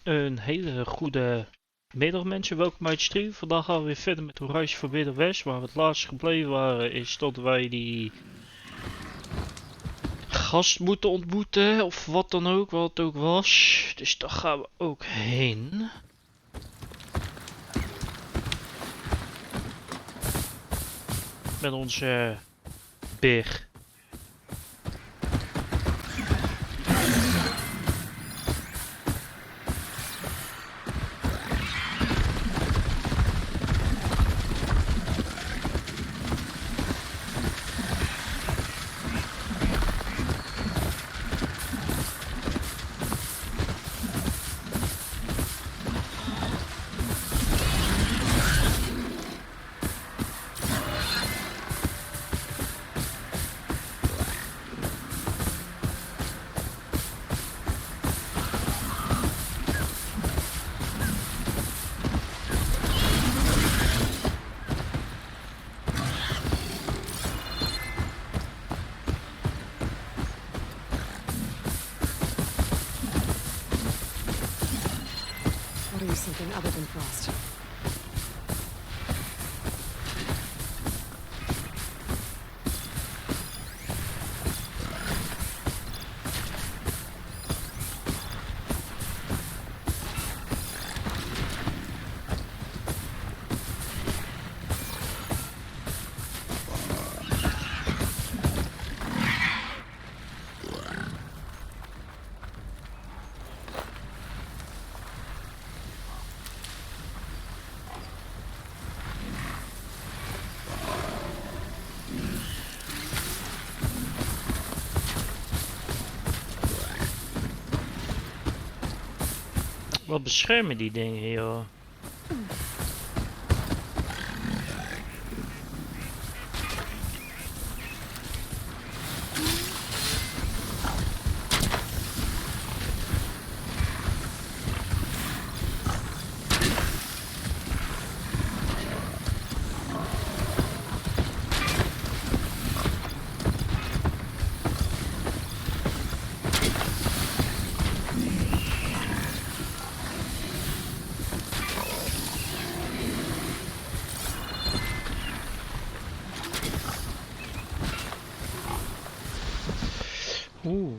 Een hele goede middag mensen, welkom bij het stream. Vandaag gaan we weer verder met Horizon Forbidden West. Waar we het laatst gebleven waren is dat wij die gast moeten ontmoeten. Of wat dan ook, wat het ook was. Dus daar gaan we ook heen. Met onze beer. Something other than frost. Wat beschermen die dingen, joh? Oeh.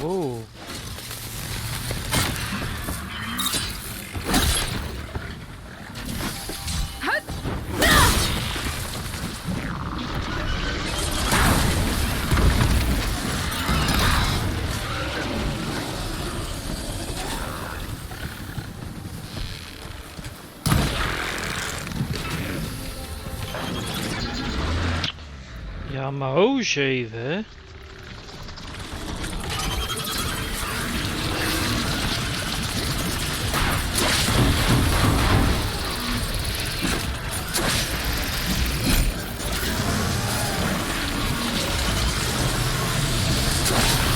Wow. Ja, maar ho 7.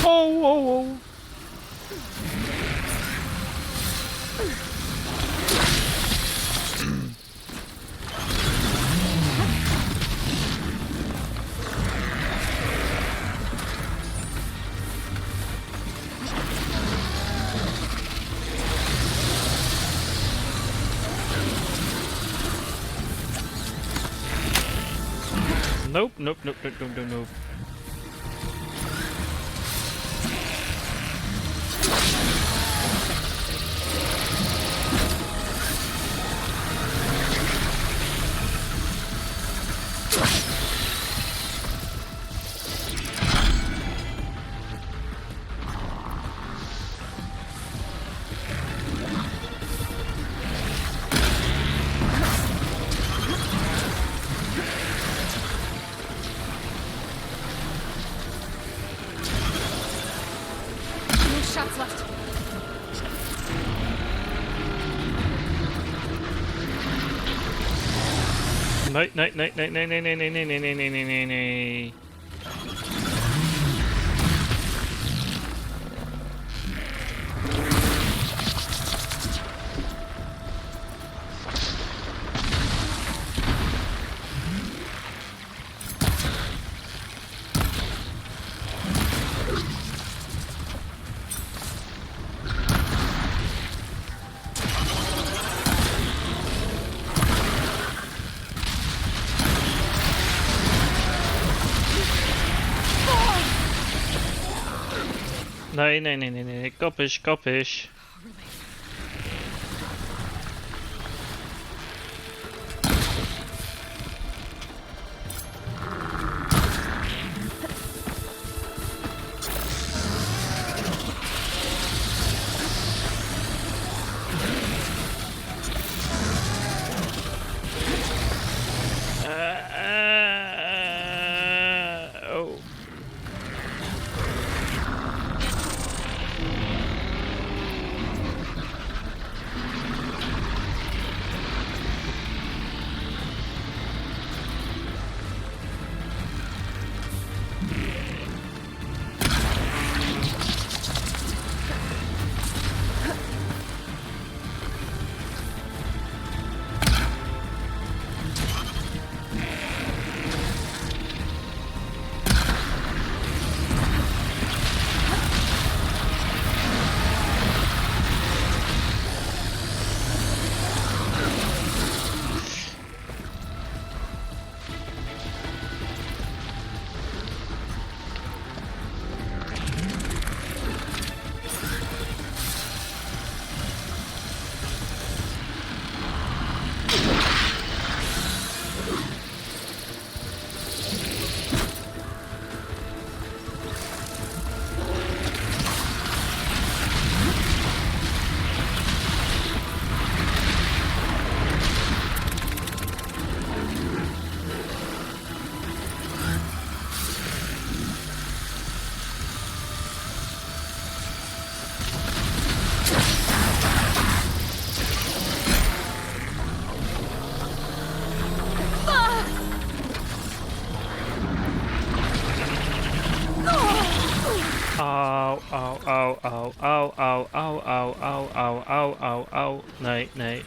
Oh, oh, oh. Nope, nope, nope, nope, nope, nope, nope. shots left. Nee, nee, nee, nee, nee, nee, nee, nee, nee, nee, nee, nee, nee, nee. Nee, nee, nee, nee, nee, kappisch, kappisch. Oh. Au, au, au, au, au, au, au, au, au, au, au, au, au. Nee, nee.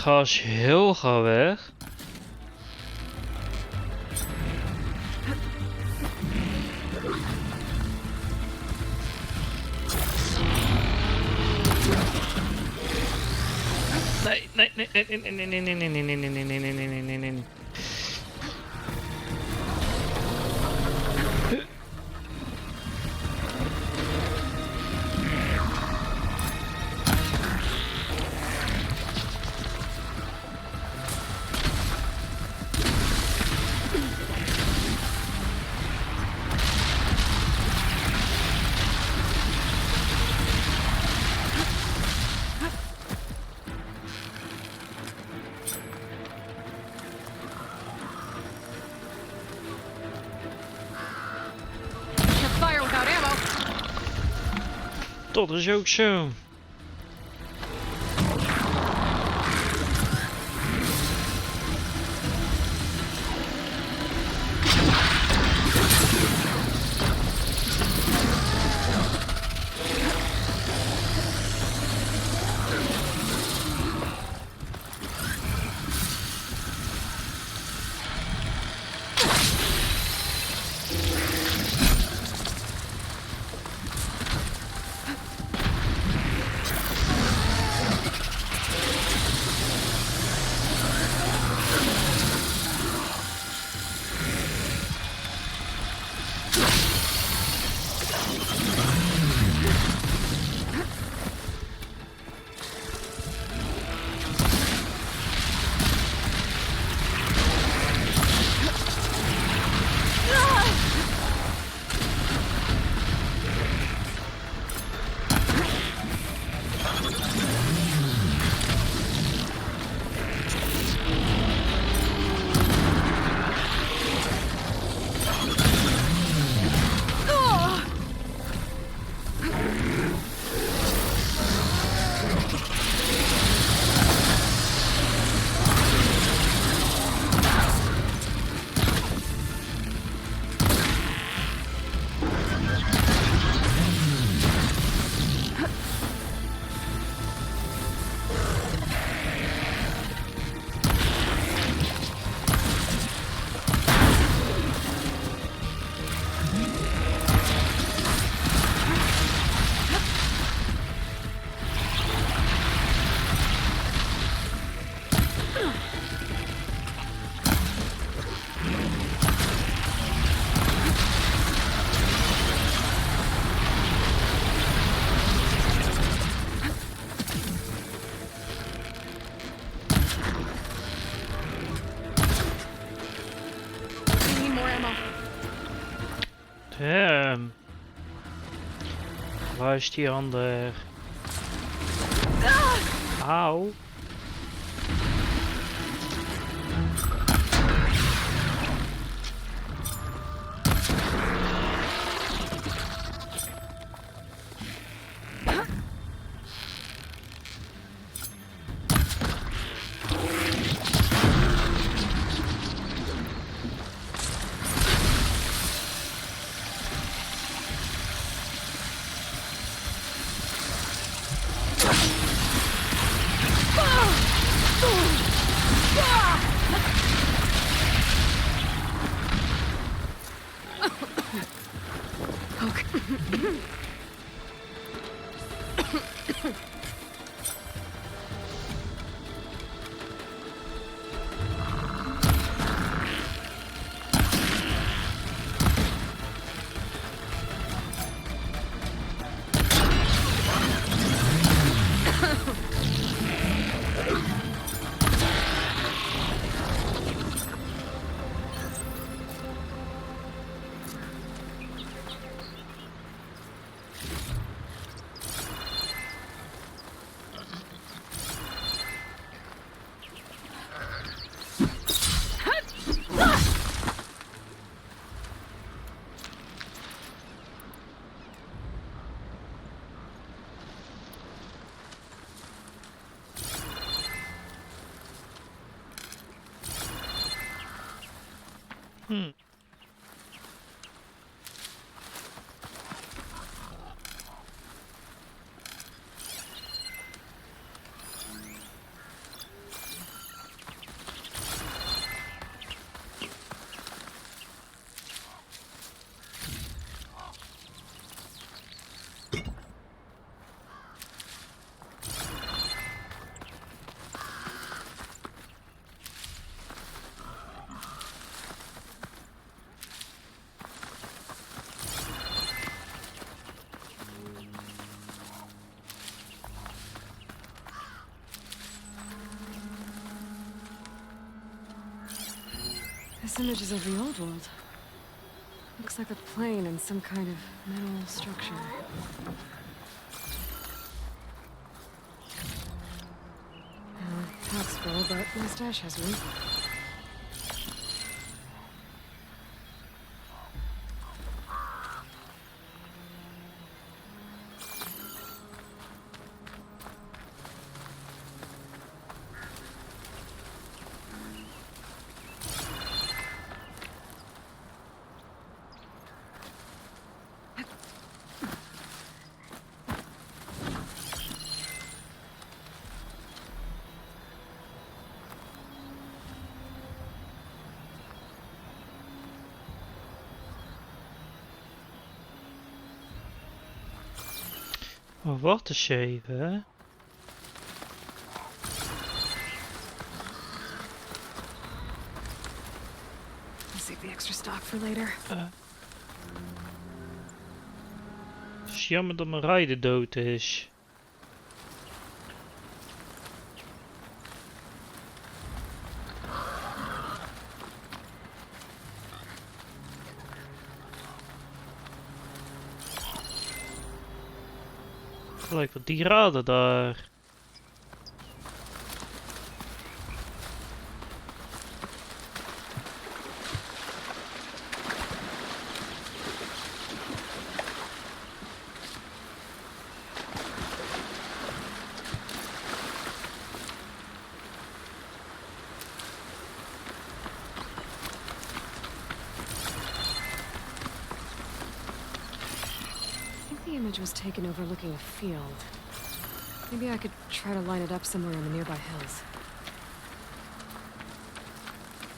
Ga eens heel gauw weg. Nee, nee, nee, nee, nee, nee, nee, nee, nee, nee, nee, nee, nee, nee, nee, nee, nee, nee, nee. Can't fire without ammo. Dat is ook zo. Waar is die ander? Auw. This image is of the old world. Looks like a plane and some kind of metal structure. Pack's full, but my stash has room. Maar wacht eens even, hè. I'll save the extra stock for later. Het is jammer dat mijn rijder dood is. Gelijk wat die raden daar. The image was taken overlooking a field. Maybe I could try to line it up somewhere in the nearby hills.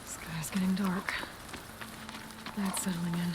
The sky's getting dark. Night's settling in.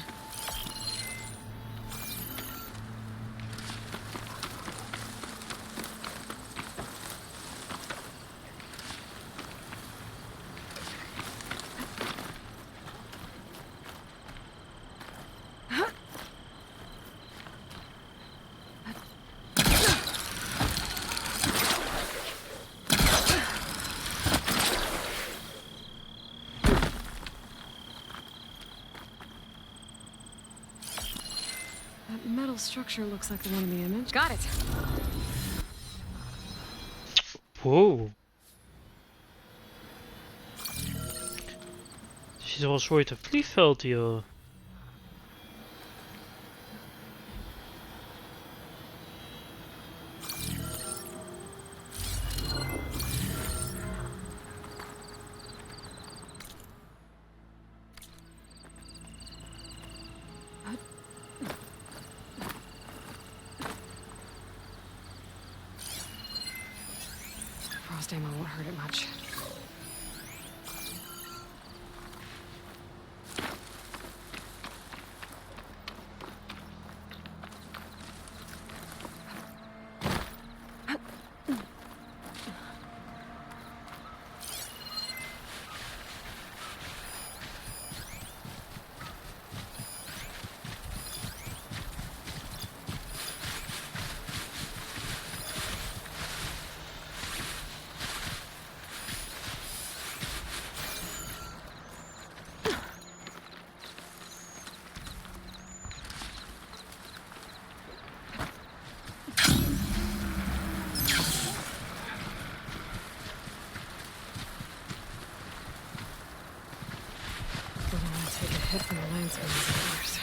metal structure looks like the one in the image. Got it. Wow. Het ziet er wel een soort vliegveld hier. Frost ammo won't hurt it much. Wouldn't want to take a hit from the linesman's orders.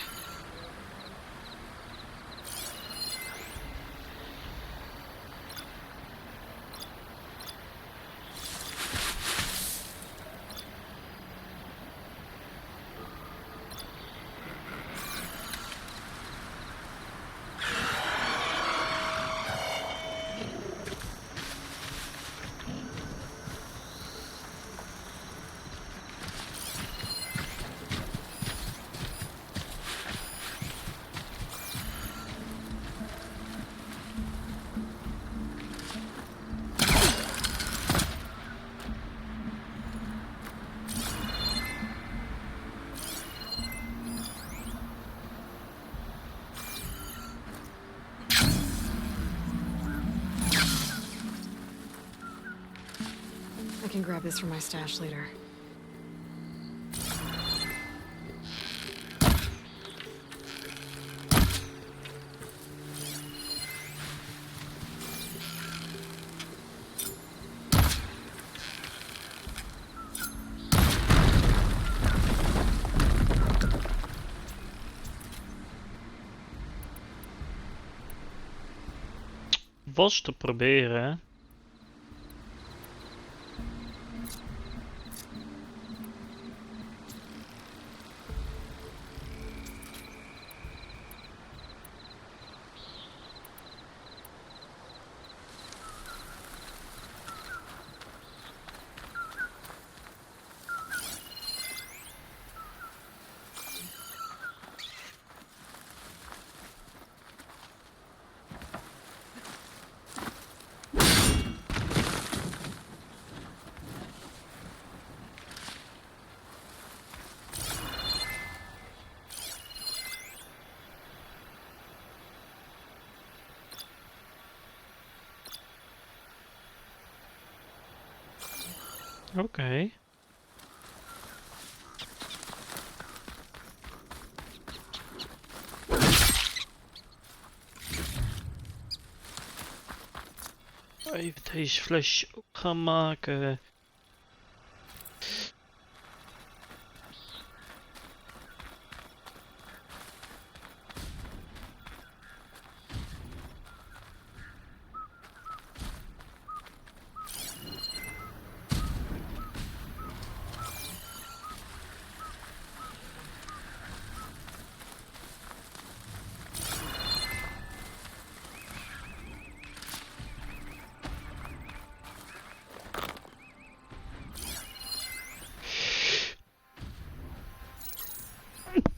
I can grab this from my stash later. Was te proberen. Oké. Even deze flesjes ook gaan maken.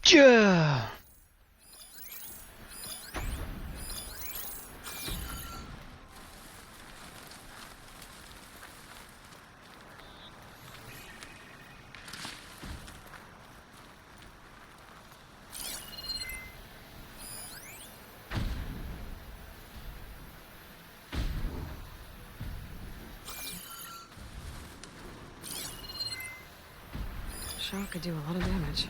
Tja. Shock could do a lot of damage.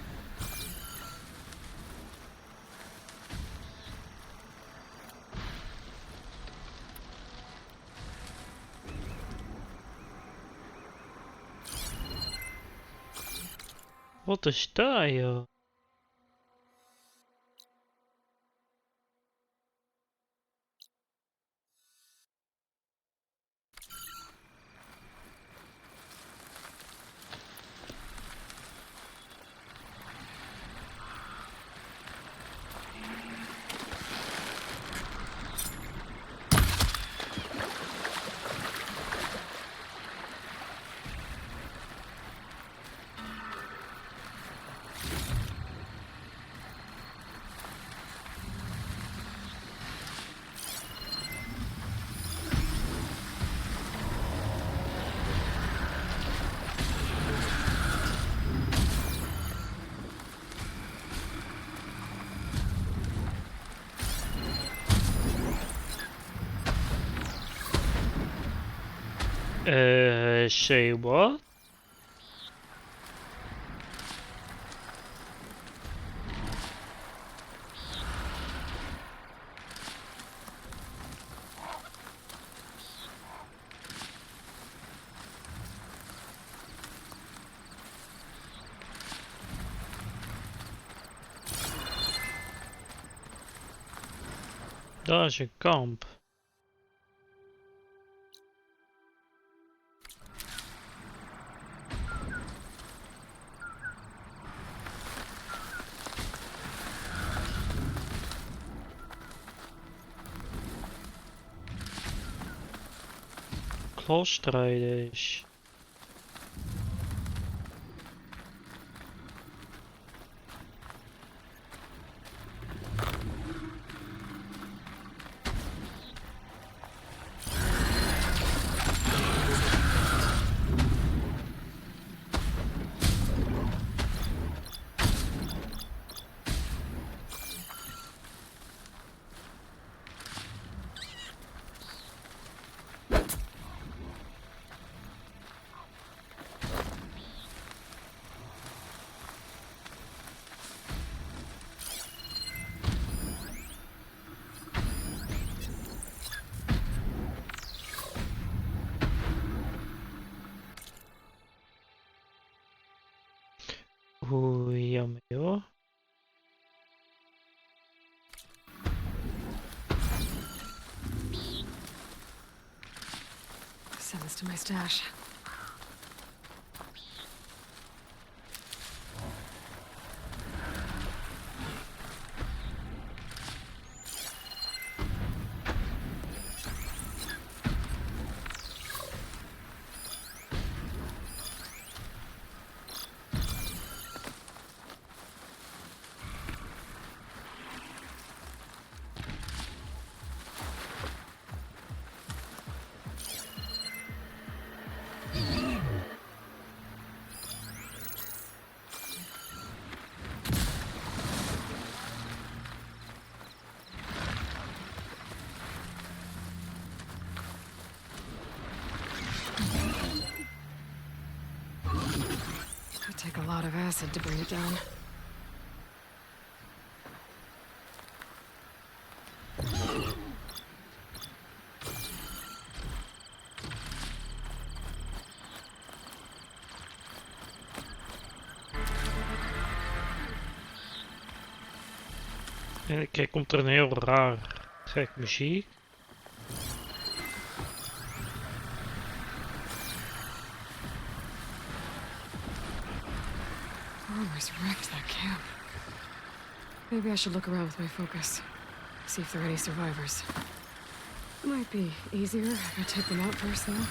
Wat is daar, joh? Say what? Daar is een kamp. Klasstrijders. Oeh, jammer hoor. Send this to my stash. Could take a lot of acid to bring it down. En kijk, komt er een heel raar gek muziek. Almost wrecked that camp. Maybe I should look around with my focus. See if there are any survivors. Might be easier if I take them out first, though.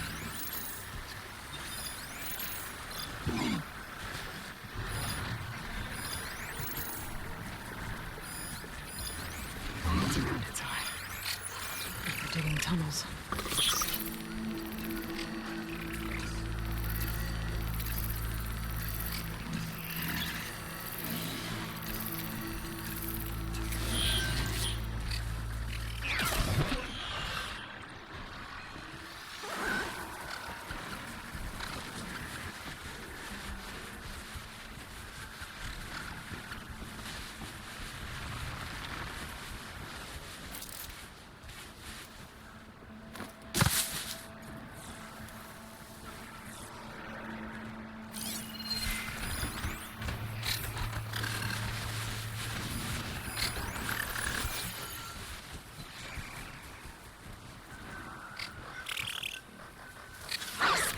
It's a good inside. Good for digging tunnels.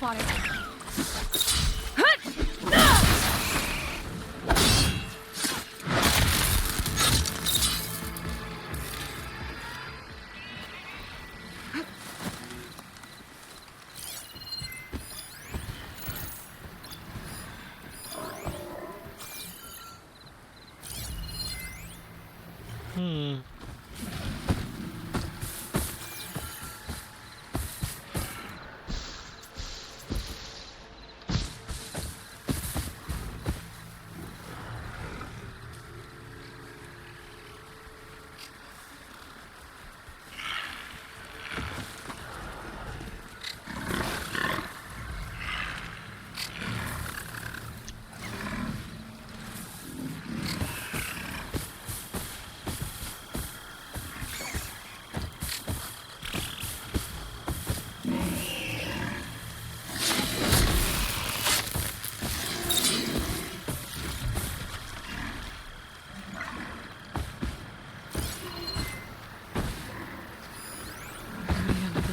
spotted.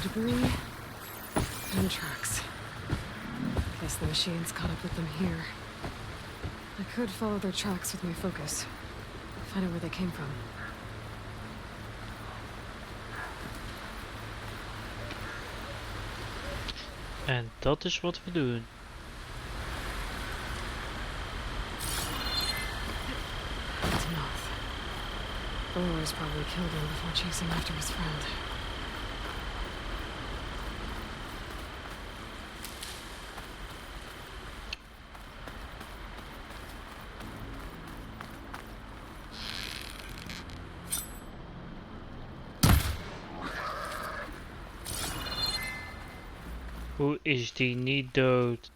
Debris and tracks. Guess the machines caught up with them here. I could follow their tracks with my focus. Find out where they came from. En dat is wat we doen. It's Moth. Boris probably killed him before chasing after his friend. Hoe is die niet dood?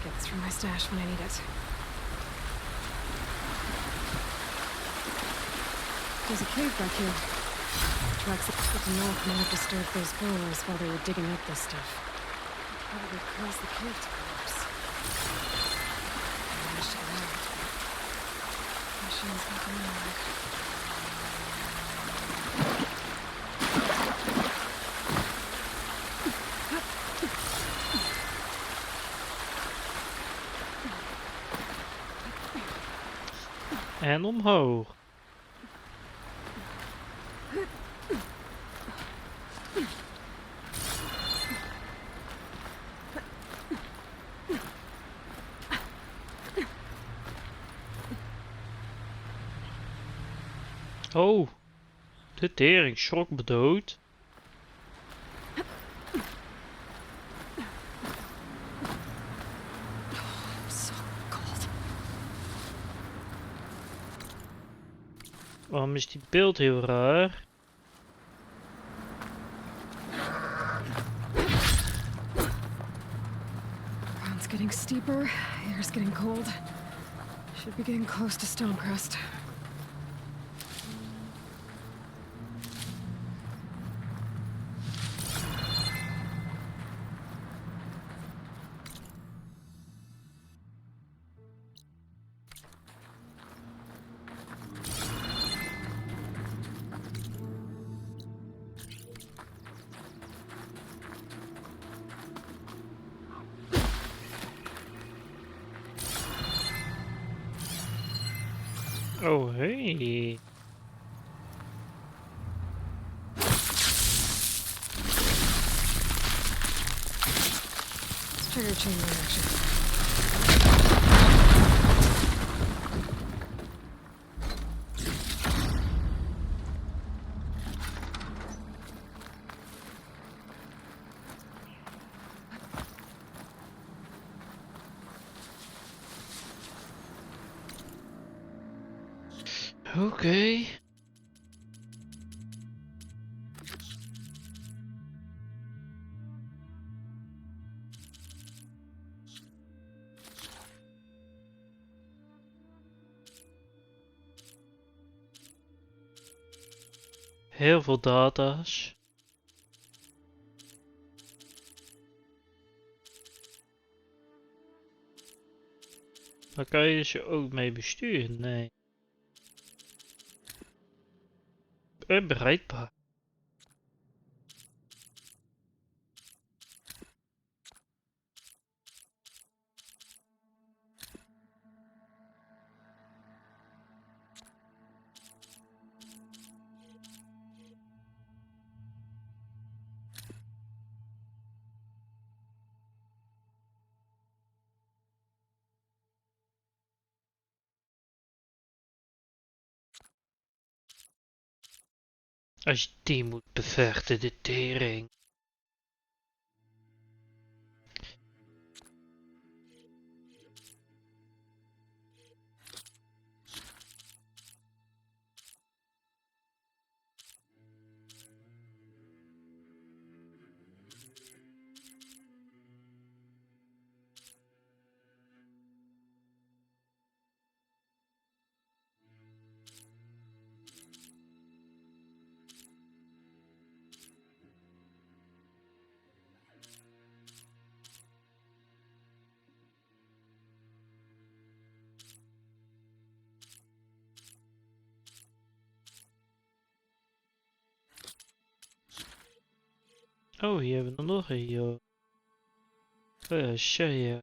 Get through my stash when I need it. There's a cave back here. Tracks that the north might have disturbed those burrowers while they were digging up this stuff. Probably caused the cave to collapse. I managed to get out. Machine's back alive. En omhoog. Oh, de tering schrok me dood. So cold. Waarom is die beeld heel raar? Ground's getting steeper, air's getting cold. Should be getting close to Stonecrest. Oh, hey. Trigger chain reaction. Oké. Heel veel data's. Daar kan je dus ook mee besturen? Nee. Bereikbaar. Als je die moet bevechten, de tering. Oh, hier hebben we er nog een, joh. Oh ja, shit.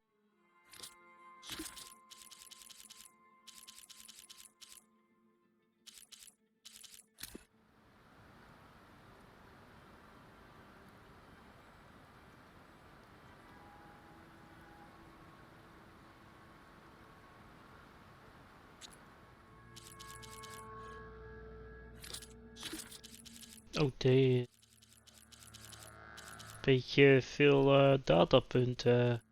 Oh, deze. Beetje veel datapunten.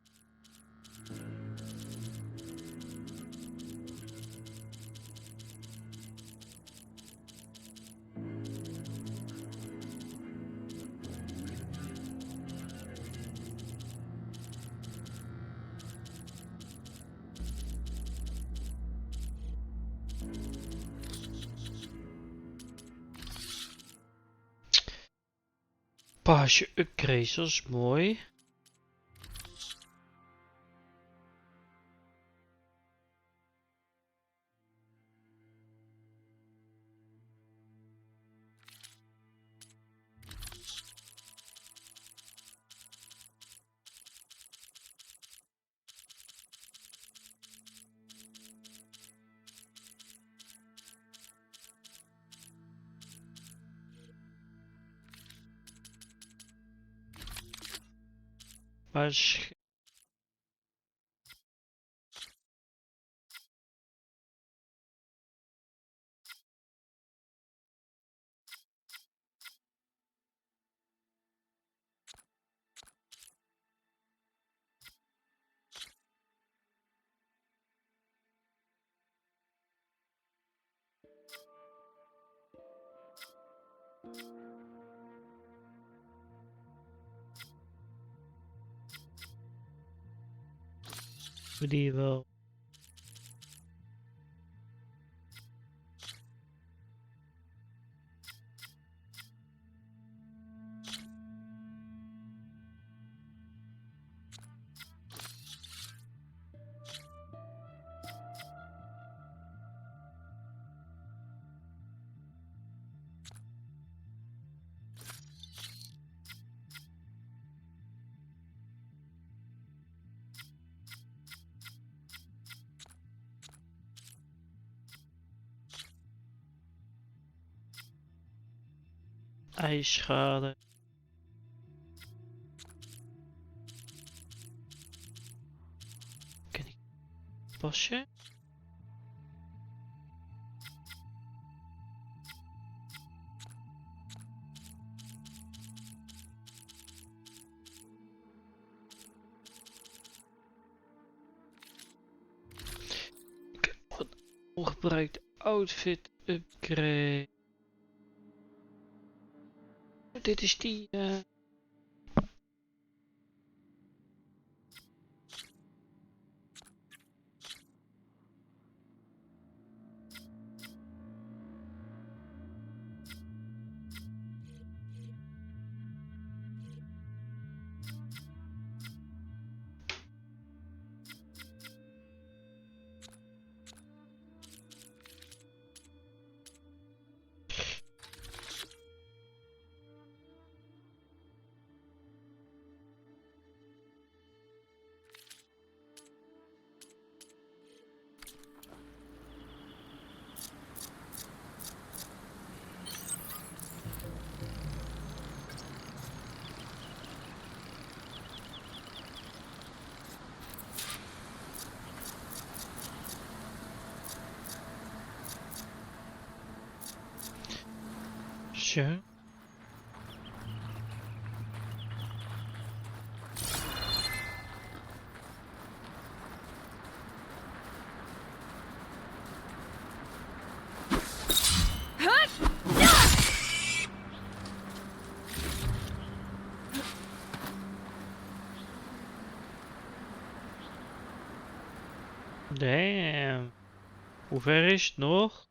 Paasje upgrades, dat is mooi. Maar die wel. IJsschade. Kan ik passen? Ik heb nog een ongebruikte outfit upgrade. Dit is die. kistje. Damn. Hoe ver is het nog?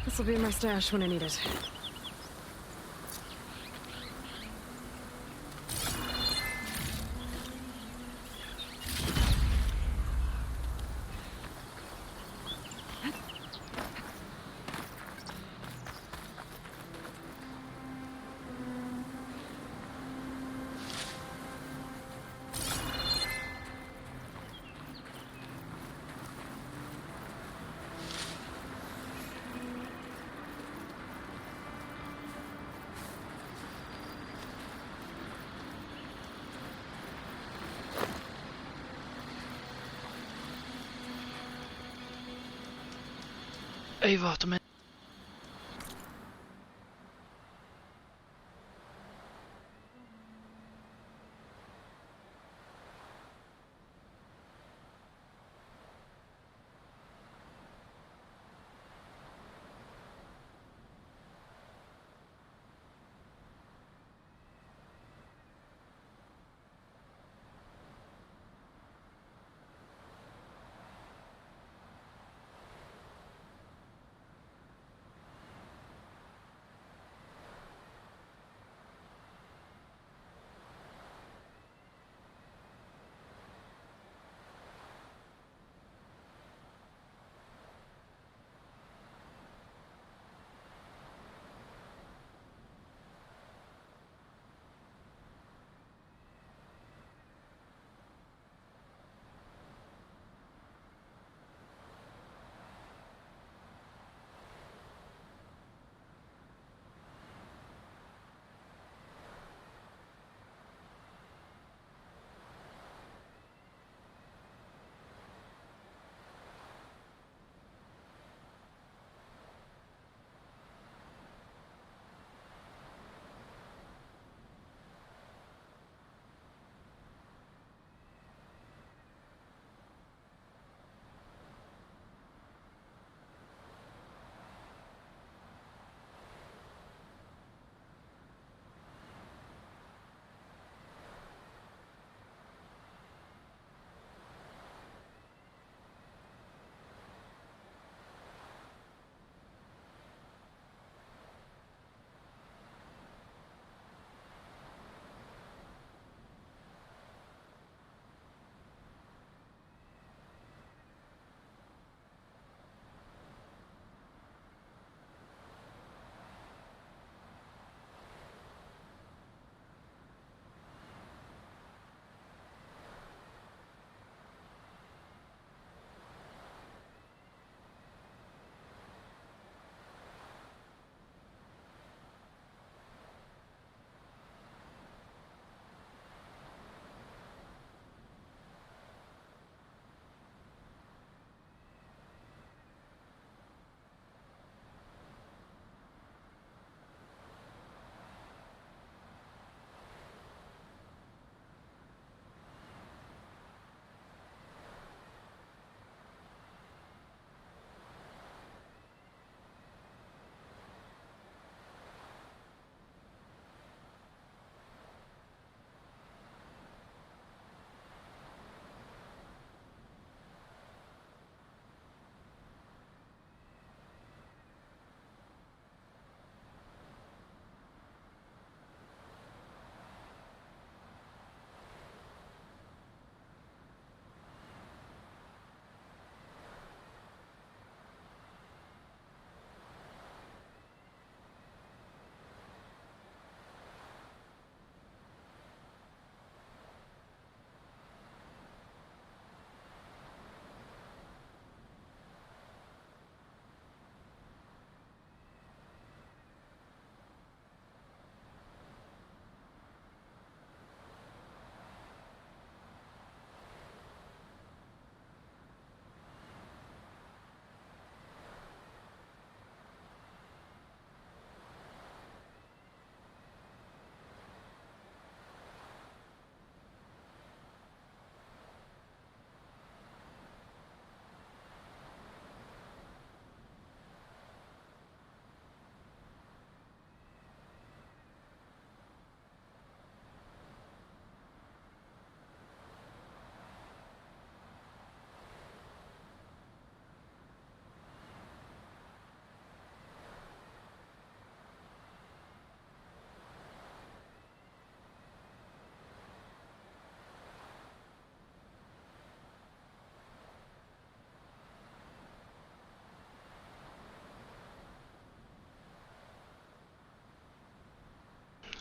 This'll be my stash when I need it. Even wachten mensen.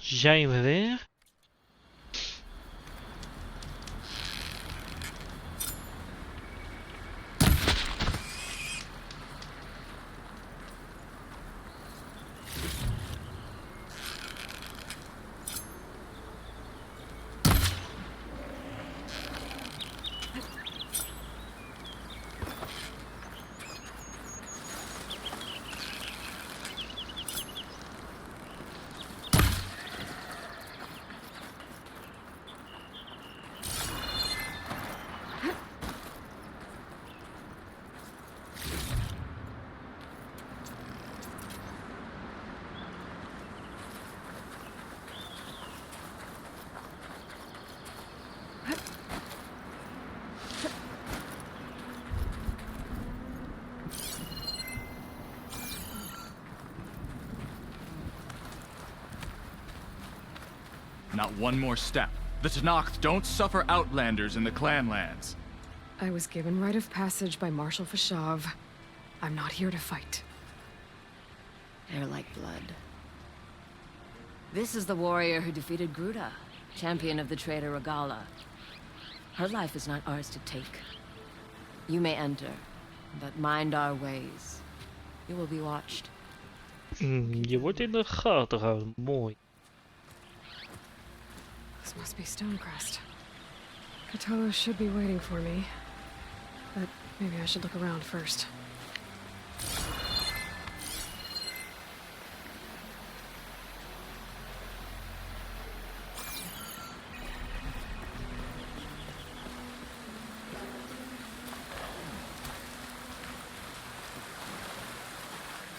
zijn we weer. Not one more step. The Tenakth don't suffer outlanders in the Clanlands. I was given right of passage by Marshal Fashav. I'm not here to fight. They're like blood. This is the warrior who defeated Gruda, champion of the traitor Regala. Her life is not ours to take. You may enter, but mind our ways. You will be watched. Je wordt in de gaten gehouden. Mooi. This must be Stonecrest. Katoa should be waiting for me. But maybe I should look around first.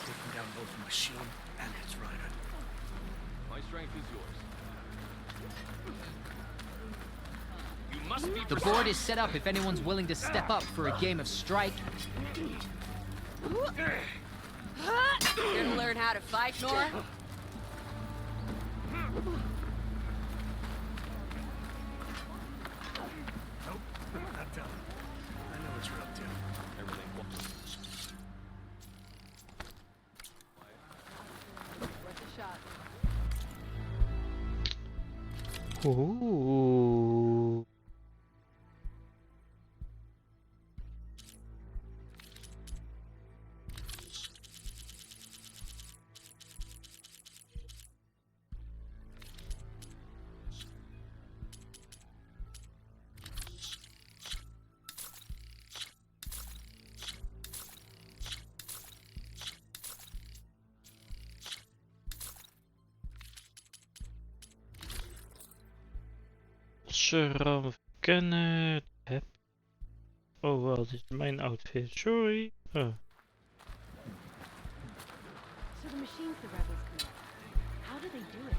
Taking down both the machine and its rider. My strength is yours. The board is set up if anyone's willing to step up for a game of strike. Here to learn how to fight, Nora? Nope, not telling. I know what you're up to. Everything. Oeh. Serum verkennen. Heb. Oh, wel, dit is mijn outfit. Sorry. Oh. So the machines the rebels created. How do they do it?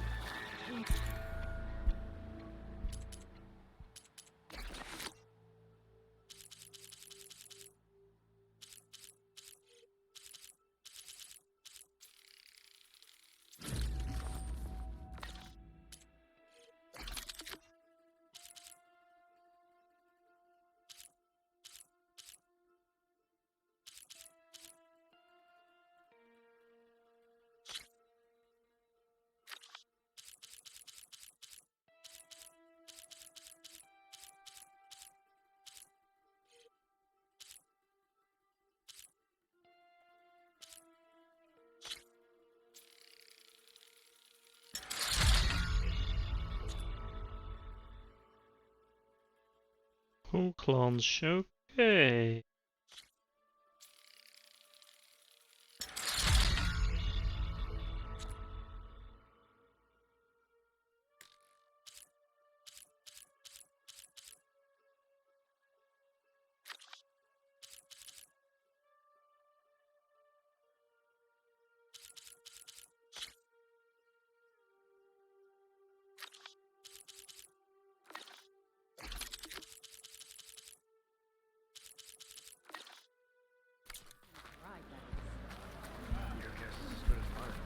Klans, oké. Your guess is as good as mine.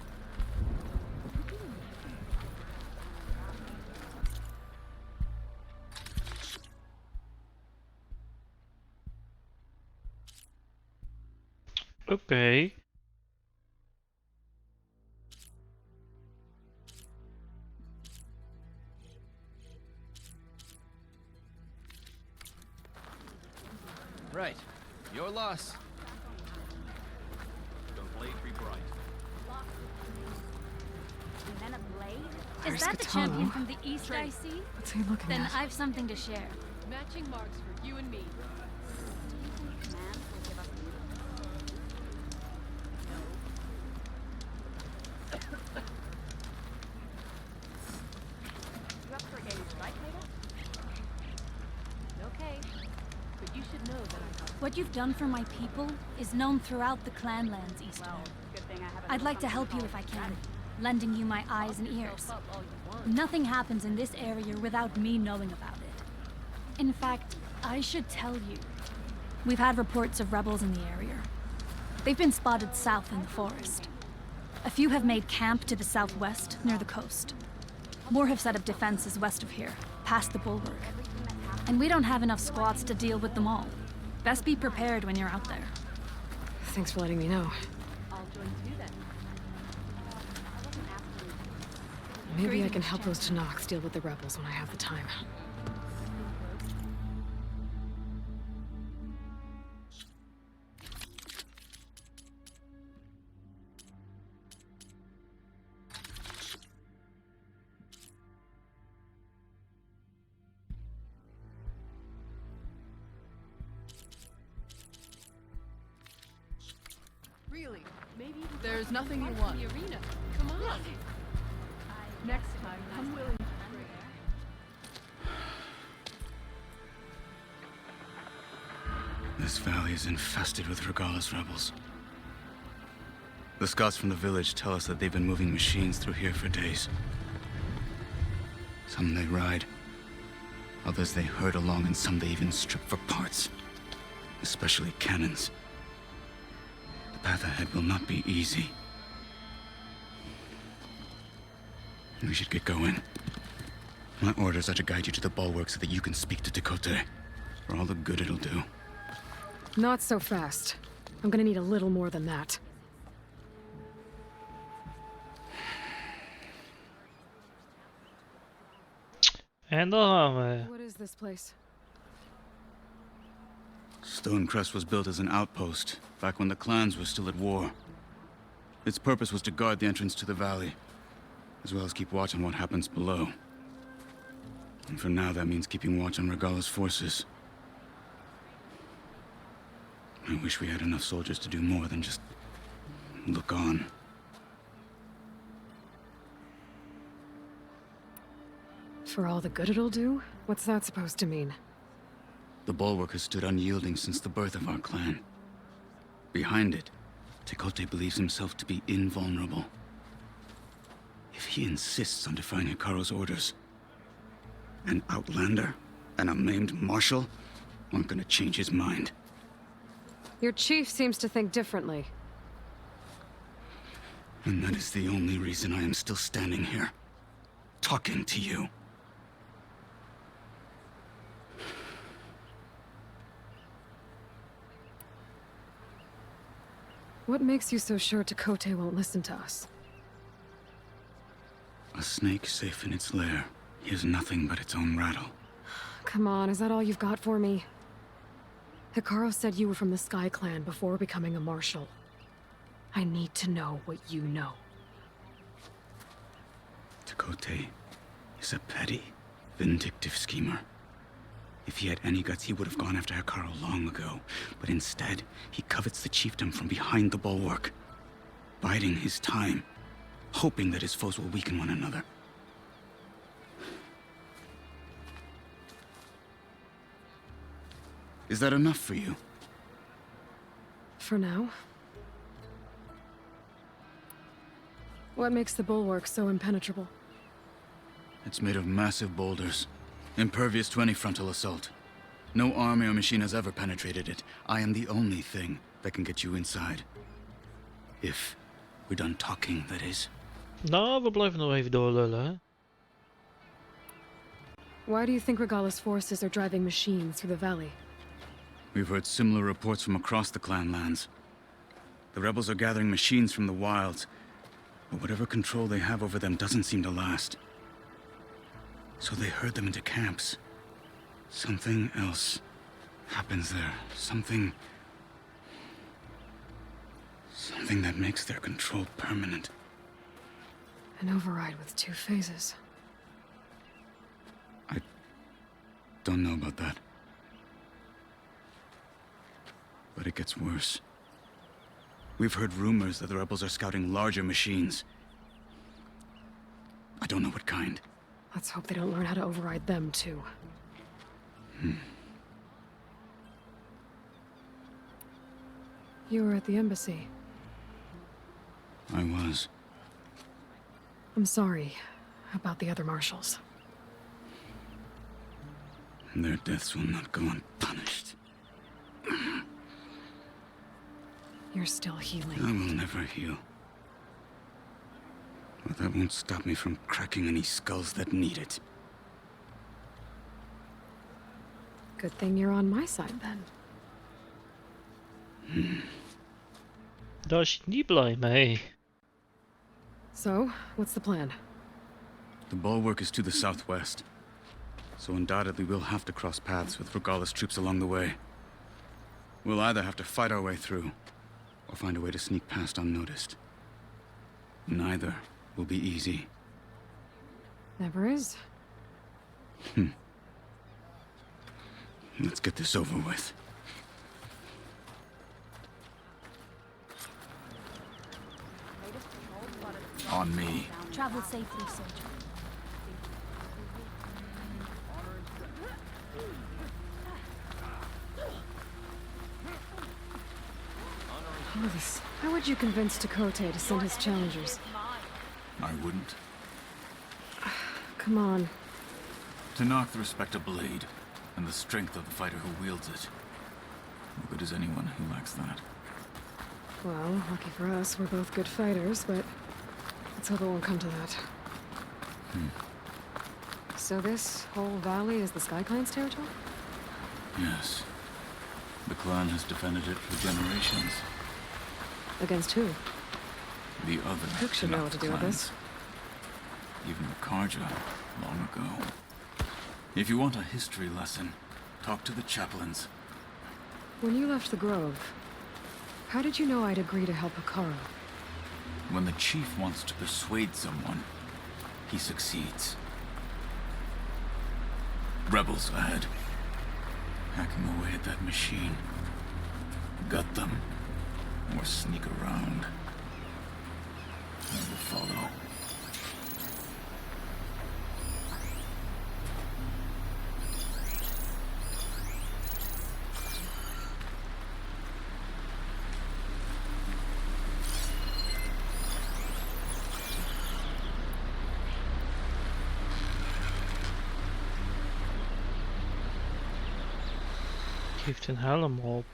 Oké. Right. Your loss. The blade be bright. And then a blade? There's Is that the Katana. champion from the east I see? What's he looking Then at? I've something to share. Matching marks for you and me. Do you think command will give us You up for a game of strike later? Okay. But you should know that I got What you've done for my people is known throughout the clanlands, Eastern. good thing I haven't I'd like to help you if I can, lending you my eyes and ears. up all you want. Nothing happens in this area without me knowing about it. In fact, I should tell you. We've had reports of rebels in the area. They've been spotted south in the forest. A few have made camp to the southwest, near the coast. More have set up defenses west of here, past the bulwark. And we don't have enough squads to deal with them all. Best be prepared when you're out there. Thanks for letting me know. I'll join too then. Maybe I can help those Tanaks deal with the rebels when I have the time. Really? Maybe you can There's nothing you fight want. in the arena. Come on. Next time, come willing. This valley is infested with Regala's rebels. The scouts from the village tell us that they've been moving machines through here for days. Some they ride, others they herd along, and some they even strip for parts. Especially cannons. The path ahead will not be easy. We should get going. My orders are to guide you to the bulwark so that you can speak to Dakota. For all the good it'll do. Not so fast. I'm gonna need a little more than that. En daar gaan we. What is this place? Stonecrest was built as an outpost, back when the clans were still at war. Its purpose was to guard the entrance to the valley, as well as keep watch on what happens below. And for now, that means keeping watch on Regala's forces. I wish we had enough soldiers to do more than just look on. For all the good it'll do? What's that supposed to mean? The bulwark has stood unyielding since the birth of our clan. Behind it, Tekote believes himself to be invulnerable. If he insists on defying Hikaru's orders, an outlander and a maimed marshal aren't gonna change his mind. Your chief seems to think differently. And that is the only reason I am still standing here, talking to you. What makes you so sure Tekote won't listen to us? A snake safe in its lair hears nothing but its own rattle. Come on, is that all you've got for me? Hikaru said you were from the Sky Clan before becoming a marshal. I need to know what you know. Tekote is a petty, vindictive schemer. If he had any guts, he would have gone after Hikaru long ago. But instead, he covets the chiefdom from behind the bulwark, biding his time, hoping that his foes will weaken one another. Is that enough for you? For now. What makes the bulwark so impenetrable? It's made of massive boulders, impervious to any frontal assault. No army or machine has ever penetrated it. I am the only thing that can get you inside. If we're done talking, that is. Nou, we blijven nog even doorlullen, hè. Why do you think Regala's forces are driving machines through the valley? We've heard similar reports from across the clan lands. The rebels are gathering machines from the wilds, but whatever control they have over them doesn't seem to last. So they herd them into camps. Something else happens there. Something that makes their control permanent. An override with 2 phases. I don't know about that. But it gets worse. We've heard rumors that the rebels are scouting larger machines. I don't know what kind. Let's hope they don't learn how to override them, too. You were at the embassy. I was. I'm sorry about the other marshals. Their deaths will not go unpunished. You're still healing. I will never heal. But that won't stop me from cracking any skulls that need it. Good thing you're on my side, then. Daar is je niet blij mee. So, what's the plan? The bulwark is to the southwest. So undoubtedly we'll have to cross paths with Regala's troops along the way. We'll either have to fight our way through, or find a way to sneak past unnoticed. Neither will be easy. Never is. Let's get this over with. On me. Travel safely, soldier. Hollis, how would you convince Tekote to send his challengers? I wouldn't. Come on. To knock the respect of blade, and the strength of the fighter who wields it. No good is anyone who lacks that. Well, lucky for us, we're both good fighters, but let's hope it won't come to that. So this whole valley is the Sky Clan's territory? Yes. The clan has defended it for generations. Against who? The other Duke should know what to do with this. Even Karja, long ago. If you want a history lesson, talk to the chaplains. When you left the Grove, how did you know I'd agree to help Hikaru? When the chief wants to persuade someone, he succeeds. Rebels ahead. Hacking away at that machine. Gut them, or sneak around. I will follow. Heeft een helm op.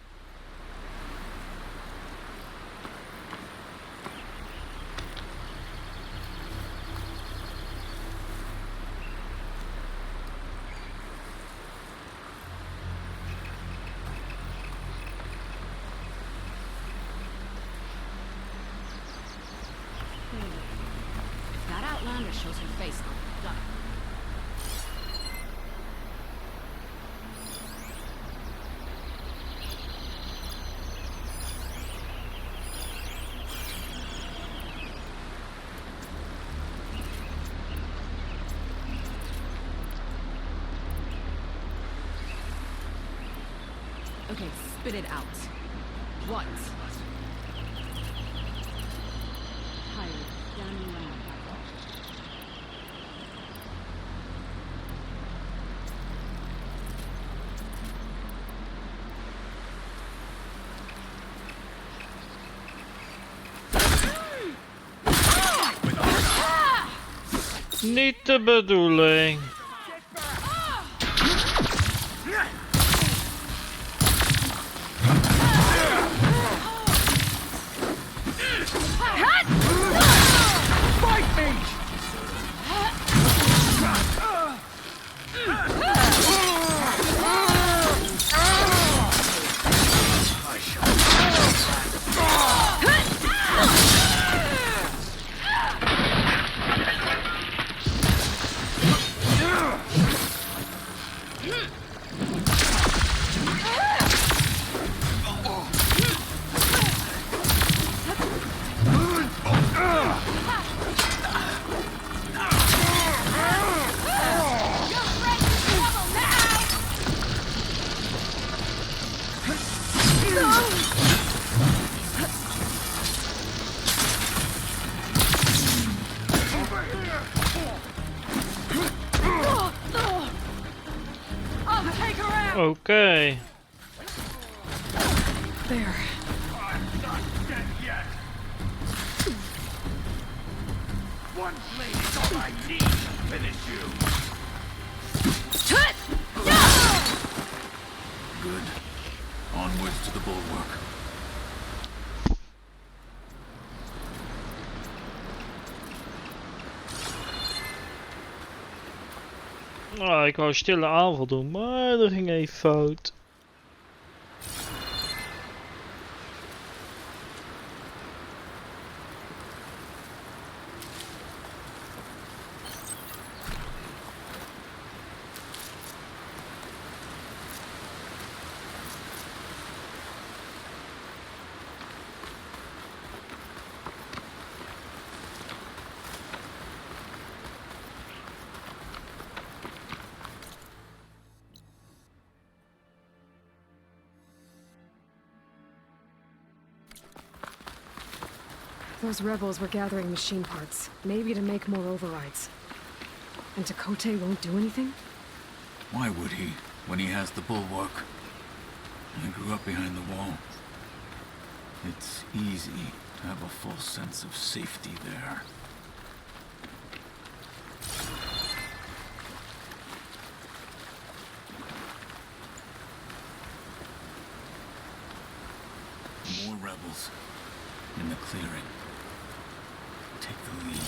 That Outlander shows her face on the duck. Okay, spit it out. What? Tired, down in line. Niet de bedoeling. Oké. There. I'm not dead yet. One blade is all I need to finish you. Good. Onwards to the bulwark. Ah, ik wou een stille aanval doen, maar dat ging even fout. Those rebels were gathering machine parts, maybe to make more overrides. And Chakotay won't do anything? Why would he, when he has the bulwark? I grew up behind the wall. It's easy to have a false sense of safety there. More rebels in the clearing. Take the lead.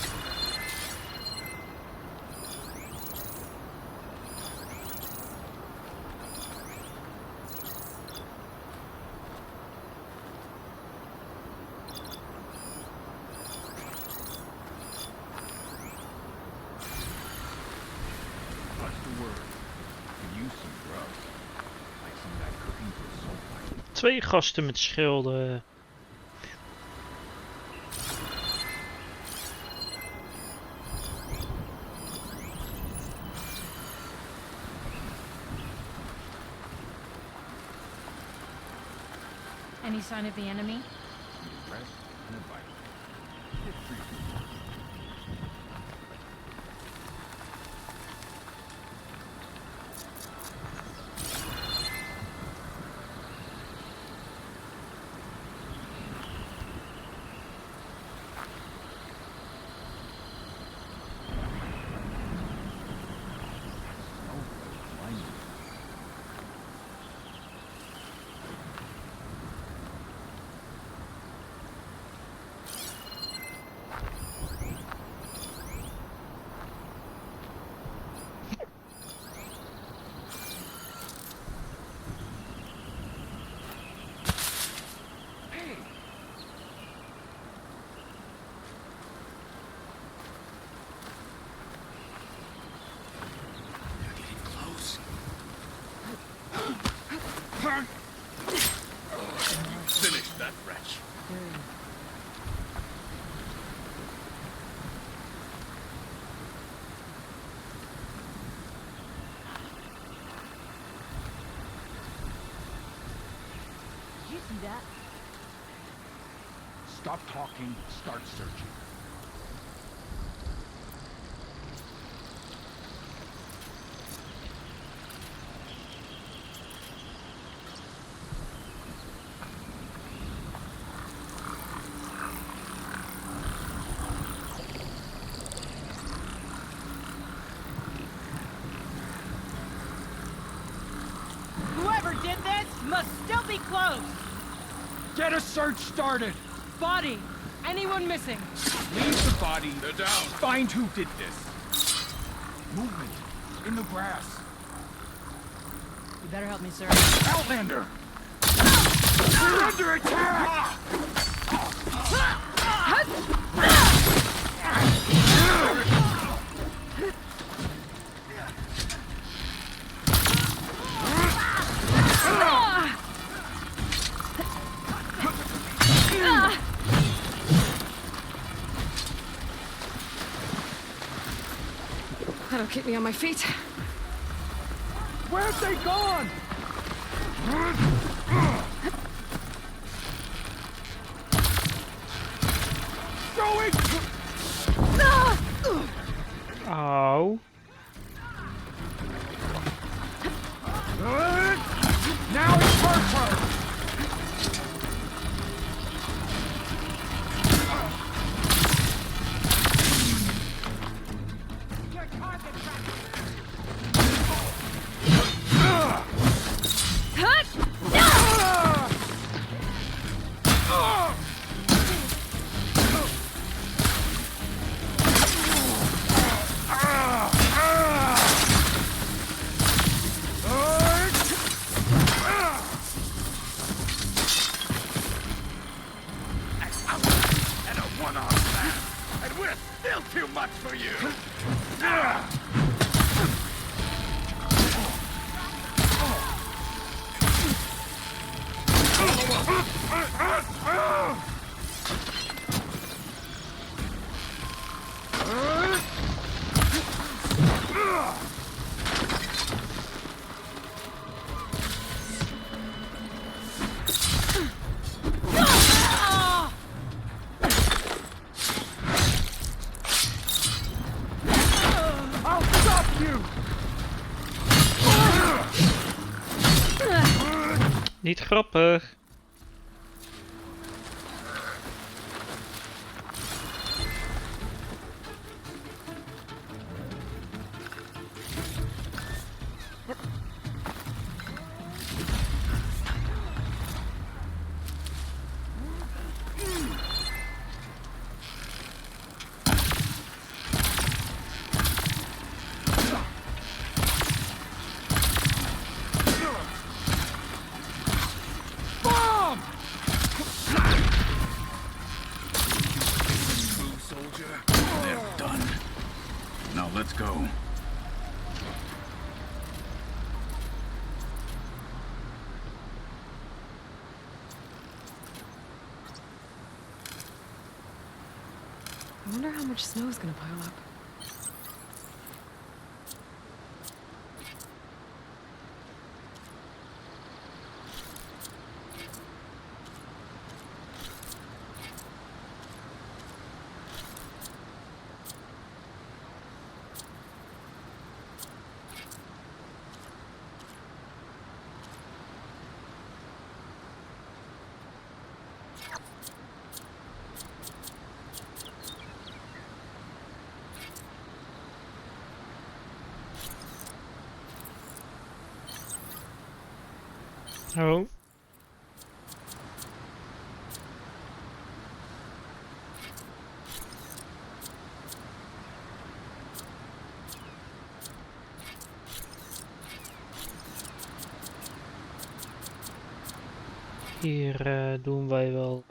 What's the word? Could use some grub. Like some guy cooking for soul. Twee gasten met schilden. Any sign of the enemy? Need rest and advice. It's free food. Finish that wretch. Did you see that? Stop talking, start searching. Whoever did this must still be close. Get a search started! Body. Anyone missing? Leave the body. They're down. Find who did this. Movement. In the grass. You better help me, sir. Outlander! We're under attack! That'll keep me on my feet. Where have they gone? Going! Ow. Niet grappig. They're done. Now let's go. I wonder how much snow is gonna pile up. Oh. Hier doen wij wel.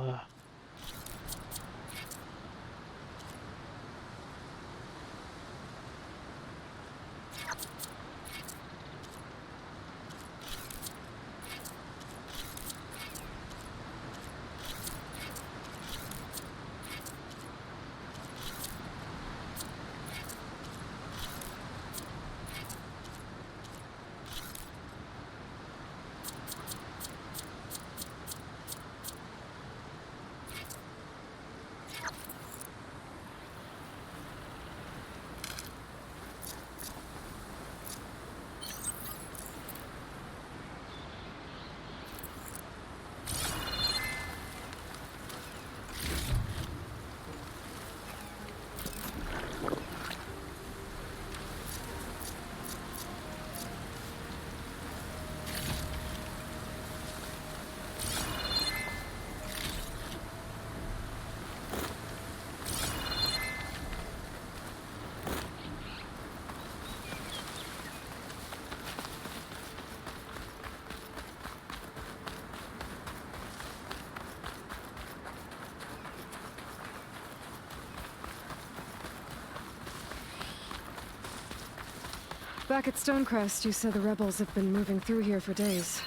Back at Stonecrest, you said the rebels have been moving through here for days.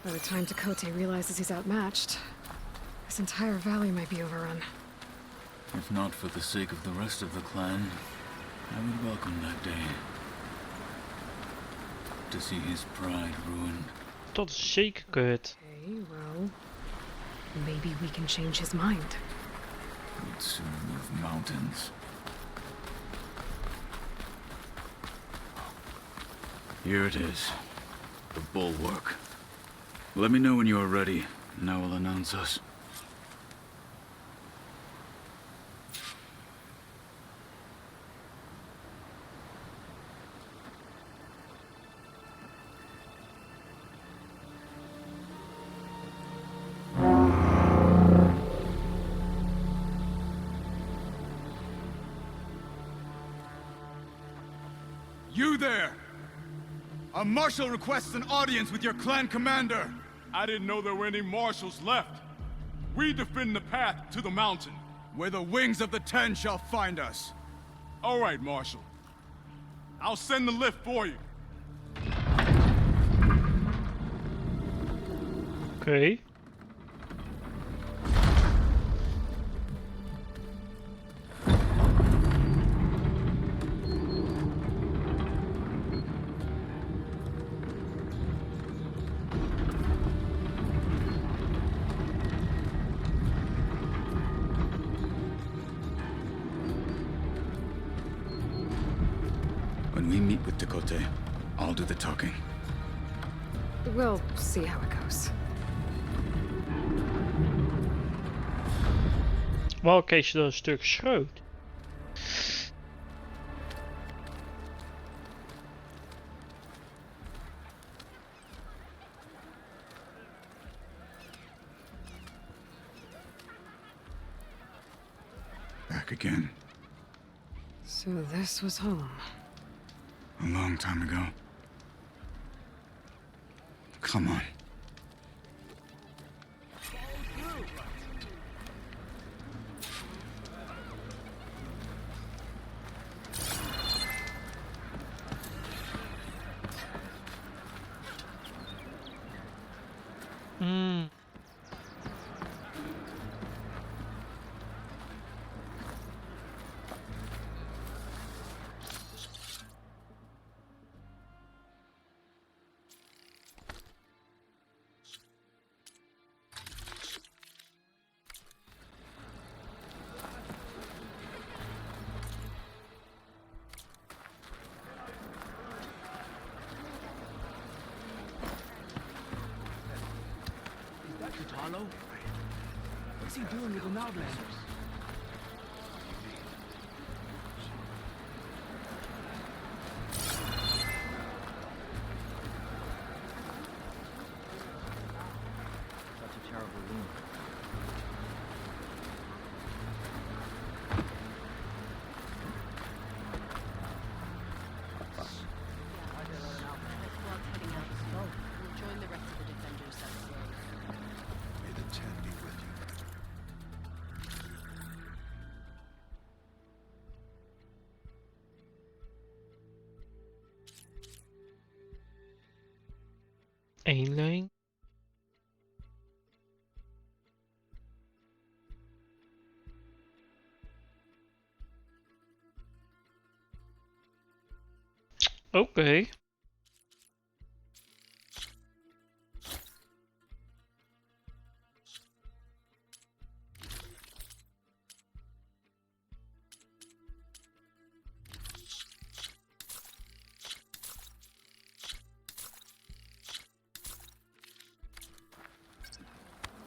By the time Tekote realizes he's outmatched, this entire valley might be overrun. If not for the sake of the rest of the clan, I would welcome that day. To see his pride ruined. Dat is zeker kut. Okay, well, maybe we can change his mind. We'd soon move mountains. Here it is. The bulwark. Let me know when you are ready, and I will announce us. You there! A marshal requests an audience with your clan commander. I didn't know there were any marshals left. We defend the path to the mountain, where the wings of the Ten shall find us. All right, Marshal. I'll send the lift for you. Okay. When we meet with Tekote, I'll do the talking. We'll see how it goes. Waarom kees je dan een stuk schroot? Back again. So this was home. A long time ago. Come on. Carlo? What's he doing with the Outlanders? Such a terrible wound. May the Ten be with you. Eén lijn. Oké.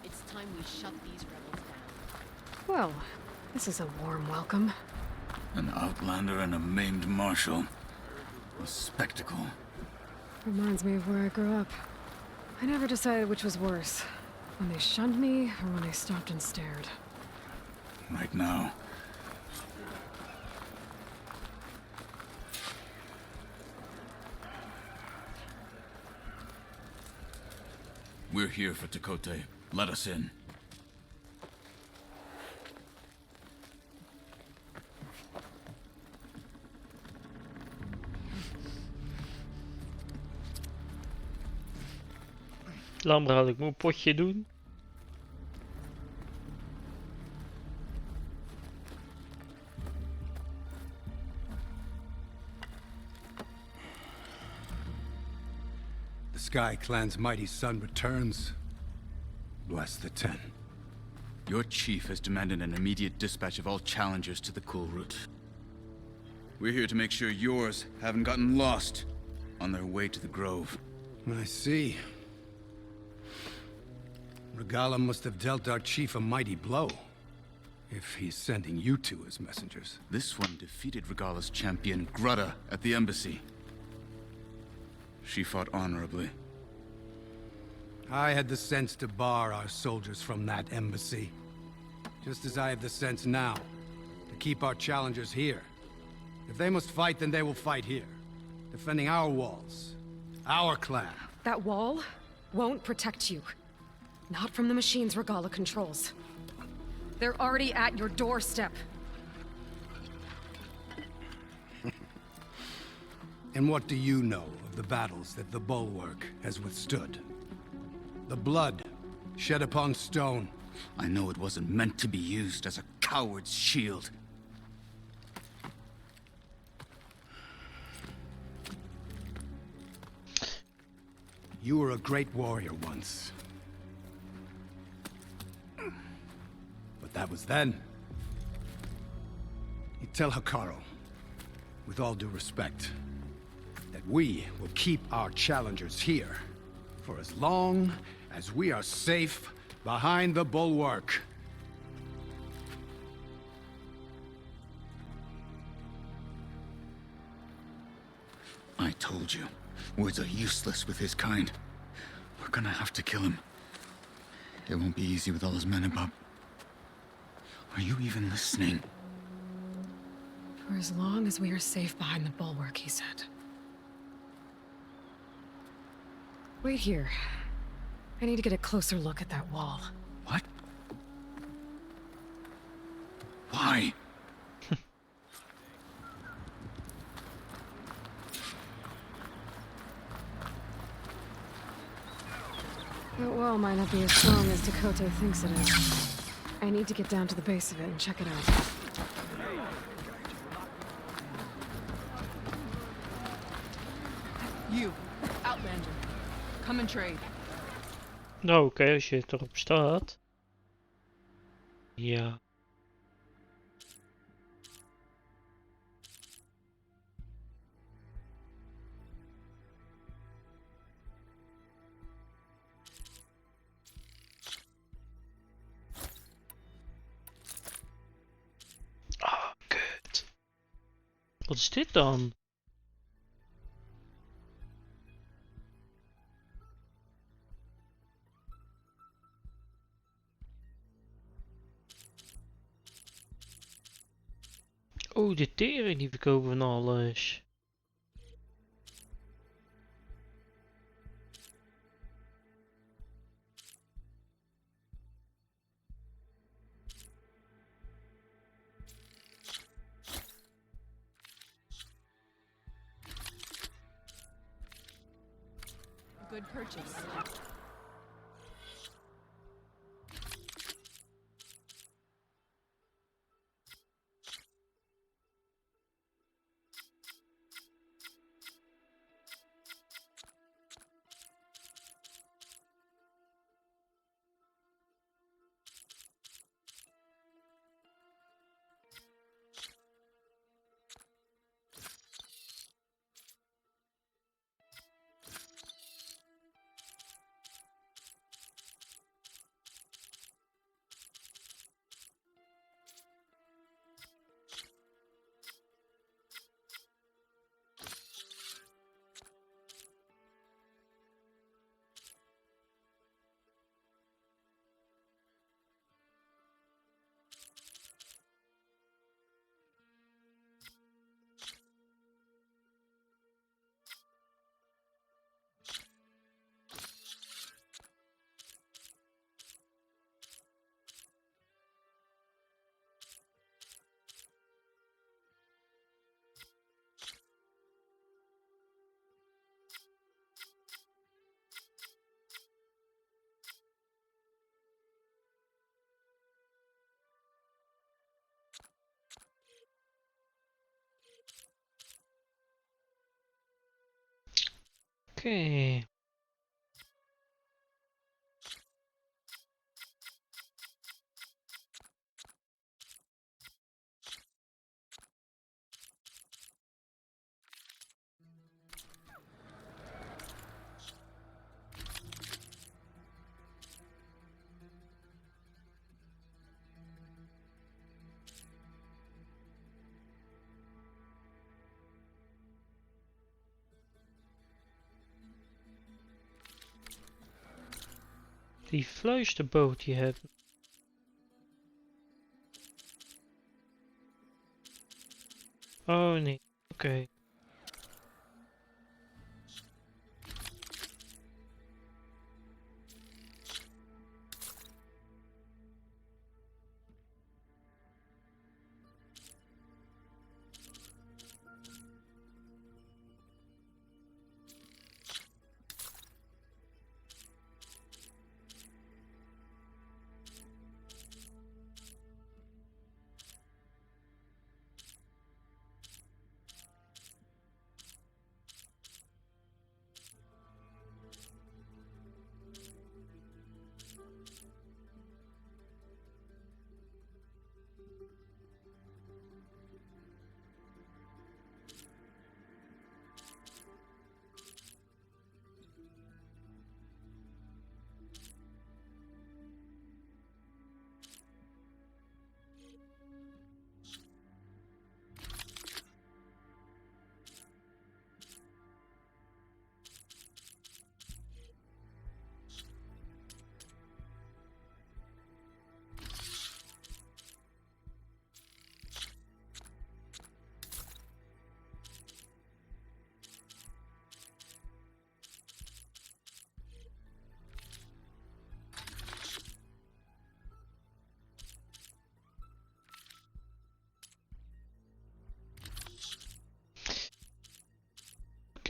It's time we shut these rebels down. Well, this is a warm welcome. An outlander and a maimed marshal. A spectacle. Reminds me of where I grew up. I never decided which was worse. When they shunned me, or when they stopped and stared. Right now. We're here for Tekote. Let us in. Lambra, ik moet een potje doen. The Sky Clan's mighty son returns. Bless the Ten. Your chief has demanded an immediate dispatch of all challengers to the Cool Route. We're here to make sure yours haven't gotten lost on their way to the Grove. I see. Regala must have dealt our chief a mighty blow, if he's sending you two as messengers. This one defeated Regala's champion, Grutta, at the embassy. She fought honorably. I had the sense to bar our soldiers from that embassy. Just as I have the sense now, to keep our challengers here. If they must fight, then they will fight here. Defending our walls. Our clan. That wall won't protect you. Not from the machines Regala controls. They're already at your doorstep. And what do you know of the battles that the Bulwark has withstood? The blood shed upon stone. I know it wasn't meant to be used as a coward's shield. You were a great warrior once. But that was then. You tell Hikaru, with all due respect, that we will keep our challengers here For as long as we are safe behind the bulwark. I told you, words are useless with his kind. We're gonna have to kill him. It won't be easy with all his men above. Are you even listening? For as long as we are safe behind the bulwark, he said. Wait here. I need to get a closer look at that wall. What? Why? That wall might not be as strong as Dakota thinks it is. I need to get down to the base of it and check it out. You, Outlander. Come and trade. Nou oké, als je het erop staat. Ja. Ah, kut. Wat is dit dan? Oh, de tering die verkopen van alles. Good purchase. Oké. Die fluisterboot die hebt. Oh nee, oké.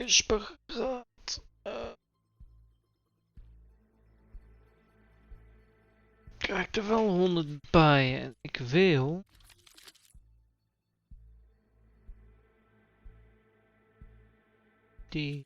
is paraat. Krijg ik er wel 100 bij en ik wil... Die...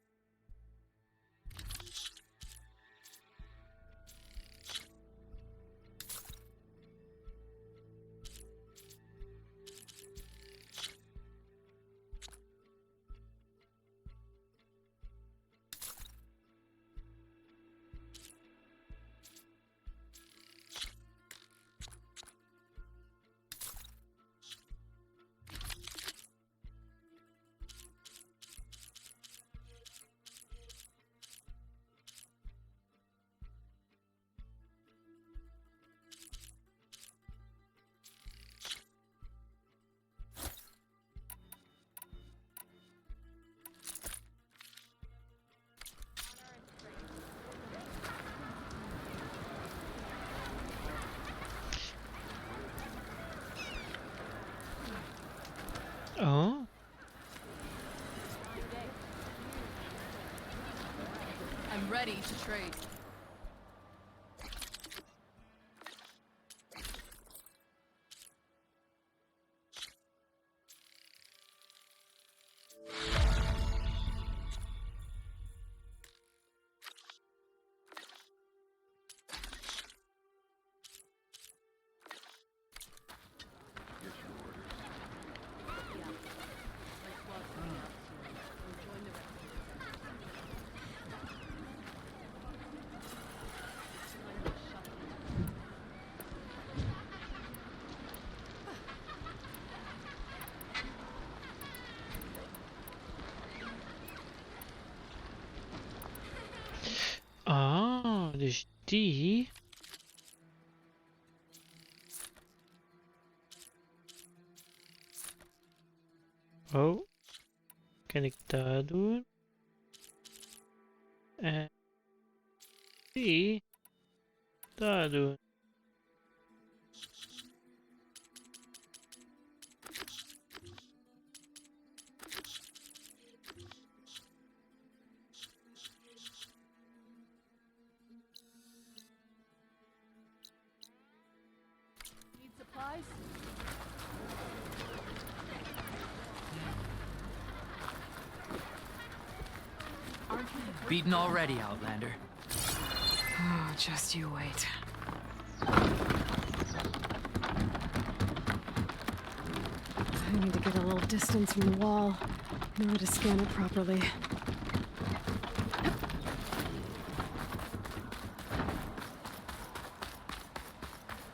Oh? I'm ready to trade. Ah, dus die... Oh, kan ik daar doen? En die daar doen. Need supplies? Beaten already, Outlander. Oh, just you wait. I need to get a little distance from the wall in order to scan it properly.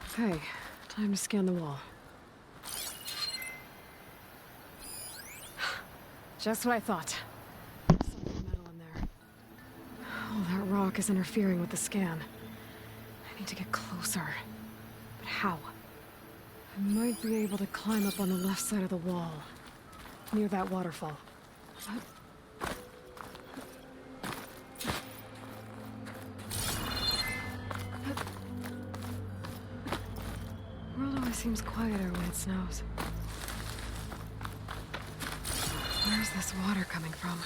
Okay, time to scan the wall. Just what I thought. Something metal in there. Oh, that rock is interfering with the scan. I need to get closer. But how? I might be able to climb up on the left side of the wall, near that waterfall. The world always seems quieter when it snows. Where's this water coming from?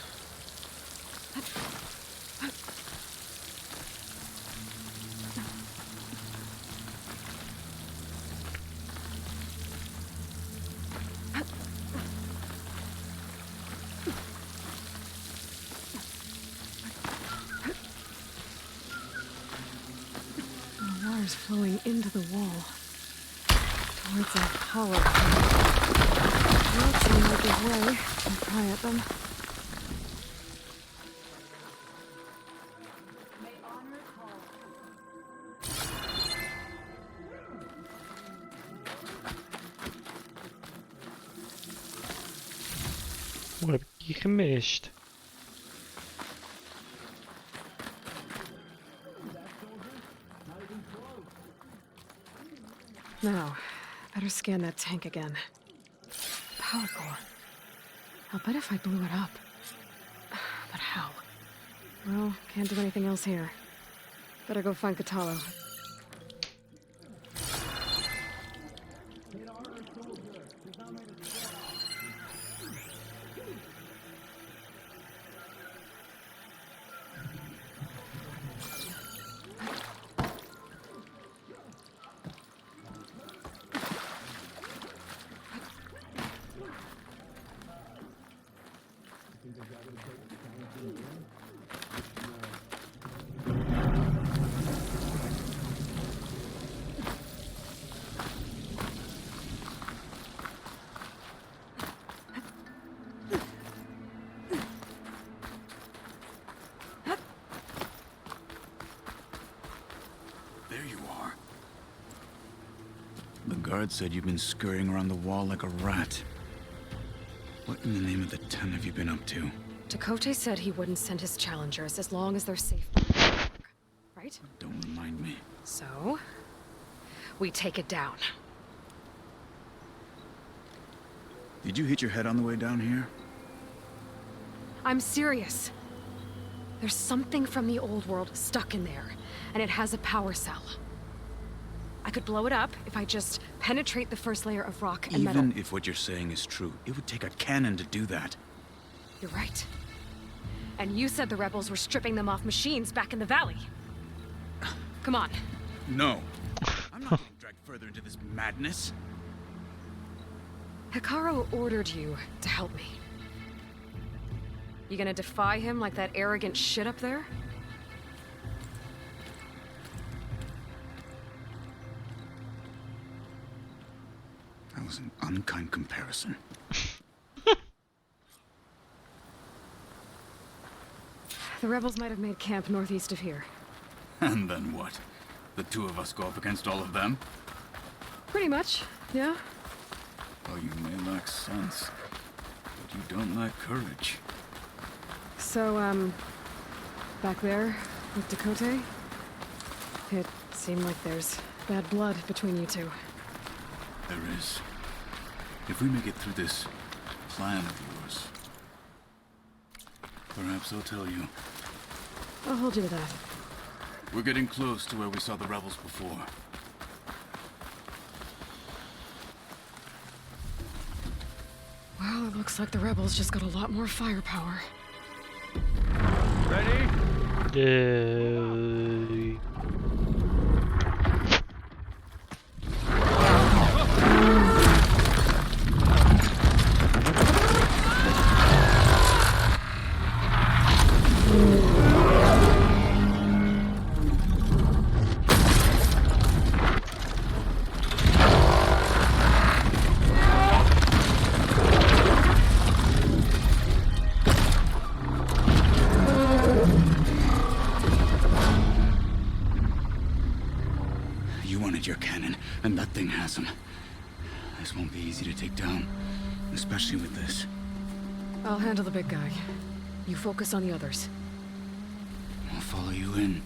The water's flowing into the wall, towards that hollow. That seems like a way to pry at them. Wat heb ik hier gemist? Now, better scan that tank again. Power core. I'll bet if I blew it up. But how? Well, can't do anything else here. Better go find Katalo. there you are. The guard said you've been scurrying around the wall like a rat. What in the name of the ten have you been up to? Dakota said he wouldn't send his challengers as long as they're safe. Right? Don't remind me. So, we take it down. Did you hit your head on the way down here? I'm serious. There's something from the old world stuck in there, and it has a power cell. I could blow it up if I just penetrate the first layer of rock and metal. Even if what you're saying is true, it would take a cannon to do that. You're right. And you said the rebels were stripping them off machines back in the valley. Come on. No. I'm not getting dragged further into this madness. Hikaru ordered you to help me. You gonna defy him like that arrogant shit up there? That was an unkind comparison. The rebels might have made camp northeast of here. And then what? The two of us go up against all of them? Pretty much, yeah. Oh, you may lack sense, but you don't lack courage. So, back there with Dakota, it seemed like there's bad blood between you two. There is. If we make it through this plan of yours, perhaps I'll tell you. I'll hold you to that. We're getting close to where we saw the rebels before. Well, it looks like the rebels just got a lot more firepower. Ready? You wanted your cannon, and that thing has him. This won't be easy to take down, especially with this. I'll handle the big guy. You focus on the others. I'll follow you in.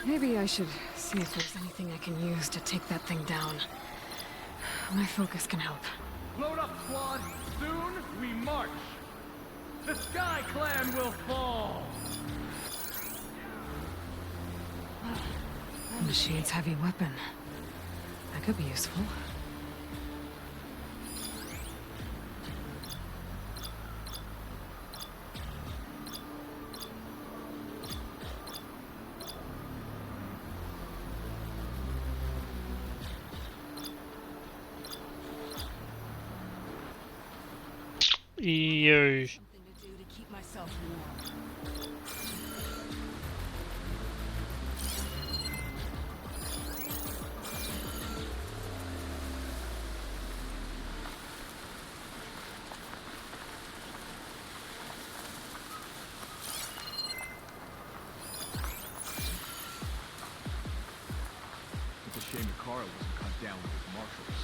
Maybe I should see if there's anything I can use to take that thing down. My focus can help. Load up, squad. Soon we march. The Sky Clan will fall. The machine's heavy weapon. That could be useful. Yo. Something to do to keep myself warm. It's a shame Hikaru wasn't cut down with his marshals.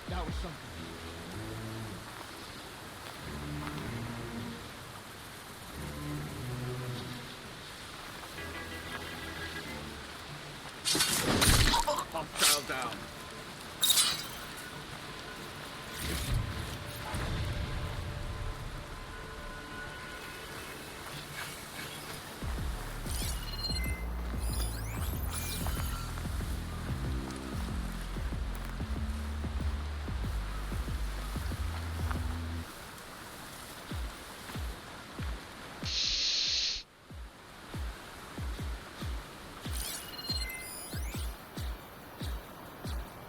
That was something. Hostile down.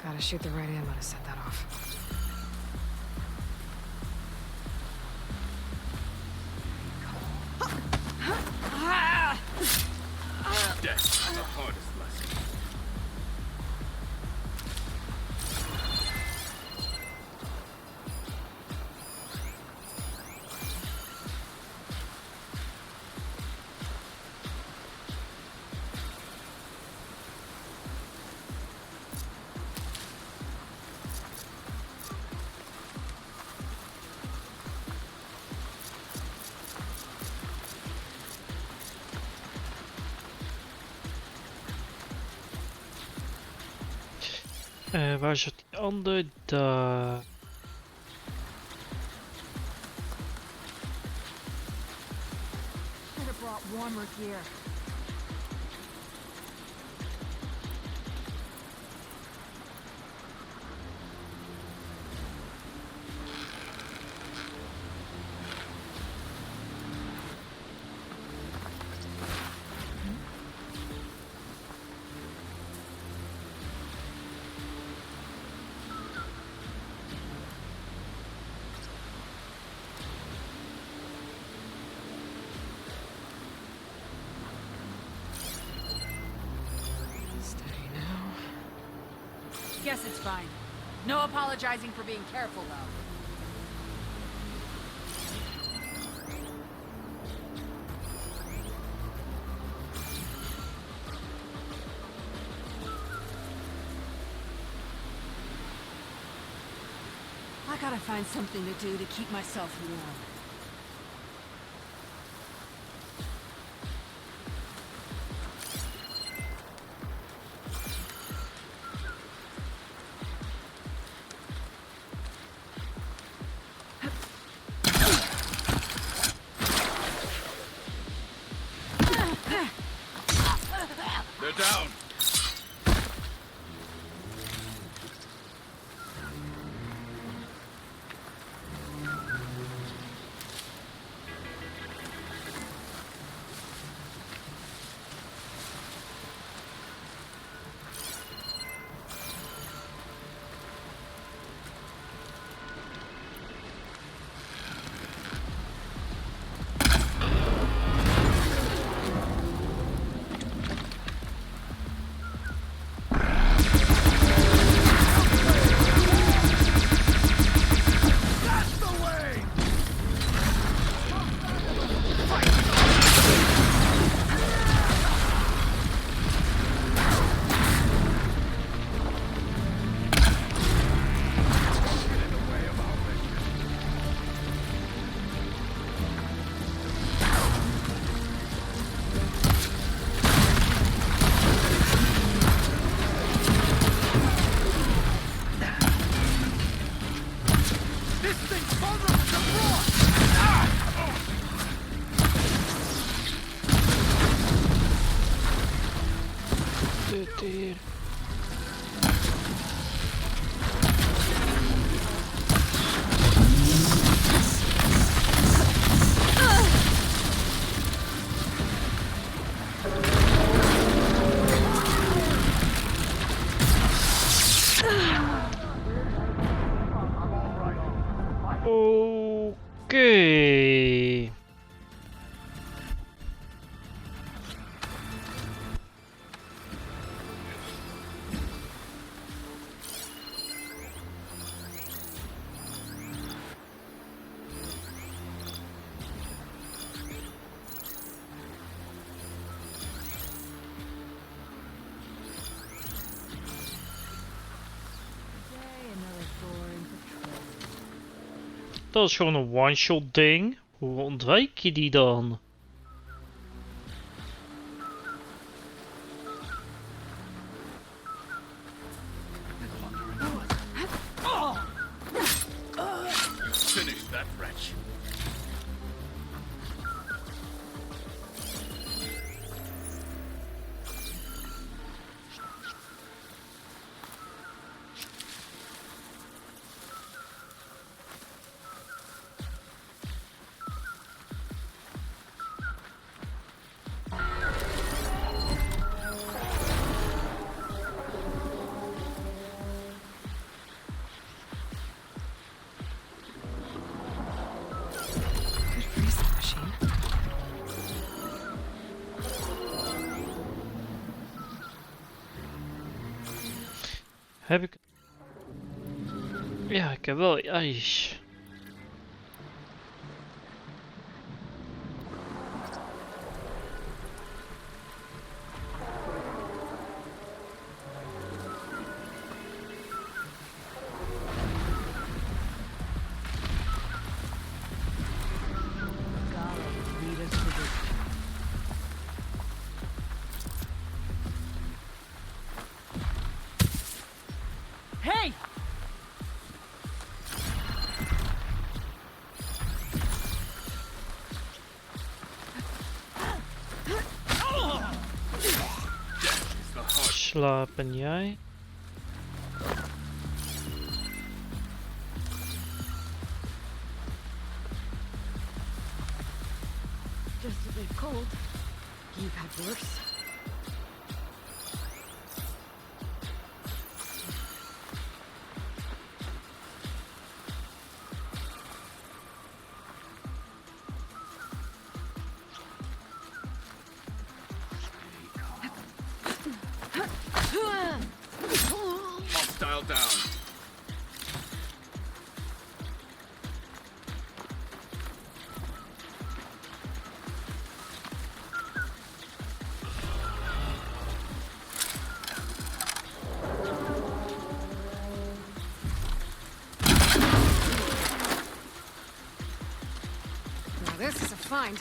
Gotta shoot the right ammo to set that off. Waar zit die ander? Daar. Should have brought warmer gear. Guess it's fine. No apologizing for being careful, though. I gotta find something to do to keep myself warm. They're down. Hier. Oké. Dat is gewoon een one-shot ding. Hoe ontwijk je die dan? Finish that wretch. Heb ik... Ja, ik heb wel ijs. Slapen jij? Just a bit cold. You've had worse. Hostile down. Now this is a find.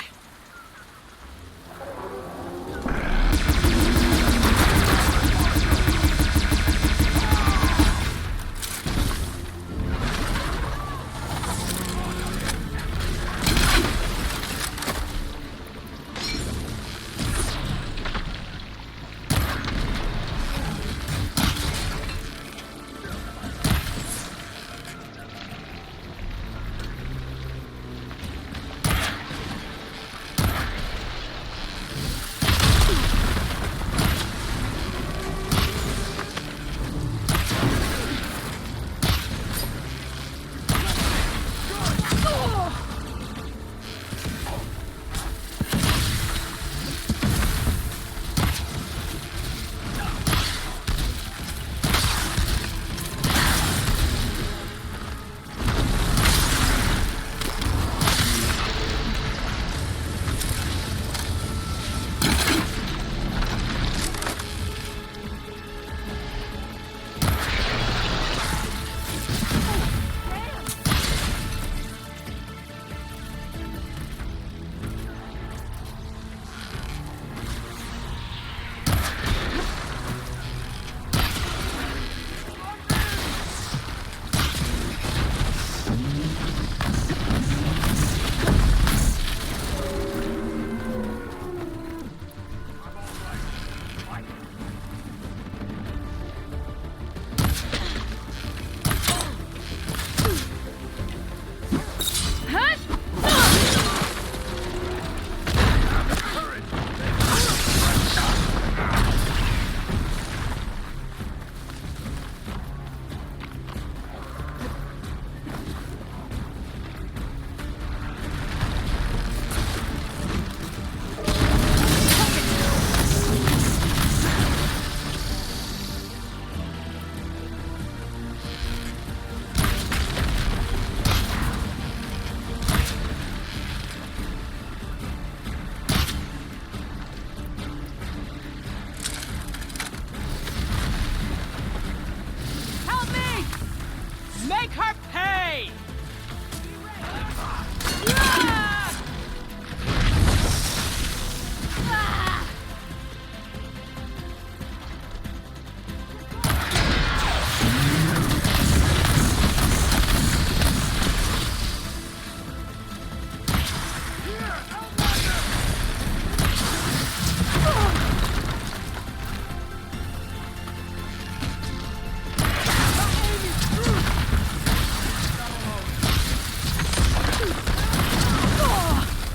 Make her pay!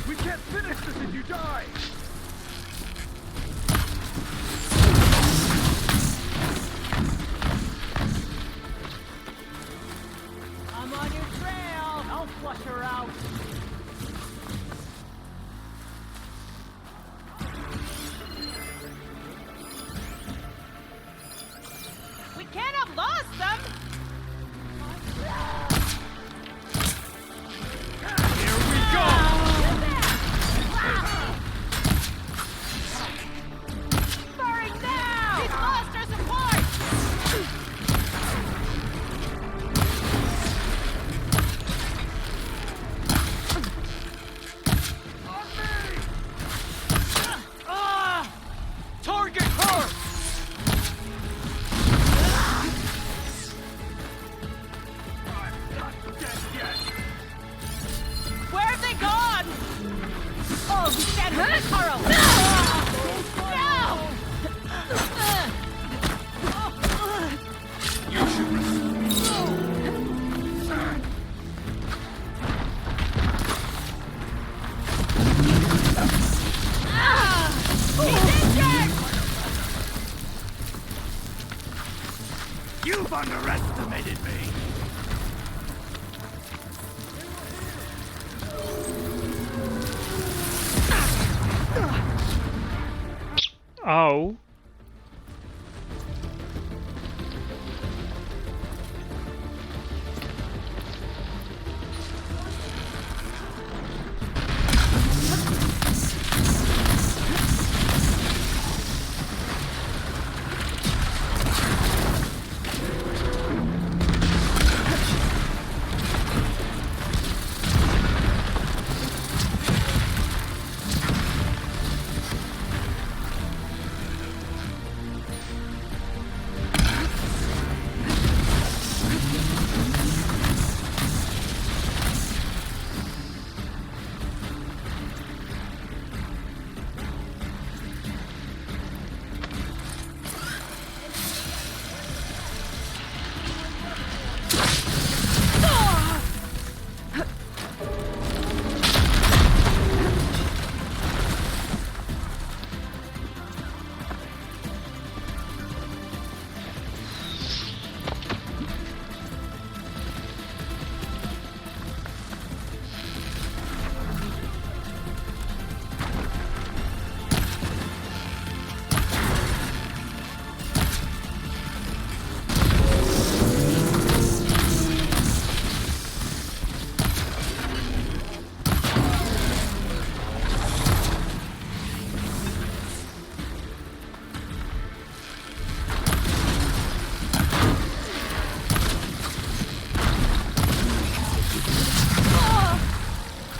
We can't finish this if you die! I'm on your trail! I'll flush her out! We can't have lost them! Here we go! Firing now! He's lost our support! Target her! I'm not dead yet! Where have they gone? Oh, you stand with me, Carl! No! underestimated me. Auw.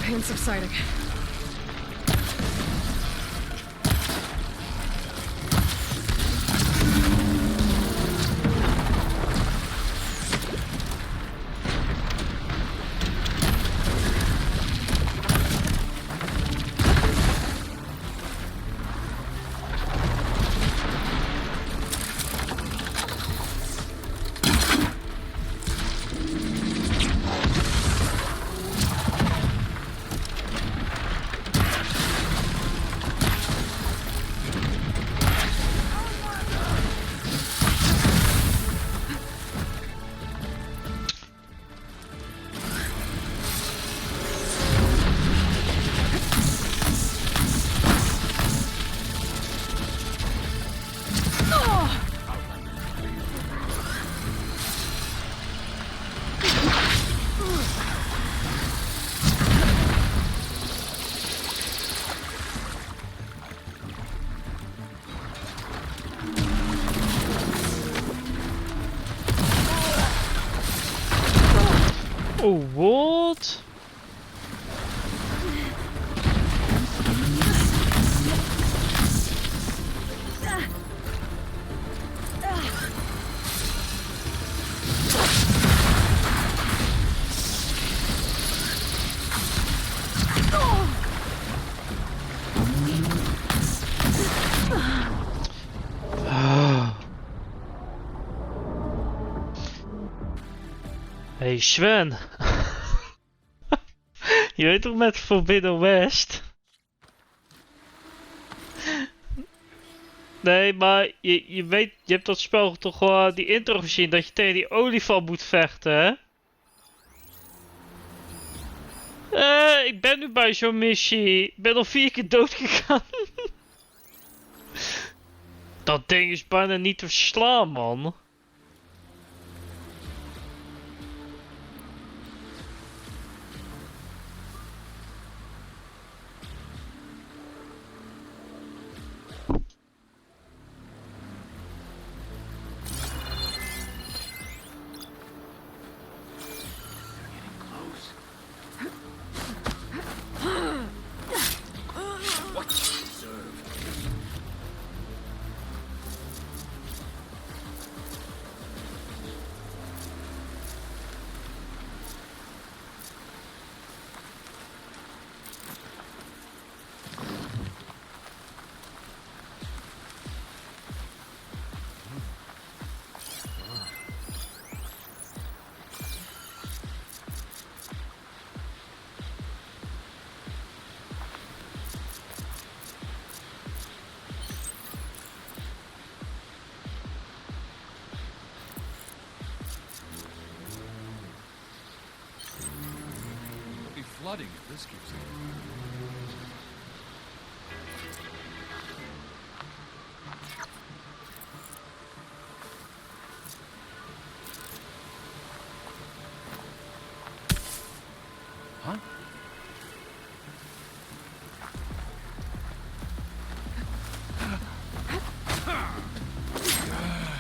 Pain subsiding. Oh, what? Hey Sven, je weet toch met Forbidden West? Nee, maar je weet, je hebt dat spel toch wel die intro gezien dat je tegen die olifant moet vechten, hè? Ik ben nu bij zo'n missie. Ik ben al 4 keer dood gegaan. Dat ding is bijna niet te verslaan, man. flooding if this keeps up. Huh?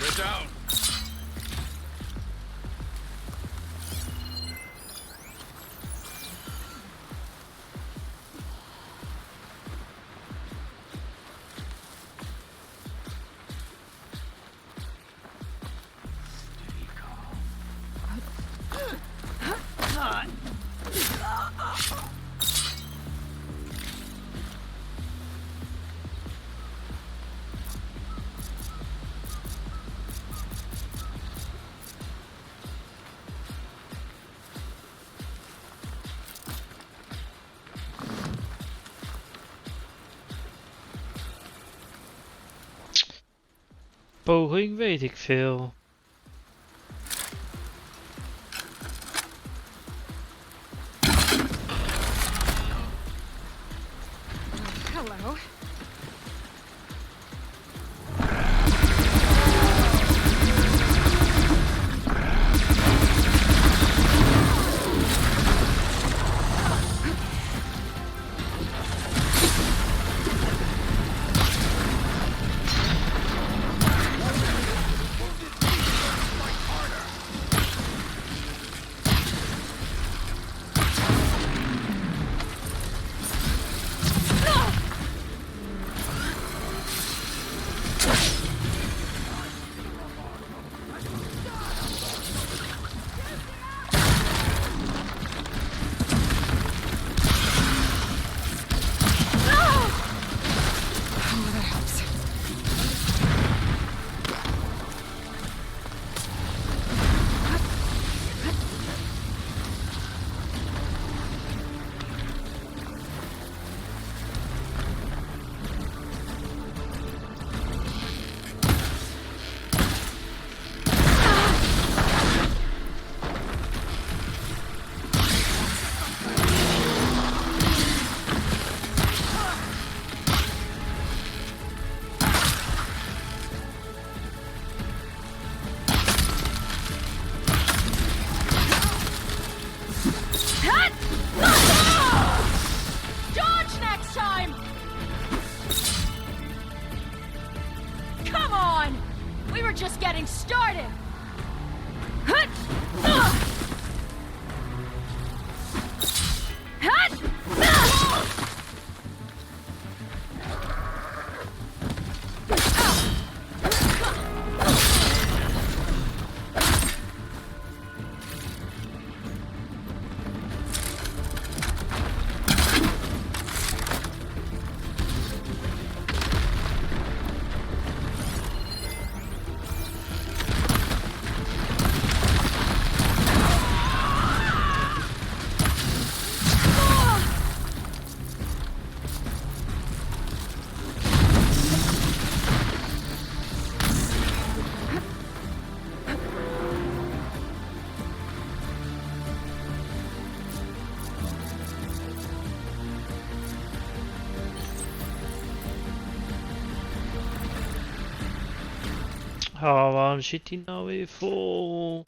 Get down! Poging weet ik veel. Hello. Dodge next time! Come on! We were just getting started! Oh, waarom zit hij nou weer vol?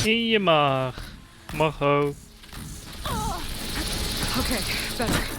In je maag. Macho. Okay, better.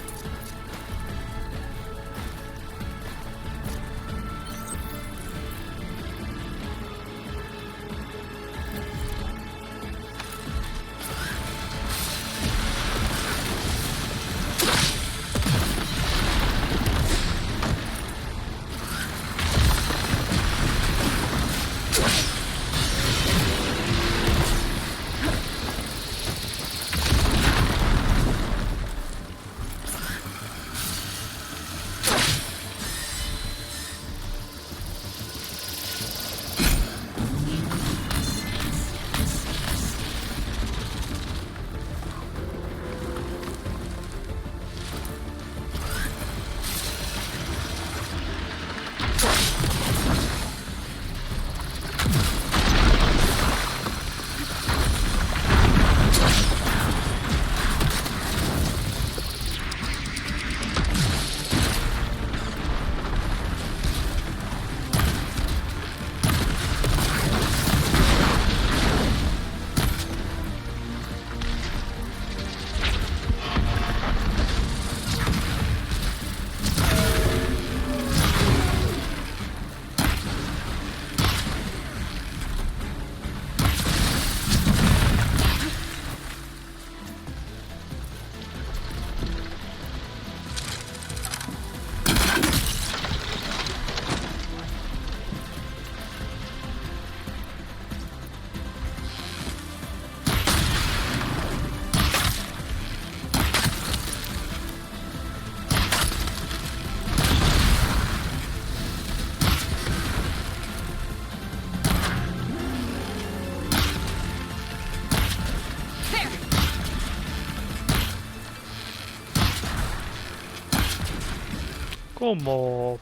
Kom op.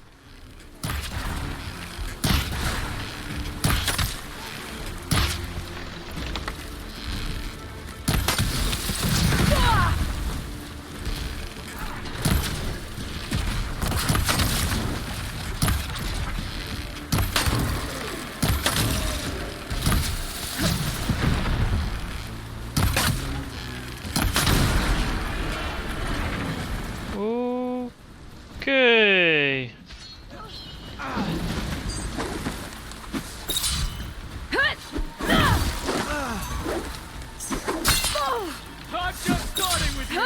Okay. I'm just starting with you!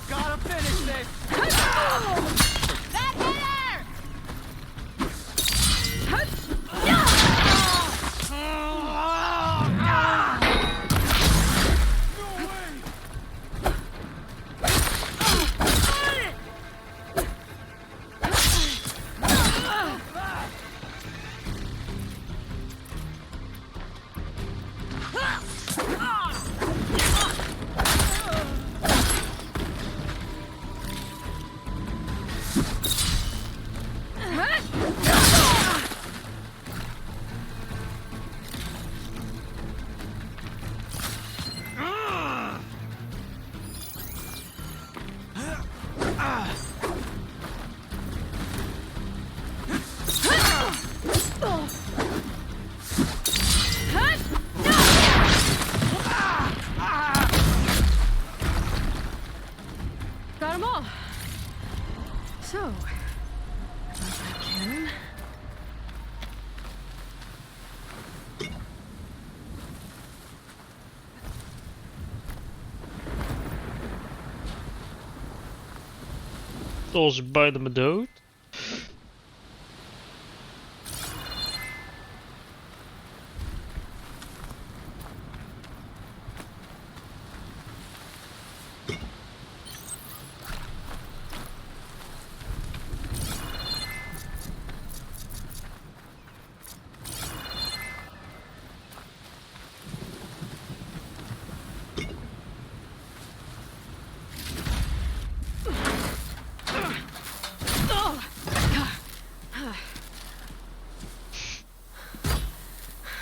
Gotta finish this! That hit her! Got them all. So, cannon. Dat was bijna me dood.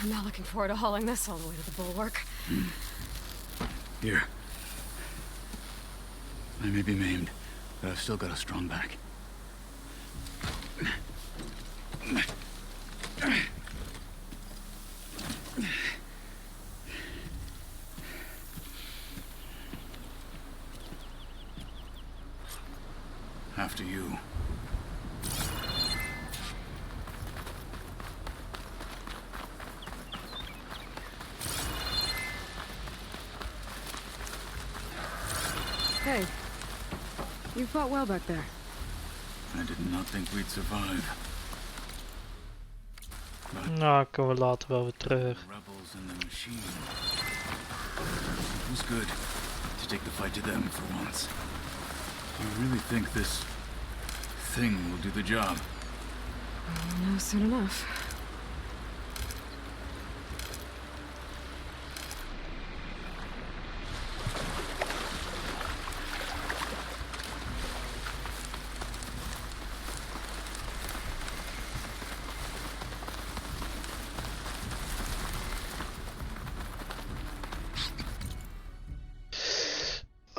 I'm not looking forward to hauling this all the way to the bulwark. Here. I may be maimed, but I've still got a strong back. After you. Hey, you fought well back there. I did not think we'd survive. Nou, komen we later wel weer terug. Rebels in the machine. It was good to take the fight to them for once. You really think this thing will do the job? No, soon enough.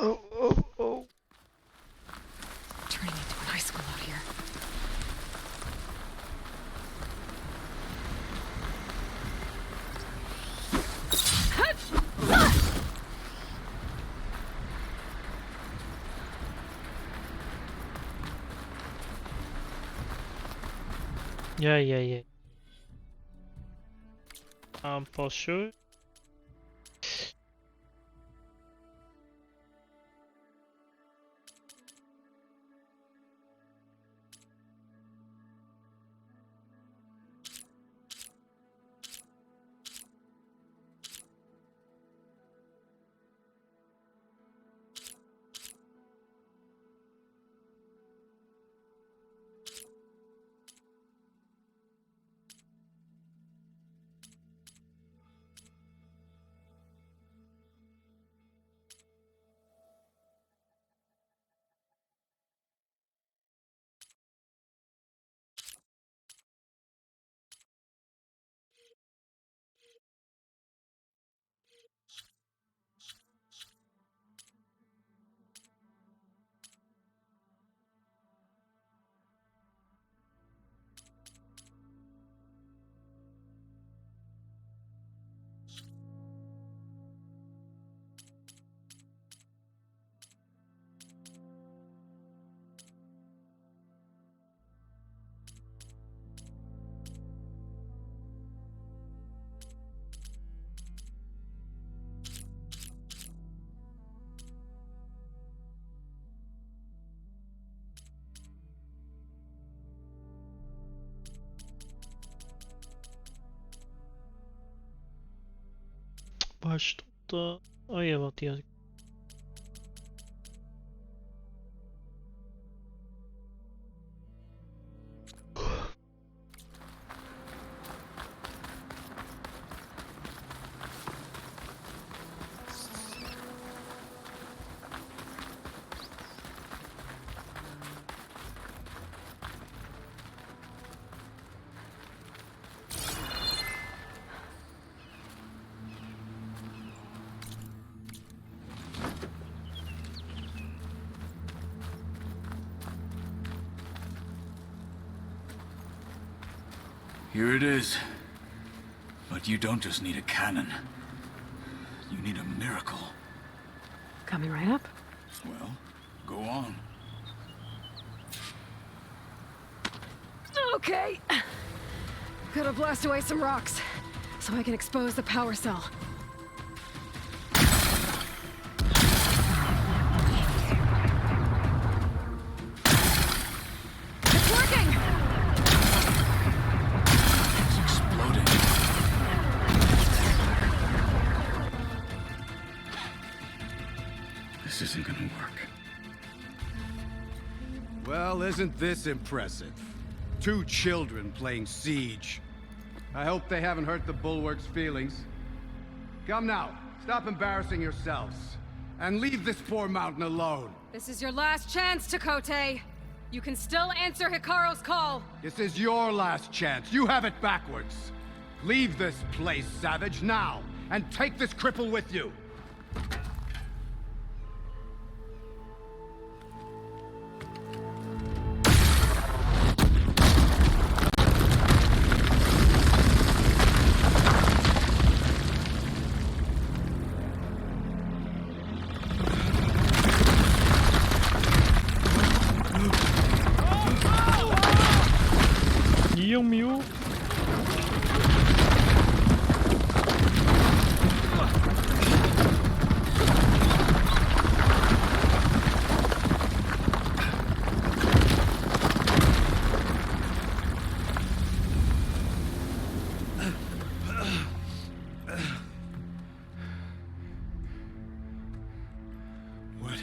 Oh. Turning into an high school out here. Ja. Aanpassen. Waar stond oh ja, wat die had ik. Here it is. But you don't just need a cannon. You need a miracle. Coming right up. Well, go on. Okay. Gotta blast away some rocks, so I can expose the power cell. It's working! It's exploding. This isn't gonna work. Well, isn't this impressive? 2 children playing siege. I hope they haven't hurt the Bulwark's feelings. Come now, stop embarrassing yourselves. And leave this poor mountain alone. This is your last chance, Takote. You can still answer Hikaru's call. This is your last chance. You have it backwards. Leave this place, Savage, now. And take this cripple with you.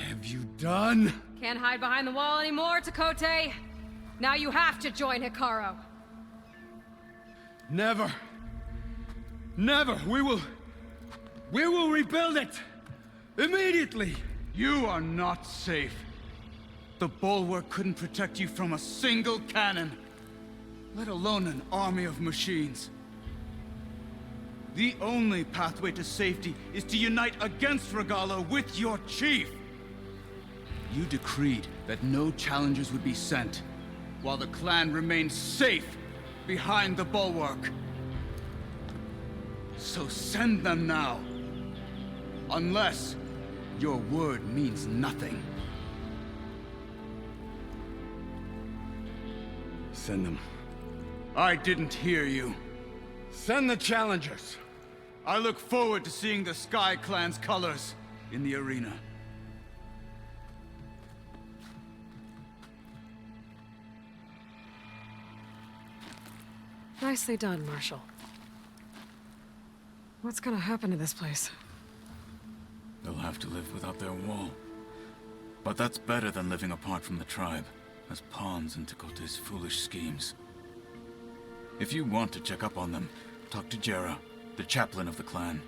have you done? Can't hide behind the wall anymore, Takote. Now you have to join Hikaru. Never. Never. We will rebuild it. Immediately. You are not safe. The bulwark couldn't protect you from a single cannon, let alone an army of machines. The only pathway to safety is to unite against Regala with your chief. You decreed that no challengers would be sent, while the clan remained safe behind the bulwark. So send them now. Unless your word means nothing. Send them. I didn't hear you. Send the challengers. I look forward to seeing the Sky Clan's colors in the arena. Nicely done, Marshal. What's gonna happen to this place? They'll have to live without their wall. But that's better than living apart from the tribe, as pawns in Takote's foolish schemes. If you want to check up on them, talk to Jera, the chaplain of the clan.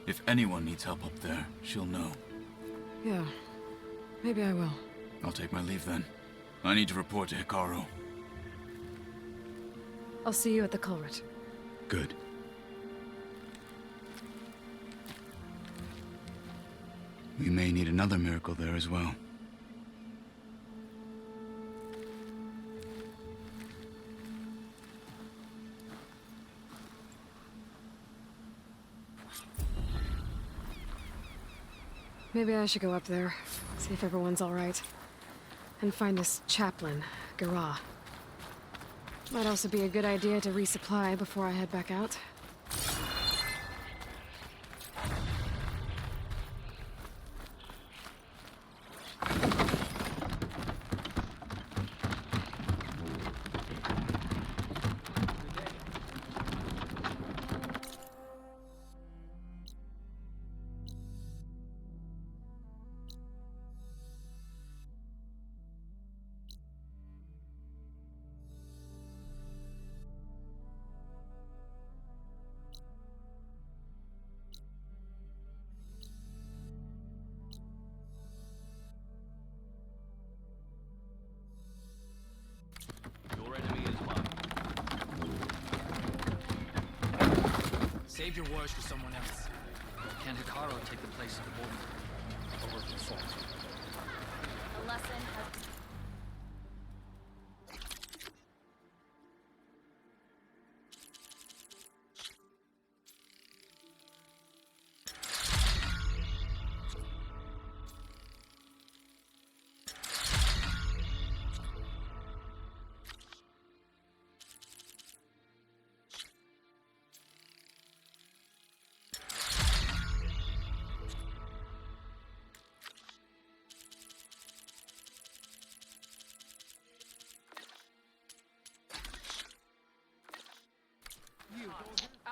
If anyone needs help up there, she'll know. Yeah, maybe I will. I'll take my leave then. I need to report to Hikaru. I'll see you at the culvert. Good. We may need another miracle there as well. Maybe I should go up there, see if everyone's all right. And find this chaplain, Gara. Might also be a good idea to resupply before I head back out. Save your wars for someone else. Can Hikaru take the place of the bulwark? Or will he fall? A lesson has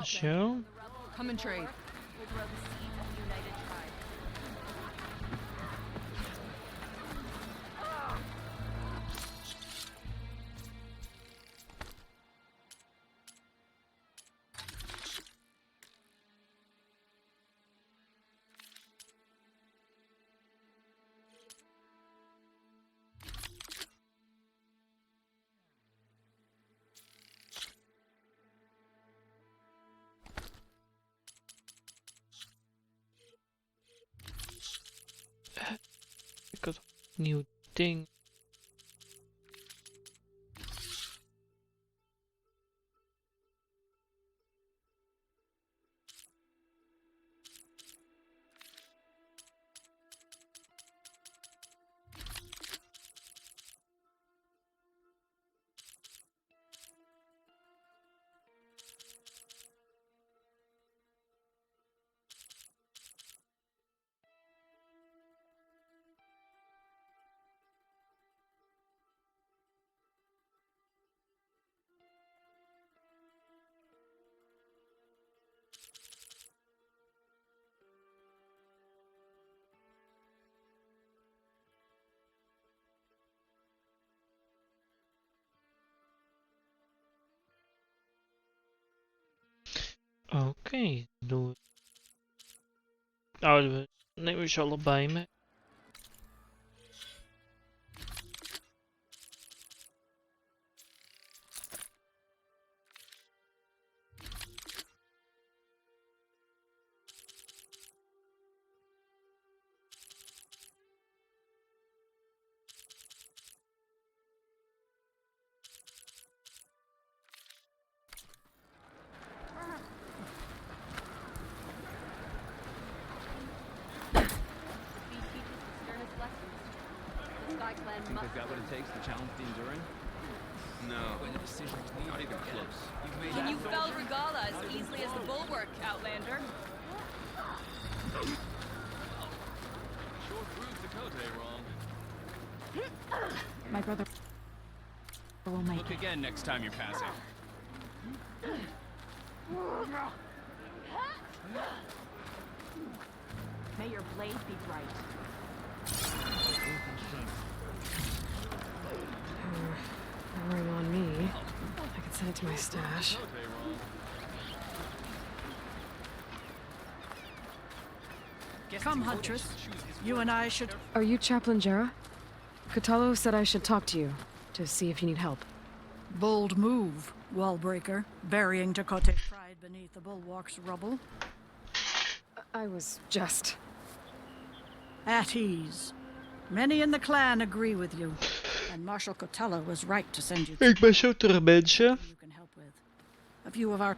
Zo. Come and trade. will grow the seeds of a united tribe. Ik had een nieuw ding. Oké, doen we. Houden we. Nemen we ze allebei mee. Think they've got what it takes to challenge the Enduring? No. When the decision was not even close. You've made Can you fell Regala as easily as the Bulwark, Outlander? Sure proved Dakota wrong. My brother will make Look it. again next time you're passing. May your blade be bright. Ring on me. I could send it to my stash. Come, Huntress. You and I should... Are you Chaplain Jera? Katalo said I should talk to you, to see if you need help. Bold move, Wallbreaker, burying Dakota's pride beneath the bulwark's rubble. I was just... At ease. Many in the clan agree with you, and Marshal Kotala was right to send you Ik ben zo terug, mensen. you can help with. A few of our...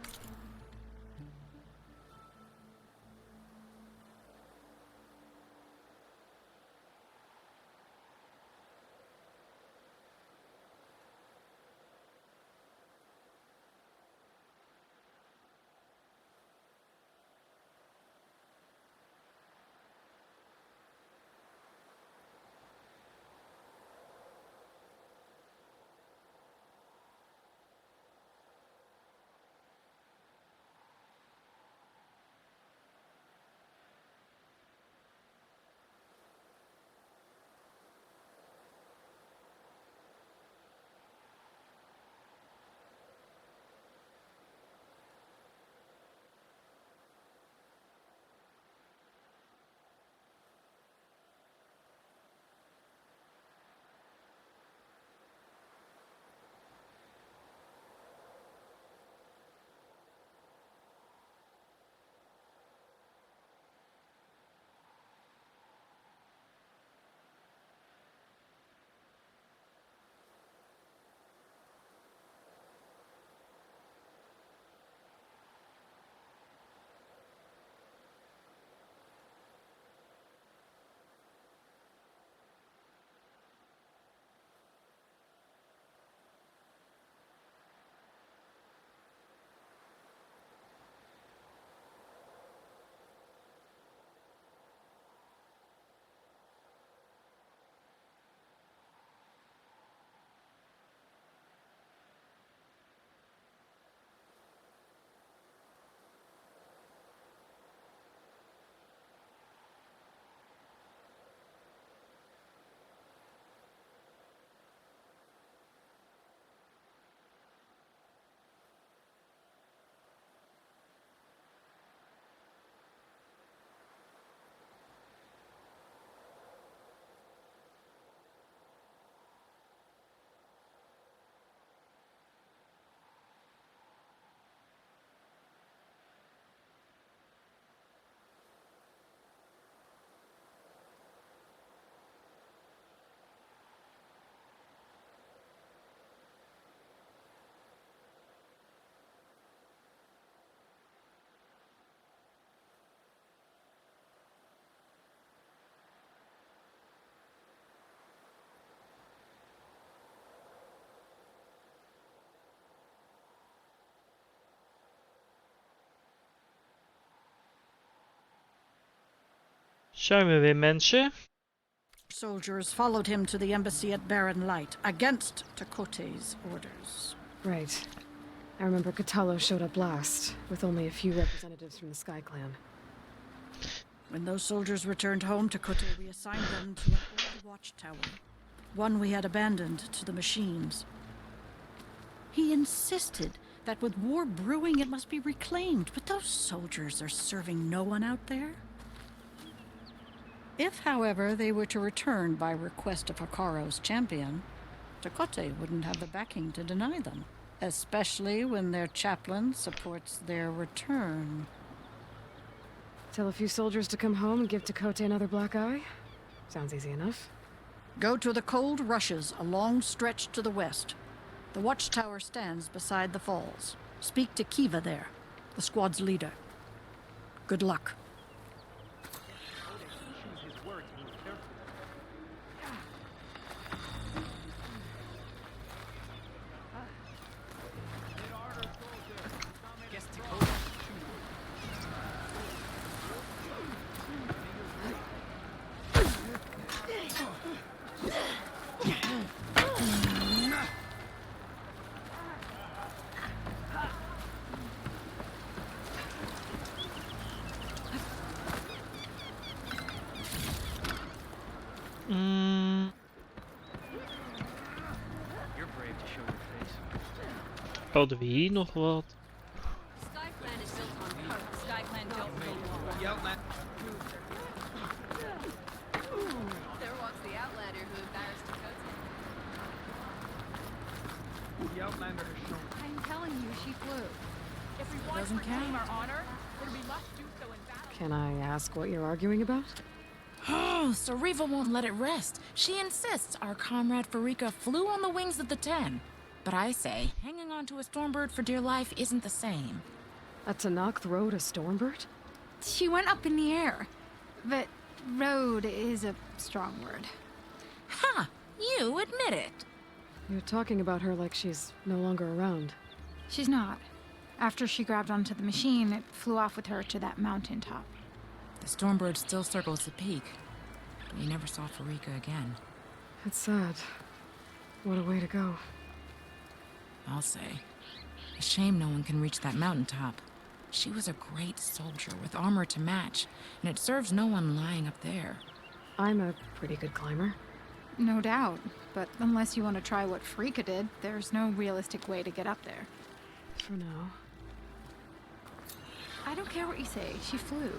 Zijn we weer, mensen? soldiers followed him to the embassy at Barren Light, against Dakota's orders. Right. I remember Katalo showed up last, with only a few representatives from the Sky Clan. When those soldiers returned home, Dakote reassigned them to an old watchtower, one we had abandoned to the machines. He insisted that with war brewing, it must be reclaimed. But those soldiers are serving no one out there. If, however, they were to return by request of Hikaro's champion, Tekote wouldn't have the backing to deny them, especially when their chaplain supports their return. Tell a few soldiers to come home and give Tekote another black eye? Sounds easy enough. Go to the cold rushes, a long stretch to the west. The watchtower stands beside the falls. Speak to Kiva there, the squad's leader. Good luck. You're brave to show your face. Hadden we hier nog wat? SkyClan is built on power. SkyClan don't build walls. There walks the Outlander who embarrassed Dakota. The Outlander has shown. I'm telling you, she flew. If we want to reclaim our honor, then we must do so in battle. Can I ask what you're arguing about? Oh, Sariva won't let it rest. She insists our comrade Farika flew on the wings of the 10. But I say, hanging on to a Stormbird for dear life isn't the same. A Tanakh rode a Stormbird? She went up in the air. But rode is a strong word. Ha! You admit it. You're talking about her like she's no longer around. She's not. After she grabbed onto the machine, it flew off with her to that mountaintop. The Stormbird still circles the peak. We never saw Farika again. It's sad. What a way to go. I'll say. A shame no one can reach that mountaintop. She was a great soldier with armor to match, and it serves no one lying up there. I'm a pretty good climber. No doubt. But unless you want to try what Frika did, there's no realistic way to get up there. For now. I don't care what you say. She flew.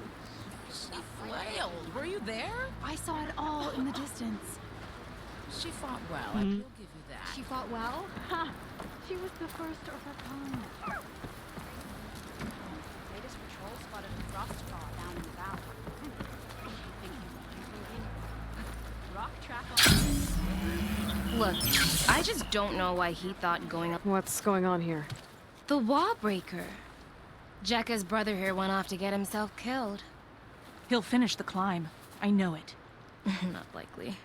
She flailed. Were you there? I saw it all in the distance. She fought well. I will give you that. She fought well? Ha! She was the first of her kind. Latest patrol spotted a Frostclaw down in the valley. Rock track on. Look, I just don't know why he thought going up. What's going on here? The wall breaker. Jekka's brother here went off to get himself killed. He'll finish the climb. I know it. Not likely.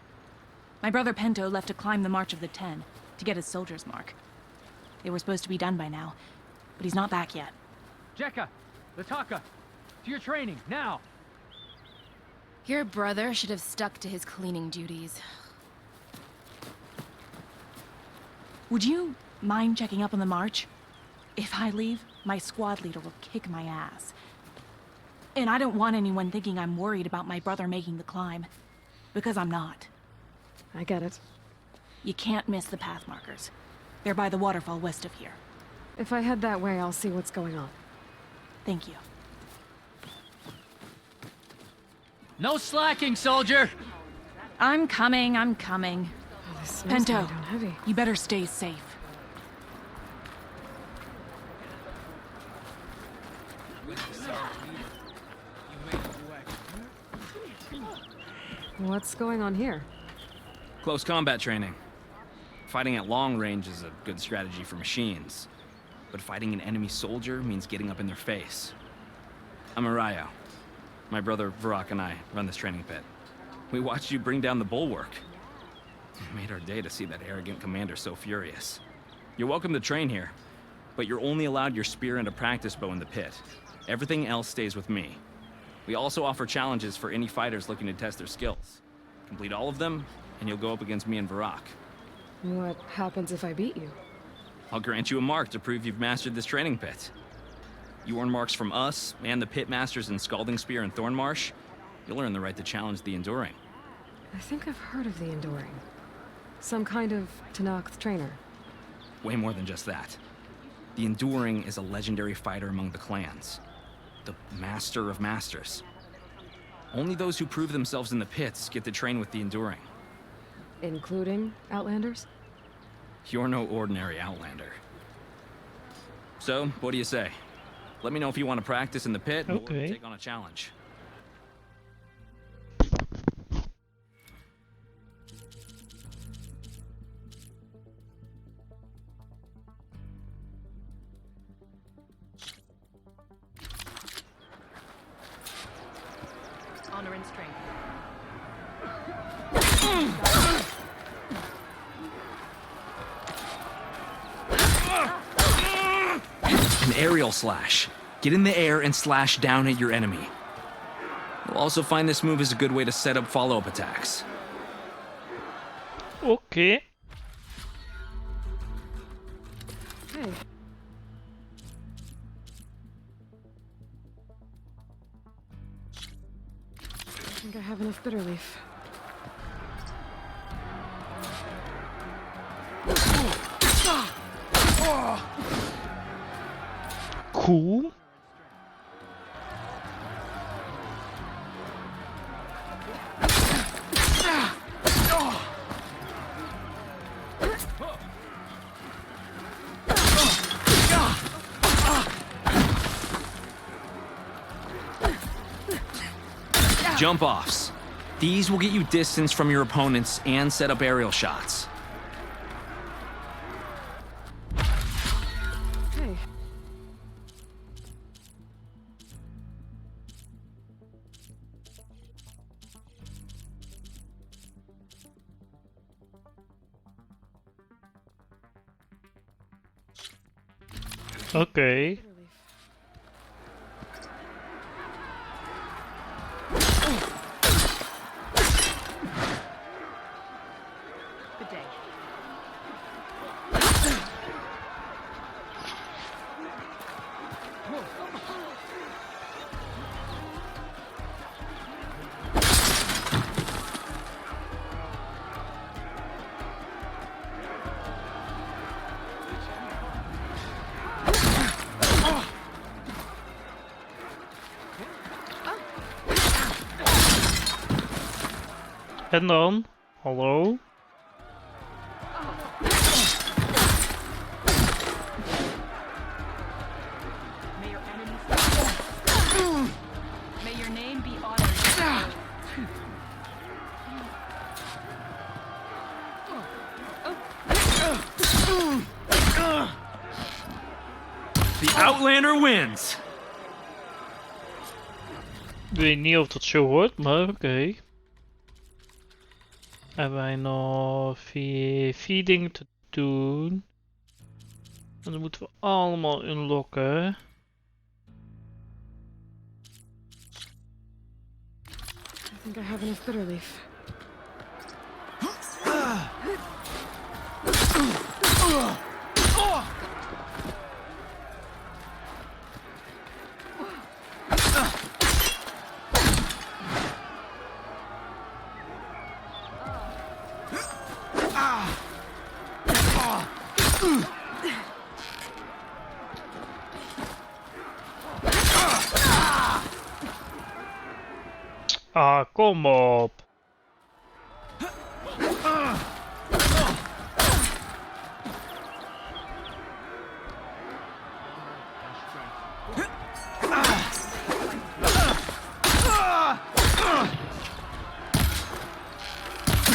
My brother Pento left to climb the March of the 10 to get his soldier's mark. They were supposed to be done by now, but he's not back yet. Jekka! Lataka! To your training, now! Your brother should have stuck to his cleaning duties. Would you mind checking up on the march? If I leave, my squad leader will kick my ass. And I don't want anyone thinking I'm worried about my brother making the climb. Because I'm not. I get it. You can't miss the path markers. They're by the waterfall west of here. If I head that way, I'll see what's going on. Thank you. No slacking, soldier! I'm coming, I'm coming. Oh, this snow's Pento, coming down heavy. you better stay safe. What's going on here? Close combat training. Fighting at long range is a good strategy for machines. But fighting an enemy soldier means getting up in their face. I'm Arayo. My brother Varrock and I run this training pit. We watched you bring down the bulwark. It made our day to see that arrogant commander so furious. You're welcome to train here, but you're only allowed your spear and a practice bow in the pit. Everything else stays with me. We also offer challenges for any fighters looking to test their skills. Complete all of them, and you'll go up against me and Varrock. What happens if I beat you? I'll grant you a mark to prove you've mastered this training pit. You earn marks from us and the pit masters in Scalding Spear and Thornmarsh. You'll earn the right to challenge the Enduring. I think I've heard of the Enduring. Some kind of Tanakh trainer. Way more than just that. The Enduring is a legendary fighter among the clans. The master of masters. Only those who prove themselves in the pits get to train with the Enduring. Including Outlanders? You're no ordinary Outlander. So, what do you say? Let me know if you want to practice in the pit or take on a challenge. Honor and strength. An aerial slash. Get in the air and slash down at your enemy. You'll also find this move is a good way to set up follow-up attacks. Okay. Hey. I think I have enough bitter leaf. Cool. Jump-offs. These will get you distance from your opponents and set up aerial shots. Hey. Okay. Good day. En dan? Hallo? May your enemies. May your name be honored. The Outlander wins! Ik weet niet of dat zo hoort, maar oké. Hebben wij nog vier dingen te doen. En dan moeten we allemaal unlocken. I think I have enough bitter leaf. Ah, kom op.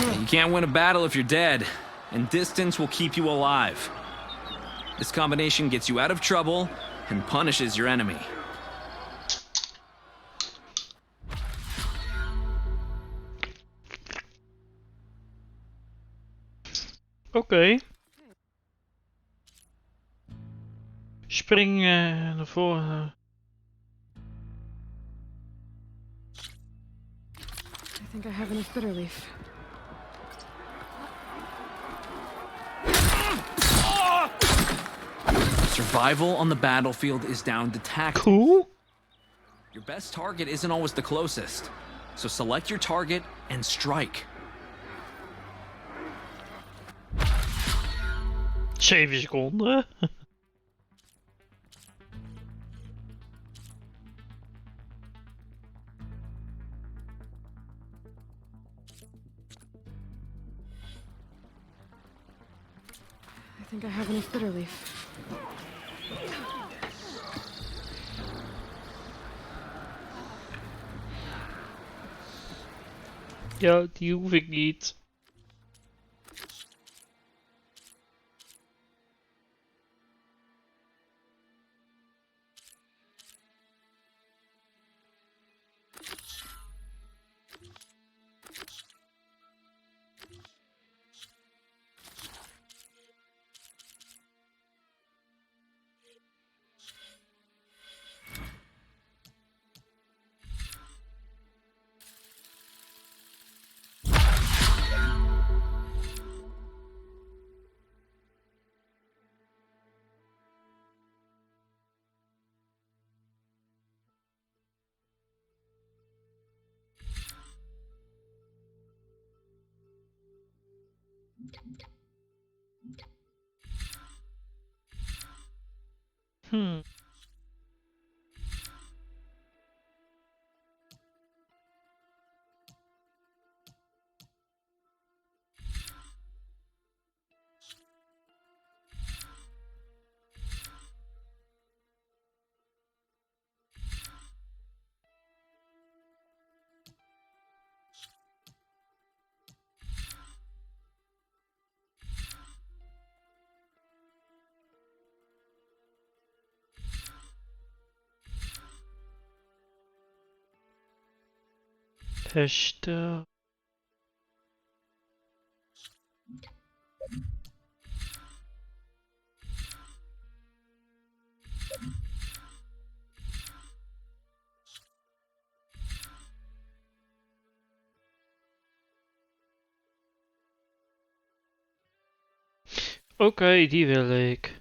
You can't win a battle if you're dead, and distance will keep you alive. This combination gets you out of trouble and punishes your enemy. Oké. Spring naar voren. I think I have enough bitter leaf. Survival on the battlefield is down to tactics. Cool. Your best target isn't always the closest, so select your target and strike. 7 seconden. think I have enough bitter leaf. Ja, die hoef ik niet. Herstel. Oké, die wil ik.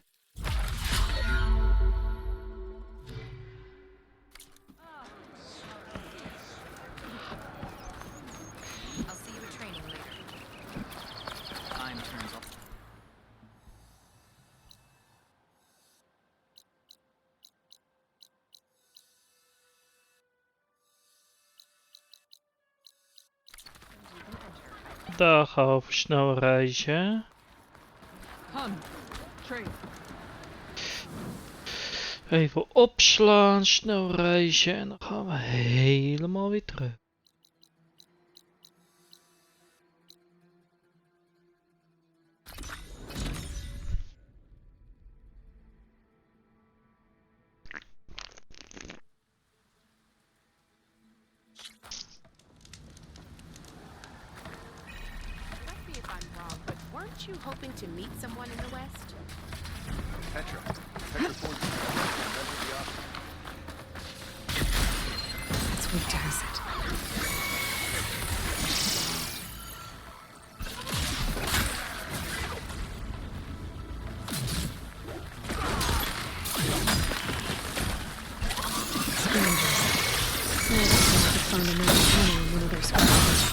Daar gaan we snel reizen. Even opslaan, snel reizen en dan gaan we helemaal weer terug. Weren't you hoping to meet someone in the West? Petra. Petra points to the option. That's what does it. Strangers. I could find another tunnel in one of their spots.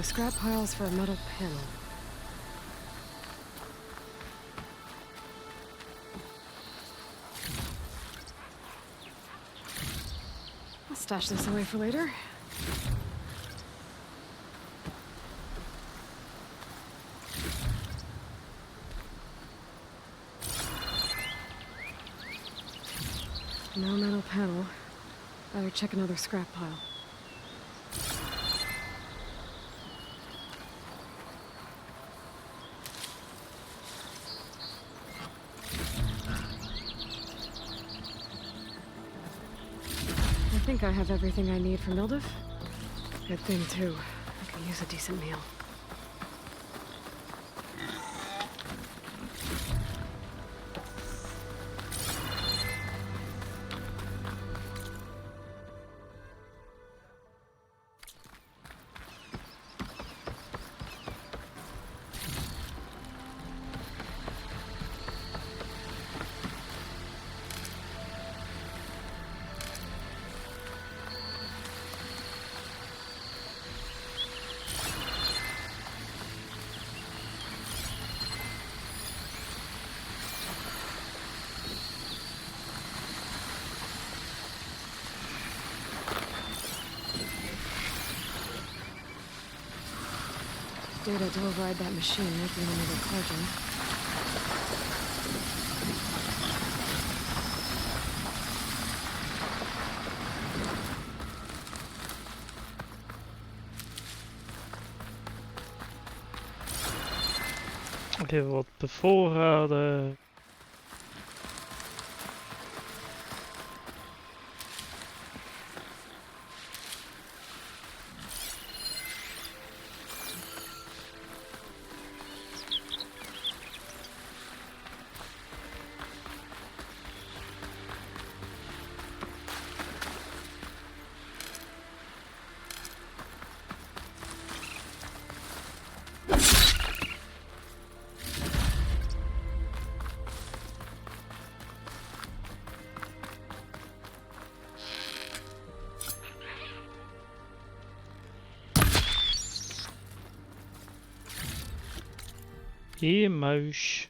the scrap piles for a metal panel. I'll stash this away for later. No metal panel. Better check another scrap pile. I think I have everything I need for Mildiff. Good thing, too. I could use a decent meal. Data to override that machine might be another cauldron. Even wat bevoorraden. Hier, muis.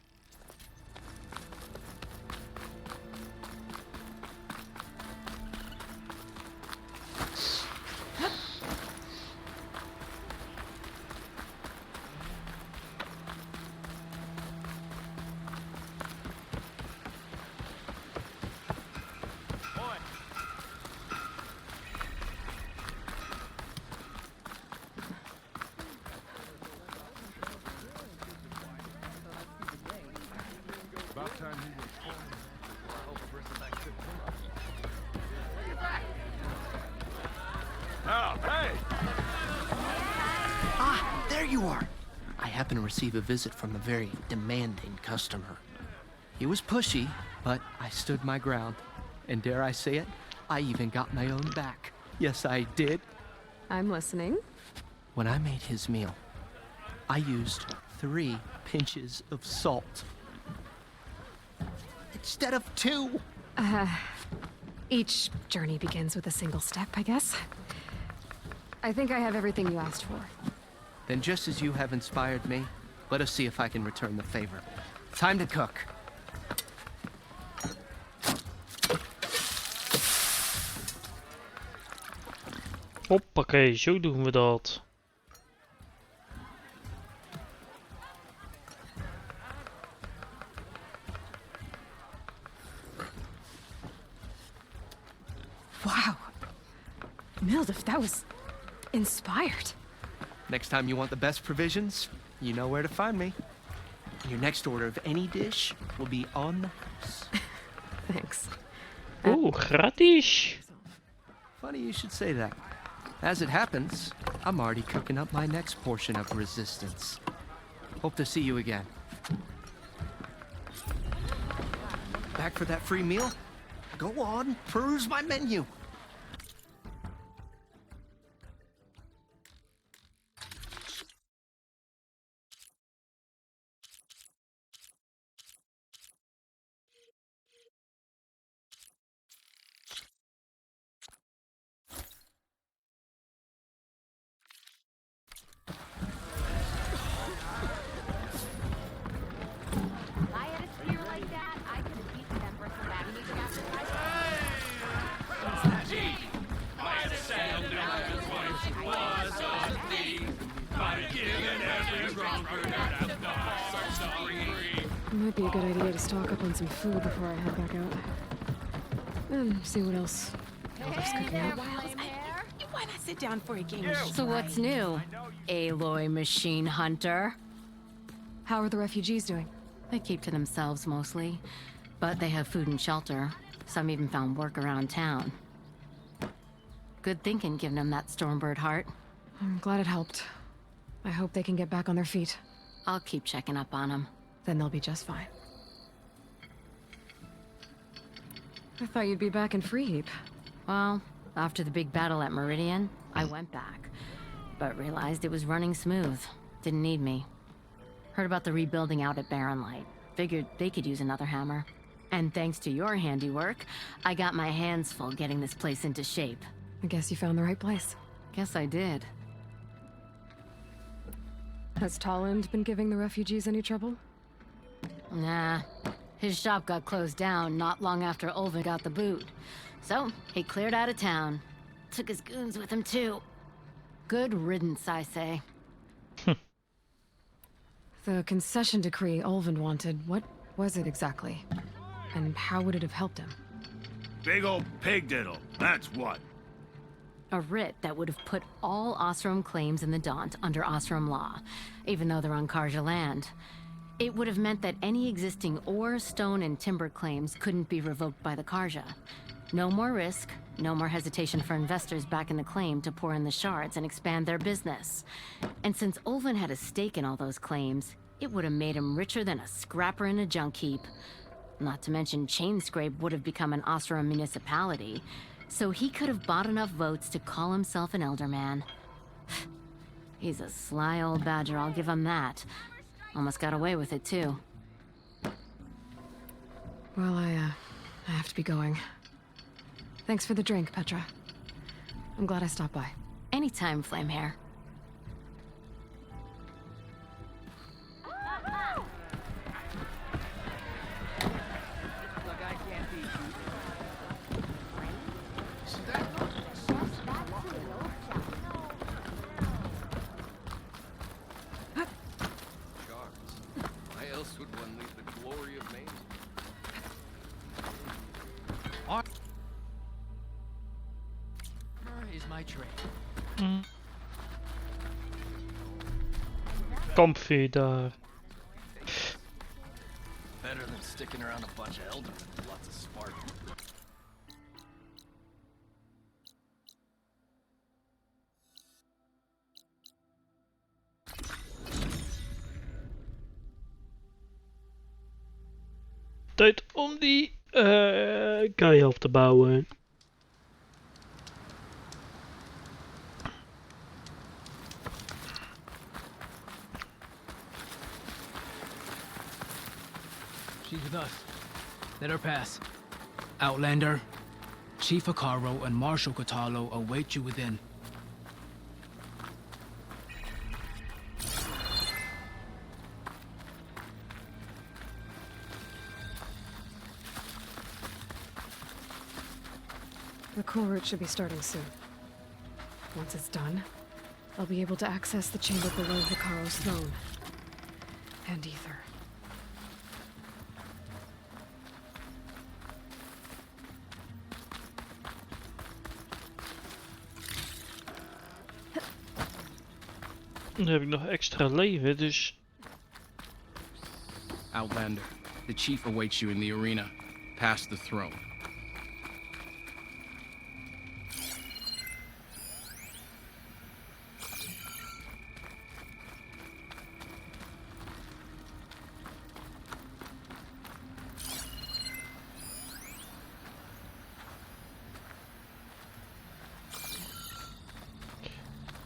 Ah, there you are. I happened to receive a visit from a very demanding customer. He was pushy, but I stood my ground. And dare I say it, I even got my own back. Yes, I did. I'm listening. When I made his meal, I used 3 pinches of salt. Instead of 2. Each journey begins with a single step, I guess. I think I have everything you asked for. Then just as you have inspired me, let us see if I can return the favor. Time to cook. Hoppakee, zo doen we dat. Wow. Mildiff, that was inspired. Next time you want the best provisions, you know where to find me. Your next order of any dish will be on the house. Thanks. Oeh, gratis. Funny you should say that. As it happens, I'm already cooking up my next portion of resistance. Hope to see you again. Back for that free meal? Go on, peruse my menu. It might be a good idea to stock up on some food before I head back out. And see what else Elder's cooking up. Why not sit down for a game? So what's new, Aloy Machine Hunter? How are the refugees doing? They keep to themselves mostly, but they have food and shelter. Some even found work around town. Good thinking, giving them that Stormbird heart. I'm glad it helped. I hope they can get back on their feet. I'll keep checking up on them. Then they'll be just fine. I thought you'd be back in Freeheap. Well, after the big battle at Meridian, I went back, but realized it was running smooth. Didn't need me. Heard about the rebuilding out at Barren Light. Figured they could use another hammer. And thanks to your handiwork, I got my hands full getting this place into shape. I guess you found the right place. Guess I did. Has Tolland been giving the refugees any trouble? Nah. His shop got closed down not long after Ulven got the boot. So, he cleared out of town. Took his goons with him, too. Good riddance, I say. The concession decree Ulven wanted, what was it exactly? And how would it have helped him? Big old pig diddle, that's what. A writ that would have put all Osram claims in the Daunt under Osram law, even though they're on Karja land. It would have meant that any existing ore, stone, and timber claims couldn't be revoked by the Karja. No more risk, no more hesitation for investors backing the claim to pour in the shards and expand their business. And since Ulven had a stake in all those claims, it would have made him richer than a scrapper in a junk heap. Not to mention Chainscrape would have become an Osram municipality, so he could have bought enough votes to call himself an Elderman. He's a sly old badger, I'll give him that. Almost got away with it, too. Well, I have to be going. Thanks for the drink, Petra. I'm glad I stopped by. Anytime, Flamehair. Why else would one leave the glory of Maine? Where is my tray? Comfy daar. Better than sticking around a bunch of elders with lots of spark. Tijd om die kei op te bouwen. She's with us. Let her pass. Outlander, Chief Akaro and Marshal Katalo await you within. The core route should be starting soon. Once it's done, I'll be able to access the chamber below Vikaro's throne. And Ether. Dan heb ik nog extra leven, dus... Outlander, the chief awaits you in the arena, past the throne.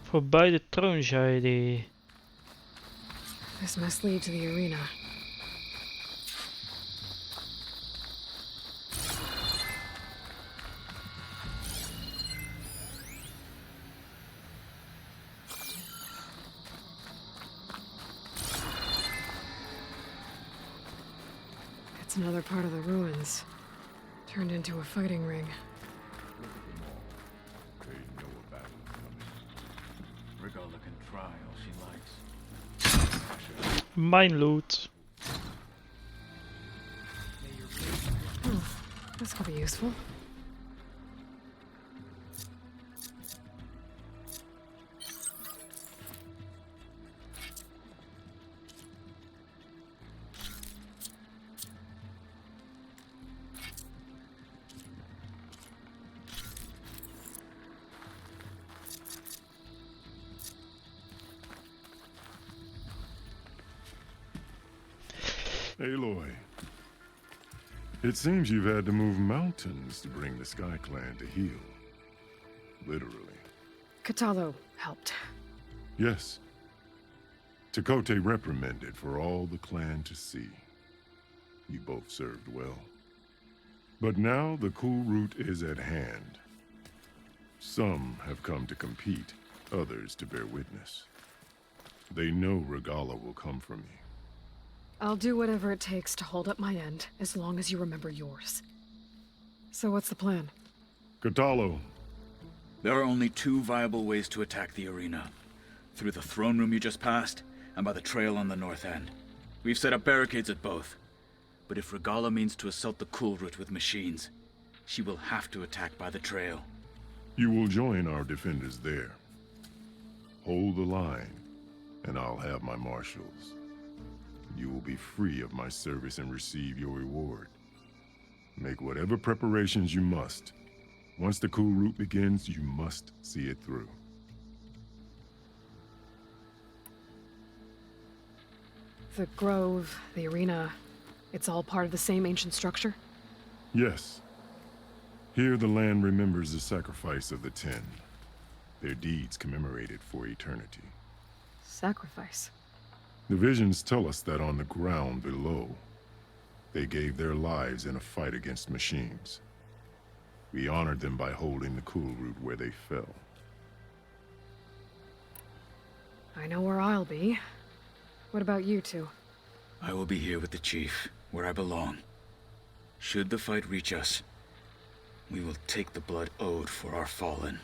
Voorbij de troon, zei hij. This must lead to the arena. It's another part of the ruins, turned into a fighting ring. They know a battle's coming. Regalla can try all she likes. Mijn loot. This could be useful. Aloy, it seems you've had to move mountains to bring the Sky Clan to heel. Literally. Katalo helped. Yes. Tekote reprimanded for all the clan to see. You both served well. But now the cool route is at hand. Some have come to compete, others to bear witness. They know Regala will come for me. I'll do whatever it takes to hold up my end, as long as you remember yours. So what's the plan? Katalo. There are only two viable ways to attack the arena. Through the throne room you just passed, and by the trail on the north end. We've set up barricades at both. But if Regala means to assault the cool route with machines, she will have to attack by the trail. You will join our defenders there. Hold the line, and I'll have my marshals. You will be free of my service and receive your reward. Make whatever preparations you must. Once the cool route begins, you must see it through. The grove, the arena, it's all part of the same ancient structure? Yes. Here the land remembers the sacrifice of the 10. Their deeds commemorated for eternity. Sacrifice? The visions tell us that on the ground below, they gave their lives in a fight against machines. We honored them by holding the cool route where they fell. I know where I'll be. What about you two? I will be here with the chief, where I belong. Should the fight reach us, we will take the blood owed for our fallen.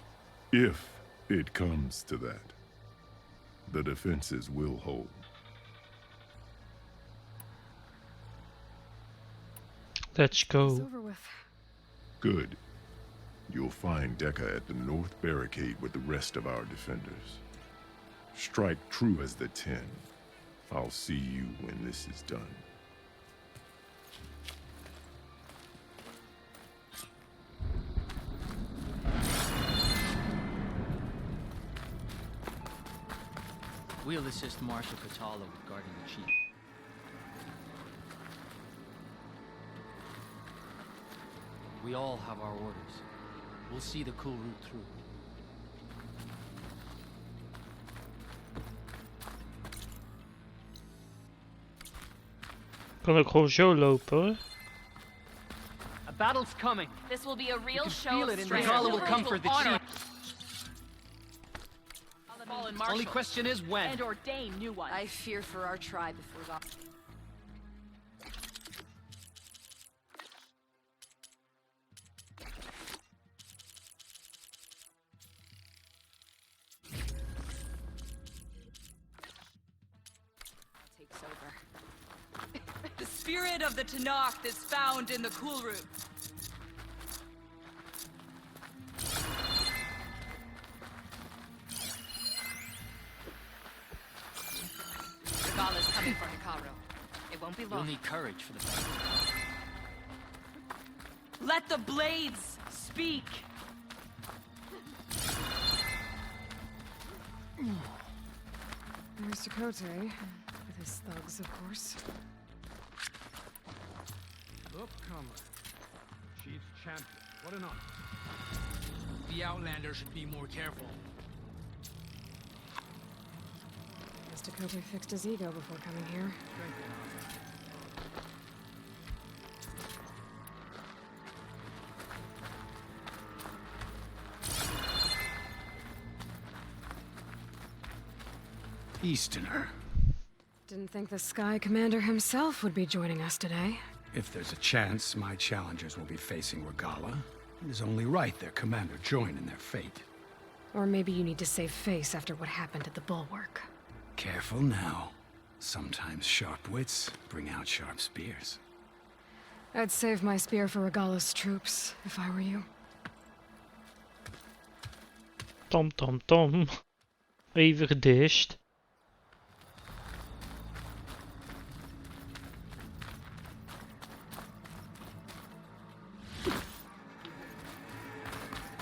If it comes to that, the defenses will hold. Let's go. It's over with. Good. You'll find Dekka at the north barricade with the rest of our defenders. Strike true as the 10. I'll see you when this is done. We'll assist Marshal Katalo with guarding the chief. We all have our orders. We'll see the cool route through. Kan ik gewoon zo lopen hoor. A battle's coming. This will be a real show Feel of it, and strength. Regala will come for the Honor. chief. Fallen Only Marshal. question is when. And ordain new ones. I fear for our tribe if we're gone. Takes over. The spirit of the Tanakh is found in the cool route. Regala's coming for Hikaru. It won't be We'll long. need courage for the battle. Let the blades speak. There's Tekote, with his thugs, of course. Look, comrade. Chief's champion. What an honor. The Outlander should be more careful. Guess Tekote fixed his ego before coming here. Easterner. Didn't think the Sky Commander himself would be joining us today. If there's a chance my challengers will be facing Regala, it is only right their commander join in their fate. Or maybe you need to save face after what happened at the Bulwark. Careful now. Sometimes sharp wits bring out sharp spears. I'd save my spear for Regala's troops, if I were you. Tom, tom, tom. Even gedisht.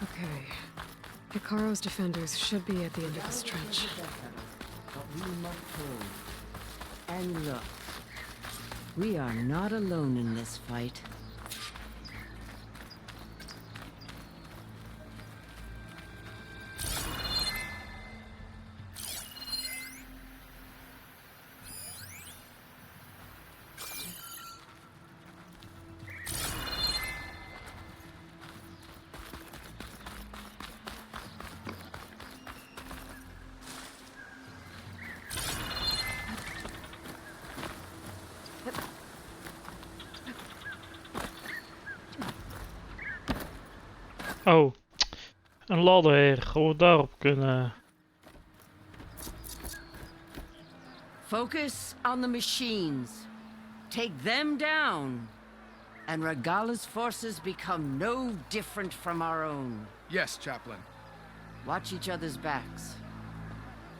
Okay. Hikaro's defenders should be at the end of the stretch. But we must hold. And look, we are not alone in this fight. Oh, een ladder. Gaan we daarop kunnen? Focus on the machines. Take them down. And Regala's forces become no different from our own. Yes, Chaplain. Watch each other's backs.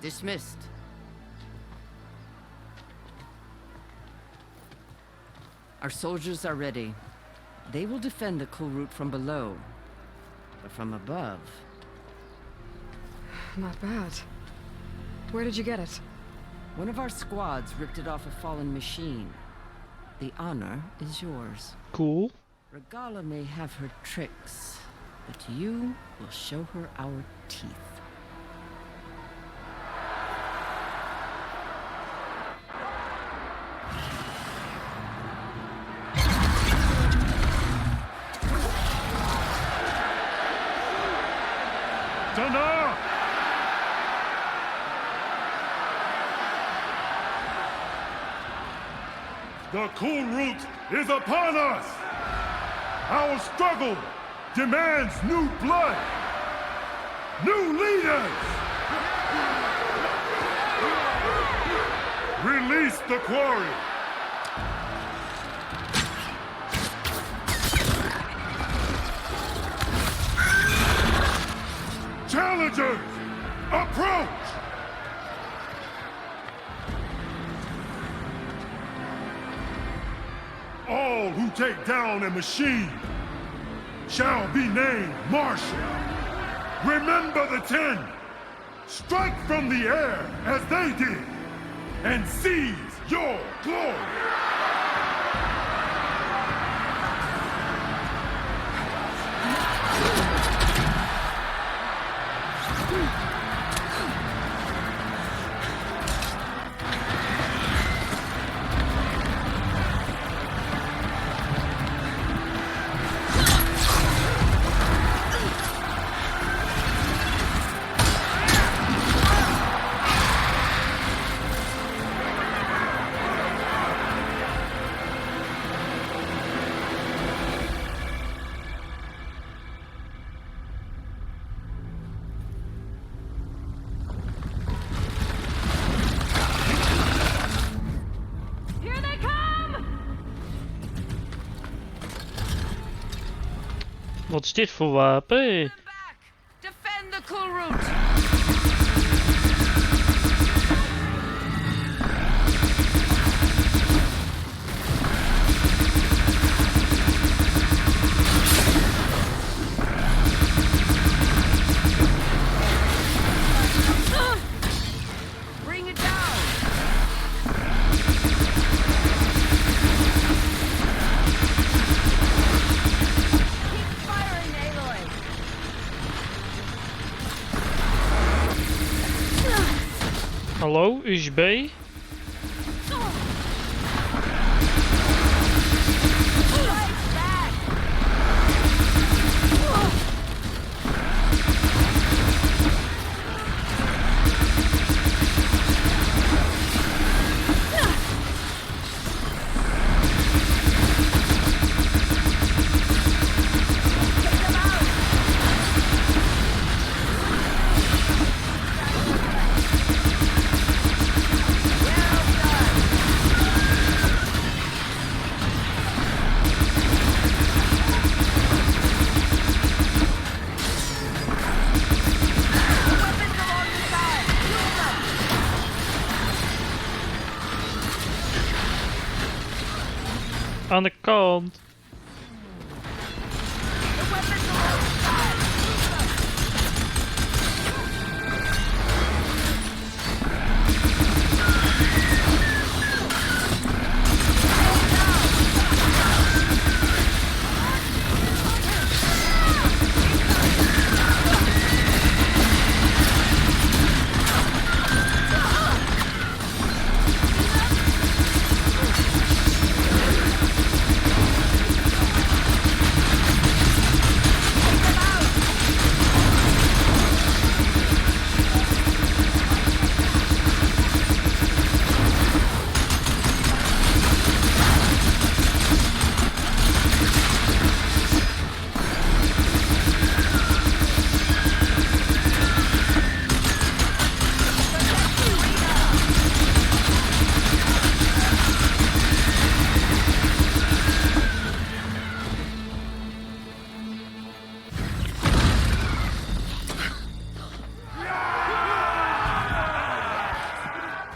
Dismissed. Our soldiers are ready. They will defend the cool route from below. But from above... Not bad. Where did you get it? One of our squads ripped it off a fallen machine. The honor is yours. Cool. Regala may have her tricks, but you will show her our teeth. The cool route is upon us! Our struggle demands new blood! New leaders! Release the quarry! Challengers, approach! All who take down a machine shall be named Marshal. Remember the 10. Strike from the air as they did and seize your glory. Wat is dit voor wapen? Defend the cool route! Bring it down! Hallo, USB? Aan de kant.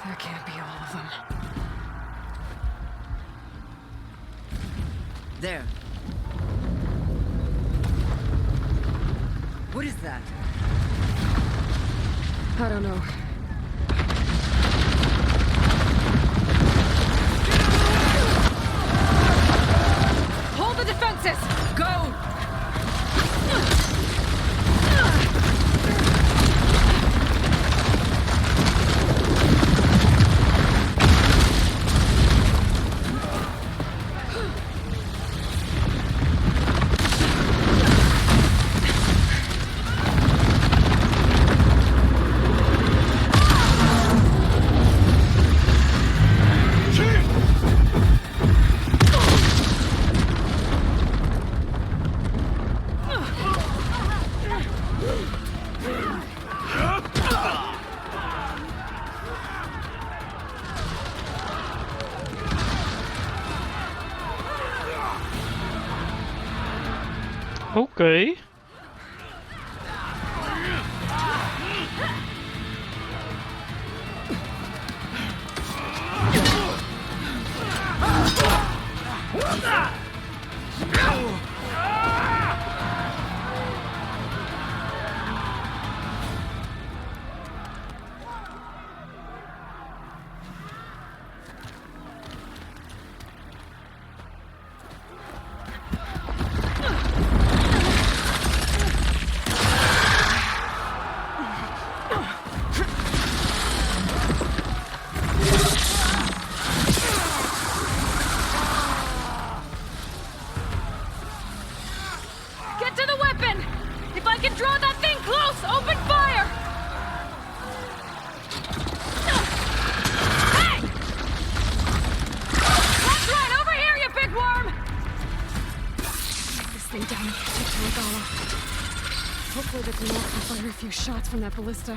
That can't be all of them. There. What is that? I don't know. Hold the defenses! Go! Okay. Get to the weapon! If I can draw that thing close, open fire! Hey! That's right, over here, you big worm! Get this thing down and get to Regala. Hopefully the Gnoll can fire a few shots from that ballista.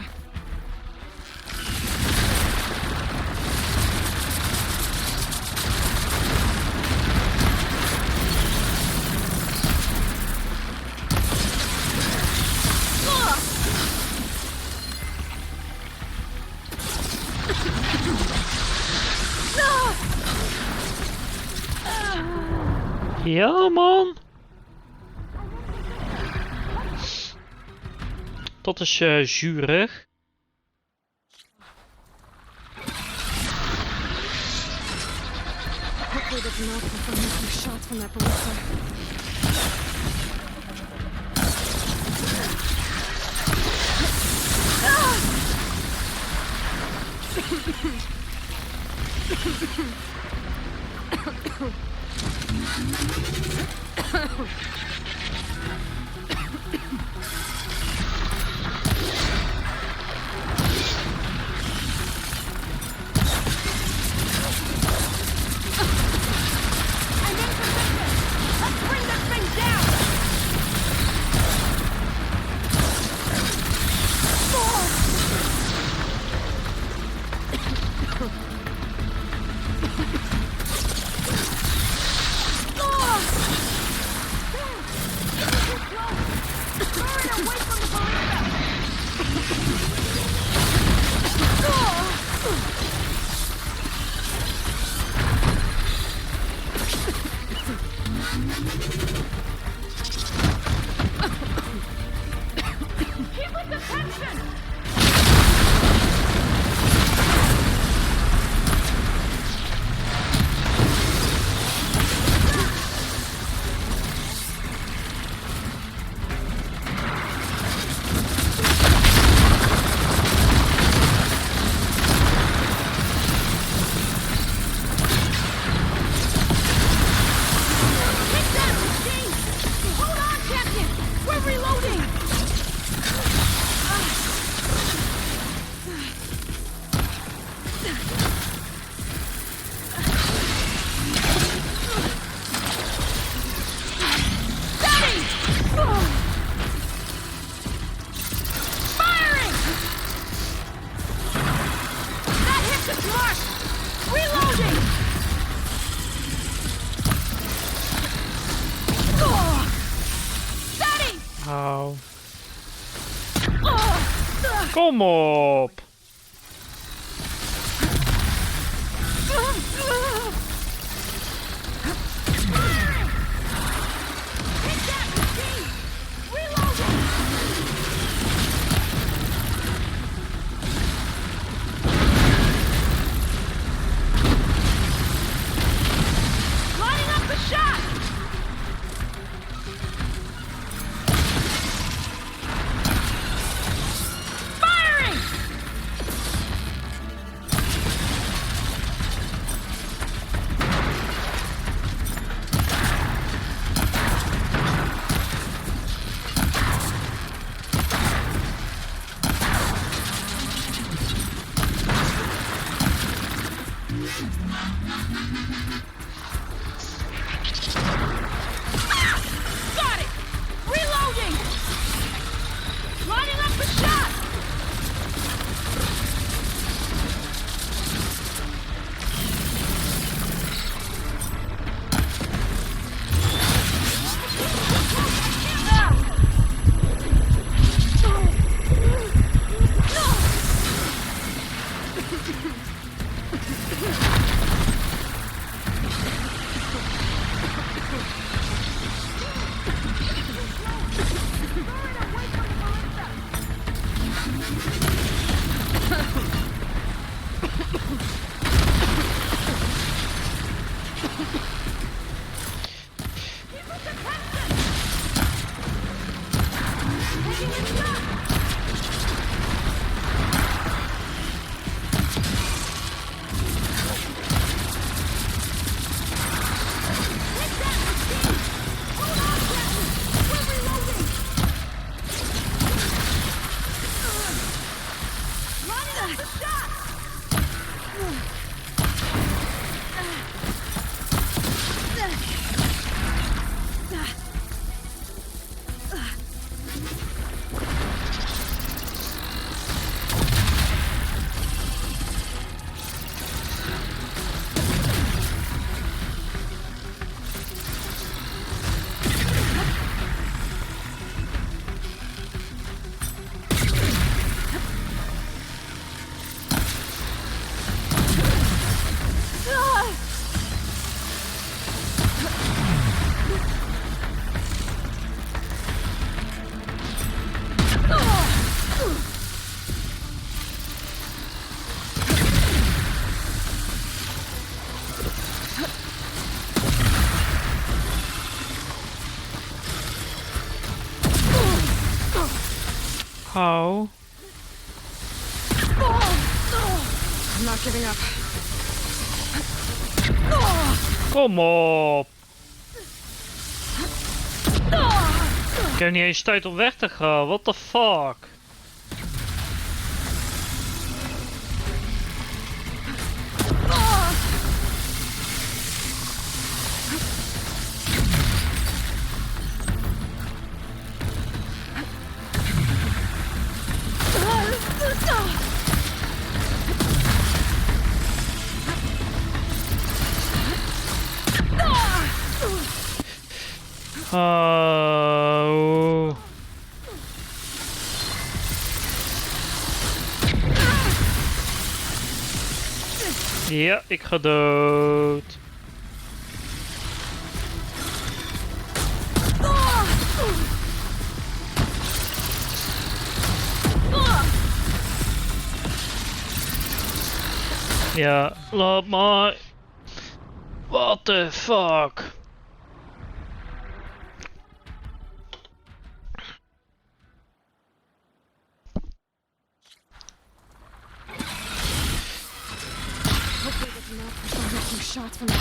Ja, man. Dat is zuurig. Hopefully the Gnoll can fire a few shots from that ballista. Kom op! Got it! Reloading! Lining up the shot! How? I'm not giving up. Kom op! Ik heb niet eens tijd om weg te gaan, what the fuck? Oh. Ja, ik ga dood. Ja, laat maar. What the fuck? Hopefully that's enough to find a few shots from the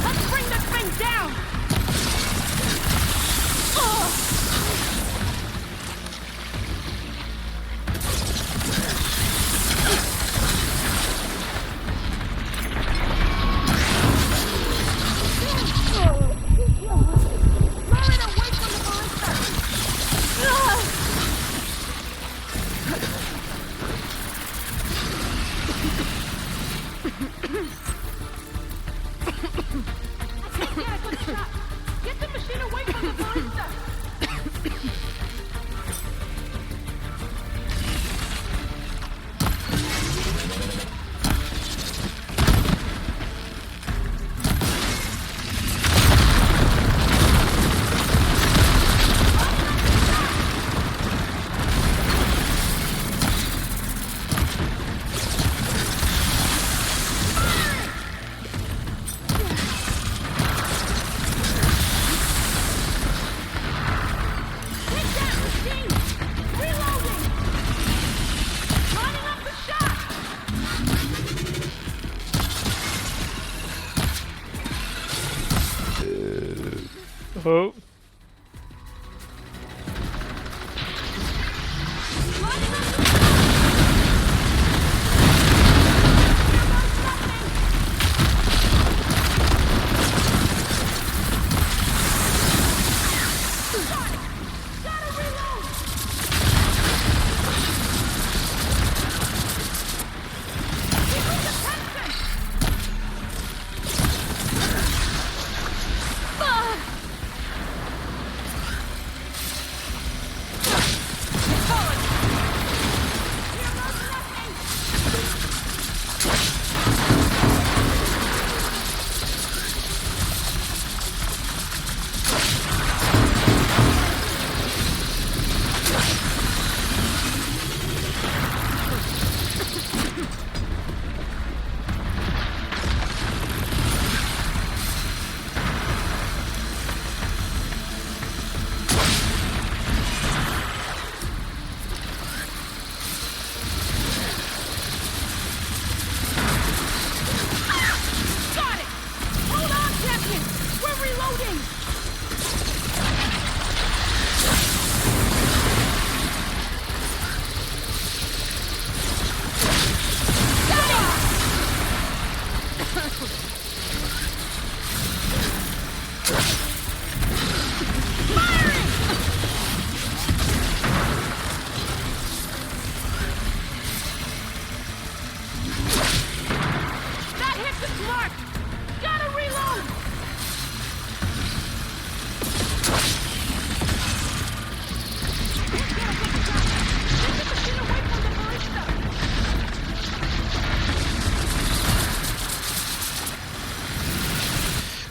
Let's bring this thing down! Oh.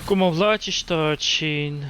Kom op, laat je start zien.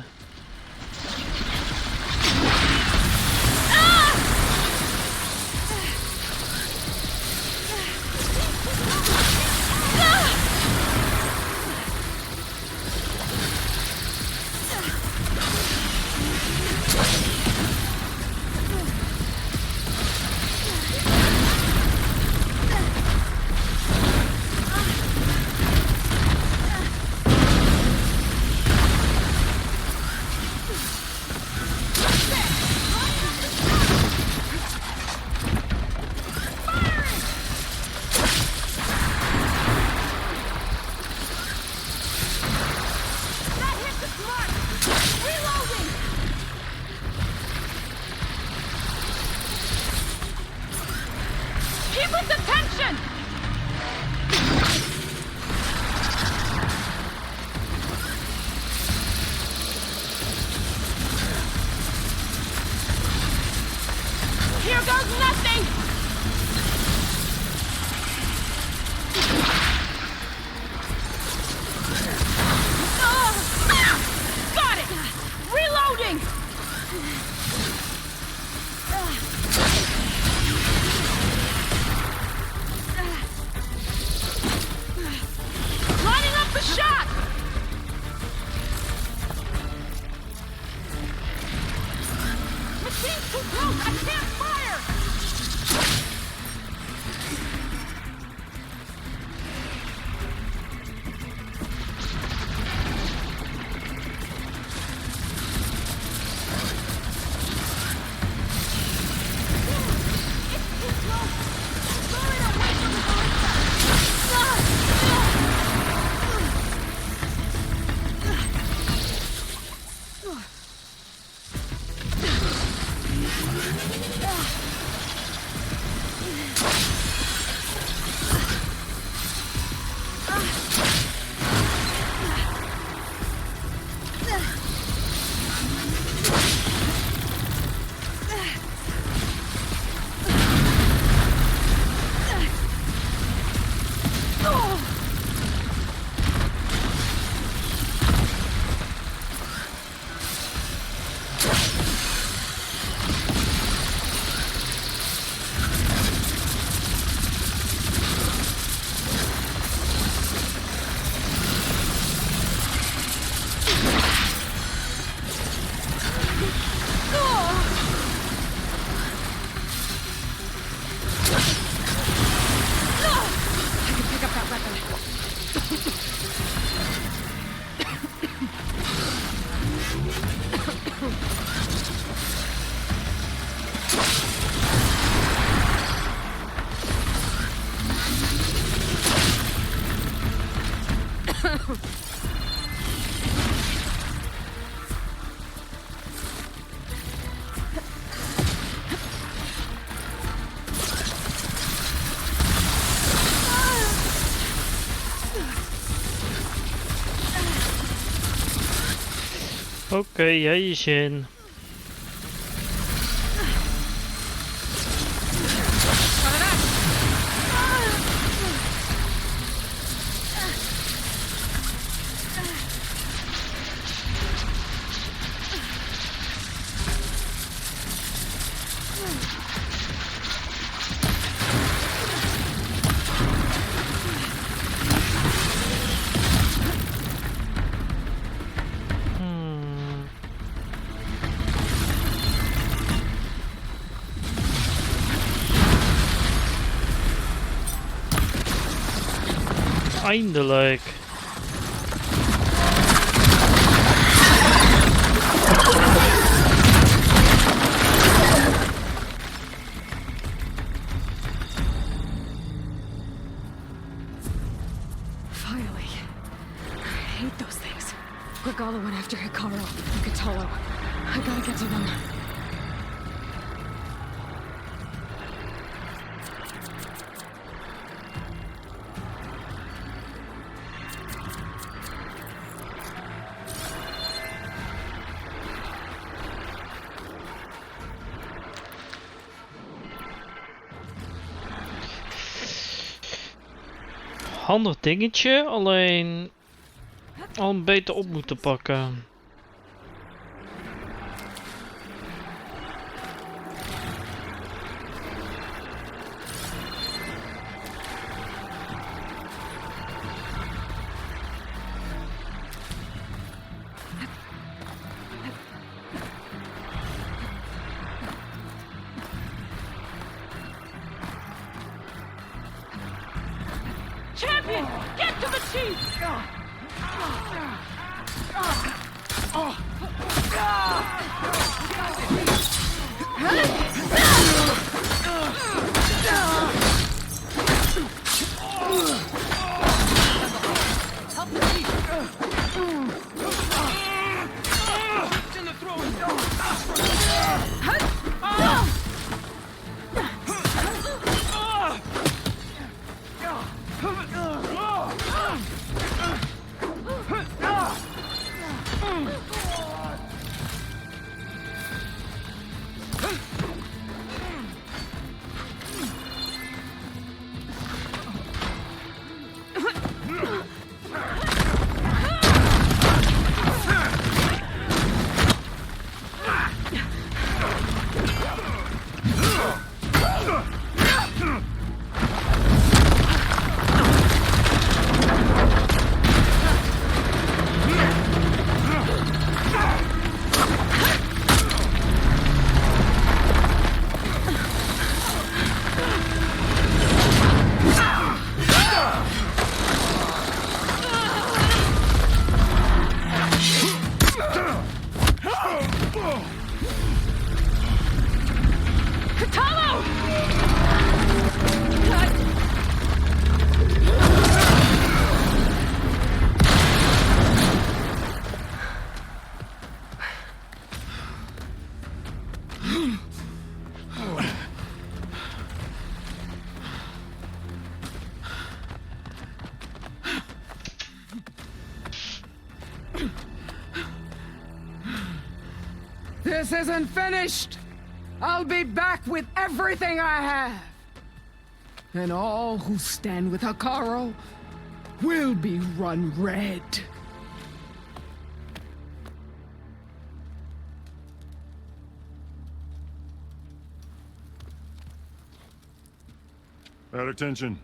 Oké, jij je zin. Eindelijk. Finally. I hate those things. Regala went after Hikaru and Katalo. I gotta get to them. Handig dingetje, alleen al een beter op moeten pakken. Champion, get to the chief! Help the chief! It's in the throwing zone! This isn't finished! I'll be back with everything I have! And all who stand with Hikaru will be run red. At attention.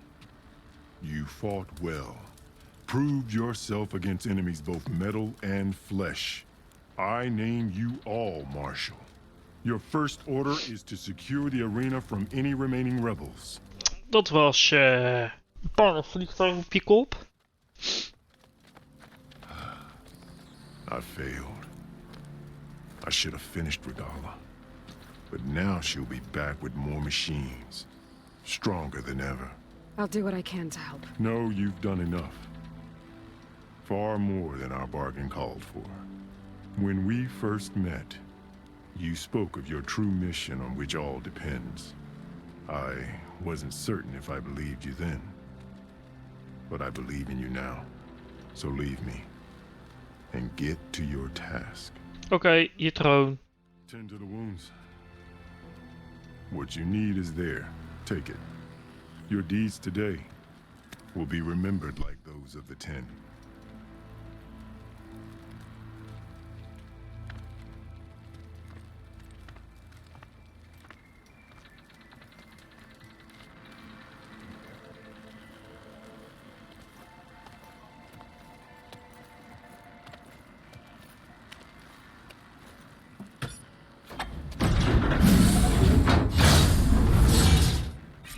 You fought well. Proved yourself against enemies both metal and flesh. I name you all Marshal. Your first order is to secure the arena from any remaining rebels. Dat was een paar vliegtuigen op je kop. I failed. I should have finished Regala. But now she'll be back with more machines. Stronger than ever. I'll do what I can to help. No, you've done enough. Far more than our bargain called for. When we first met, you spoke of your true mission on which all depends. I wasn't certain if I believed you then. But I believe in you now. So leave me. And get to your task. Oké, je troon. Tend to the wounds. What you need is there. Take it. Your deeds today will be remembered like those of the 10.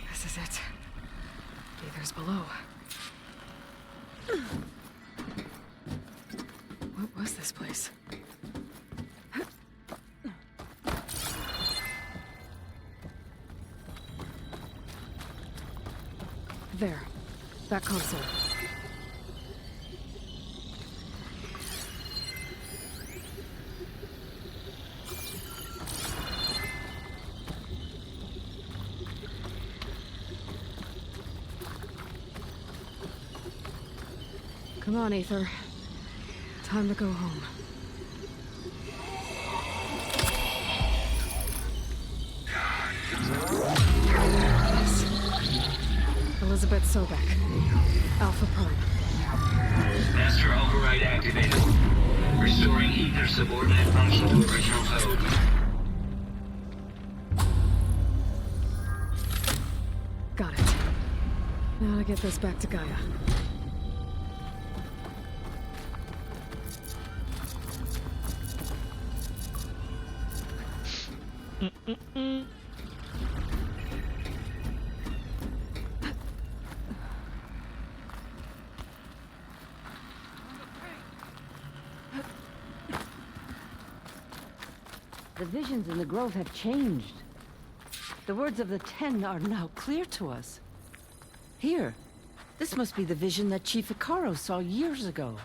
This is it. Aether's below. What was this place? There. That console. Come on, Aether. Time to go home. Yes. Elizabeth Sobek. Alpha Prime. Master override activated. Restoring Aether subordinate function to original code. Got it. Now to get this back to Gaia. The visions in the grove have changed. The words of the 10 are now clear to us. Here, this must be the vision that Chief Icaro saw years ago.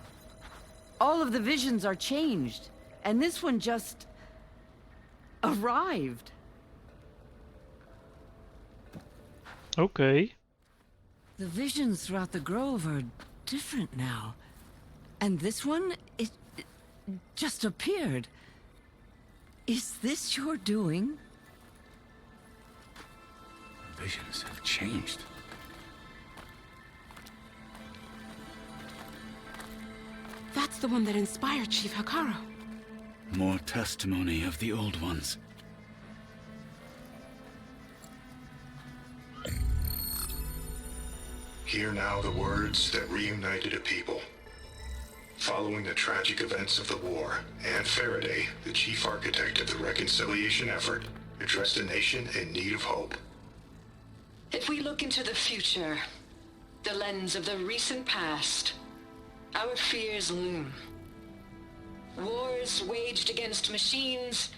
All of the visions are changed, and this one just arrived. Okay. The visions throughout the grove are different now. And this one, it just appeared. Is this your doing? Visions have changed. That's the one that inspired Chief Icaro. More testimony of the old ones. Hear now the words that reunited a people. Following the tragic events of the war, Anne Faraday, the chief architect of the reconciliation effort, addressed a nation in need of hope. If we look into the future, the lens of the recent past, our fears loom. Wars waged against machines,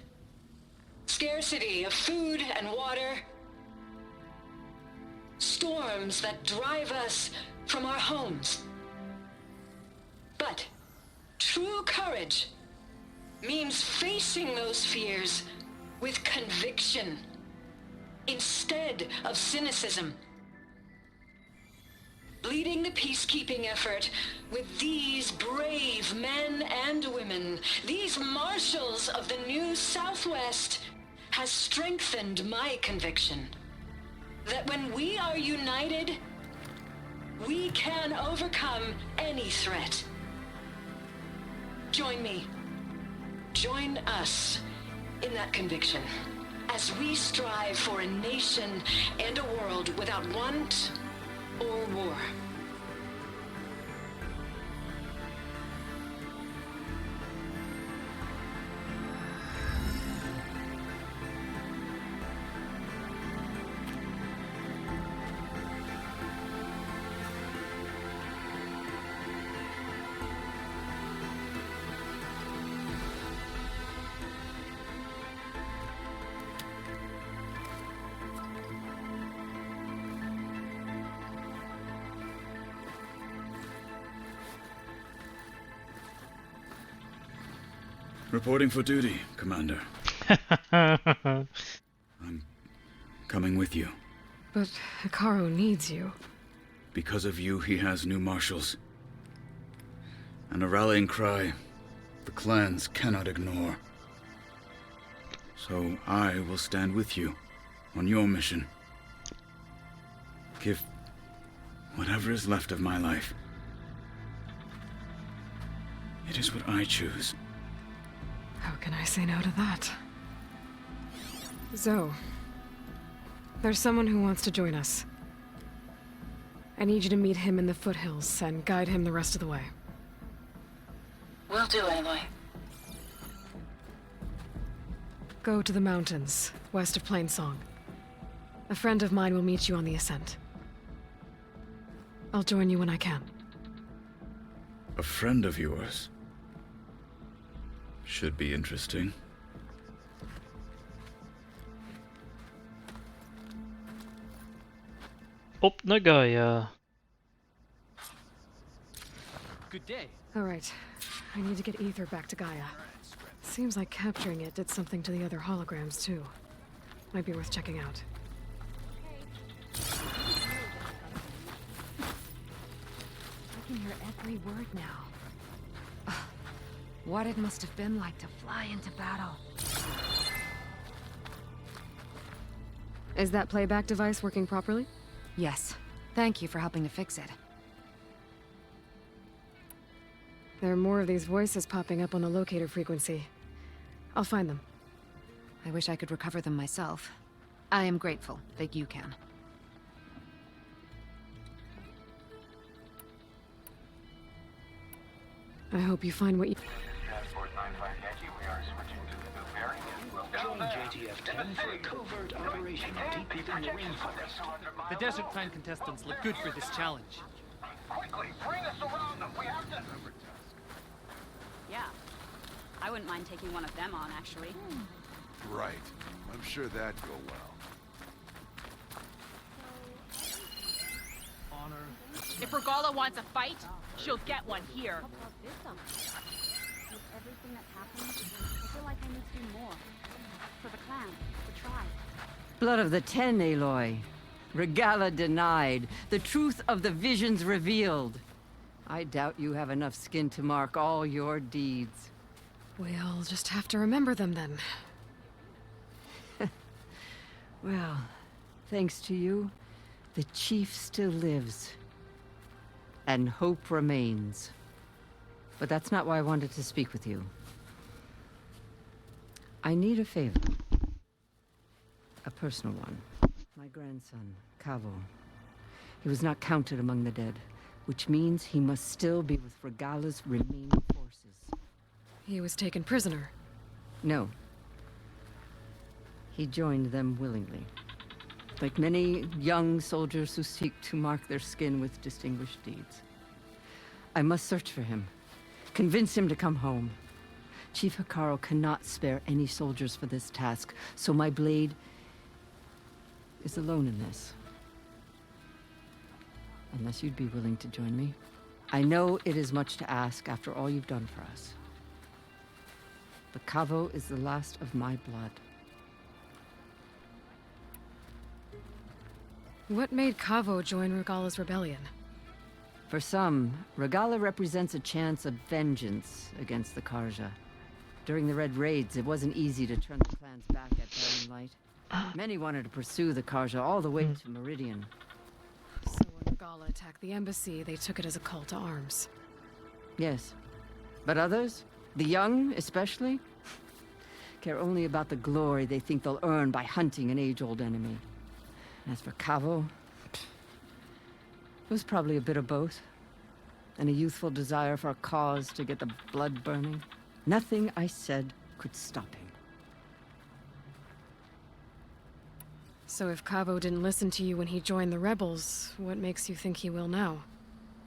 scarcity of food and water, storms that drive us from our homes. But true courage means facing those fears with conviction instead of cynicism. Leading the peacekeeping effort with these brave men and women, these marshals of the new Southwest, has strengthened my conviction that when we are united, we can overcome any threat. Join me. Join us in that conviction as we strive for a nation and a world without want or war. Reporting for duty, Commander. I'm coming with you. But Icaro needs you. Because of you, he has new marshals. And a rallying cry the clans cannot ignore. So I will stand with you on your mission. Give whatever is left of my life. It is what I choose. How can I say no to that? Zoe, there's someone who wants to join us. I need you to meet him in the foothills and guide him the rest of the way. Will do, Aloy. Go to the mountains, west of Plainsong. A friend of mine will meet you on the ascent. I'll join you when I can. A friend of yours? Should be interesting. Op naar Gaia. Good day. All right. I need to get Ether back to Gaia. Seems like capturing it did something to the other holograms, too. Might be worth checking out. I can hear every word now. Ugh, what it must have been like to fly into battle. Is that playback device working properly? Yes. Thank you for helping to fix it. There are more of these voices popping up on the locator frequency. I'll find them. I wish I could recover them myself. I am grateful that you can. I hope you find what you... Transport 95 Yankee, we are switching to the new bearing and will join JTF-10 for a covert operation deep in the rainforest. The Desert Clan contestants look good for this challenge. Quickly, bring us around them. We have to... Yeah. I wouldn't mind taking one of them on, actually. Right. I'm sure that'd go well. Honor. If Regala wants a fight, she'll get one here. With everything that's happened, I feel like I need to do more. For the clan, the tribe. Blood of the Ten, Aloy. Regala denied. The truth of the visions revealed. I doubt you have enough skin to mark all your deeds. We'll just have to remember them then. Well, thanks to you, the chief still lives. And hope remains. But that's not why I wanted to speak with you. I need a favor. A personal one. My grandson, Cavo. He was not counted among the dead, which means he must still be with Regala's remaining forces. He was taken prisoner. No. He joined them willingly. Like many young soldiers who seek to mark their skin with distinguished deeds. I must search for him. Convince him to come home. Chief Hikaru cannot spare any soldiers for this task, so my blade is alone in this. Unless you'd be willing to join me. I know it is much to ask after all you've done for us. But Cavo is the last of my blood. What made Cavo join Regala's rebellion? For some, Regala represents a chance of vengeance against the Karja. During the Red Raids, it wasn't easy to turn the clans back at Barren Light. Many wanted to pursue the Karja all the way to Meridian. So when Regala attacked the embassy, they took it as a call to arms. Yes. But others, the young especially, care only about the glory they think they'll earn by hunting an age-old enemy. As for Cavo, it was probably a bit of both. And a youthful desire for a cause to get the blood burning. Nothing I said could stop him. So if Cavo didn't listen to you when he joined the rebels, what makes you think he will now?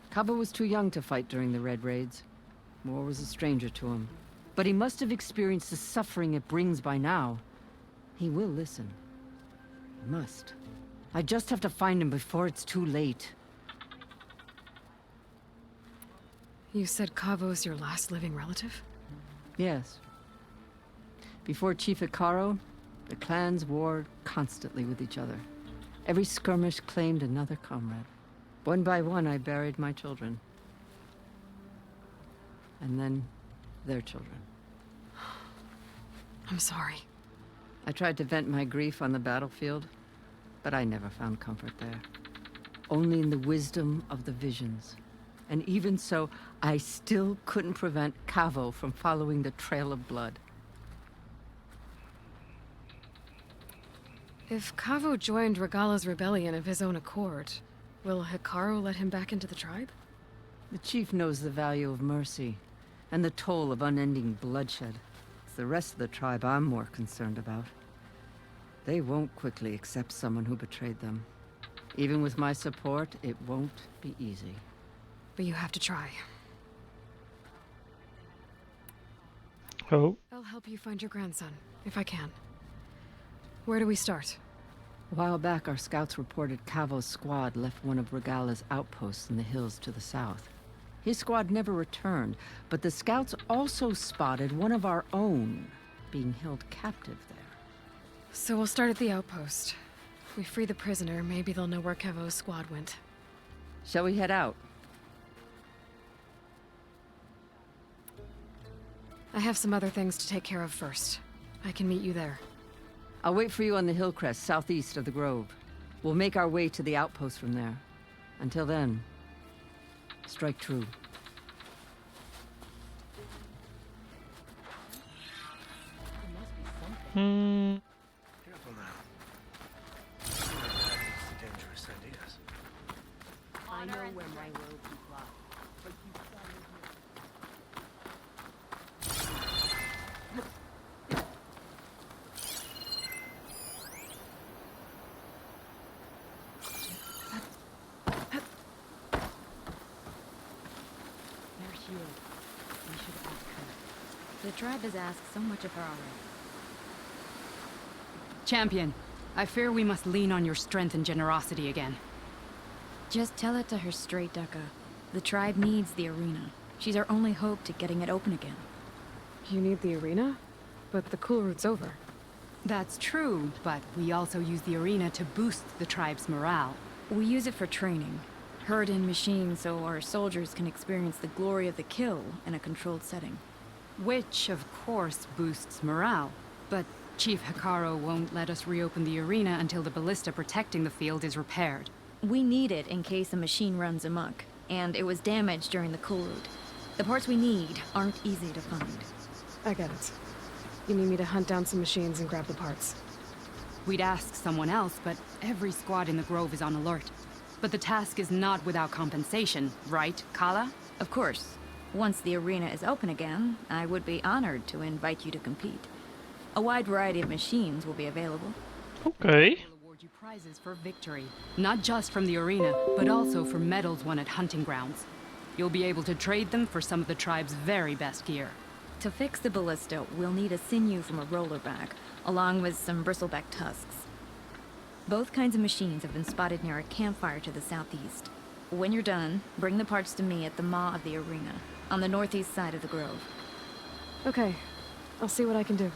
Cavo was too young to fight during the Red Raids. War was a stranger to him. But he must have experienced the suffering it brings by now. He will listen. He must. I just have to find him before it's too late. You said Cavo's your last living relative? Yes. Before Chief Hikaru, the clans warred constantly with each other. Every skirmish claimed another comrade. One by one, I buried my children. And then their children. I'm sorry. I tried to vent my grief on the battlefield, but I never found comfort there. Only in the wisdom of the visions. And even so, I still couldn't prevent Cavo from following the trail of blood. If Cavo joined Regala's rebellion of his own accord, will Hikaru let him back into the tribe? The chief knows the value of mercy, and the toll of unending bloodshed. It's the rest of the tribe I'm more concerned about. They won't quickly accept someone who betrayed them. Even with my support, it won't be easy. But you have to try. Oh. I'll help you find your grandson, if I can. Where do we start? A while back, our scouts reported Cavo's squad left one of Regala's outposts in the hills to the south. His squad never returned, but the scouts also spotted one of our own being held captive there. So we'll start at the outpost. If we free the prisoner, maybe they'll know where Cavo's squad went. Shall we head out? I have some other things to take care of first. I can meet you there. I'll wait for you on the hill crest southeast of the grove. We'll make our way to the outpost from there. Until then, strike true. Careful now. Dangerous ideas. I know where my road can fly. But you The tribe has asked so much of her already. Champion, I fear we must lean on your strength and generosity again. Just tell it to her straight, Ducka. The tribe needs the arena. She's our only hope to getting it open again. You need the arena? But the cool route's over. That's true, but we also use the arena to boost the tribe's morale. We use it for training. Herd in machines so our soldiers can experience the glory of the kill in a controlled setting. Which, of course, boosts morale. But Chief Hikaru won't let us reopen the arena until the ballista protecting the field is repaired. We need it in case a machine runs amok, and it was damaged during the cool route. The parts we need aren't easy to find. I get it. You need me to hunt down some machines and grab the parts. We'd ask someone else, but every squad in the Grove is on alert. But the task is not without compensation, right, Kala? Of course. Once the arena is open again, I would be honored to invite you to compete. A wide variety of machines will be available. Okay. We'll award you prizes for victory, not just from the arena, but also for medals won at hunting grounds. You'll be able to trade them for some of the tribe's very best gear. To fix the ballista, we'll need a sinew from a rollerback, along with some bristleback tusks. Both kinds of machines have been spotted near a campfire to the southeast. When you're done, bring the parts to me at the maw of the arena, on the northeast side of the grove. Okay. I'll see what I can do.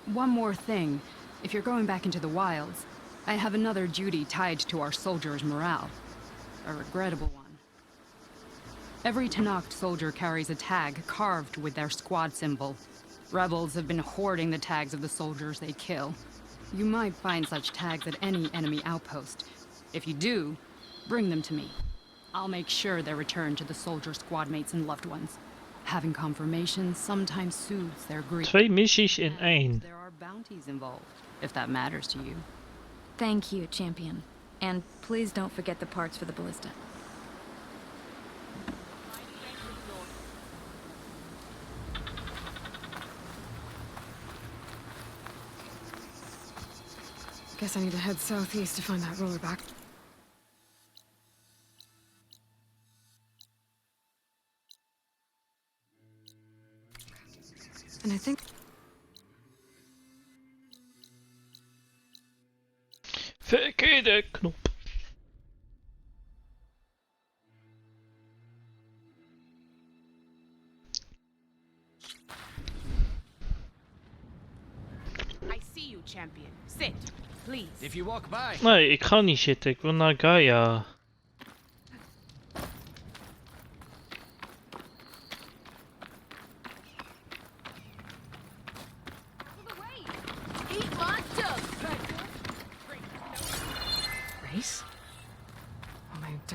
One more thing. If you're going back into the wilds, I have another duty tied to our soldiers' morale. A regrettable one. Every Tenakth soldier carries a tag carved with their squad symbol. Rebels have been hoarding the tags of the soldiers they kill. You might find such tags at any enemy outpost. If you do, bring them to me. I'll make sure they're returned to the soldier squad mates and loved ones. Having confirmation sometimes soothes their grief. 2 missies in 1. There are bounties involved, if that matters to you. Thank you, champion. And please don't forget the parts for the ballista. Guess I need to head southeast to find that rollerback. And I think... Verkeerde knop. I see you, champion. Sit, please. If you walk by. Nee, ik ga niet zitten. Ik wil naar Gaia.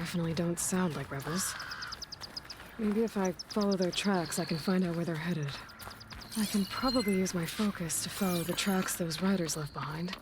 definitely don't sound like rebels. Maybe if I follow their tracks, I can find out where they're headed. I can probably use my focus to follow the tracks those riders left behind.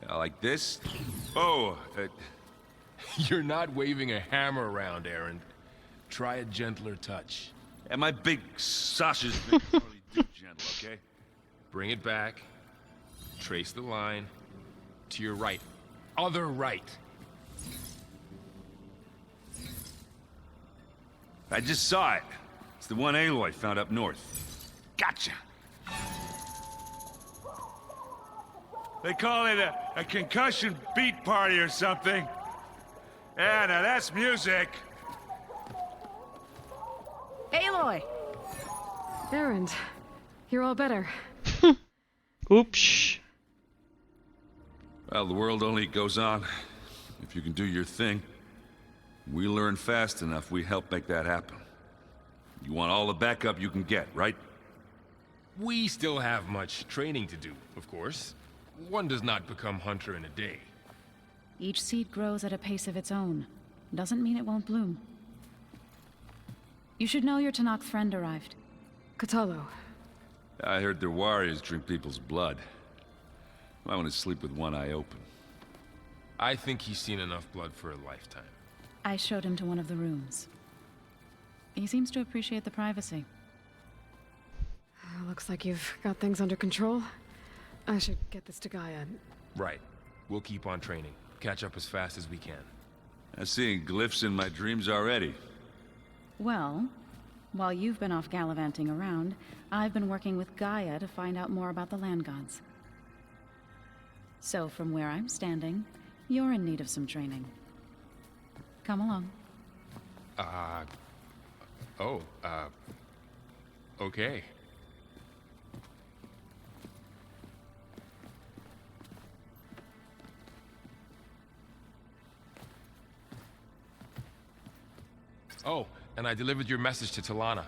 Like this? Oh, You're not waving a hammer around, Aaron. Try a gentler touch. And my big sausage thing is really too gentle, okay? Bring it back. Trace the line. To your right. Other right. I just saw it. It's the one Aloy found up north. Gotcha! They call it a concussion beat party or something. Yeah, now that's music. Aloy! Aaron, you're all better. Oops. Well, the world only goes on if you can do your thing. We learn fast enough, we help make that happen. You want all the backup you can get, right? We still have much training to do, of course. One does not become hunter in a day. Each seed grows at a pace of its own. Doesn't mean it won't bloom. You should know your Tanakh friend arrived. Katalo. I heard their warriors drink people's blood. I want to sleep with one eye open. I think he's seen enough blood for a lifetime. I showed him to one of the rooms. He seems to appreciate the privacy. Looks like you've got things under control. I should get this to Gaia. Right. We'll keep on training. Catch up as fast as we can. I'm seeing glyphs in my dreams already. Well, while you've been off gallivanting around, I've been working with Gaia to find out more about the land gods. So from where I'm standing, you're in need of some training. Come along. Okay. Oh, and I delivered your message to Talana.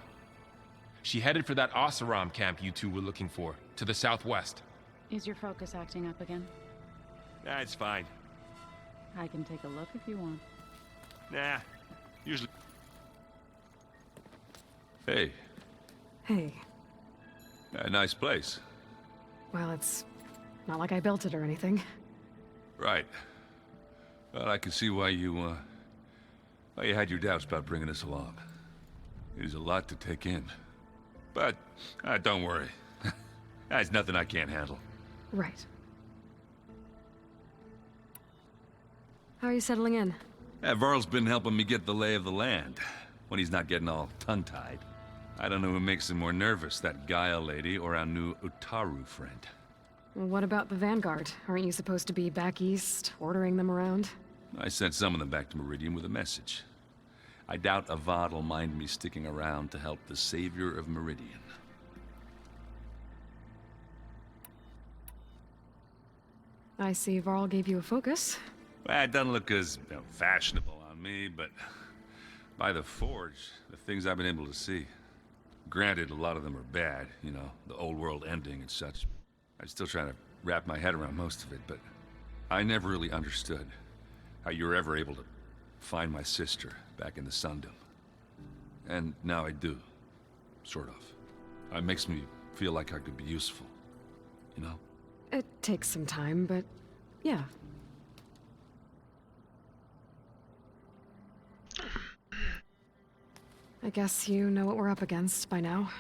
She headed for that Oseram camp you two were looking for, to the southwest. Is your focus acting up again? Nah, it's fine. I can take a look if you want. Nah, usually... Hey. Hey. A nice place. Well, it's not like I built it or anything. Right. Well, I can see why you had your doubts about bringing us along. It is a lot to take in. But, don't worry. There's nothing I can't handle. Right. How are you settling in? Varl's been helping me get the lay of the land, when he's not getting all tongue-tied. I don't know who makes him more nervous, that Gaia lady or our new Utaru friend. What about the Vanguard? Aren't you supposed to be back east, ordering them around? I sent some of them back to Meridian with a message. I doubt Avad will mind me sticking around to help the savior of Meridian. I see Varl gave you a focus. Well, it doesn't look as fashionable on me, but by the Forge, the things I've been able to see. Granted, a lot of them are bad, you know, the old world ending and such. I'm still trying to wrap my head around most of it, but I never really understood how you were ever able to find my sister back in the Sundom. And now I do, sort of. It makes me feel like I could be useful, you know? It takes some time, but yeah. I guess you know what we're up against by now.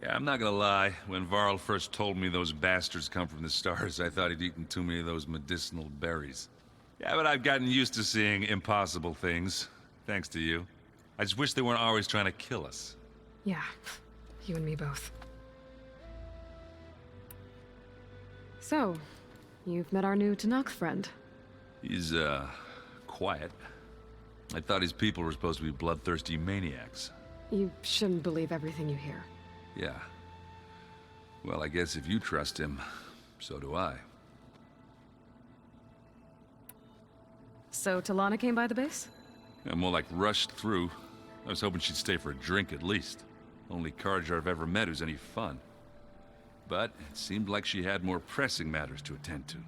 Yeah, I'm not gonna lie. When Varl first told me those bastards come from the stars, I thought he'd eaten too many of those medicinal berries. Yeah, but I've gotten used to seeing impossible things, thanks to you. I just wish they weren't always trying to kill us. Yeah, you and me both. So, you've met our new Tanakh friend. He's, quiet. I thought his people were supposed to be bloodthirsty maniacs. You shouldn't believe everything you hear. Yeah. Well, I guess if you trust him, so do I. So, Talana came by the base? I'm more like rushed through. I was hoping she'd stay for a drink at least. Only Carja I've ever met who's any fun. But it seemed like she had more pressing matters to attend to.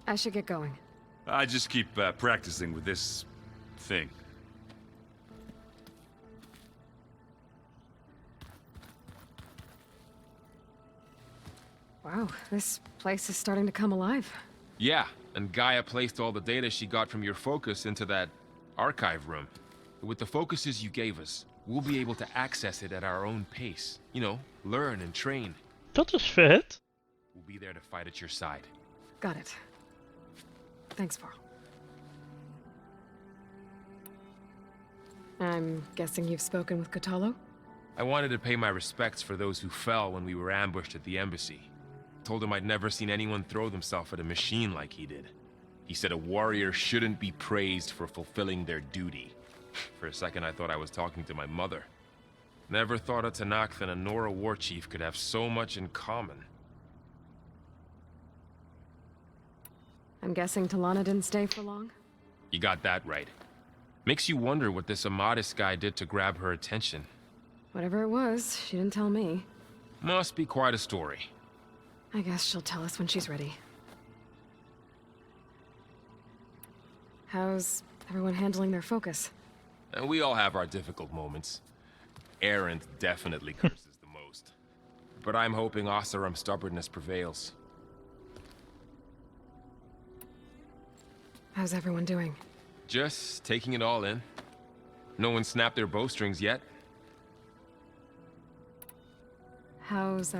I should get going. I just keep practicing with this thing. Wow, this place is starting to come alive. Yeah, and Gaia placed all the data she got from your focus into that archive room. With the focuses you gave us, we'll be able to access it at our own pace. You know, learn and train. Dat is vet. We'll be there to fight at your side. Got it. Thanks, Varl. I'm guessing you've spoken with Kotallo? I wanted to pay my respects for those who fell when we were ambushed at the embassy. Told him I'd never seen anyone throw themselves at a machine like he did. He said a warrior shouldn't be praised for fulfilling their duty. For a second I thought I was talking to my mother. Never thought a Tanakh and a Nora war chief could have so much in common. I'm guessing Talana didn't stay for long? You got that right. Makes you wonder what this Amadis guy did to grab her attention. Whatever it was, she didn't tell me. Must be quite a story. I guess she'll tell us when she's ready. How's everyone handling their focus? And we all have our difficult moments. Erend definitely curses the most. But I'm hoping Oseram's stubbornness prevails. How's everyone doing? Just taking it all in. No one snapped their bowstrings yet. How's,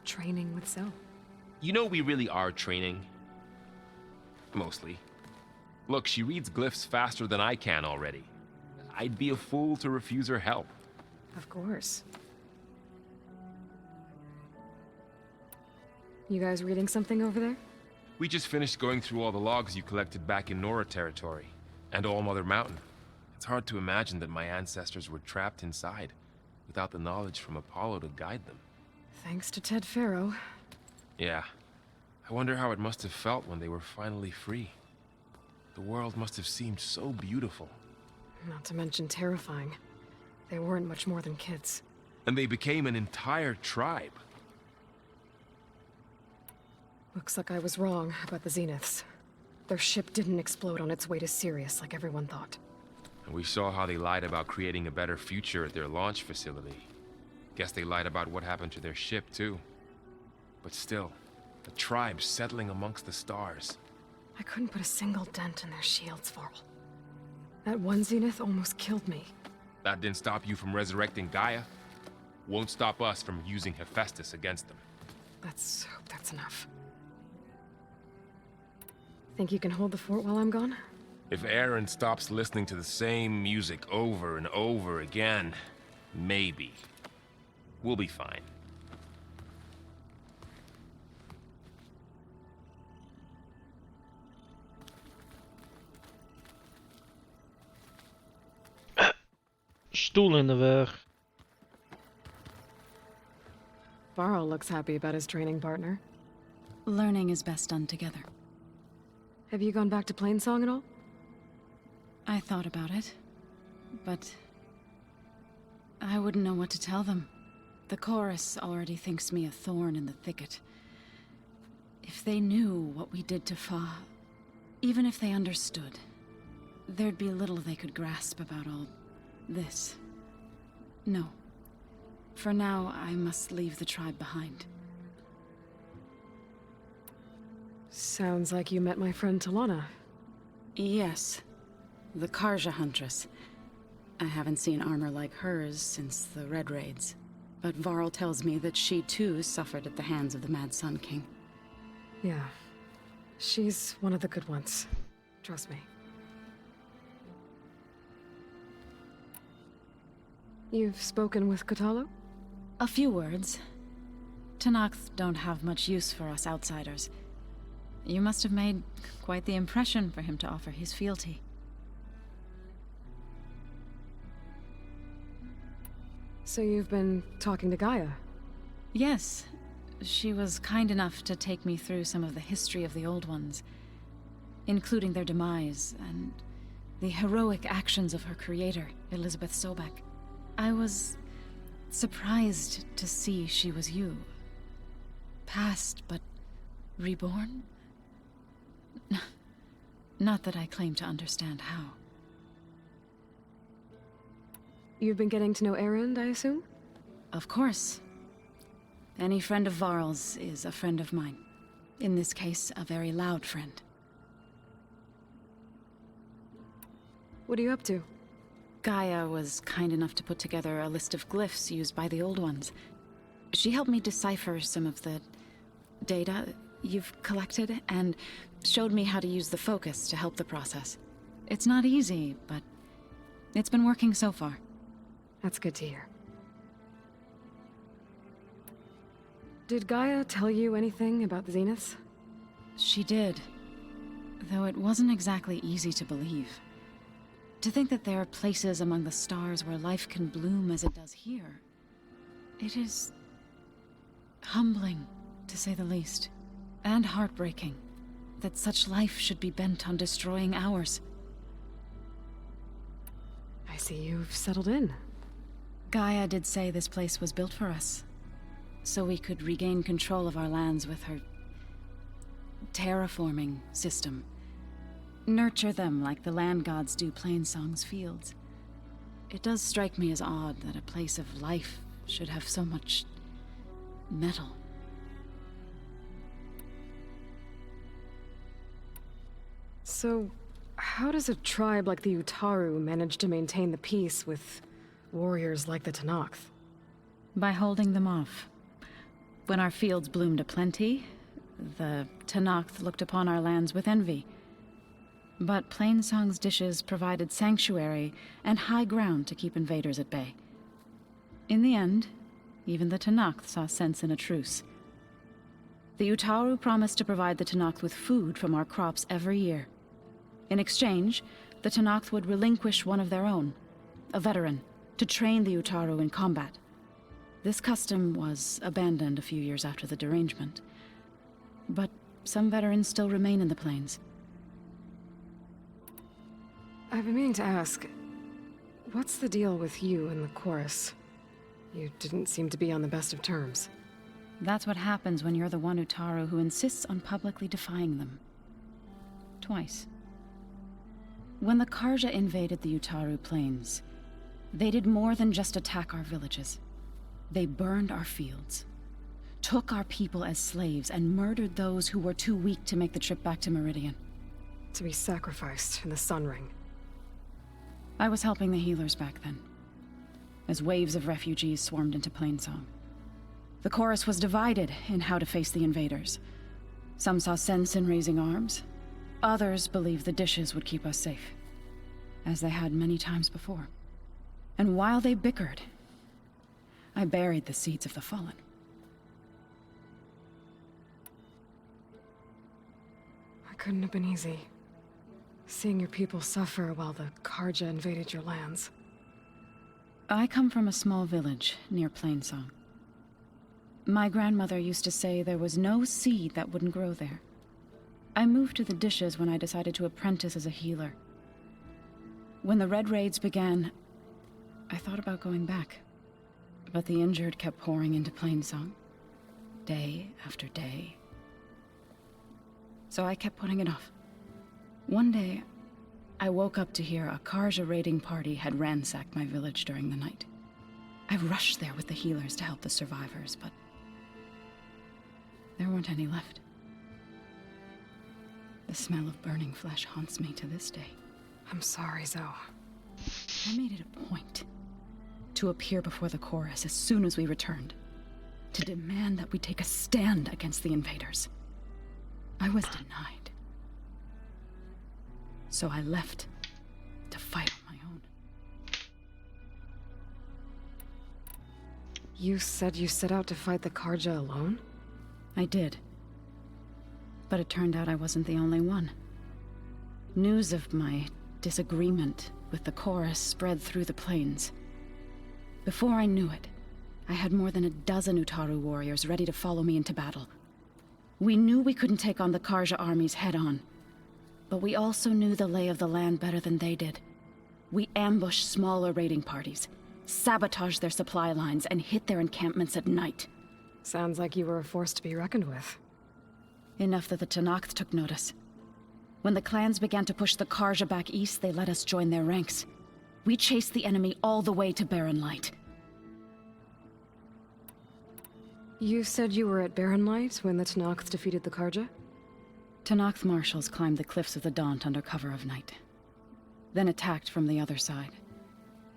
training with Zoe? You know we really are training. Mostly. Look, she reads glyphs faster than I can already. I'd be a fool to refuse her help. Of course. You guys reading something over there? We just finished going through all the logs you collected back in Nora territory, and All Mother Mountain. It's hard to imagine that my ancestors were trapped inside, without the knowledge from Apollo to guide them. Thanks to Ted Faro. Yeah. I wonder how it must have felt when they were finally free. The world must have seemed so beautiful. Not to mention terrifying. They weren't much more than kids. And they became an entire tribe. Looks like I was wrong about the Zeniths. Their ship didn't explode on its way to Sirius like everyone thought. And we saw how they lied about creating a better future at their launch facility. Guess they lied about what happened to their ship, too. But still, a tribe settling amongst the stars. I couldn't put a single dent in their shields, Varl. That one Zenith almost killed me. That didn't stop you from resurrecting Gaia. Won't stop us from using Hephaestus against them. Let's hope that's enough. Think you can hold the fort while I'm gone? If Erend stops listening to the same music over and over again, maybe. We'll be fine. Stoel in de weg. Varl looks happy about his training partner. Learning is best done together. Have you gone back to Plainsong at all? I thought about it, but I wouldn't know what to tell them. The chorus already thinks me a thorn in the thicket. If they knew what we did to Fa, even if they understood, there'd be little they could grasp about all this. No. For now, I must leave the tribe behind. Sounds like you met my friend Talana. Yes. The Karja Huntress. I haven't seen armor like hers since the Red Raids. But Varl tells me that she too suffered at the hands of the Mad Sun King. Yeah. She's one of the good ones. Trust me. You've spoken with Kotallo? A few words. Tenakth don't have much use for us outsiders. You must have made quite the impression for him to offer his fealty. So you've been talking to Gaia? Yes. She was kind enough to take me through some of the history of the Old Ones, including their demise and the heroic actions of her creator, Elizabeth Sobek. I was surprised to see she was you. Past, but reborn? Not that I claim to understand how. You've been getting to know Erend, I assume? Of course. Any friend of Varl's is a friend of mine. In this case, a very loud friend. What are you up to? Gaia was kind enough to put together a list of glyphs used by the Old Ones. She helped me decipher some of the data you've collected, and showed me how to use the focus to help the process. It's not easy, but it's been working so far. That's good to hear. Did Gaia tell you anything about the Zeniths? She did, though it wasn't exactly easy to believe. To think that there are places among the stars where life can bloom as it does here, it is humbling, to say the least, and heartbreaking that such life should be bent on destroying ours. I see you've settled in. Gaia did say this place was built for us, so we could regain control of our lands with her terraforming system. Nurture them like the land gods do Plainsong's fields. It does strike me as odd that a place of life should have so much metal. So, how does a tribe like the Utaru manage to maintain the peace with warriors like the Tenakth? By holding them off. When our fields bloomed aplenty, the Tenakth looked upon our lands with envy. But Plainsong's dishes provided sanctuary and high ground to keep invaders at bay. In the end, even the Tenakth saw sense in a truce. The Utaru promised to provide the Tenakth with food from our crops every year. In exchange, the Tenakth would relinquish one of their own, a veteran, to train the Utaru in combat. This custom was abandoned a few years after the derangement, but some veterans still remain in the plains. I've been meaning to ask, what's the deal with you and the chorus? You didn't seem to be on the best of terms. That's what happens when you're the one Utaru who insists on publicly defying them. Twice. When the Karja invaded the Utaru plains, they did more than just attack our villages. They burned our fields, took our people as slaves, and murdered those who were too weak to make the trip back to Meridian. To be sacrificed in the Sun Ring. I was helping the healers back then, as waves of refugees swarmed into Plainsong. The chorus was divided in how to face the invaders. Some saw sense in raising arms. Others believed the dishes would keep us safe, as they had many times before. And while they bickered, I buried the seeds of the fallen. It couldn't have been easy. Seeing your people suffer while the Karja invaded your lands. I come from a small village near Plainsong. My grandmother used to say there was no seed that wouldn't grow there. I moved to the dishes when I decided to apprentice as a healer. When the Red Raids began, I thought about going back. But the injured kept pouring into Plainsong, day after day. So I kept putting it off. One day, I woke up to hear a Karja raiding party had ransacked my village during the night. I rushed there with the healers to help the survivors, but there weren't any left. The smell of burning flesh haunts me to this day. I'm sorry, Zoe. I made it a point to appear before the chorus as soon as we returned, to demand that we take a stand against the invaders. I was denied. So I left to fight on my own. You said you set out to fight the Karja alone? I did. But it turned out I wasn't the only one. News of my disagreement with the chorus spread through the plains. Before I knew it, I had more than a dozen Utaru warriors ready to follow me into battle. We knew we couldn't take on the Karja armies head-on, but we also knew the lay of the land better than they did. We ambushed smaller raiding parties, sabotaged their supply lines, and hit their encampments at night. Sounds like you were a force to be reckoned with. Enough that the Tenakth took notice. When the clans began to push the Karja back east, they let us join their ranks. We chased the enemy all the way to Barren Light. You said you were at Barren Light when the Tenakth defeated the Karja? Tenakth marshals climbed the cliffs of the Daunt under cover of night, then attacked from the other side.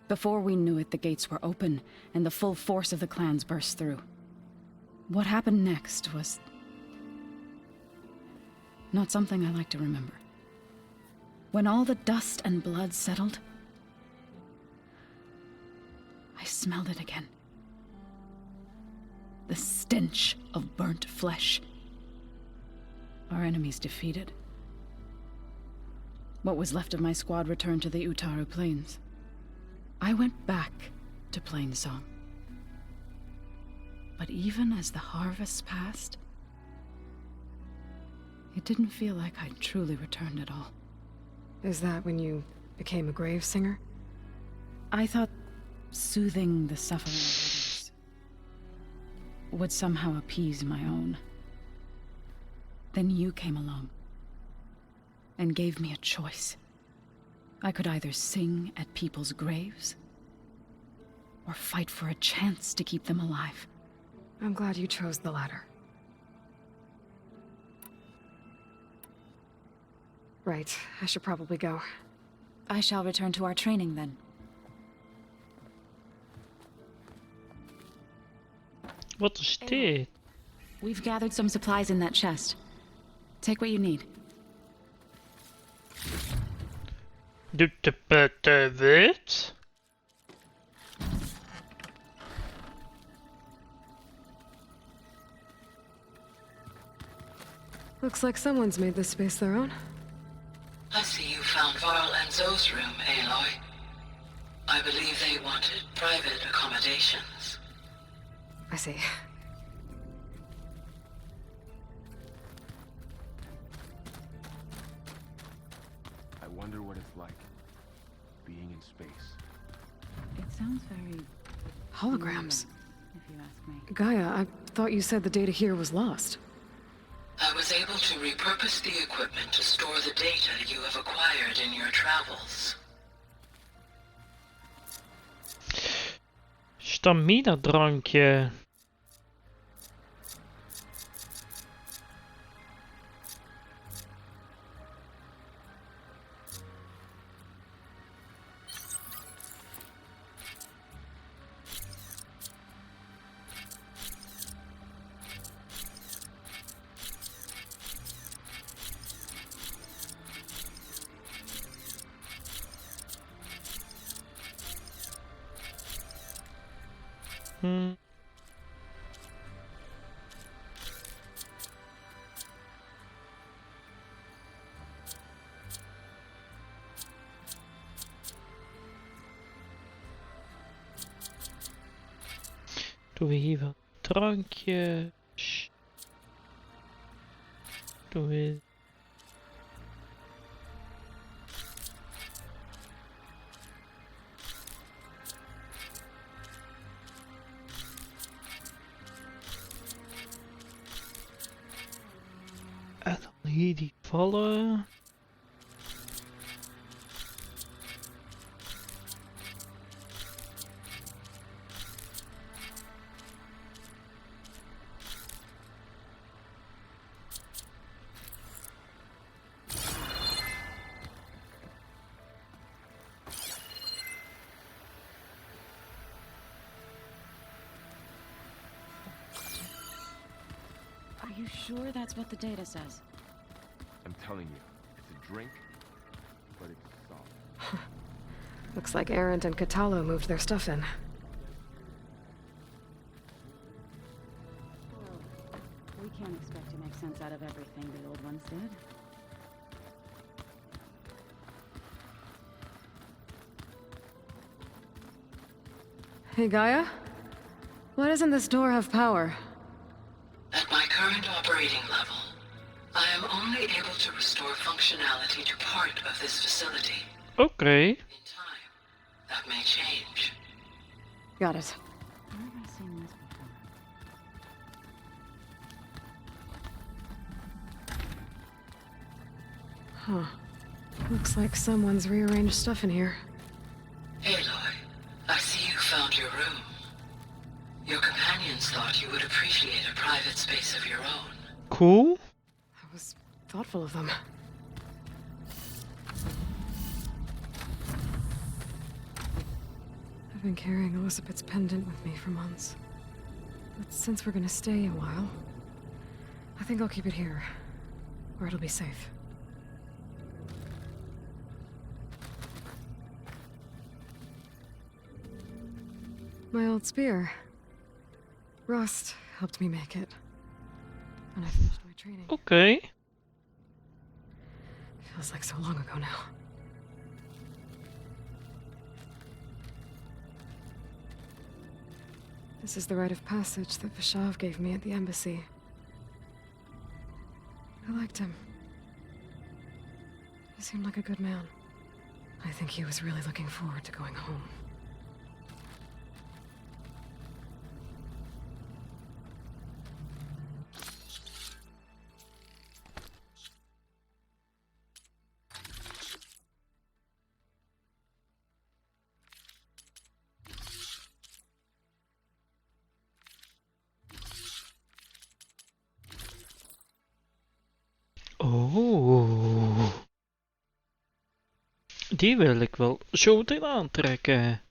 Before we knew it, the gates were open, and the full force of the clans burst through. What happened next was not something I like to remember. When all the dust and blood settled, I smelled it again. The stench of burnt flesh. Our enemies defeated. What was left of my squad returned to the Utaru Plains. I went back to Plainsong. But even as the harvest passed, it didn't feel like I'd truly returned at all. Is that when you became a grave singer? I thought soothing the suffering of others would somehow appease my own. Then you came along and gave me a choice. I could either sing at people's graves or fight for a chance to keep them alive. I'm glad you chose the latter. Right, I should probably go. I shall return to our training then. Wat is dit? We've gathered some supplies in that chest. Take what you need. Doet de put wit? Looks like someone's made this space their own. I see you found Varl and Zoe's room, Aloy. I believe they wanted private accommodations. I see. I wonder what it's like, being in space. It sounds very... Holograms. if you ask me. Gaia, I thought you said the data here was lost. I was able to repurpose the equipment to store the data you have acquired in your travels. Stamina drankje. Doen we hier wel drankjes. Doen we... En dan hier die vallen. Are you sure that's what the data says? I'm telling you, it's a drink, but it's soft. Looks like Erend and Katalo moved their stuff in. Can't expect to make sense out of everything the old ones did. Hey, Gaia? Why doesn't this door have power? At my current operating level, I am only able to restore functionality to part of this facility. Okay. That may change. Got it. Where have I seen this before? Huh. Looks like someone's rearranged stuff in here. Aloy, I see you found your room. Your companions thought you would appreciate a private space of your own. Cool. That was thoughtful of them. I've been carrying Elizabeth's pendant with me for months. But since we're gonna stay a while, I think I'll keep it here, where it'll be safe. My old spear. Rust helped me make it. When I finished my training. Okay. Feels like so long ago now. This is the rite of passage that Vashav gave me at the embassy. I liked him. He seemed like a good man. I think he was really looking forward to going home. Oh. Die wil ik wel zo meteen aantrekken.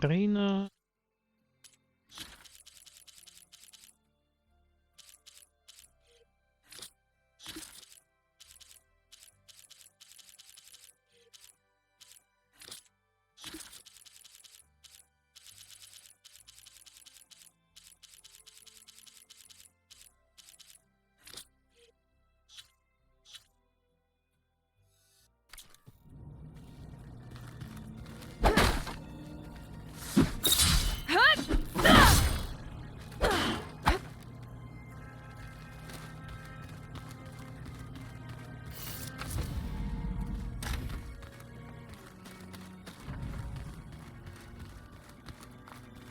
Arena.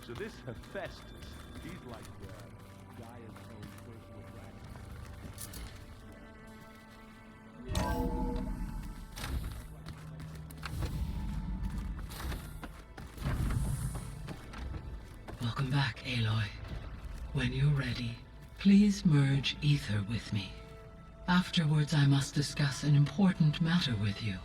So this Hephaestus, he's like Gaia's own personal dragon. Welcome back, Aloy. When you're ready, please merge ether with me. Afterwards, I must discuss an important matter with you.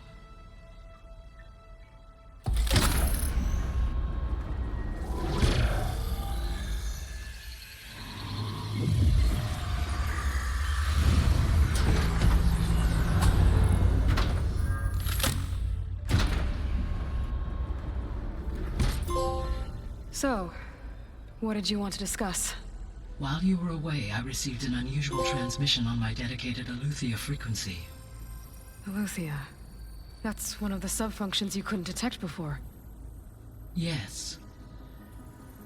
So, what did you want to discuss? While you were away, I received an unusual transmission on my dedicated Eleuthia frequency. Eleuthia. That's one of the sub-functions you couldn't detect before. Yes.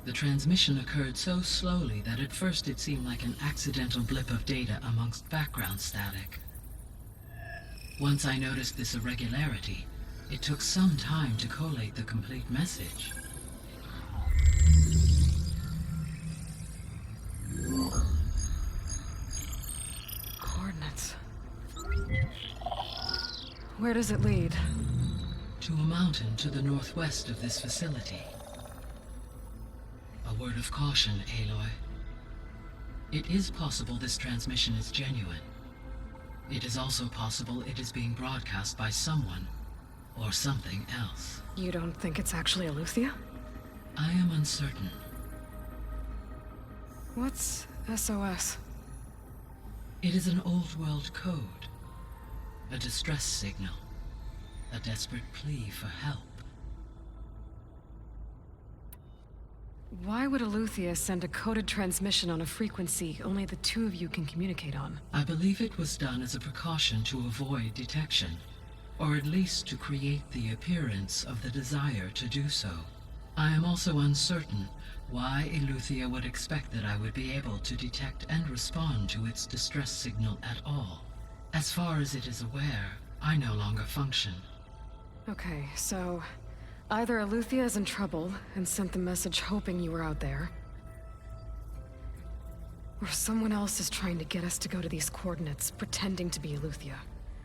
The transmission occurred so slowly that at first it seemed like an accidental blip of data amongst background static. Once I noticed this irregularity, it took some time to collate the complete message. Coordinates. Where does it lead? To a mountain to the northwest of this facility. A word of caution, Aloy. It is possible this transmission is genuine. It is also possible it is being broadcast by someone or something else. You don't think it's actually Eleuthia? I am uncertain. What's SOS? It is an old world code. A distress signal. A desperate plea for help. Why would Eleuthia send a coded transmission on a frequency only the two of you can communicate on? I believe it was done as a precaution to avoid detection, or at least to create the appearance of the desire to do so. I am also uncertain why Eleuthia would expect that I would be able to detect and respond to its distress signal at all. As far as it is aware, I no longer function. Okay, so either Eleuthia is in trouble and sent the message hoping you were out there, or someone else is trying to get us to go to these coordinates, pretending to be Eleuthia.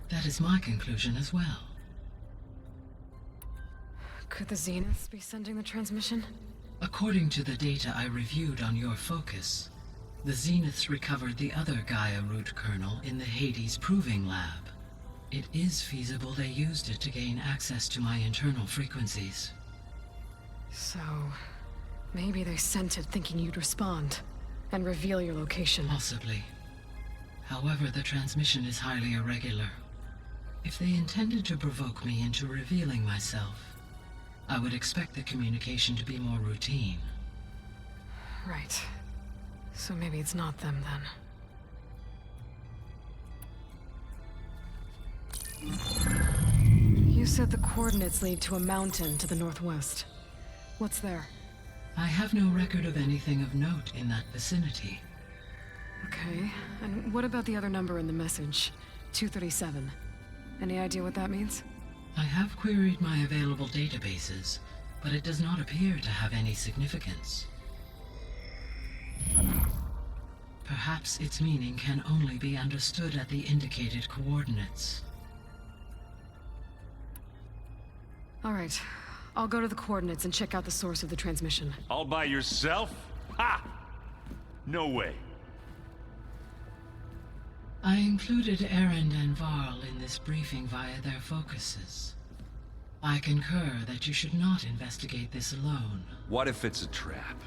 That is my conclusion as well. Could the Zeniths be sending the transmission? According to the data I reviewed on your focus, the Zeniths recovered the other Gaia root kernel in the Hades Proving Lab. It is feasible they used it to gain access to my internal frequencies. So, maybe they sent it thinking you'd respond and reveal your location. Possibly. However, the transmission is highly irregular. If they intended to provoke me into revealing myself, I would expect the communication to be more routine. Right. So maybe it's not them then. You said the coordinates lead to a mountain to the northwest. What's there? I have no record of anything of note in that vicinity. Okay, and what about the other number in the message? 237. Any idea what that means? I have queried my available databases, but it does not appear to have any significance. Perhaps its meaning can only be understood at the indicated coordinates. All right, I'll go to the coordinates and check out the source of the transmission. All by yourself? Ha! No way. I included Erend and Varl in this briefing via their focuses. I concur that you should not investigate this alone. What if it's a trap?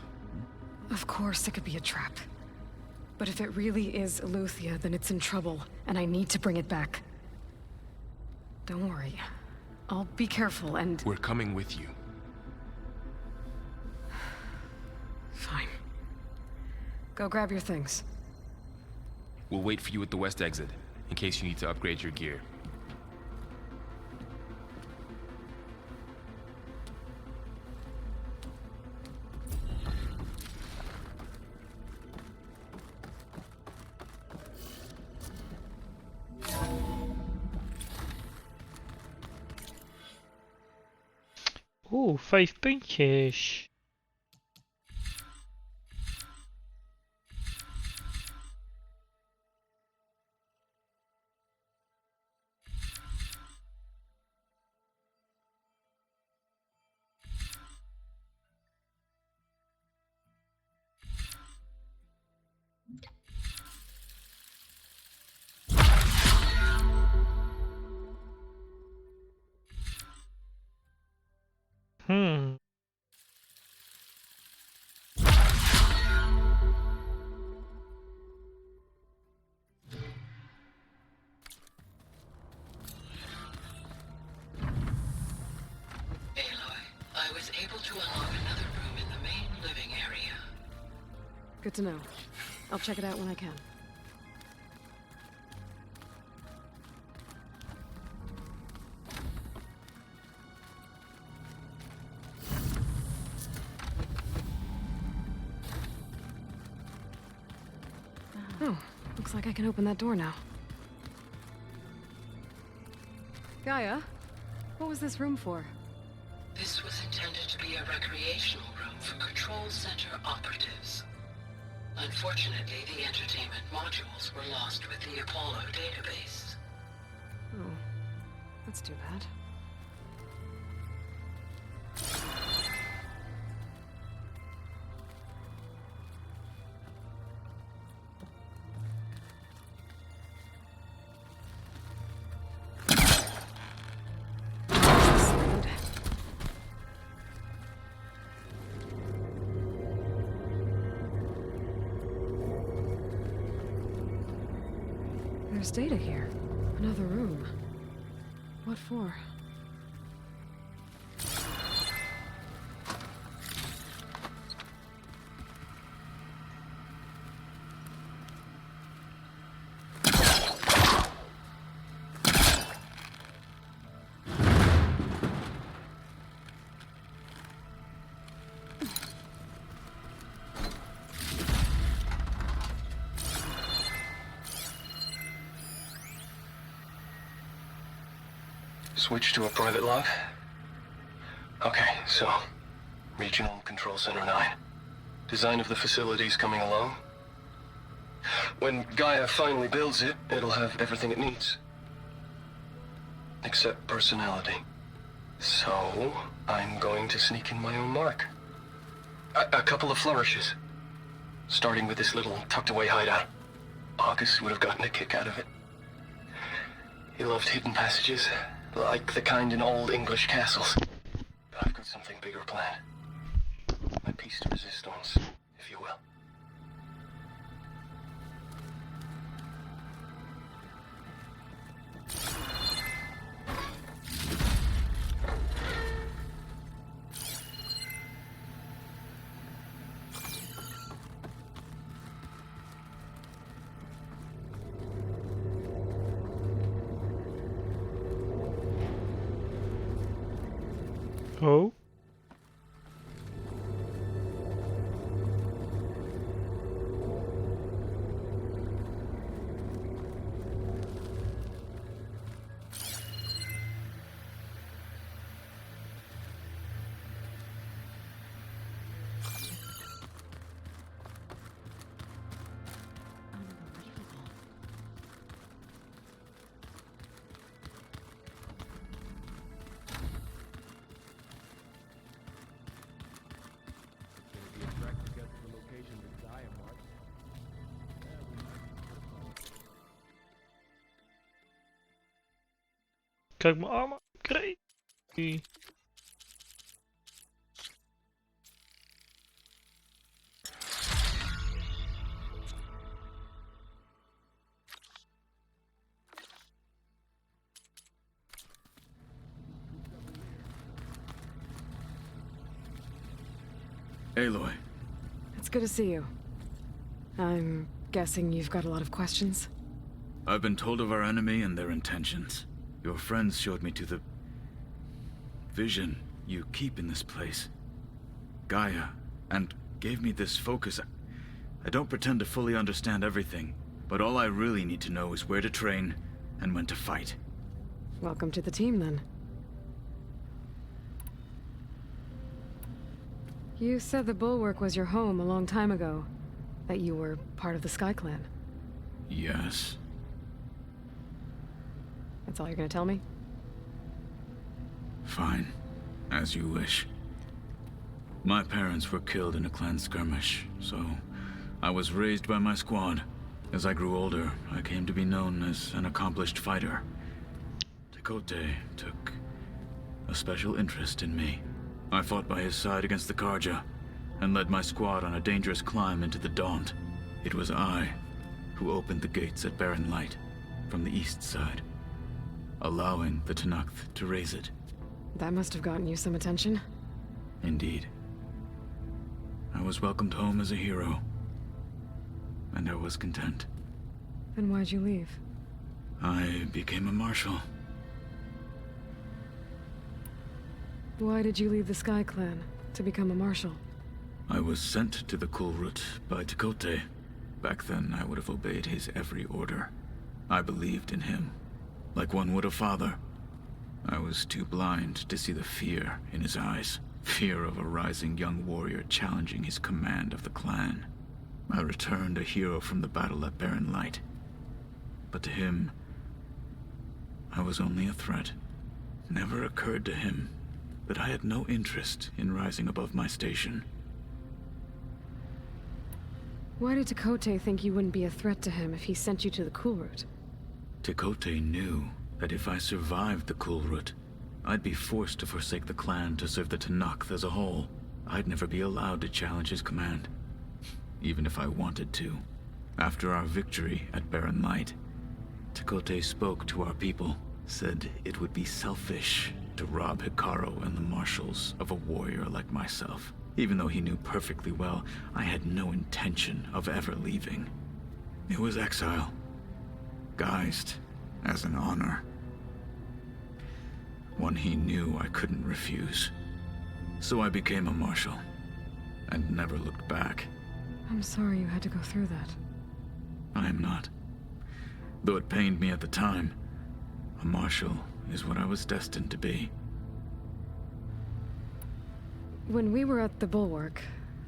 Of course it could be a trap. But if it really is Eleuthia, then it's in trouble, and I need to bring it back. Don't worry. I'll be careful and... We're coming with you. Fine. Go grab your things. We'll wait for you at the west exit, in case you need to upgrade your gear. Oeh, 5 puntjes. I was able to unlock another room in the main Good to know. I'll check it out when I can. Oh, looks like I can open that door now. Gaia, what was this room for? This was intended to be a recreational room for Control Center operatives. Unfortunately, the entertainment modules were lost with the Apollo database. Oh, that's too bad. There's data here. Another room. What for? Switch to a private log? Okay, so... Regional Control Center 9. Design of the facility's coming along. When Gaia finally builds it, it'll have everything it needs. Except personality. So, I'm going to sneak in my own mark. A couple of flourishes. Starting with this little tucked-away hideout. August would have gotten a kick out of it. He loved hidden passages. Like the kind in old English castles. But I've got something bigger planned. My piece de resistance, if you will. Oh? Kijk mijn armen. Crazy. Aloy. It's good to see you. I'm guessing you've got a lot of questions? I've been told of our enemy and their intentions. Your friends showed me to the vision you keep in this place. Gaia, and gave me this focus. I don't pretend to fully understand everything, but all I really need to know is where to train and when to fight. Welcome to the team, then. You said the Bulwark was your home a long time ago. That you were part of the Sky Clan. Yes. That's all you're gonna tell me? Fine. As you wish. My parents were killed in a clan skirmish, so I was raised by my squad. As I grew older, I came to be known as an accomplished fighter. Tekote took a special interest in me. I fought by his side against the Karja, and led my squad on a dangerous climb into the Daunt. It was I who opened the gates at Barren Light from the east side, allowing the Tenakth to raise it. That must have gotten you some attention. Indeed. I was welcomed home as a hero, and I was content. Then why'd you leave? I became a marshal. Why did you leave the Sky Clan to become a marshal? I was sent to the Kulrut by Tekote. Back then, I would have obeyed his every order. I believed in him, like one would a father. I was too blind to see the fear in his eyes. Fear of a rising young warrior challenging his command of the clan. I returned a hero from the battle at Barren Light. But to him, I was only a threat. Never occurred to him that I had no interest in rising above my station. Why did Tekote think you wouldn't be a threat to him if he sent you to the Kulrut? Tekote knew that if I survived the Kulrut, I'd be forced to forsake the clan to serve the Tenakth as a whole. I'd never be allowed to challenge his command, even if I wanted to. After our victory at Barren Light, Tekote spoke to our people, said it would be selfish to rob Hikaru and the marshals of a warrior like myself, even though he knew perfectly well I had no intention of ever leaving. It was exile, guised as an honor. One he knew I couldn't refuse. So I became a marshal, and never looked back. I'm sorry you had to go through that. I am not. Though it pained me at the time, a marshal is what I was destined to be. When we were at the Bulwark,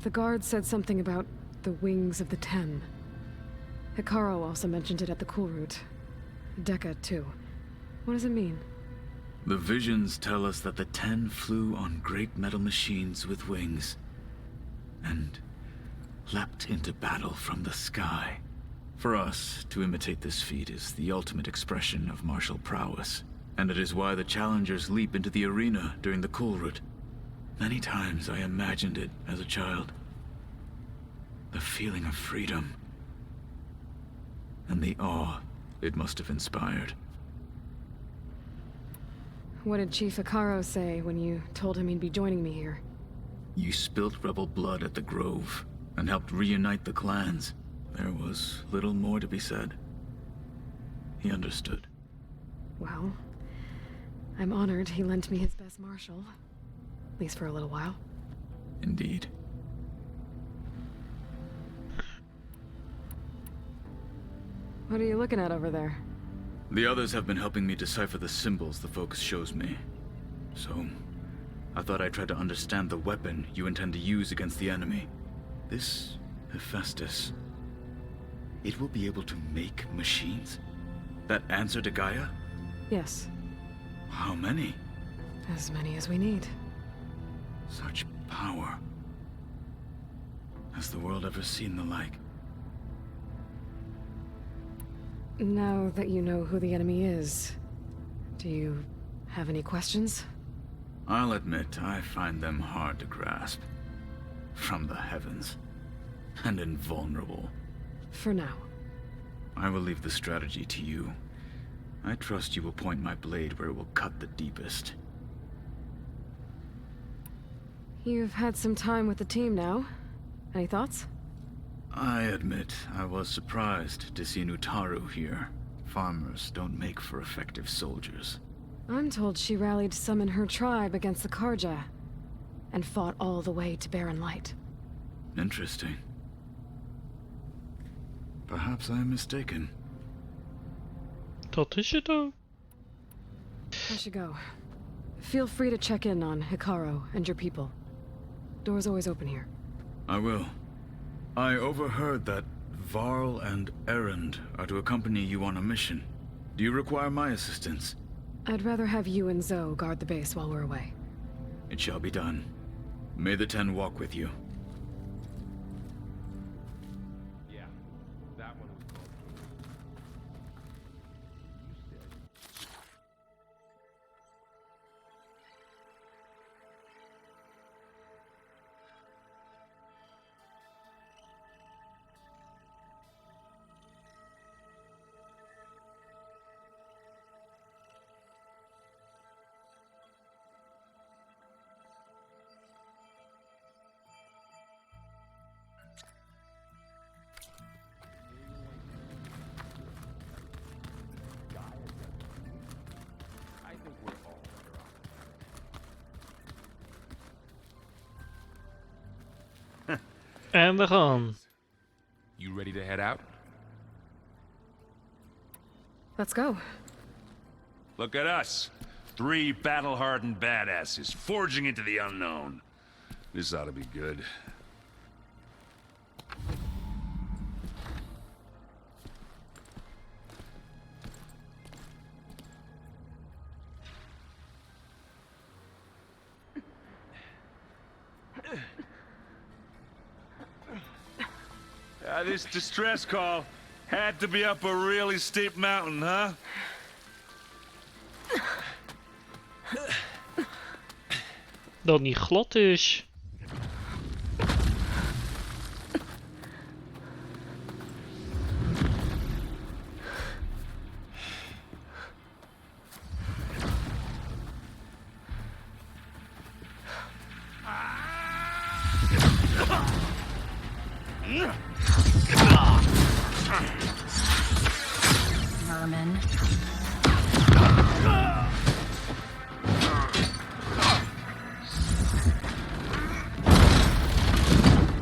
the guard said something about the Wings of the Ten. Hikaru also mentioned it at the Kulrut. Dekka, too. What does it mean? The visions tell us that the Ten flew on great metal machines with wings, and leapt into battle from the sky. For us, to imitate this feat is the ultimate expression of martial prowess, and it is why the challengers leap into the arena during the Kulrut. Many times I imagined it as a child. The feeling of freedom, and the awe it must have inspired. What did Chief Hikaru say when you told him he'd be joining me here? You spilt rebel blood at the Grove, and helped reunite the clans. There was little more to be said. He understood. Well, I'm honored he lent me his best marshal. At least for a little while. Indeed. What are you looking at over there? The others have been helping me decipher the symbols the focus shows me. So, I thought I'd try to understand the weapon you intend to use against the enemy. This Hephaestus, it will be able to make machines? That answer to Gaia? Yes. How many? As many as we need. Such power. Has the world ever seen the like? Now that you know who the enemy is, do you have any questions? I'll admit, I find them hard to grasp. From the heavens. And invulnerable. For now. I will leave the strategy to you. I trust you will point my blade where it will cut the deepest. You've had some time with the team now. Any thoughts? I admit, I was surprised to see Nutaru here. Farmers don't make for effective soldiers. I'm told she rallied some in her tribe against the Karja, and fought all the way to Barren Light. Interesting. Perhaps I am mistaken. Dat is het ook. I should go. Feel free to check in on Hikaru and your people. Door's always open here. I will. I overheard that Varl and Erend are to accompany you on a mission. Do you require my assistance? I'd rather have you and Zoe guard the base while we're away. It shall be done. May the Ten walk with you. Yeah, that one was called. En we gaan. You ready to head out? Let's go. Look at us. 3 battle-hardened badasses forging into the unknown. This ought to be good. This distress call had to be up a really steep mountain, huh? Dat niet glad is. Vermin.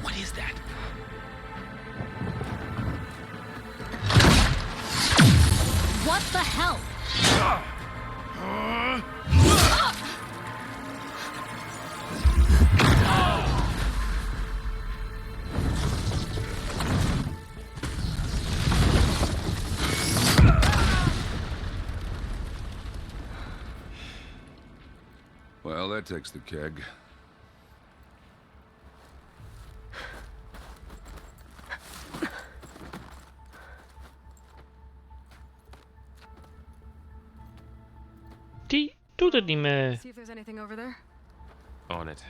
What is that? What the hell? Well, that takes the keg. Die doet het niet meer. See if there's anything over there. On it.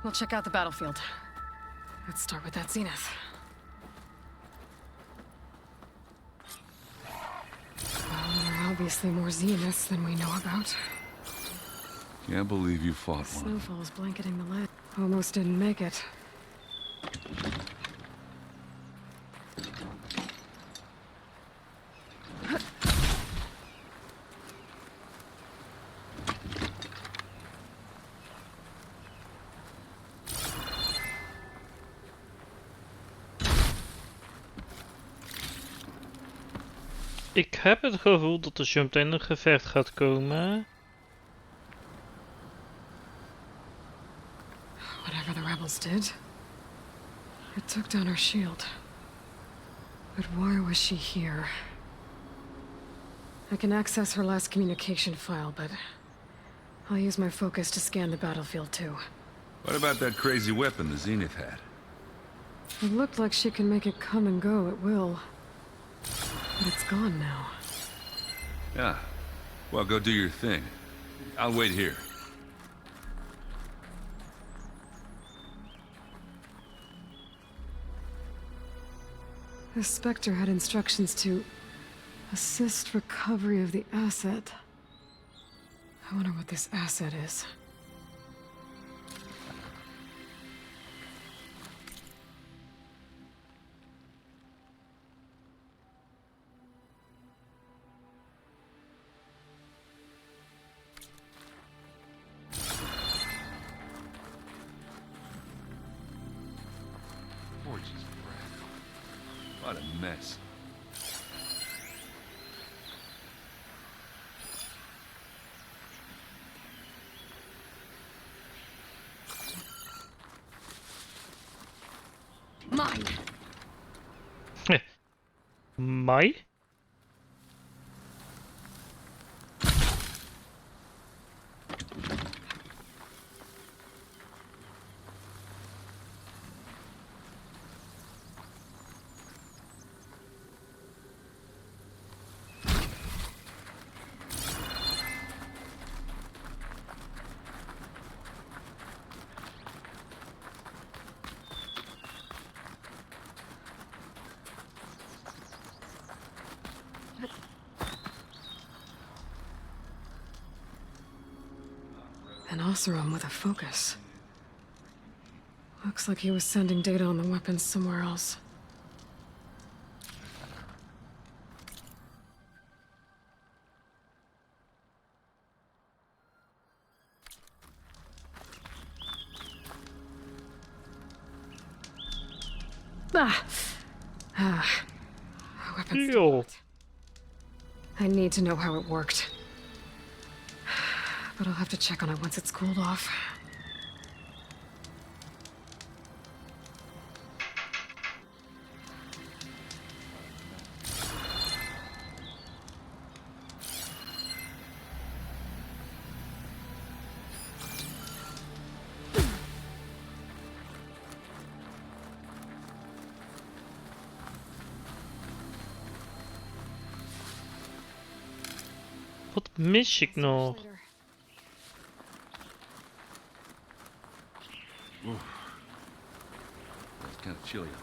We'll check out the battlefield. Let's start with that zenith. Well, there are obviously more zeniths than we know about. Can't believe you fought one. Snowfall's blanketing the land. Almost didn't make it. Ik heb het gevoel dat er zo meteen een gevecht gaat komen. Whatever the rebels did, it took down our shield. But why was she here? I can access her last communication file, but I'll use my focus to scan the battlefield too. What about that crazy weapon the Zenith had? It looked like she can make it come and go at will. But it's gone now. Yeah. Well, go do your thing. I'll wait here. The Spectre had instructions to assist recovery of the asset. I wonder what this asset is. Forge's breath. What a mess. Mine. Mai? An Oseram with a focus. Looks like he was sending data on the weapons somewhere else. Weapons. Yo. I need to know how it worked. But I'll have to check on it once it's cooled off. Wat mis ik nog? Ooh. It's kind of chilly up here.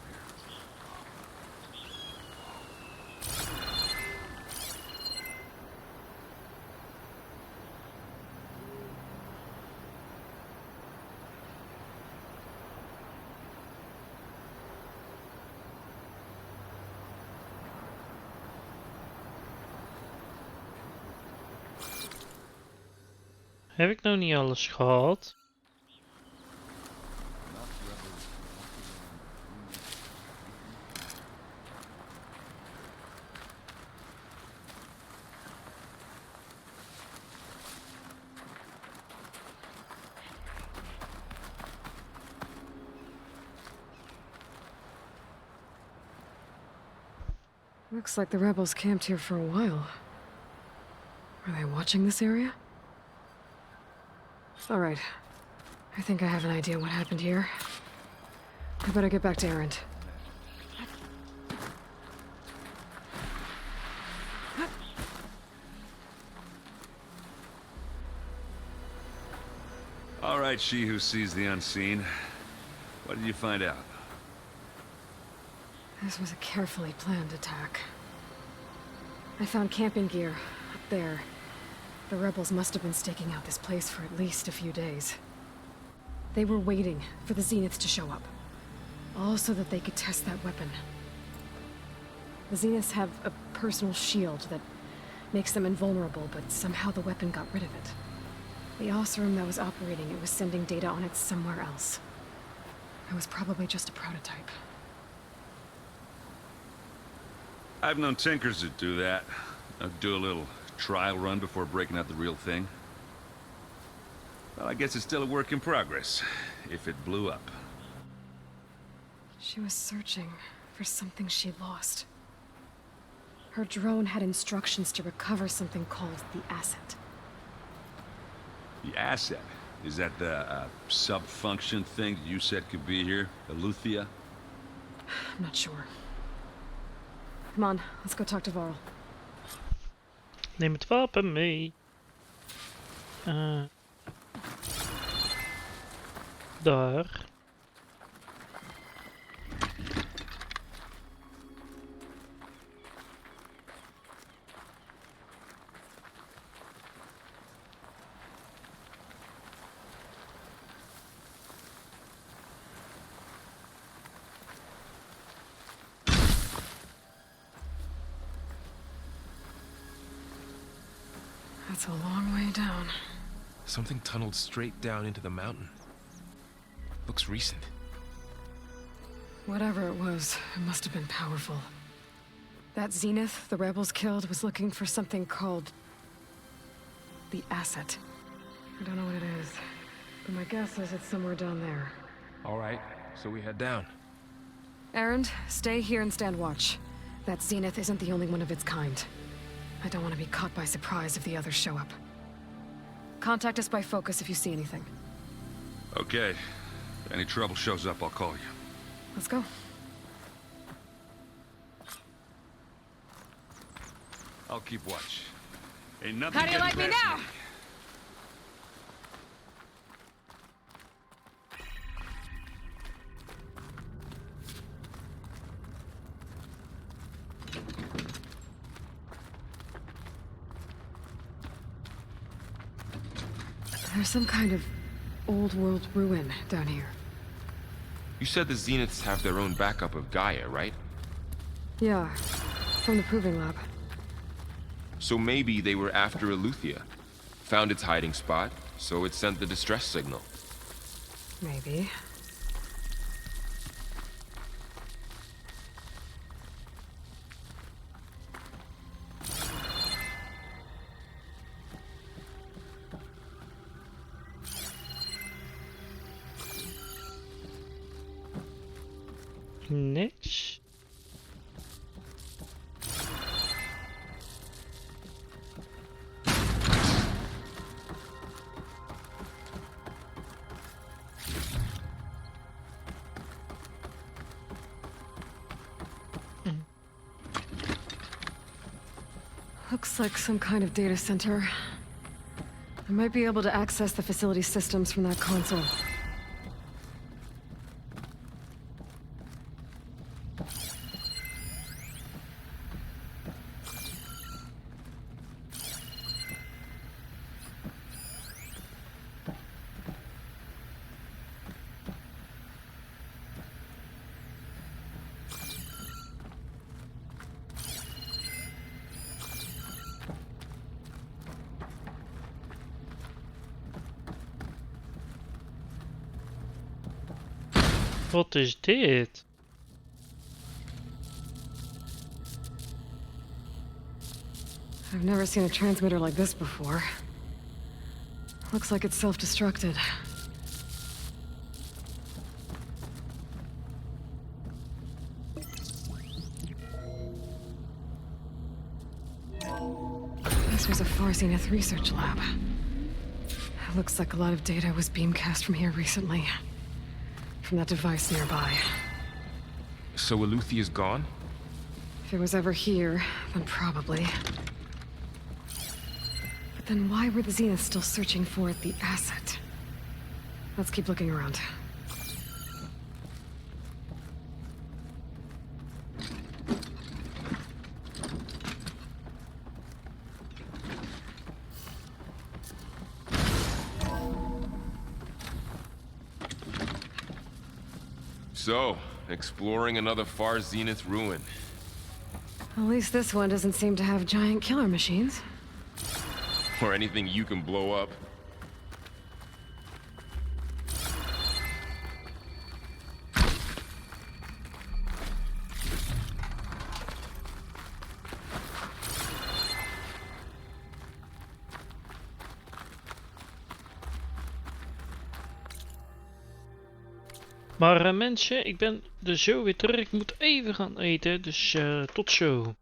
Heb ik nou niet alles gehad? Looks like the rebels camped here for a while. Are they watching this area? Alright. I think I have an idea what happened here. I better get back to Erend. All right, she who sees the unseen. What did you find out? This was a carefully planned attack. I found camping gear up there. The rebels must have been staking out this place for at least a few days. They were waiting for the Zeniths to show up. All so that they could test that weapon. The Zeniths have a personal shield that makes them invulnerable, but somehow the weapon got rid of it. The Osram that was operating it was sending data on it somewhere else. It was probably just a prototype. I've known tinkers that do that. Do a little trial run before breaking out the real thing. Well, I guess it's still a work in progress, if it blew up. She was searching for something she lost. Her drone had instructions to recover something called the asset. The asset? Is that the sub-function thing that you said could be here? Eleuthia? I'm not sure. Come on, let's go talk to Varl. Neem het wapen mee. Daar. That's a long way down. Something tunneled straight down into the mountain. Looks recent. Whatever it was, it must have been powerful. That Zenith the rebels killed was looking for something called the asset. I don't know what it is, but my guess is it's somewhere down there. All right, so we head down. Erend, stay here and stand watch. That Zenith isn't the only one of its kind. I don't want to be caught by surprise if the others show up. Contact us by focus if you see anything. Okay. If any trouble shows up, I'll call you. Let's go. I'll keep watch. Ain't nothing How do you like getting me past now? There's some kind of old world ruin down here. You said the Zeniths have their own backup of Gaia, right? Yeah, from the proving lab. So maybe they were after Eleuthia. Found its hiding spot, so it sent the distress signal. Maybe. Niks. Looks like some kind of data center. I might be able to access the facility systems from that console. Wat is dit? I've never seen a transmitter like this before. Looks like it's self-destructed. This was a Far Zenith research lab. Looks like a lot of data was beamcast from here recently. From that device nearby. So Eleuthea's gone? If it was ever here, then probably. But then why were the Zeniths still searching for the asset? Let's keep looking around. So, exploring another Far Zenith ruin. At least this one doesn't seem to have giant killer machines. Or anything you can blow up. Maar mensen, ik ben er zo weer terug. Ik moet even gaan eten, dus tot zo.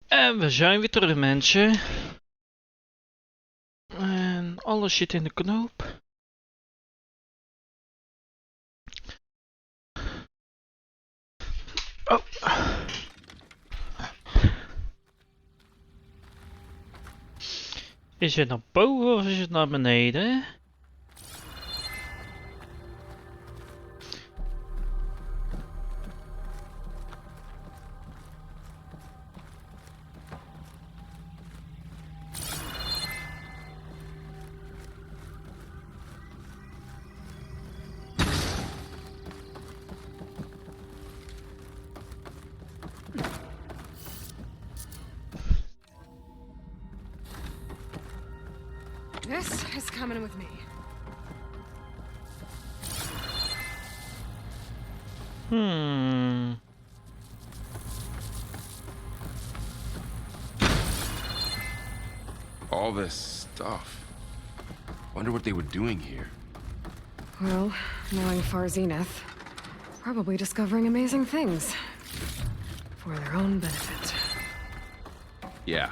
En we zijn weer terug, mensen. En alles zit in de knoop. Oh. Is het naar boven of is het naar beneden? This is coming with me. All this stuff. Wonder what they were doing here. Well, knowing Far Zenith, probably discovering amazing things. For their own benefit. Yeah,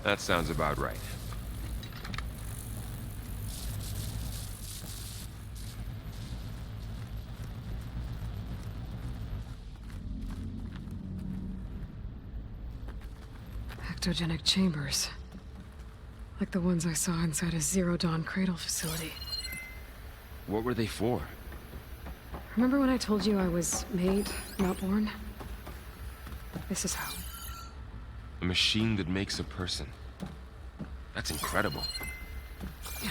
that sounds about right. Ectogenic chambers. Like the ones I saw inside a Zero Dawn cradle facility. What were they for? Remember when I told you I was made, not born? This is how. A machine that makes a person. That's incredible. Yeah.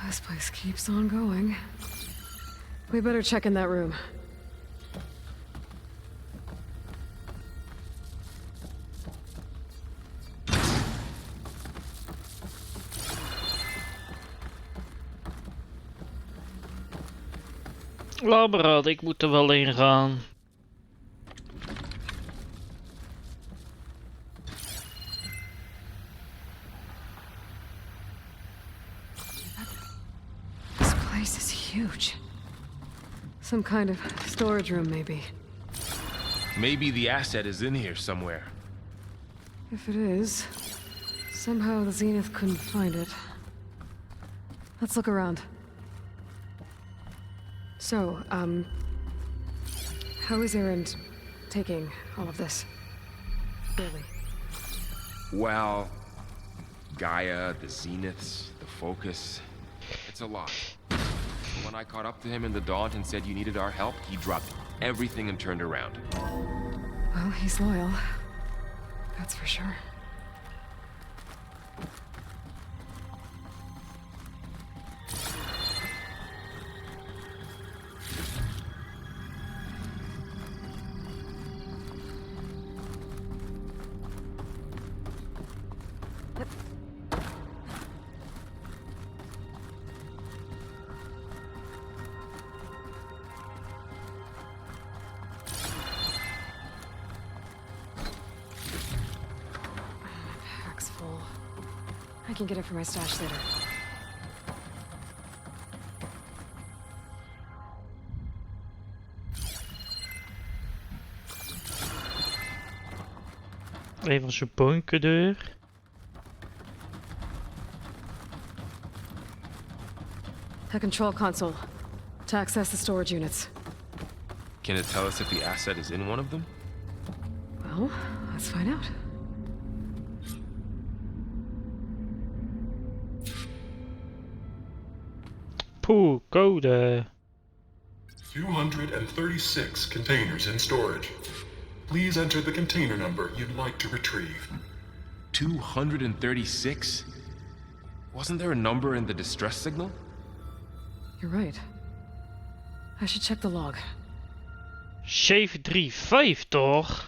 This place keeps on going. We better check in that room. Laat maar uit, ik moet er wel in gaan. This place is huge. Some kind of storage room, maybe. Maybe the asset is in here somewhere. If it is, somehow the Zenith couldn't find it. Let's look around. So, how is Erend taking all of this? Really? Well, Gaia, the Zeniths, the Focus. It's a lot. But when I caught up to him in the Daunt and said you needed our help, he dropped everything and turned around. Well, he's loyal. That's for sure. I can get it from my stash later. Even zijn bunkerdeur. A control console. To access the storage units. Can it tell us if the asset is in one of them? Well, let's find out. Poeh, code. 236 containers in storage. Please enter the container number you'd like to retrieve. 236? Wasn't there a number in the distress signal? You're right. I should check the log. 735 toch?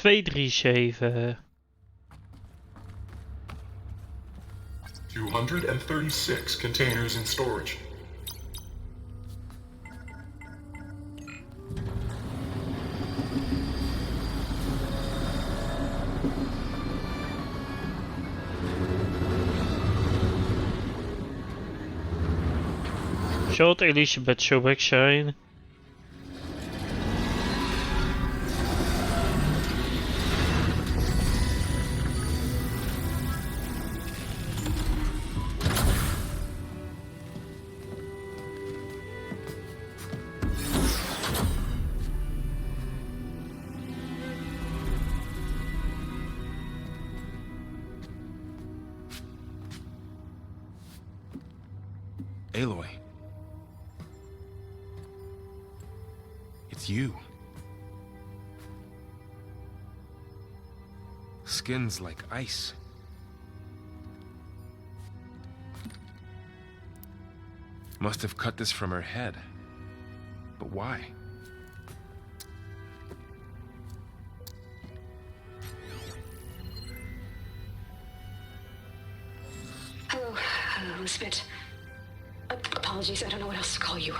237. 236 containers in storage. Short Elizabeth zo weg zijn. Aloy. It's you. Skin's like ice. Must have cut this from her head. But why? Hello, Elizabeth. Apologies, I don't know what else to call you.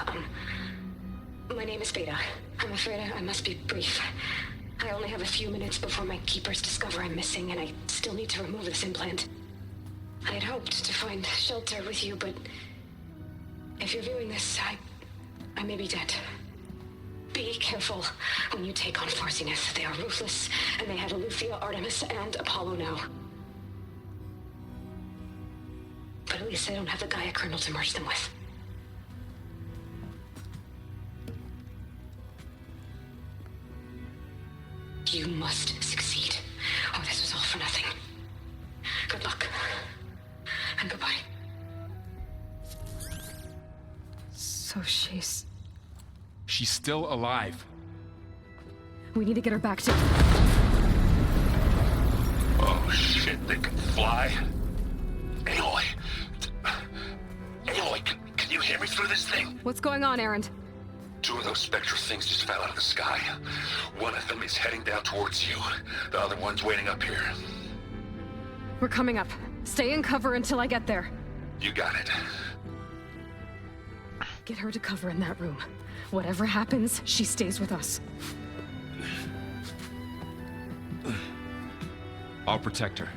My name is Beta. I'm afraid I must be brief. I only have a few minutes before my keepers discover I'm missing, and I still need to remove this implant. I had hoped to find shelter with you, but if you're viewing this, I may be dead. Be careful when you take on Farsiness. They are ruthless, and they have Eleuthia, Artemis, and Apollo now. But at least I don't have the Gaia kernel to merge them with. You must succeed. Oh, this was all for nothing. Good luck. And goodbye. So she's... She's still alive. We need to get her back to... Oh shit, they can fly? Aloy! Aloy, can you hear me through this thing? What's going on, Erend? Two of those spectral things just fell out of the sky. One of them is heading down towards you. The other one's waiting up here. We're coming up. Stay in cover until I get there. You got it. Get her to cover in that room. Whatever happens, she stays with us. I'll protect her.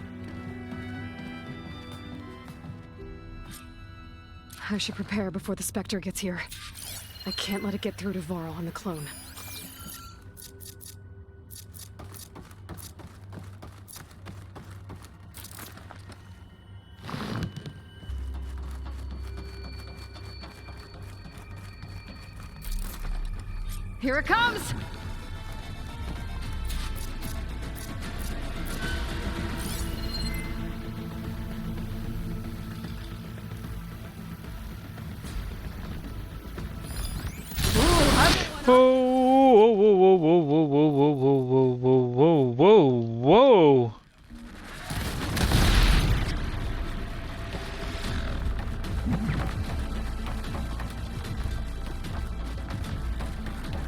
I should prepare before the Spectre gets here. I can't let it get through to Varl and the clone. Here it comes! Whoa, whoa, whoa, whoa, whoa, whoa, whoa, whoa, whoa, whoa, whoa.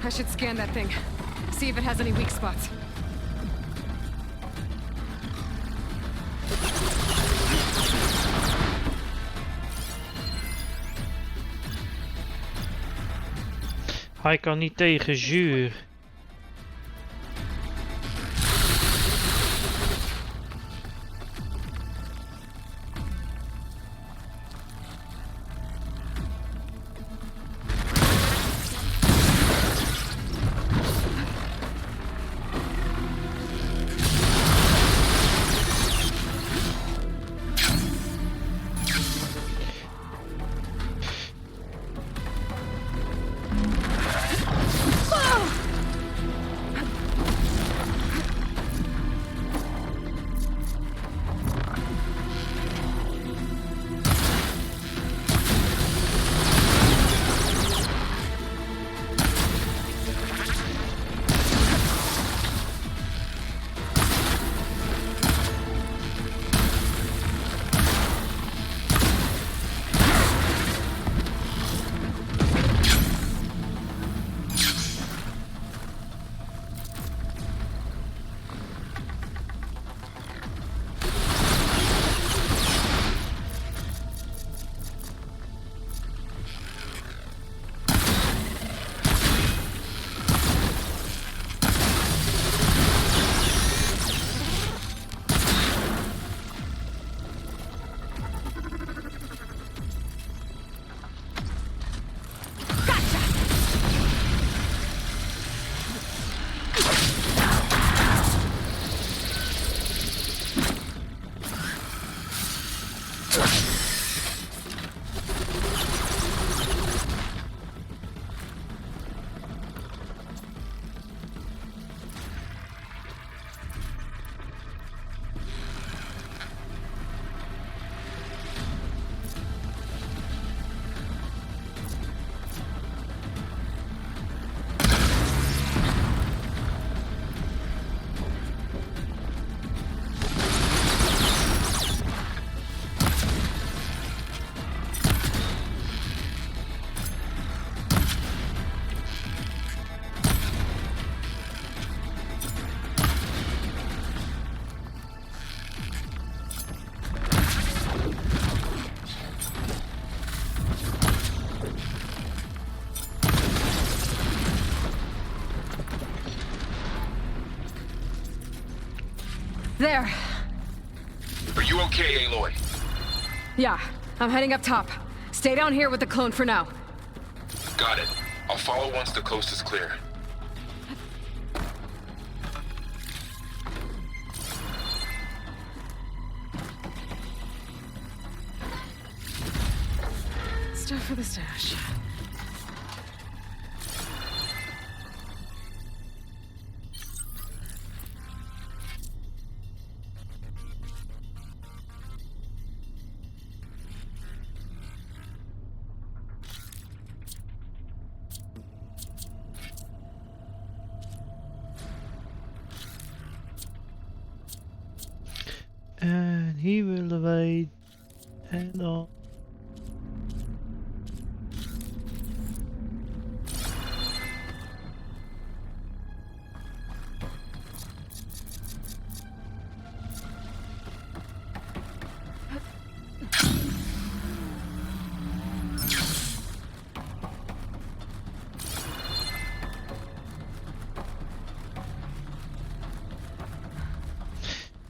I should scan that thing. See if it has any weak spots. Hij kan niet tegen zuur. There. Are you okay, Aloy? Yeah, I'm heading up top. Stay down here with the clone for now. Got it. I'll follow once the coast is clear. Stuff for the stash. En hier willen wij... En dan...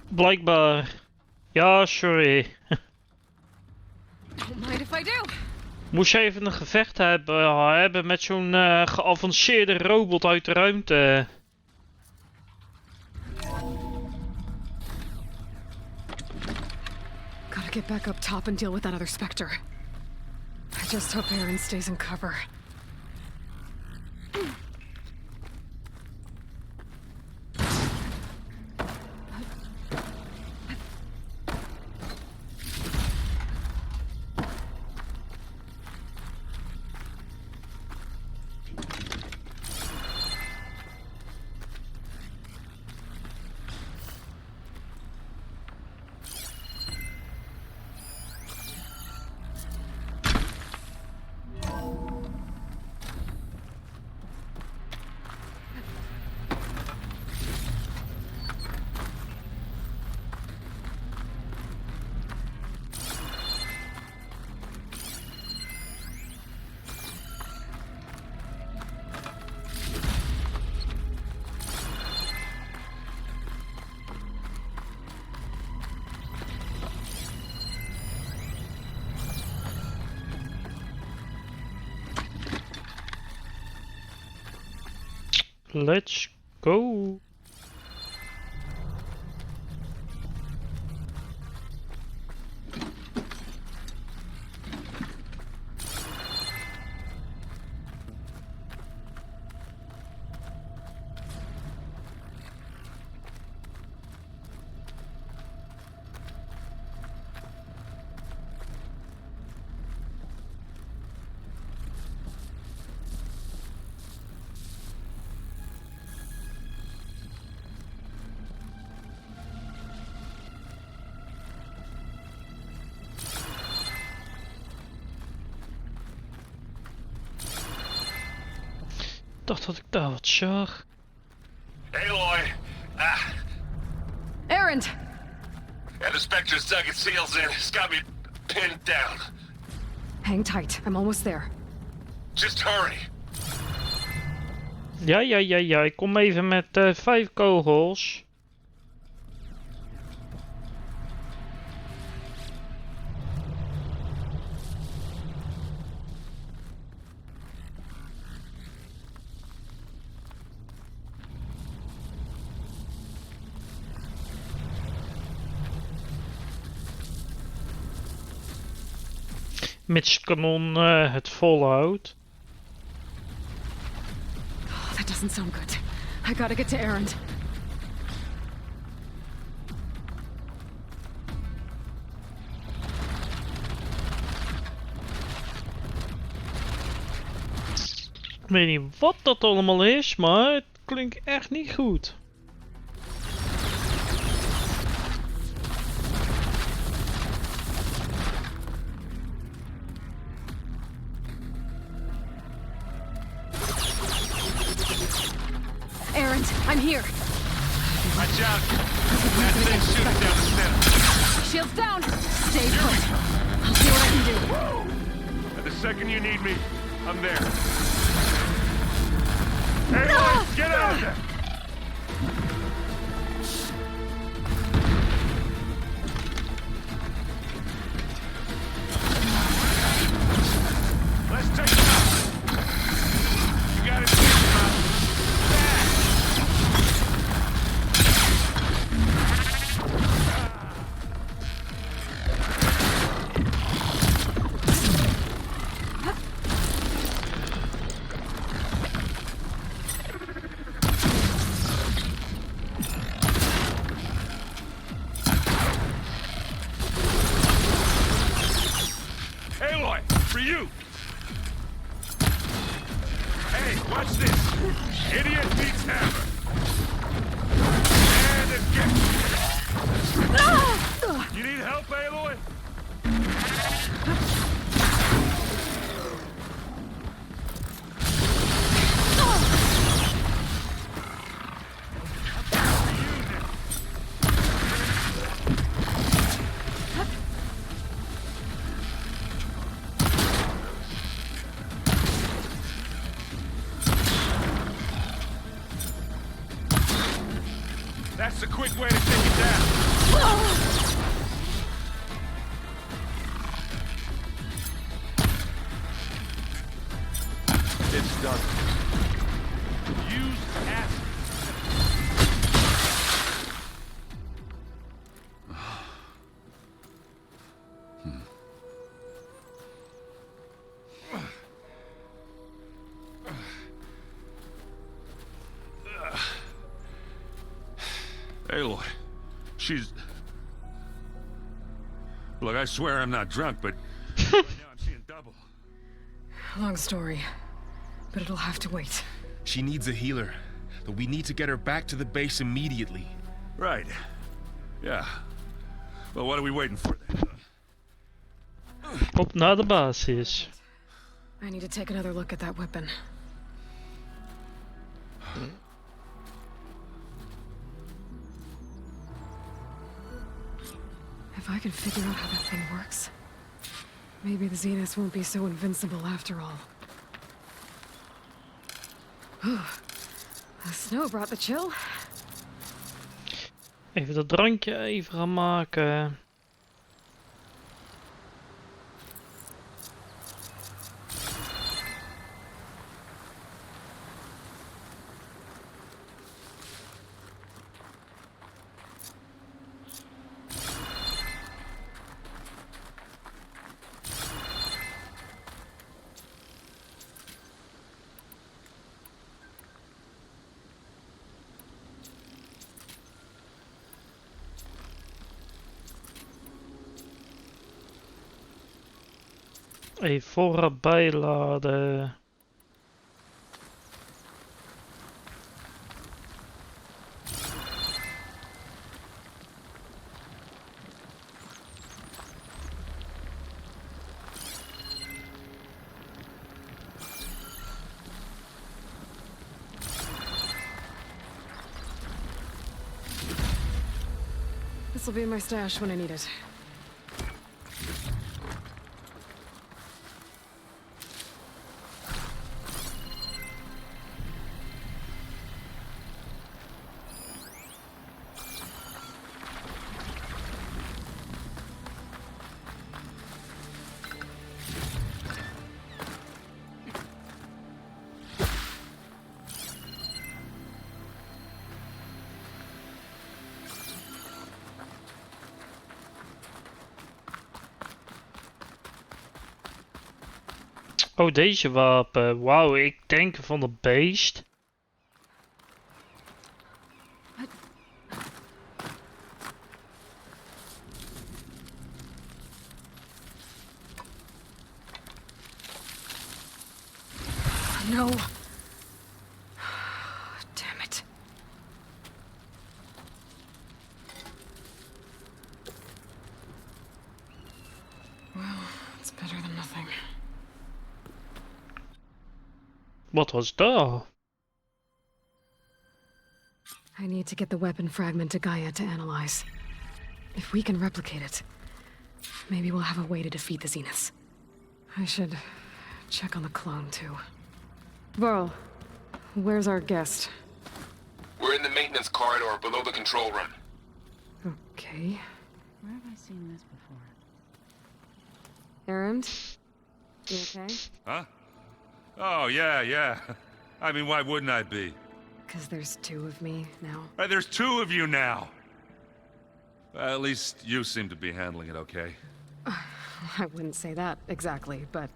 Blijkbaar. Ja, sorry. Don't mind if I do. Moest je even een gevecht hebben met zo'n geavanceerde robot uit de ruimte. Gotta get back up top and deal with that other Spectre. I just hope Aaron stays in cover. Let's go. Ik dacht dat ik daar wat zag. Aloy! Aaron! Yeah, the Spectre's dug its heels in. It's got me pinned down. Hang tight, I'm almost there. Just hurry. Ja. Ik kom even met 5 kogels. Mits het kanon het volhoudt. Oh, that doesn't sound good. I gotta get to Erend. Ik weet niet wat dat allemaal is, maar het klinkt echt niet goed. Erend, I'm here. Watch out! That thing's shooting down the center. Shields down. Stay put. I'll see what I can do. And the second you need me, I'm there. Hey, boys, get out of there! Let's take him out. You got it. Aloy, for you! Hey, watch this! Idiot beats hammer! And again! You need help, Aloy? That's the quick way to take it down. It's done. Use acid. Aloy, she's... Look, I swear I'm not drunk, but right now I'm seeing double. Long story, but it'll have to wait. She needs a healer, but we need to get her back to the base immediately. Right. Yeah. Well, what are we waiting for then? Op naar de basis. I need to take another look at that weapon. If I can figure out how that thing works, maybe the Zeniths won't be so invincible after all. The snow brought the chill. Even dat drankje even gaan maken. Even voorraad bijladen. This'll be in my stash when I need it. Oh, deze wapen. Wauw, ik denk van de beest. No. Damn it. Well, it's better than nothing. Wat was dat? I need to get the weapon fragment to Gaia to analyze. If we can replicate it, maybe we'll have a way to defeat the Zeniths. I should check on the clone, too. Varl, where's our guest? We're in the maintenance corridor below the control room. Okay. Where have I seen this before? Erend? You okay? Huh? Oh, yeah. I mean, why wouldn't I be? Because there's two of me now. There's two of you now! At least you seem to be handling it okay. I wouldn't say that exactly, but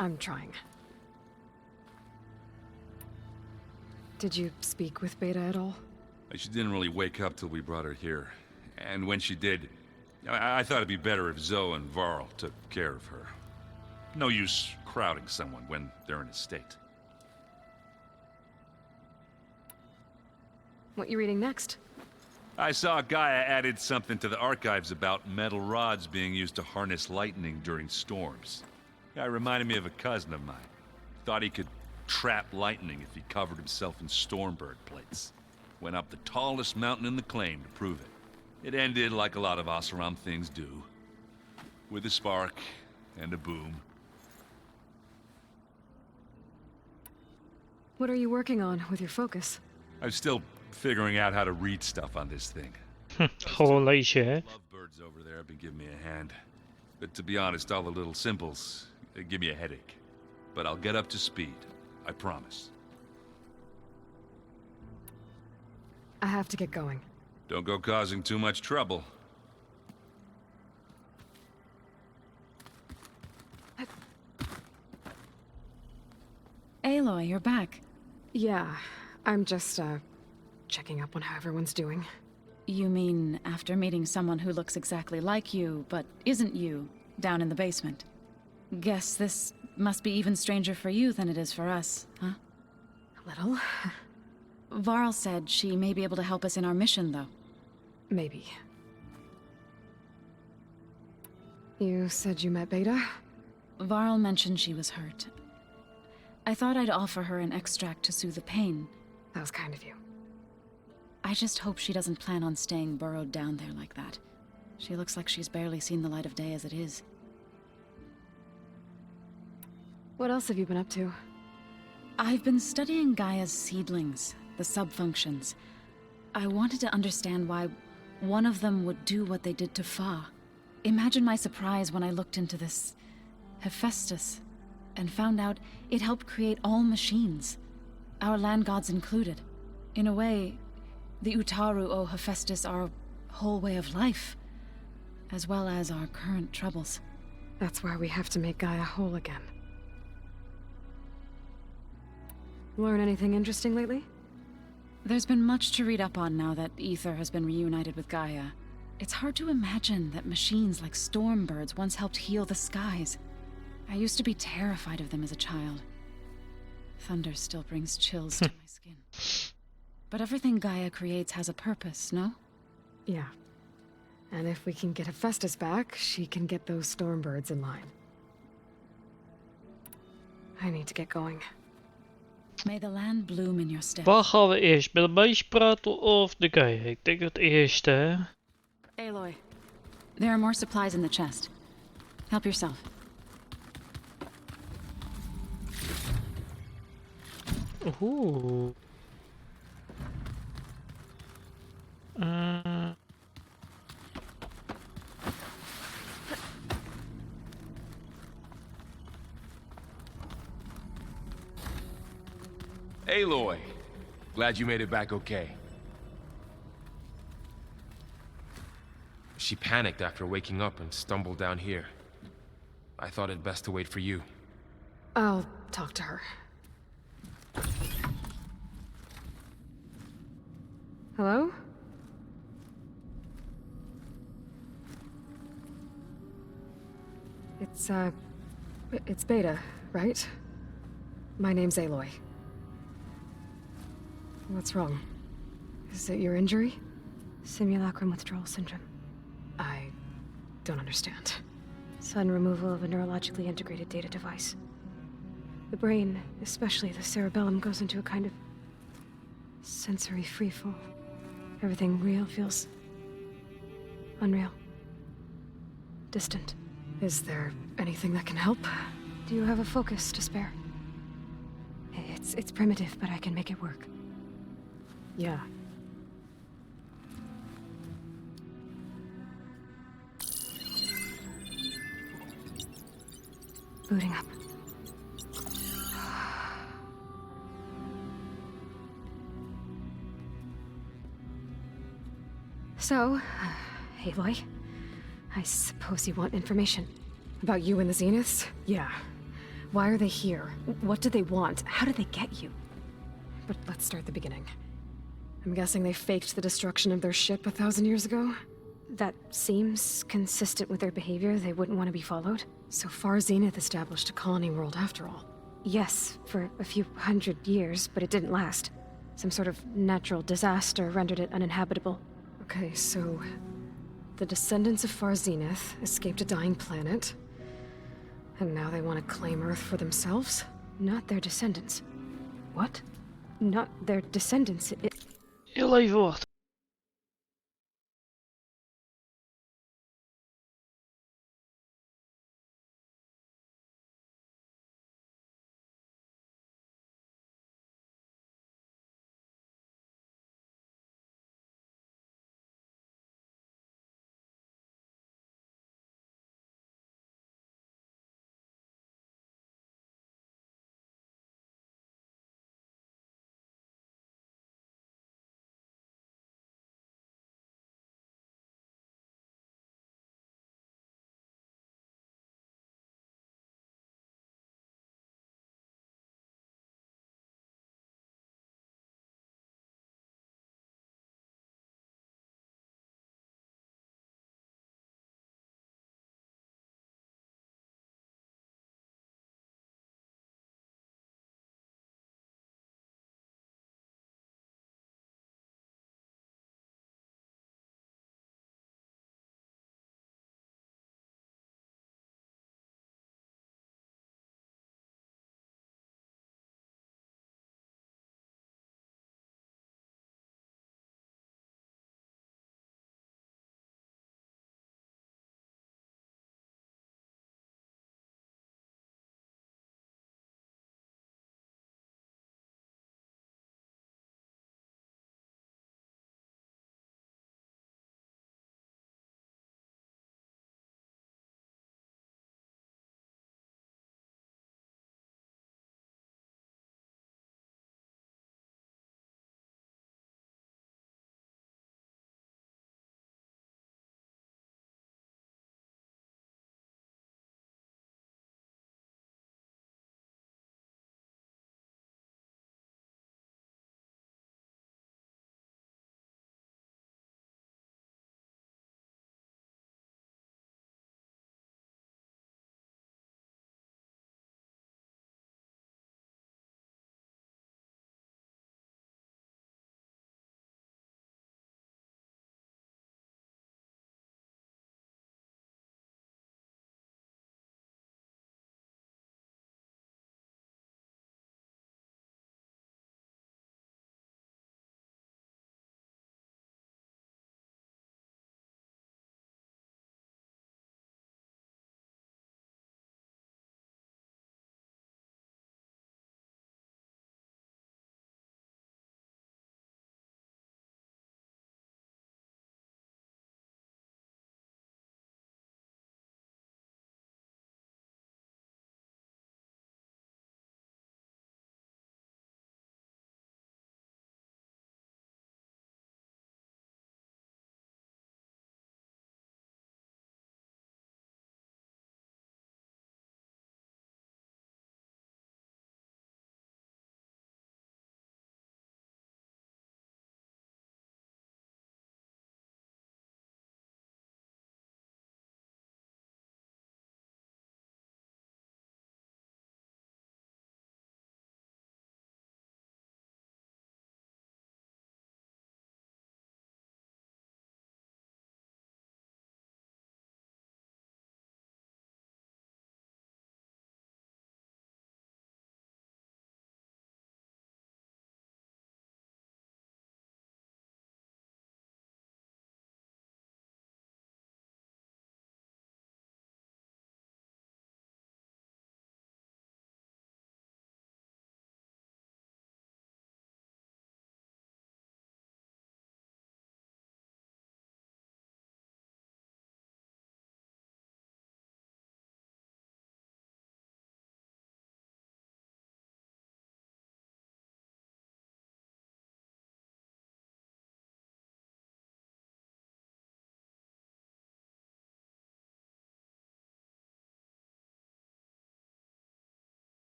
I'm trying. Did you speak with Beta at all? She didn't really wake up till we brought her here. And when she did, I thought it'd be better if Zoe and Varl took care of her. No use crowding someone when they're in a state. What you reading next? I saw Gaia added something to the archives about metal rods being used to harness lightning during storms. Guy reminded me of a cousin of mine. Thought he could trap lightning if he covered himself in Stormbird plates. Went up the tallest mountain in the claim to prove it. It ended like a lot of Oseram things do. With a spark and a boom. What are you working on with your focus? I'm still figuring out how to read stuff on this thing. Gewoon lezen, hè? Lovebirds over there have been giving me a hand. But to be honest, all the little symbols give me a headache. But I'll get up to speed. I promise. I have to get going. Don't go causing too much trouble. Aloy, you're back. Yeah, I'm just, checking up on how everyone's doing. You mean after meeting someone who looks exactly like you, but isn't you, down in the basement? Guess this must be even stranger for you than it is for us, huh? A little. Varl said she may be able to help us in our mission, though. Maybe. You said you met Beta? Varl mentioned she was hurt. I thought I'd offer her an extract to soothe the pain. That was kind of you. I just hope she doesn't plan on staying burrowed down there like that. She looks like she's barely seen the light of day as it is. What else have you been up to? I've been studying Gaia's seedlings, the subfunctions. I wanted to understand why one of them would do what they did to Fa. Imagine my surprise when I looked into this Hephaestus and found out it helped create all machines, our land gods included. In a way, the Utaru owe Hephaestus our whole way of life, as well as our current troubles. That's why we have to make Gaia whole again. Learn anything interesting lately? There's been much to read up on now that Ether has been reunited with Gaia. It's hard to imagine that machines like Stormbirds once helped heal the skies. I used to be terrified of them as a child. Thunder still brings chills to my skin. But everything Gaia creates has a purpose, no? Yeah. And if we can get Hephaestus back, she can get those Stormbirds in line. I need to get going. May the land bloom in your stead. Waar gaan we eerst? Met de meisje praten of de guy? Ik denk het eerste, hè? Aloy, there are more supplies in the chest. Help yourself. Oeh. Aloy, glad you made it back okay. She panicked after waking up and stumbled down here. I thought it best to wait for you. I'll talk to her. Hello? It's Beta, right? My name's Aloy. What's wrong? Is it your injury? Simulacrum withdrawal syndrome. I don't understand. Sudden removal of a neurologically integrated data device. The brain, especially the cerebellum, goes into a kind of sensory freefall. Everything real feels unreal. Distant. Is there anything that can help? Do you have a focus to spare? It's primitive, but I can make it work. Yeah. Booting up. So, Aloy, I suppose you want information. About you and the Zeniths? Yeah. Why are they here? What do they want? How did they get you? But let's start at the beginning. I'm guessing they faked the destruction of their ship 1,000 years ago? That seems consistent with their behavior. They wouldn't want to be followed. So far, Zenith established a colony world after all. Yes, for a few hundred years, but it didn't last. Some sort of natural disaster rendered it uninhabitable. Okay, so the descendants of Far Zenith escaped a dying planet, and now they want to claim Earth for themselves? Not their descendants. What? Not their descendants. Heel even wachten.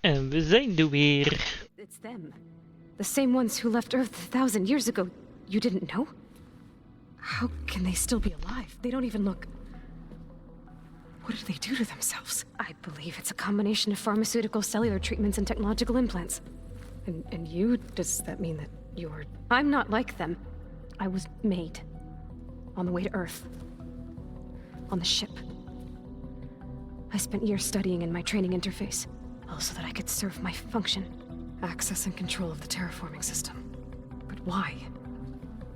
En we zijn er weer. It's them. The same ones who left Earth 1,000 years ago. You didn't know? How can they still be alive? They don't even look... What did they do to themselves? I believe it's a combination of pharmaceutical, cellular treatments, and technological implants. And you? Does that mean that you're... I'm not like them. I was made. On the way to Earth. On the ship. I spent years studying in my training interface, all so that I could serve my function. Access and control of the terraforming system. But why?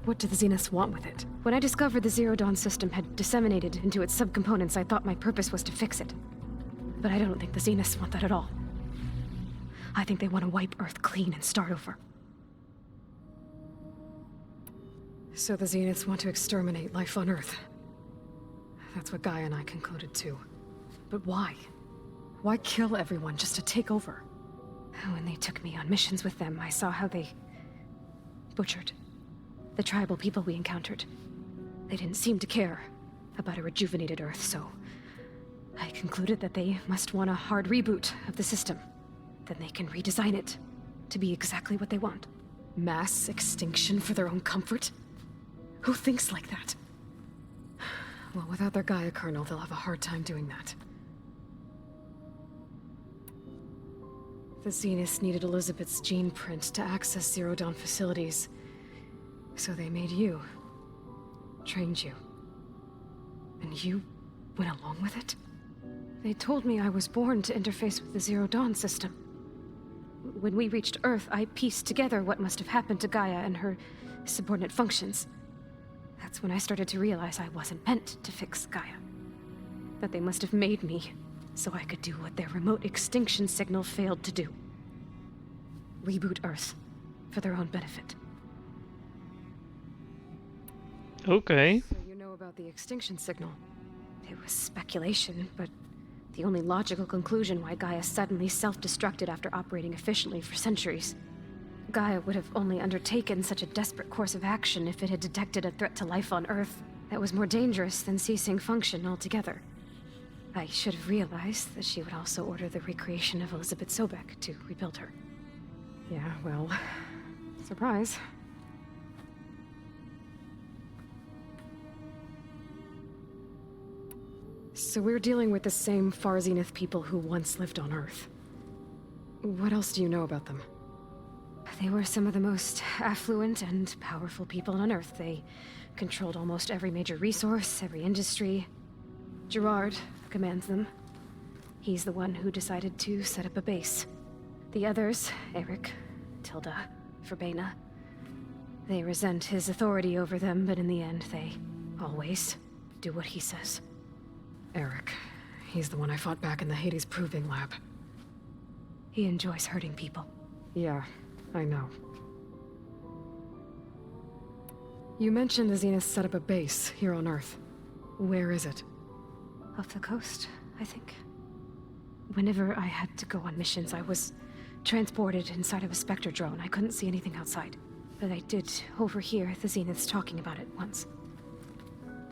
What do the Zeniths want with it? When I discovered the Zero Dawn system had disseminated into its subcomponents, I thought my purpose was to fix it. But I don't think the Zeniths want that at all. I think they want to wipe Earth clean and start over. So the Zeniths want to exterminate life on Earth. That's what Gaia and I concluded too. But why? Why kill everyone just to take over? When they took me on missions with them, I saw how they... butchered the tribal people we encountered. They didn't seem to care about a rejuvenated Earth, so... I concluded that they must want a hard reboot of the system. Then they can redesign it to be exactly what they want. Mass extinction for their own comfort? Who thinks like that? Well, without their Gaia kernel, they'll have a hard time doing that. The Zeniths needed Elizabeth's gene print to access Zero Dawn facilities. So they made you. Trained you. And you went along with it? They told me I was born to interface with the Zero Dawn system. When we reached Earth, I pieced together what must have happened to Gaia and her subordinate functions. That's when I started to realize I wasn't meant to fix Gaia. That they must have made me so I could do what their remote extinction signal failed to do. Reboot Earth for their own benefit. Okay. So you know about the extinction signal. It was speculation, but the only logical conclusion why Gaia suddenly self-destructed after operating efficiently for centuries. Gaia would have only undertaken such a desperate course of action if it had detected a threat to life on Earth that was more dangerous than ceasing function altogether. I should have realized that she would also order the recreation of Elizabeth Sobek to rebuild her. Yeah, well... surprise. So we're dealing with the same Far Zenith people who once lived on Earth. What else do you know about them? They were some of the most affluent and powerful people on Earth. They controlled almost every major resource, every industry. Gerard commands them. He's the one who decided to set up a base. The others, Eric, Tilda, Verbena, they resent his authority over them, but in the end, they always do what he says. Eric. He's the one I fought back in the Hades Proving Lab. He enjoys hurting people. Yeah, I know. You mentioned the Zeniths set up a base here on Earth. Where is it? Off the coast, I think. Whenever I had to go on missions, I was transported inside of a Spectre drone. I couldn't see anything outside. But I did overhear the Zeniths talking about it once.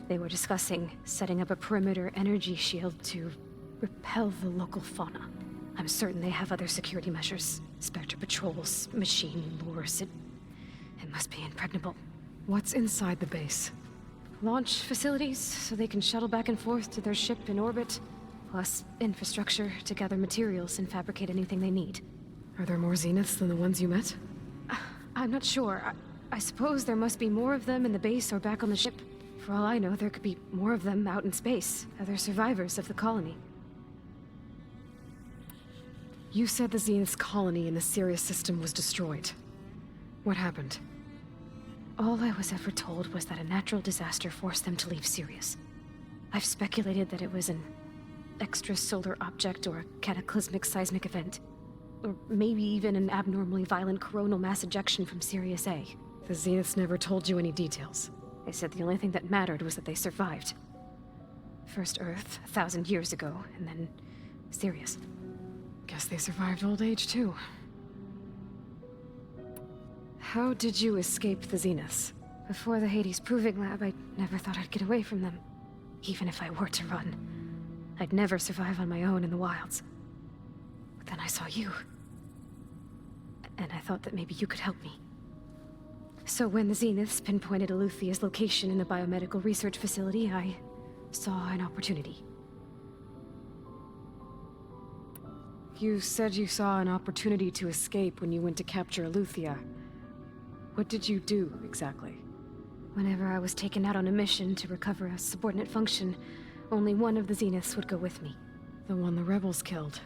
They were discussing setting up a perimeter energy shield to repel the local fauna. I'm certain they have other security measures. Spectre patrols, machine lures. It must be impregnable. What's inside the base? Launch facilities, so they can shuttle back and forth to their ship in orbit. Plus infrastructure to gather materials and fabricate anything they need. Are there more Zeniths than the ones you met? I'm not sure. I suppose there must be more of them in the base or back on the ship. For all I know, there could be more of them out in space, other survivors of the colony. You said the Zenith's colony in the Sirius system was destroyed. What happened? All I was ever told was that a natural disaster forced them to leave Sirius. I've speculated that it was an extrasolar object or a cataclysmic seismic event. Or maybe even an abnormally violent coronal mass ejection from Sirius A. The Zeniths never told you any details. They said the only thing that mattered was that they survived. First Earth, 1,000 years ago, and then Sirius. Guess they survived old age, too. How did you escape the Zeniths? Before the Hades Proving Lab, I never thought I'd get away from them. Even if I were to run. I'd never survive on my own in the wilds. With Then I saw you. And I thought that maybe you could help me. So when the Zeniths pinpointed Eluthia's location in the biomedical research facility, I saw an opportunity. You said you saw an opportunity to escape when you went to capture Eluthia. What did you do, exactly? Whenever I was taken out on a mission to recover a subordinate function, only one of the Zeniths would go with me. The one the rebels killed,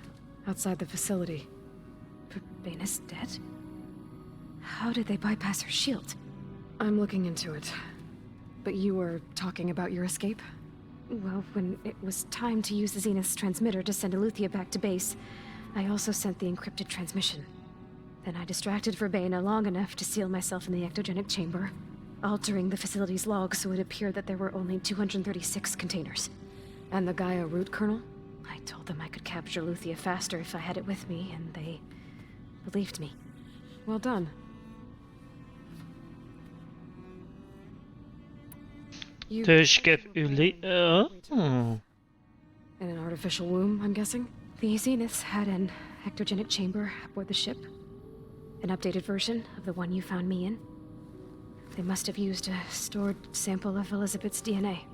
outside the facility. Baina's dead? How did they bypass her shield? I'm looking into it. But you were talking about your escape? Well, when it was time to use the Zenith's transmitter to send Eluthia back to base, I also sent the encrypted transmission. Then I distracted Verbaina long enough to seal myself in the ectogenic chamber, altering the facility's log so it appeared that there were only 236 containers. And the Gaia root kernel? I told them I could capture Eluthia faster if I had it with me, and they believed me. Well done. Dus ik heb In an artificial womb, I'm guessing? The Zeniths had an ectogenic chamber aboard the ship. An updated version of the one you found me in. They must have used a stored sample of Elizabeth's DNA.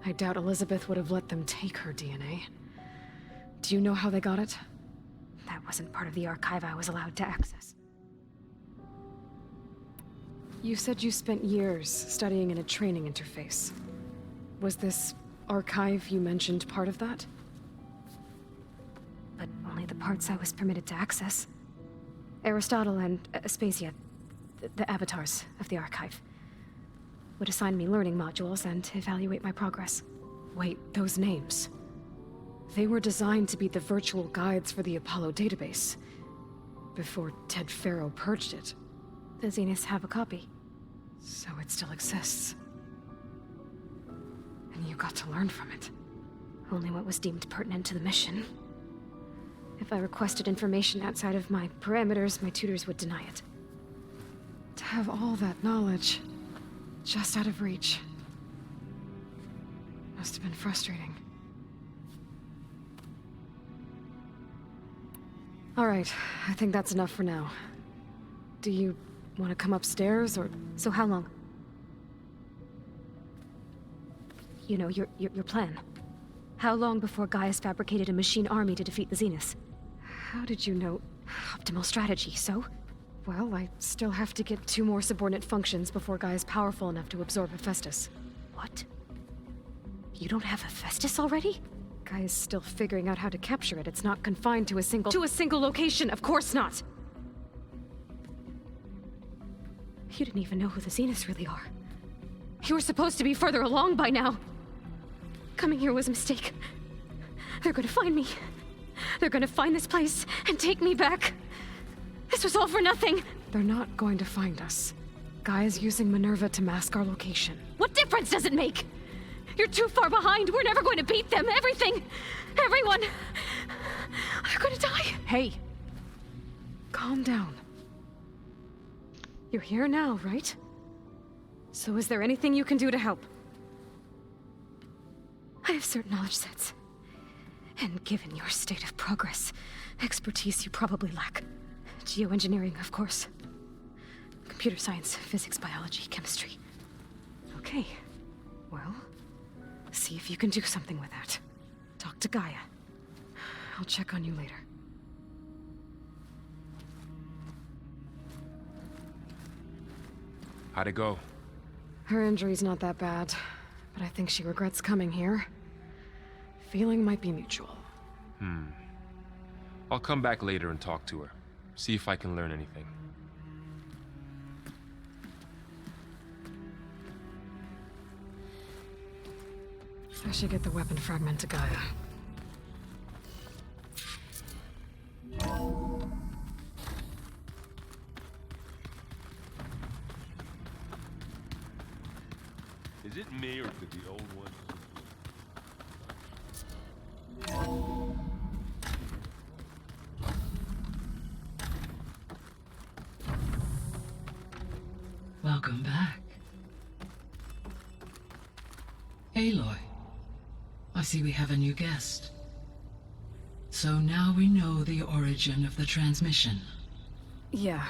I doubt Elizabeth would have let them take her DNA. Do you know how they got it? That wasn't part of the archive I was allowed to access. You said you spent years studying in a training interface. Was this archive you mentioned part of that? But only the parts I was permitted to access. Aristotle and Aspasia, the avatars of the archive, would assign me learning modules and evaluate my progress. Wait, those names. They were designed to be the virtual guides for the Apollo database, before Ted Faro purged it. The Zeniths have a copy. So it still exists. And you got to learn from it. Only what was deemed pertinent to the mission. If I requested information outside of my parameters, my tutors would deny it. To have all that knowledge, just out of reach. Must have been frustrating. All right, I think that's enough for now. Do you want to come upstairs, or... So how long? You know, your plan. How long before Gaia's fabricated a machine army to defeat the Zeniths? How did you know? Optimal strategy, so? Well, I still have to get 2 more subordinate functions before Gaia's powerful enough to absorb Hephaestus. What? You don't have Hephaestus already? Gaia's still figuring out how to capture it. It's not confined to a single... To a single location! Of course not! You didn't even know who the Zeniths really are. You were supposed to be further along by now! Coming here was a mistake. They're gonna find me. They're gonna find this place and take me back. This was all for nothing. They're not going to find us. Gaia's using Minerva to mask our location. What difference does it make? You're too far behind. We're never going to beat them. Everything. Everyone. They're gonna die. Hey. Calm down. You're here now, right? So is there anything you can do to help? I have certain knowledge sets. And given your state of progress, expertise you probably lack. Geoengineering, of course. Computer science, physics, biology, chemistry. Okay. Well, see if you can do something with that. Talk to Gaia. I'll check on you later. How'd it go? Her injury's not that bad, but I think she regrets coming here. Feeling might be mutual. I'll come back later and talk to her. See if I can learn anything. I should get the weapon fragment to Gaia. Is it me or did the old one? Welcome back. Aloy, I see we have a new guest. So now we know the origin of the transmission. Yeah.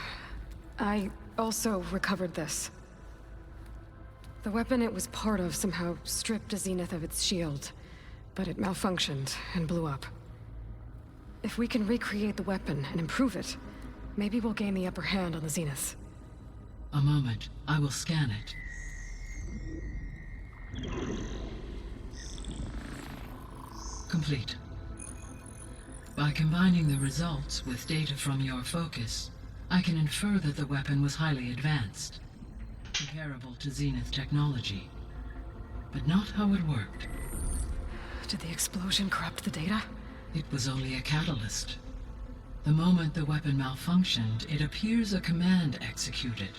I also recovered this. The weapon it was part of somehow stripped Zenith of its shield, but it malfunctioned and blew up. If we can recreate the weapon and improve it, maybe we'll gain the upper hand on the Zeniths. A moment. I will scan it. Complete. By combining the results with data from your focus, I can infer that the weapon was highly advanced, comparable to Zenith technology, but not how it worked. Did the explosion corrupt the data? It was only a catalyst. The moment the weapon malfunctioned, it appears a command executed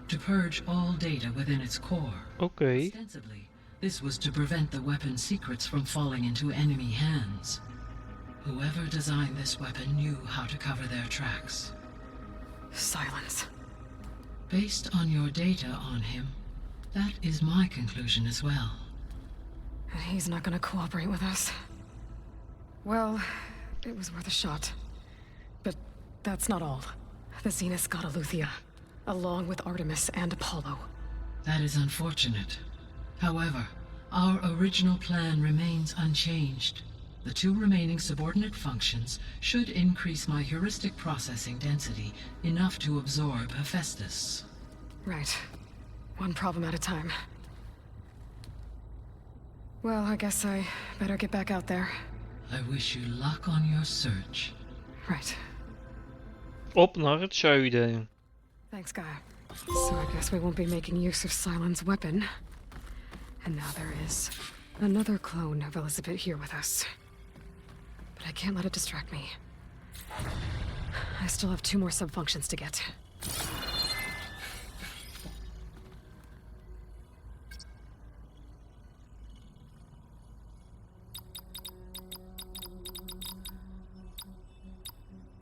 to purge all data within its core. Okay. Ostensibly, this was to prevent the weapon's secrets from falling into enemy hands. Whoever designed this weapon knew how to cover their tracks. Silence. Based on your data on him, that is my conclusion as well. And he's not gonna cooperate with us. Well, it was worth a shot. But that's not all. The Zeniths got Eleuthia, along with Artemis and Apollo. That is unfortunate. However, our original plan remains unchanged. The two remaining subordinate functions should increase my heuristic processing density enough to absorb Hephaestus. Right. One problem at a time. Well, I guess I better get back out there. I wish you luck on your search. Right. Op naar het zuiden. Thanks, Gaia. So I guess we won't be making use of Cylon's weapon. And now there is another clone of Elizabeth here with us. But I can't let it distract me. I still have 2 more subfunctions to get.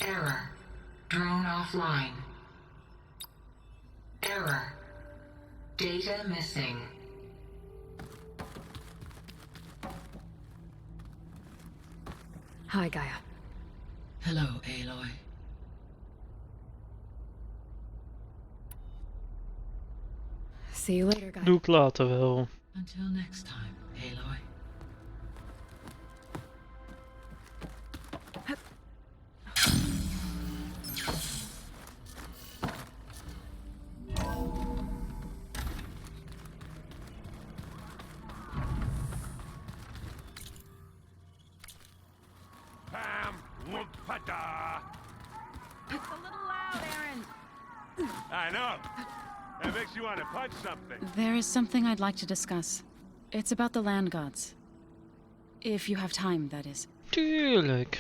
Error. Drone offline. Error. Data missing. Hi, Gaia. Hello, Aloy. See you later, Gaia. Doe ik later wel. Until next time, Aloy. It's a little loud, Aaron. I know. That makes you want to punch something. There is something I'd like to discuss. It's about the land gods. If you have time, that is. Tuurlijk.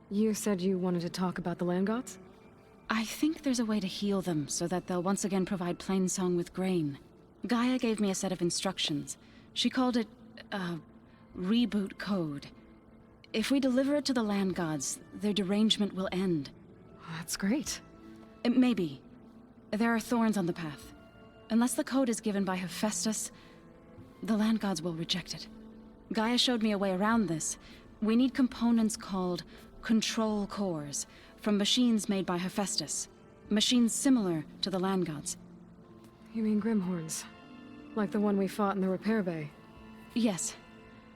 You said you wanted to talk about the land gods? I think there's a way to heal them so that they'll once again provide Plainsong with grain. Gaia gave me a set of instructions. She called it, reboot code. If we deliver it to the land gods, their derangement will end. That's great. Maybe. There are thorns on the path. Unless the code is given by Hephaestus, the land gods will reject it. Gaia showed me a way around this. We need components called control cores from machines made by Hephaestus. Machines similar to the land gods. You mean Grimhorns? Like the one we fought in the repair bay? Yes.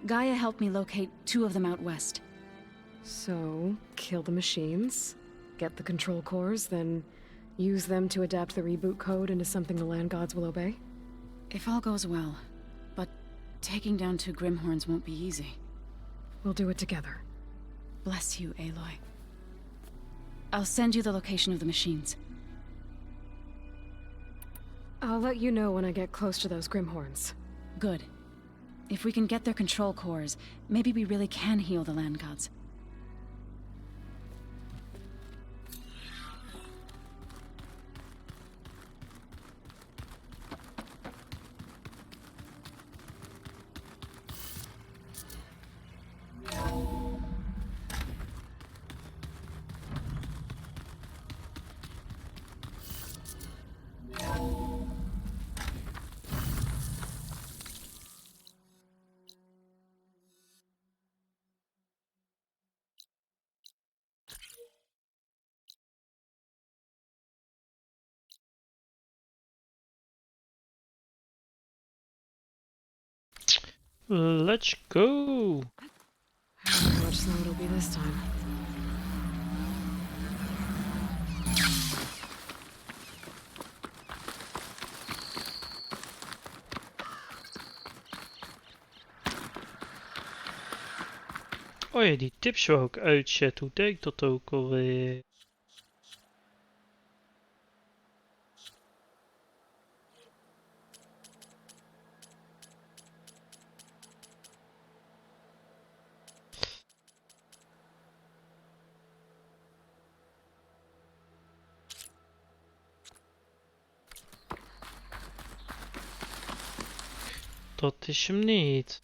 Gaia helped me locate 2 of them out west. So, kill the machines, get the control cores, then use them to adapt the reboot code into something the land gods will obey? If all goes well. But taking down 2 Grimhorns won't be easy. We'll do it together. Bless you, Aloy. I'll send you the location of the machines. I'll let you know when I get close to those Grimhorns. Good. If we can get their control cores, maybe we really can heal the land gods. Let's go! I don't know how much snow it'll be this time. Oh ja, die tips wou ik uitzetten. Hoe deed ik dat ook alweer? Dat is hem niet.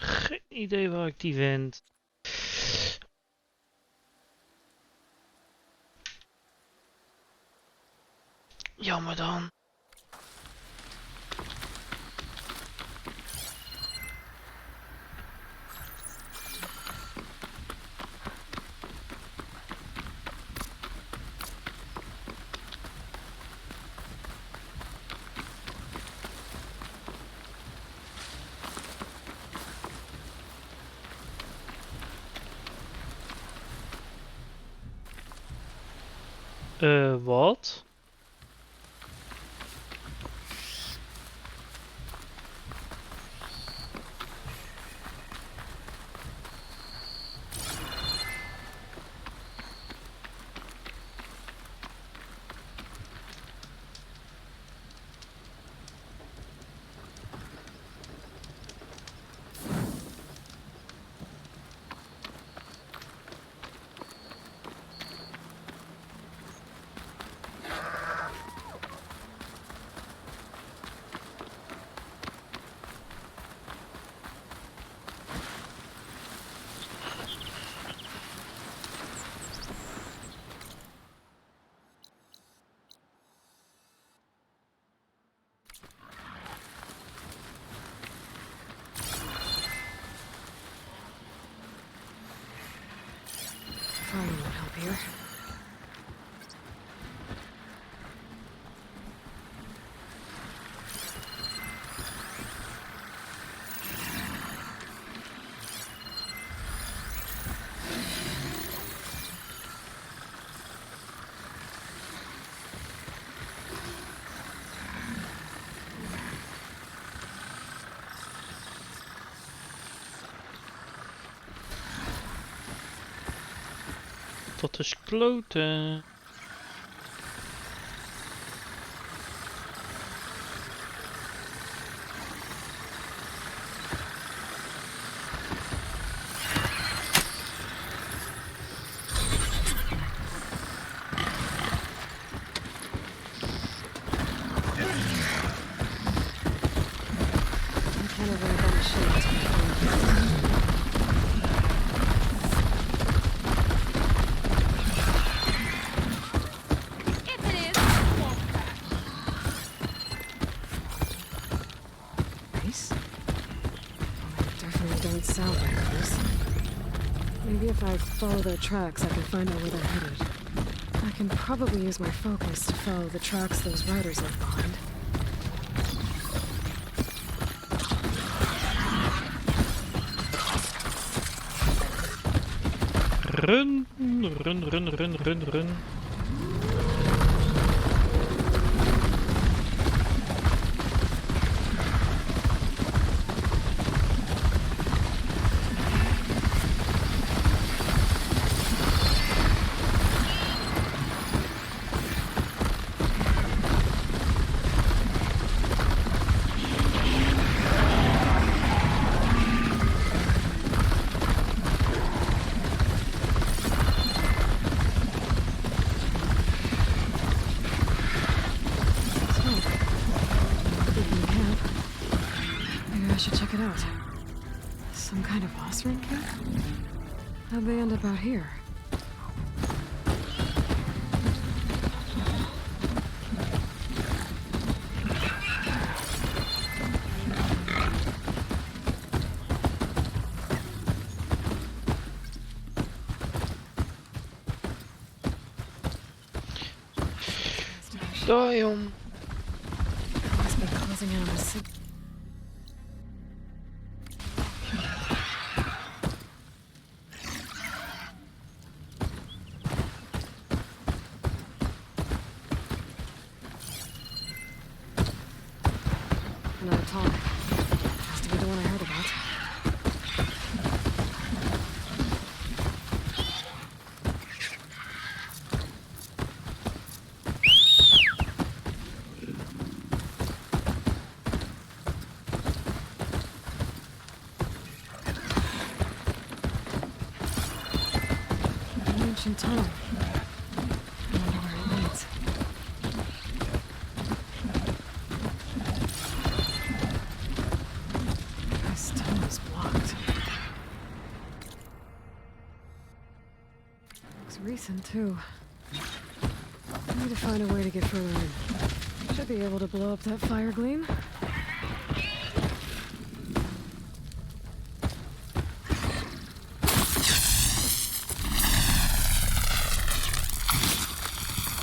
Geen idee waar ik die vind. Jammer dan. Wat? Fire won't help here. Dat is kloten. I'm kind of worried about the shit. Sound like this. Maybe if I follow their tracks, I can find out where they're headed. I can probably use my focus to follow the tracks those riders left behind. Run, run, run, run, run, run. should check it out. Some kind of Osran kit? How'd they end up out here? Damn. Must be closing in on a another talk. Has to be the one I heard about. An ancient tunnel. I wonder where it leads. This tunnel's blocked. Looks recent, too. I need to find a way to get further in. Should be able to blow up that fire gleam.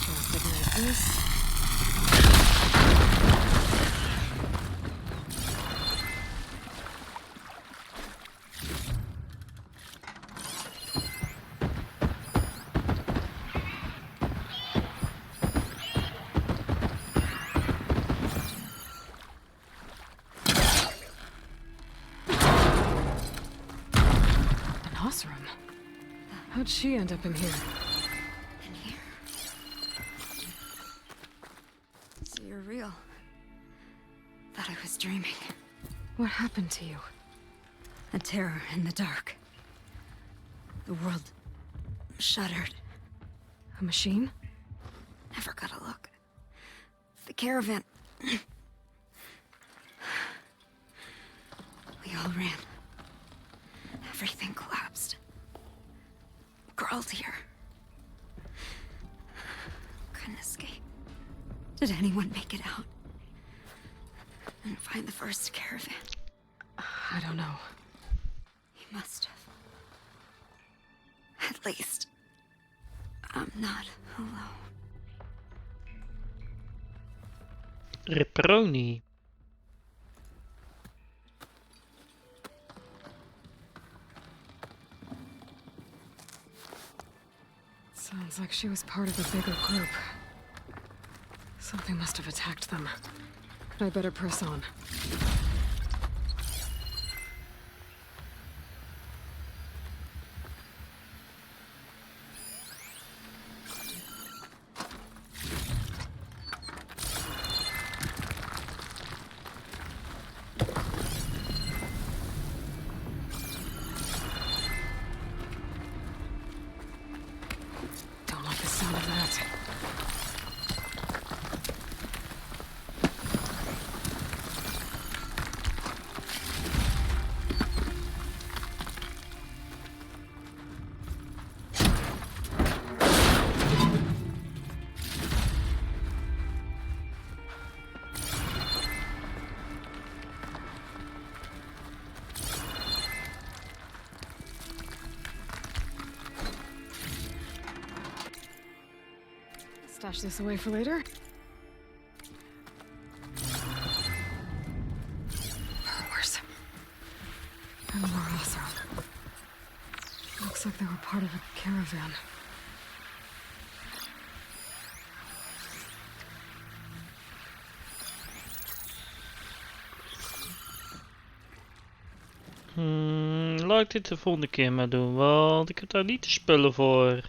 Just ignite this. An Osram. How'd she end up in here? So you're real. Thought I was dreaming. What happened to you? A terror in the dark. The world shuddered. A machine? Never got a look. The caravan. We all ran. Everything collapsed. Crawled here. Couldn't escape. Did anyone make it out? And find the first caravan? I don't know. He must have. At least, I'm not alone. Ripperoni. Sounds like she was part of a bigger group. Something must have attacked them. I better press on. Don't like the sound of that. Stash this away for later. Burrows. And more also. Looks like they were part of a caravan. Laat ik dit de volgende keer maar doen, want ik heb daar niet de spullen voor.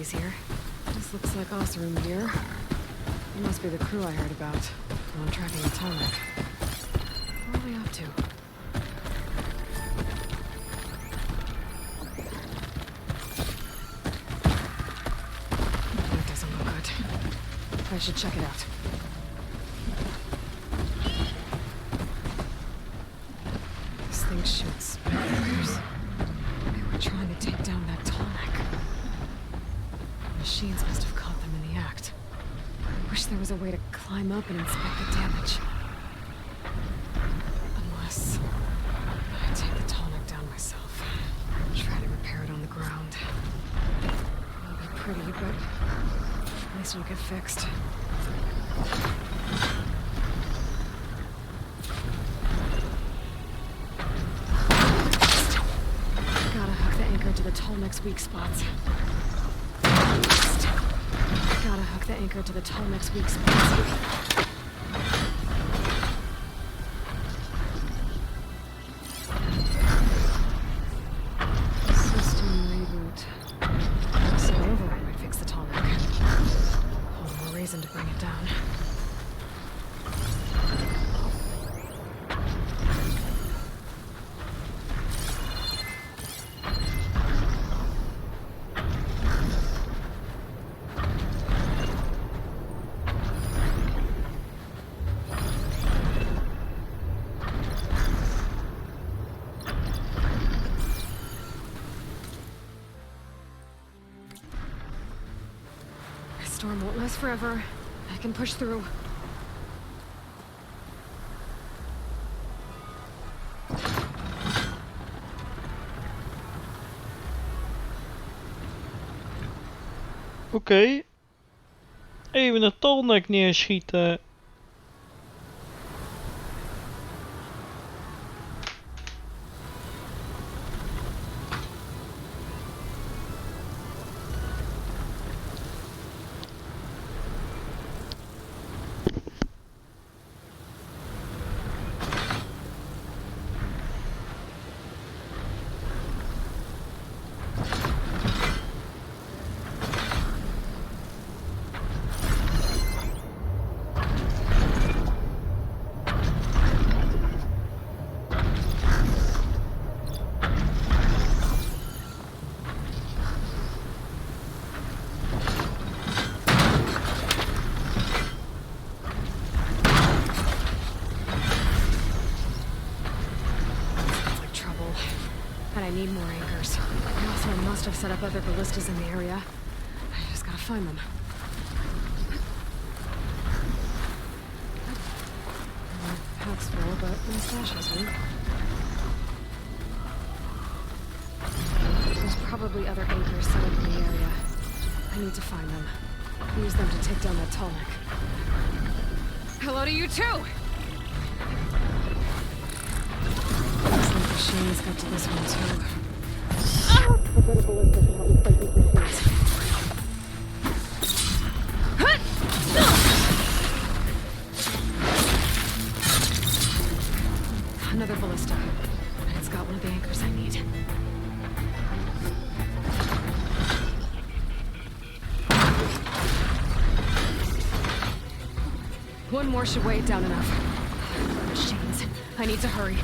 facilities here. This looks like Osram gear. It must be the crew I heard about. While I'm tracking the tarmac. What are they up to? That doesn't look good. I should check it out. This thing shoots spears. They were trying to take down that tarmac. Machines must have caught them in the act. Wish there was a way to climb up and inspect the damage. Unless I take the tonic down myself. Try to repair it on the ground. Won't be pretty, but at least it'll get fixed. Gotta hook the anchor to the Tolmec's weak spots. Gotta hook the anchor to the Tolmec's weak spots. System reboot. So override might fix the Tolmec. One more reason to bring it down. Storm won't last forever. I can push through. Oké. Even een tolnek neerschieten. I need more anchors. Also, must have set up other ballistas in the area. I just gotta find them. My pack's full, but my stash isn't. There's probably other anchors set up in the area. I need to find them. Use them to take down that Tolmec. Hello to you too! Machine's got to this one too. I bet a ballista can help me fight these machines. Another ballista. And it's got one of the anchors I need. One more should weigh it down enough. Machines. I need to hurry.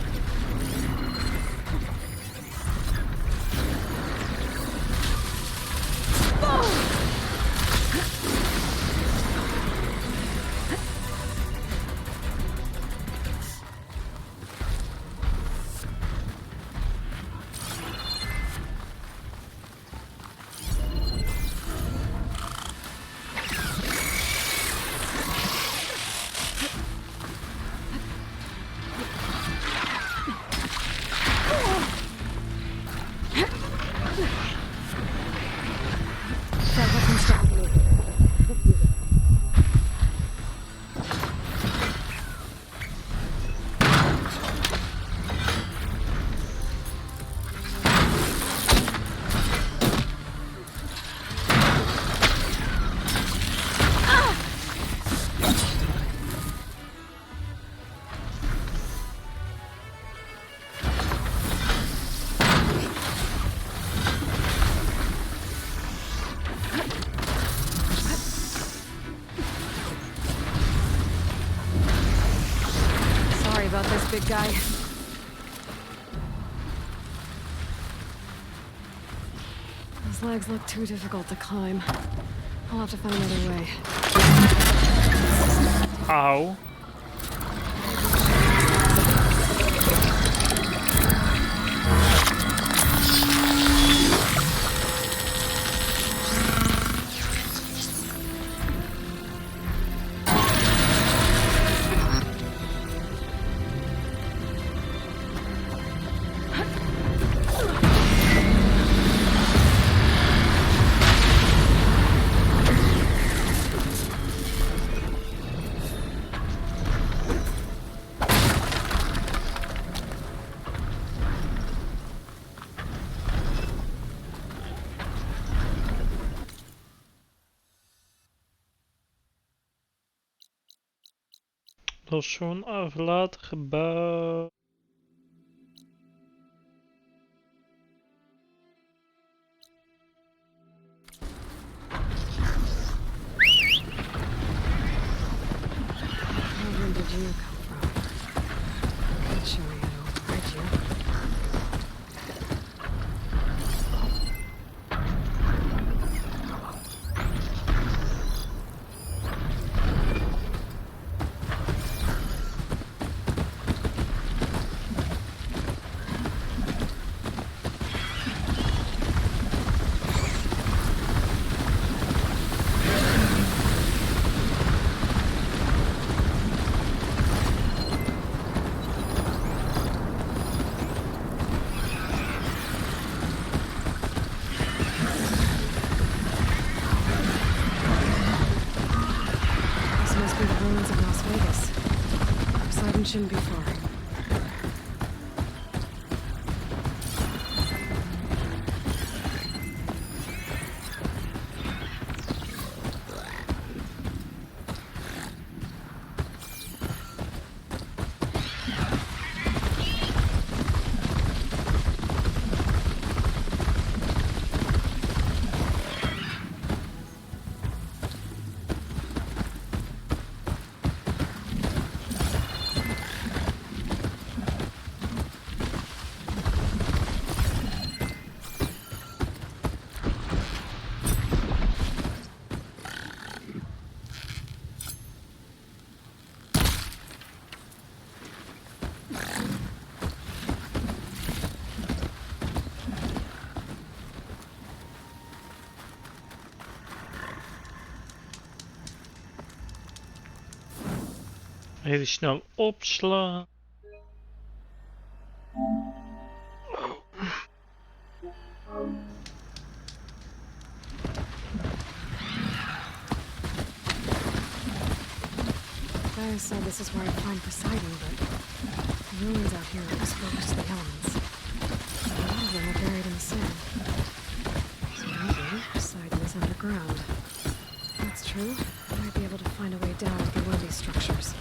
about this, big guy? Those legs look too difficult to climb. I'll have to find another way. Ow. Dat is zo'n verlaten gebouw. Where did you come from? Can't show me how to override you. Shouldn't be far. Even snel opslaan. Guys said this is where I'd find Poseidon, but the ruins out here are exposed to the elements. A lot of them are buried in the sand. So maybe Poseidon is underground. If that's true, I might be able to find a way down through one of these structures.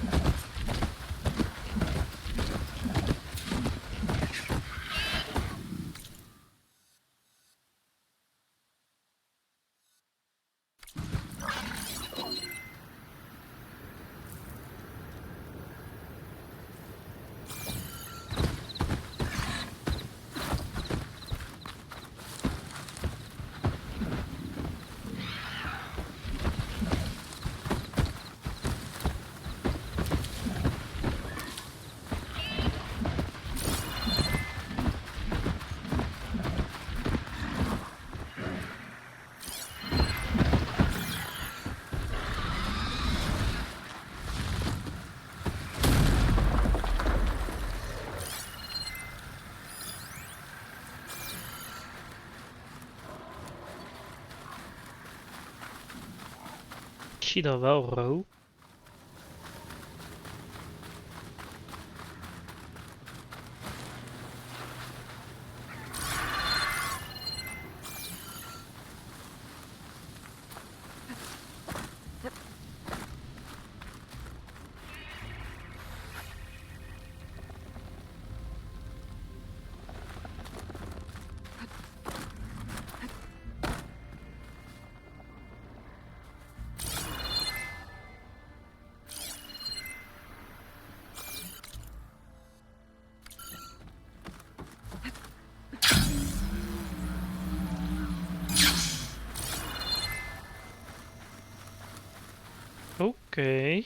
Ik zie daar wel rook. Oké.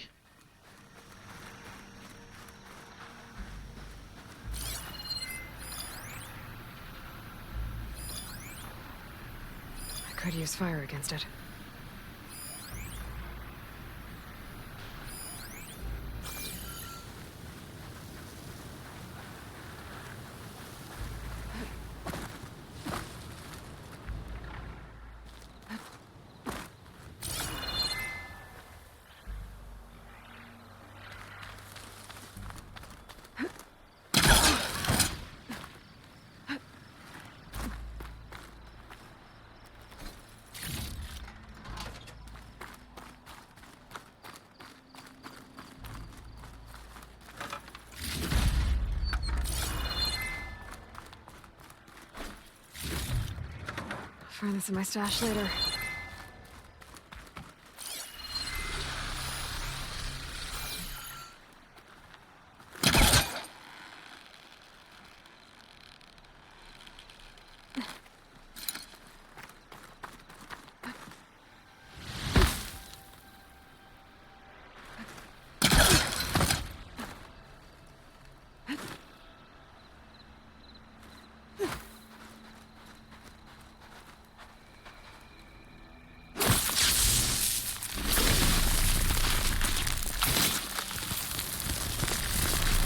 I could use fire against it. Find this in my stash later.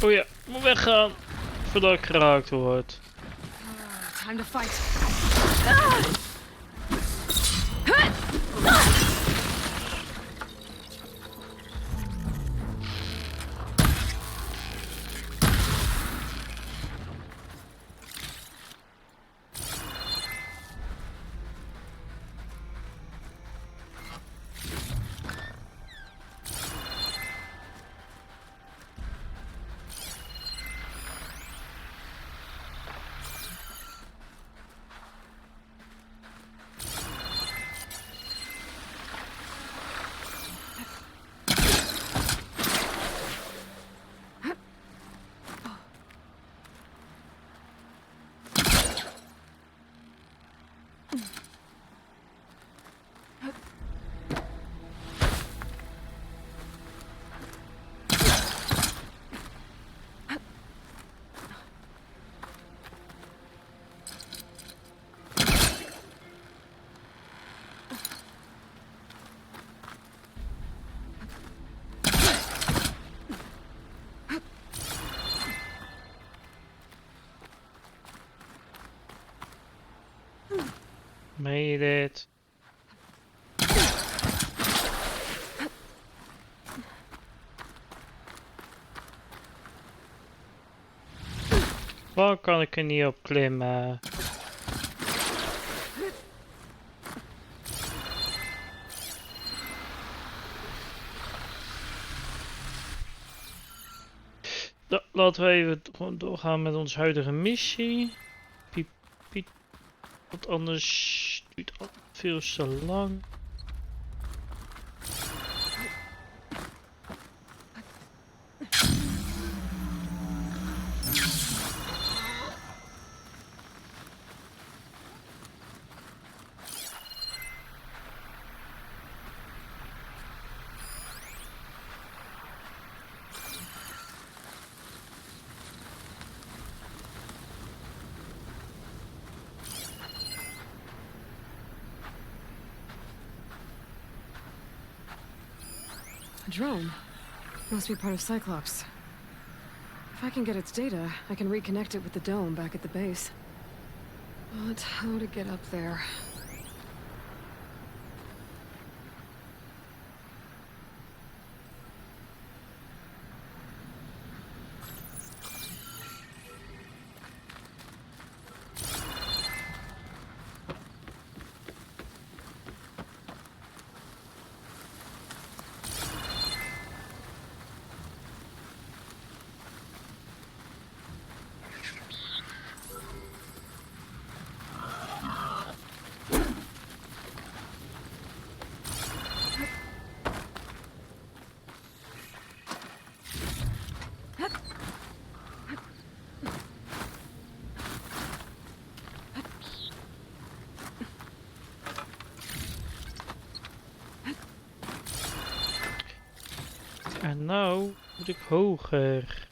Oh ja, moet weggaan voordat ik geraakt word. Time to fight. Made it. Waar kan ik er niet op klimmen? Laten we even gewoon doorgaan met onze huidige missie. Piep, piep. Want anders duurt het veel te lang. A drone. Must be part of Cyclops. If I can get its data, I can reconnect it with the dome back at the base. But how to get up there? Nou moet ik hoger.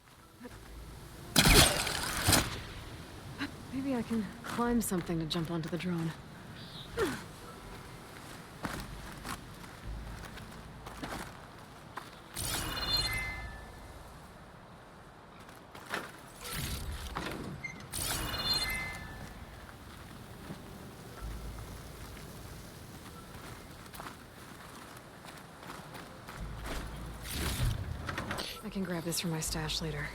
Maybe I can climb something to jump onto the drone. I can grab this from my stash later.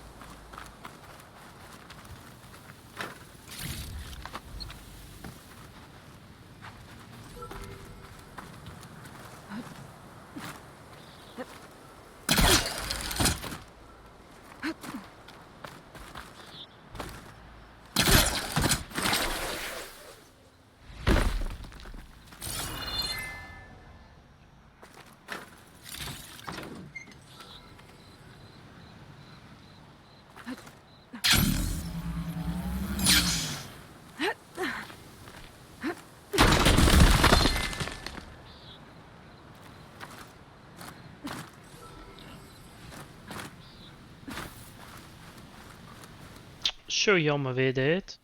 Zo jammer weer dit.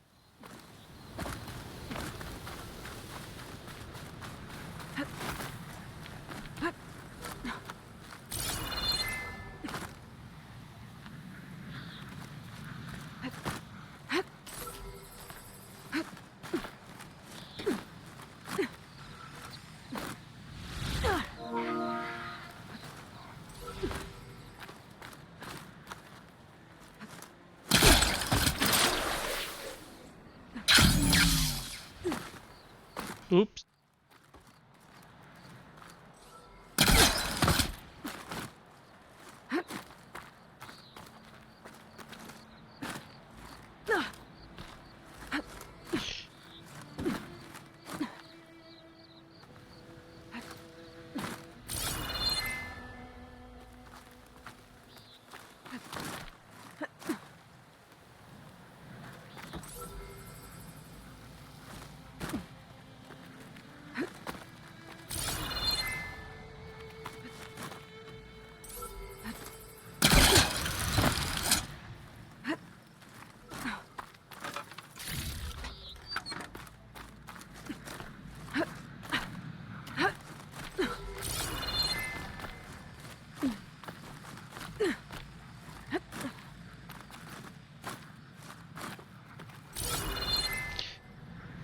Oeps.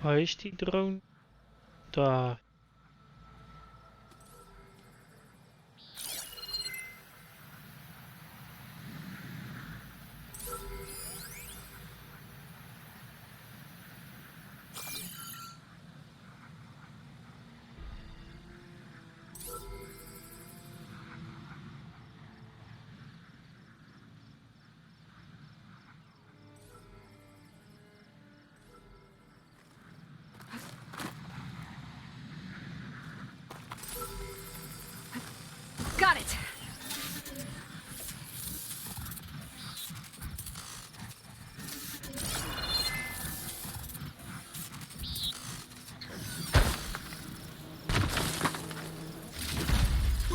Waar is die drone? Daar. Got it!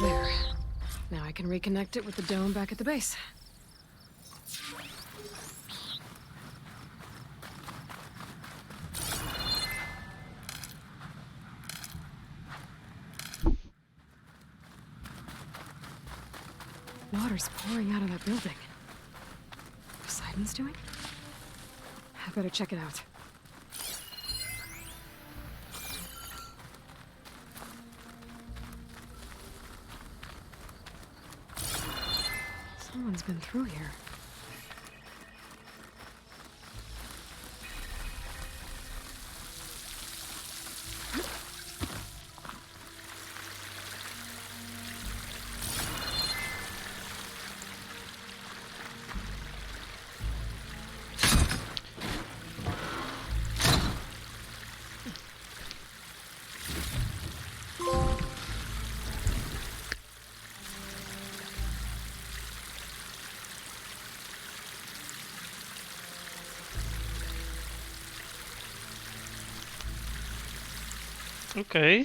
There. Now I can reconnect it with the dome back at the base. Water's pouring out of that building. Poseidon's doing? I better check it out. Someone's been through here. Oké.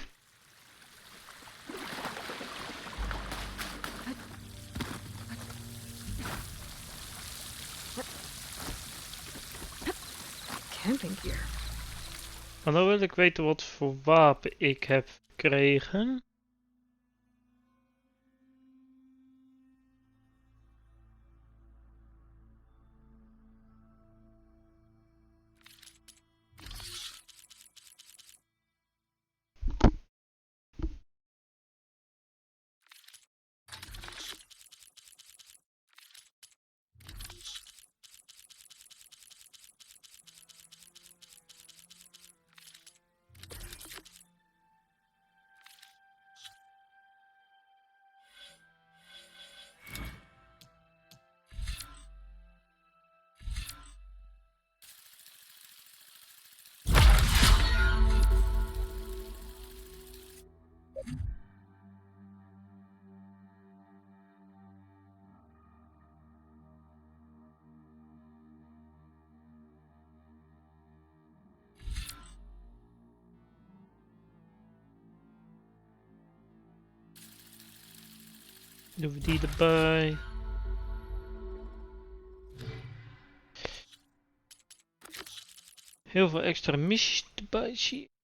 camping gear. Maar dan wil ik weten wat voor wapen ik heb gekregen. Doen we die erbij. Heel veel extra missies erbij zie ik.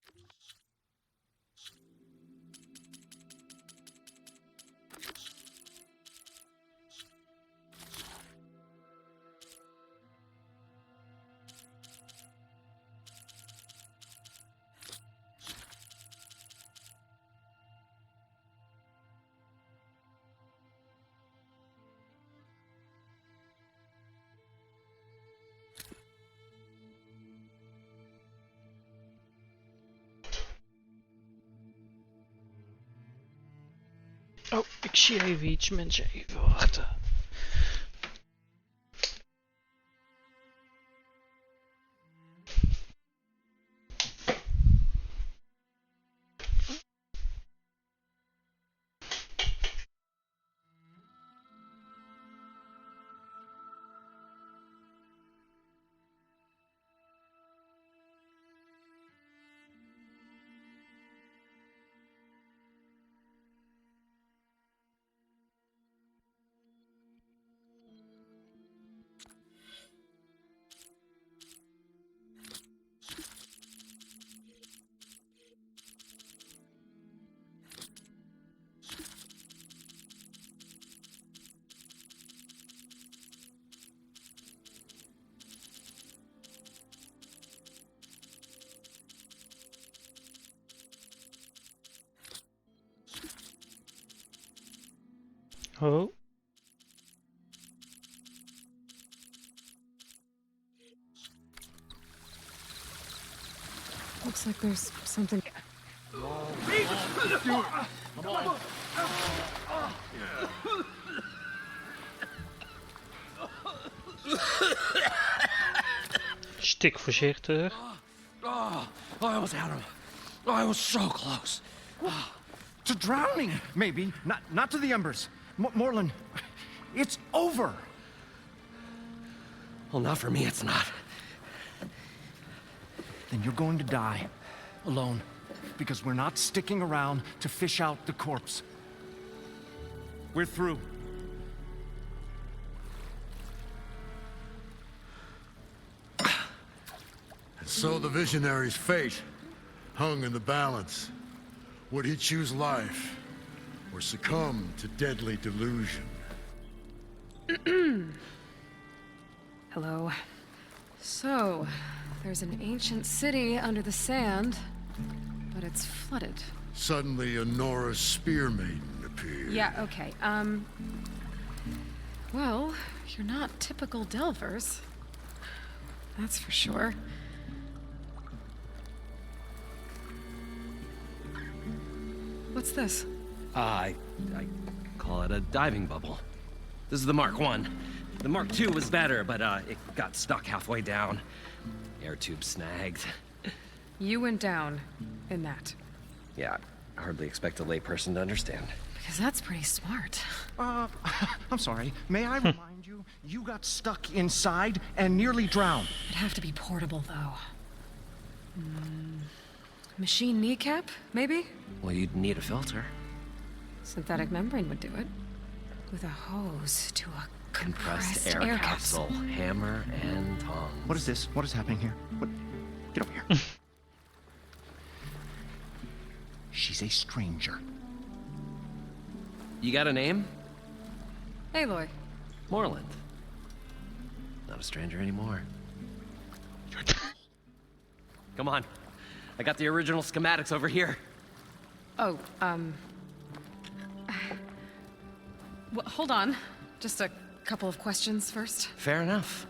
Oh, ik zie even iets, mensen. Even wachten. Oh. Looks like there's something. Stik voorzichtig. Oh, I almost had him. Oh, I was so close. To drowning, maybe. Not to the embers. Moreland, it's over. Well, not for me, it's not. Then you're going to die. Alone. Because we're not sticking around to fish out the corpse. We're through. So the visionary's fate hung in the balance. Would he choose life, or succumb to deadly delusion? Hello. So, there's an ancient city under the sand, but it's flooded. Suddenly, a Norse spear maiden appeared. Yeah, okay, well, you're not typical Delvers. That's for sure. What's this? I call it a diving bubble. This is the Mark I. The Mark II was better, but it got stuck halfway down. Air tube snagged. You went down in that. Yeah, I hardly expect a layperson to understand. Because that's pretty smart. I'm sorry. May I remind you, you got stuck inside and nearly drowned. It'd have to be portable, though. Machine kneecap, maybe? Well, you'd need a filter. Synthetic membrane would do it. With a hose to a Compressed air capsule. Hammer and tongs. What is this? What is happening here? Get over here. She's a stranger. You got a name? Aloy. Moreland. Not a stranger anymore. Come on. I got the original schematics over here. Oh, well, hold on. Just a couple of questions first. Fair enough.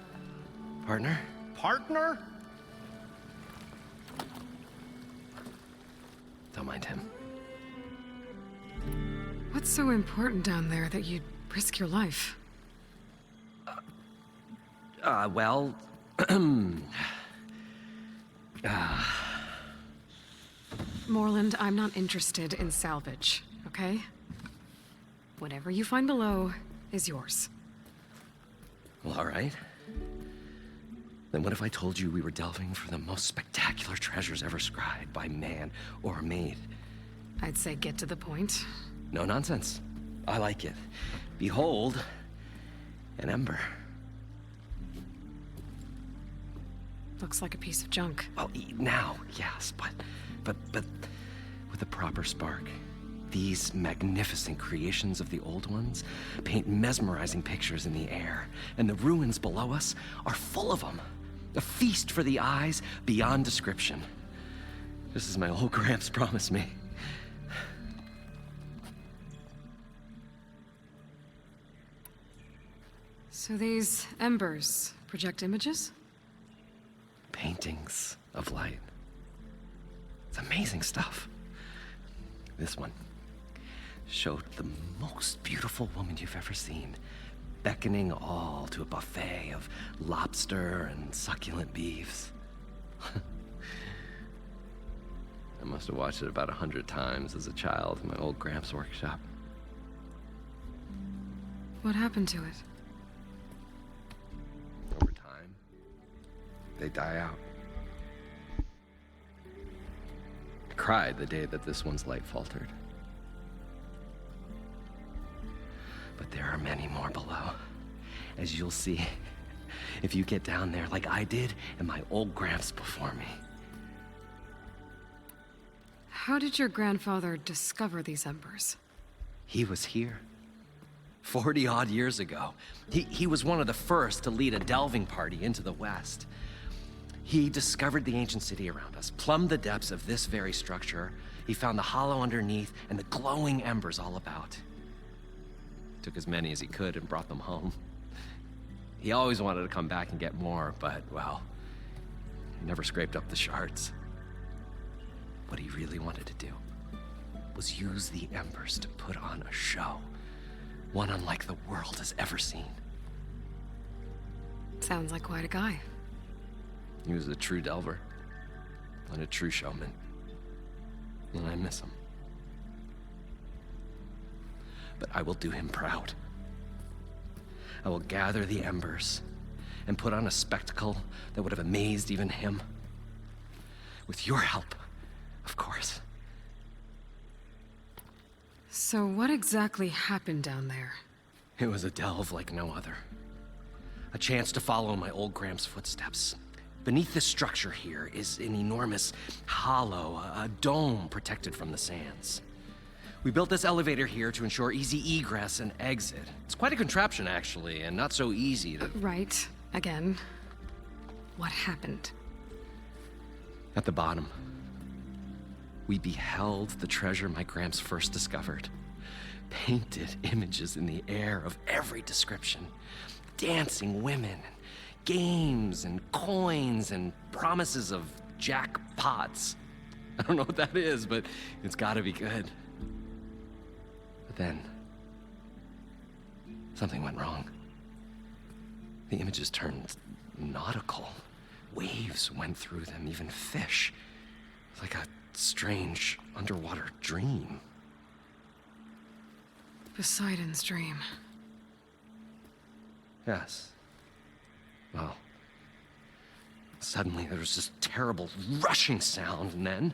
Partner? Partner? Don't mind him. What's so important down there that you'd risk your life? Well... Moreland, I'm not interested in salvage, okay? Whatever you find below is yours. Well, all right. Then what if I told you we were delving for the most spectacular treasures ever scribed by man or maid? I'd say get to the point. No nonsense. I like it. Behold, an ember. Looks like a piece of junk. Well, now, yes, but with a proper spark. These magnificent creations of the old ones paint mesmerizing pictures in the air, and the ruins below us are full of them. A feast for the eyes beyond description. Just as my old Gramps promised me. So these embers project images? Paintings of light. It's amazing stuff. This one showed the most beautiful woman you've ever seen, beckoning all to a buffet of lobster and succulent beefs. I must have watched it about 100 times as a child in my old Gramps' workshop. What happened to it? Over time, they die out. I cried the day that this one's light faltered. But there are many more below, as you'll see if you get down there like I did and my old Gramps before me. How did your grandfather discover these embers? He was here 40-odd years ago. He was one of the first to lead a delving party into the West. He discovered the ancient city around us, plumbed the depths of this very structure. He found the hollow underneath and the glowing embers all about. Took as many as he could and brought them home. He always wanted to come back and get more, but, well, he never scraped up the shards. What he really wanted to do was use the embers to put on a show, one unlike the world has ever seen. Sounds like quite a guy. He was a true delver and a true showman, and I miss him. But I will do him proud. I will gather the embers and put on a spectacle that would have amazed even him. With your help, of course. So what exactly happened down there? It was a delve like no other. A chance to follow my old Gramps' footsteps. Beneath this structure here is an enormous hollow, a dome protected from the sands. We built this elevator here to ensure easy egress and exit. It's quite a contraption, actually, and not so easy to... Right. Again. What happened? At the bottom, we beheld the treasure my Gramps first discovered. Painted images in the air of every description. Dancing women, games and coins and promises of jackpots. I don't know what that is, but it's gotta be good. But then, something went wrong. The images turned nautical. Waves went through them, even fish. Like a strange underwater dream. Poseidon's dream. Yes. Well, suddenly there was this terrible rushing sound, and then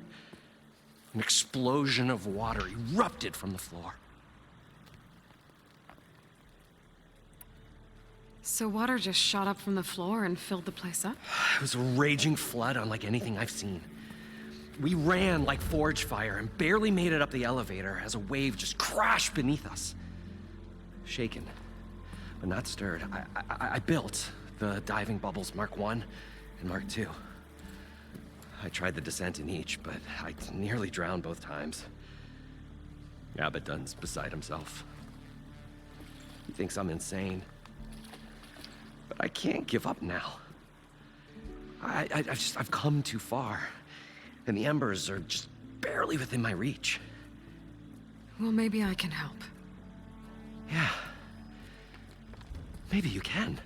an explosion of water erupted from the floor. So water just shot up from the floor and filled the place up? It was a raging flood unlike anything I've seen. We ran like forge fire and barely made it up the elevator as a wave just crashed beneath us. Shaken, but not stirred, I built the diving bubbles Mark I and Mark II. I tried the descent in each, but I nearly drowned both times. Abaddon's beside himself. He thinks I'm insane. But I can't give up now. I've come too far. And the embers are just barely within my reach. Well, maybe I can help. Yeah. Maybe you can.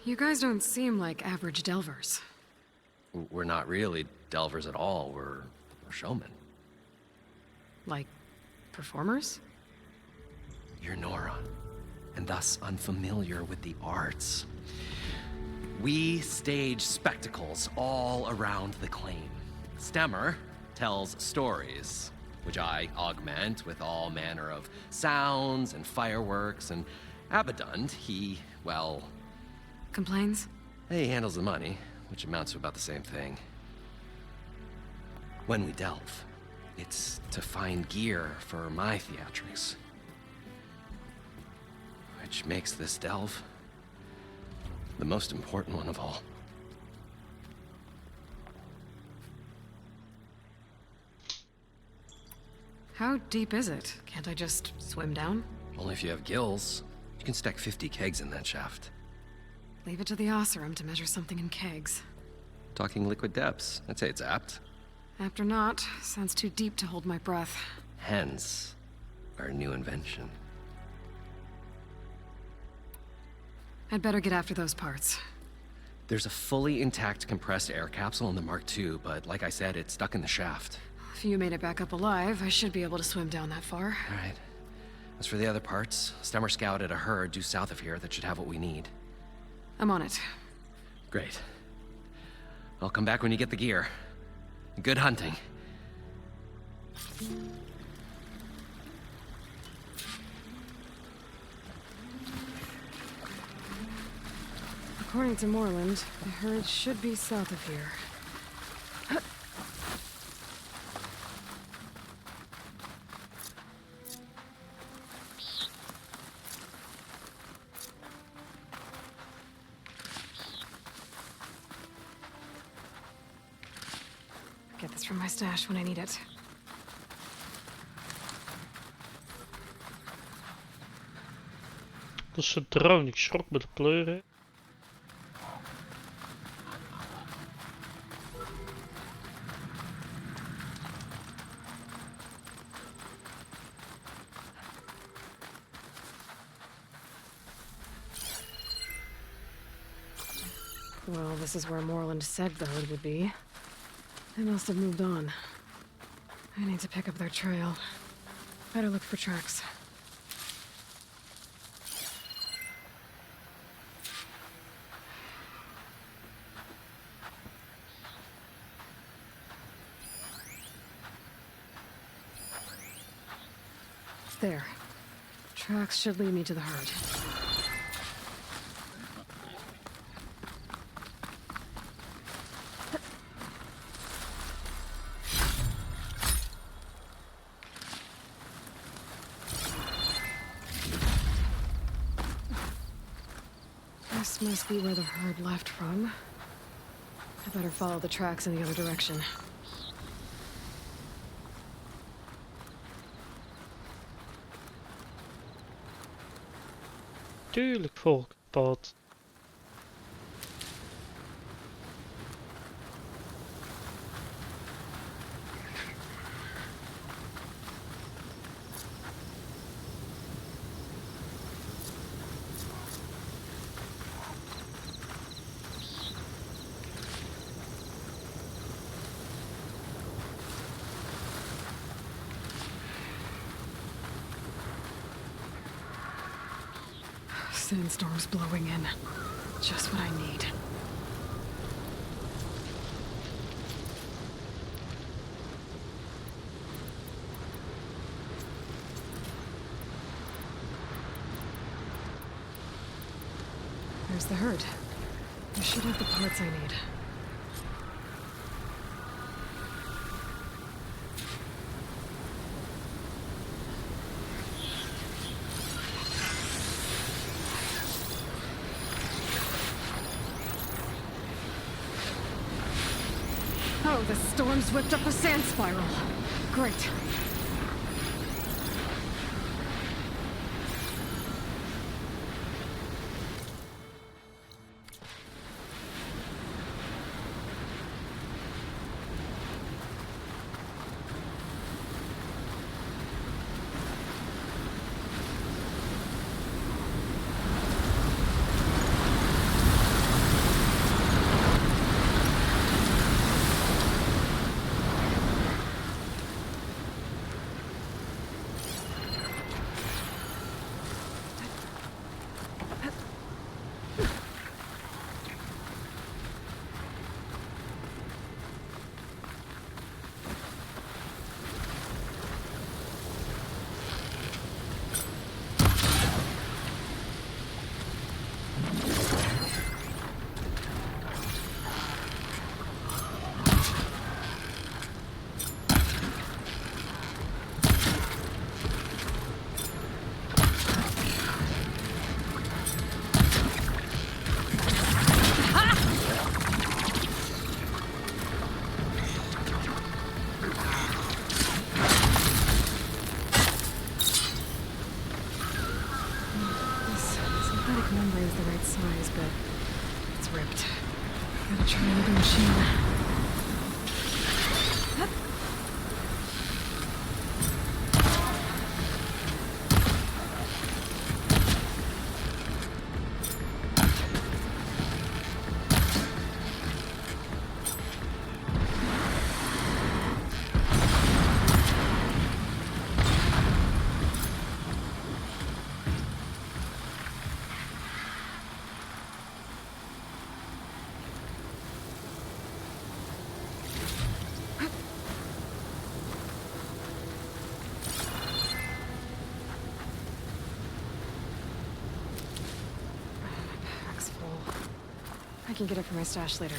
You guys don't seem like average delvers. We're not really delvers at all. We're showmen. Like, performers? You're Nora, and thus unfamiliar with the arts. We stage spectacles all around the claim. Stemmer tells stories, which I augment with all manner of sounds and fireworks, and Abaddon, he, well... Complains? He handles the money, which amounts to about the same thing. When we delve, it's to find gear for my theatrics. Which makes this delve the most important one of all. How deep is it? Can't I just swim down? Only if you have gills. You can stack 50 kegs in that shaft. Leave it to the Oseram to measure something in kegs. Talking liquid depths, I'd say it's apt. Apt or not, sounds too deep to hold my breath. Hence, our new invention. I'd better get after those parts. There's a fully intact compressed air capsule in the Mark II, but like I said, it's stuck in the shaft. If you made it back up alive, I should be able to swim down that far. All right. As for the other parts, Stemmer scouted a herd due south of here that should have what we need. I'm on it. Great. I'll come back when you get the gear. Good hunting. According to Moreland, the herd should be south of here. Get this from my stash when I need it. Dat is zo'n drone, ik schrok met de kleuren. Well, this is where Moreland said the herd would be. They must have moved on. I need to pick up their trail. Better look for tracks. There. Tracks should lead me to the herd. This must be where the herd left from. I better follow the tracks in the other direction. Tuurlijk volg ik het pad. Sandstorm's blowing in. Just what I need. There's the herd. I should have the parts I need. Oh, the storm's whipped up a sand spiral. Great. I can get it from my stash later.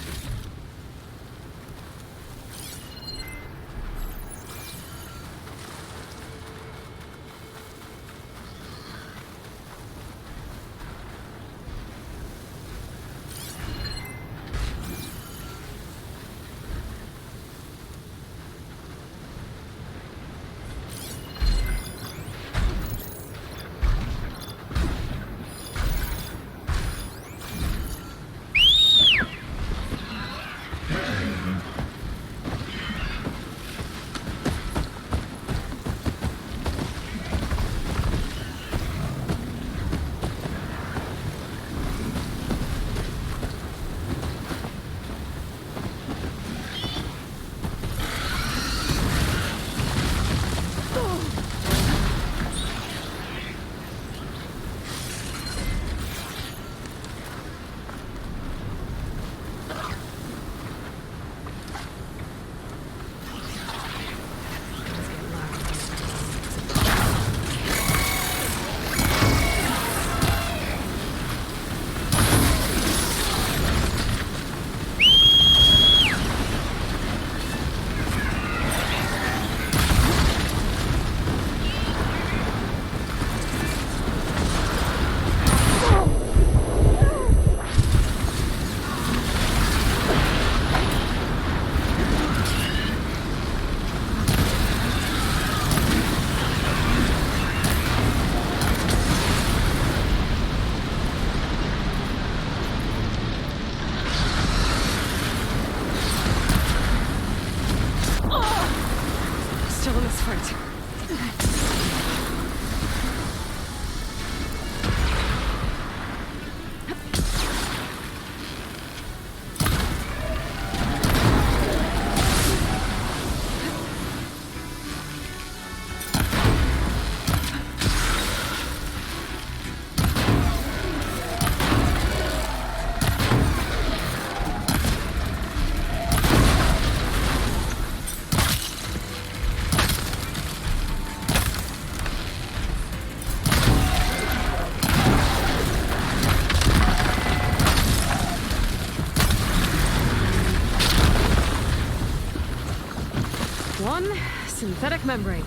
Synthetic membrane.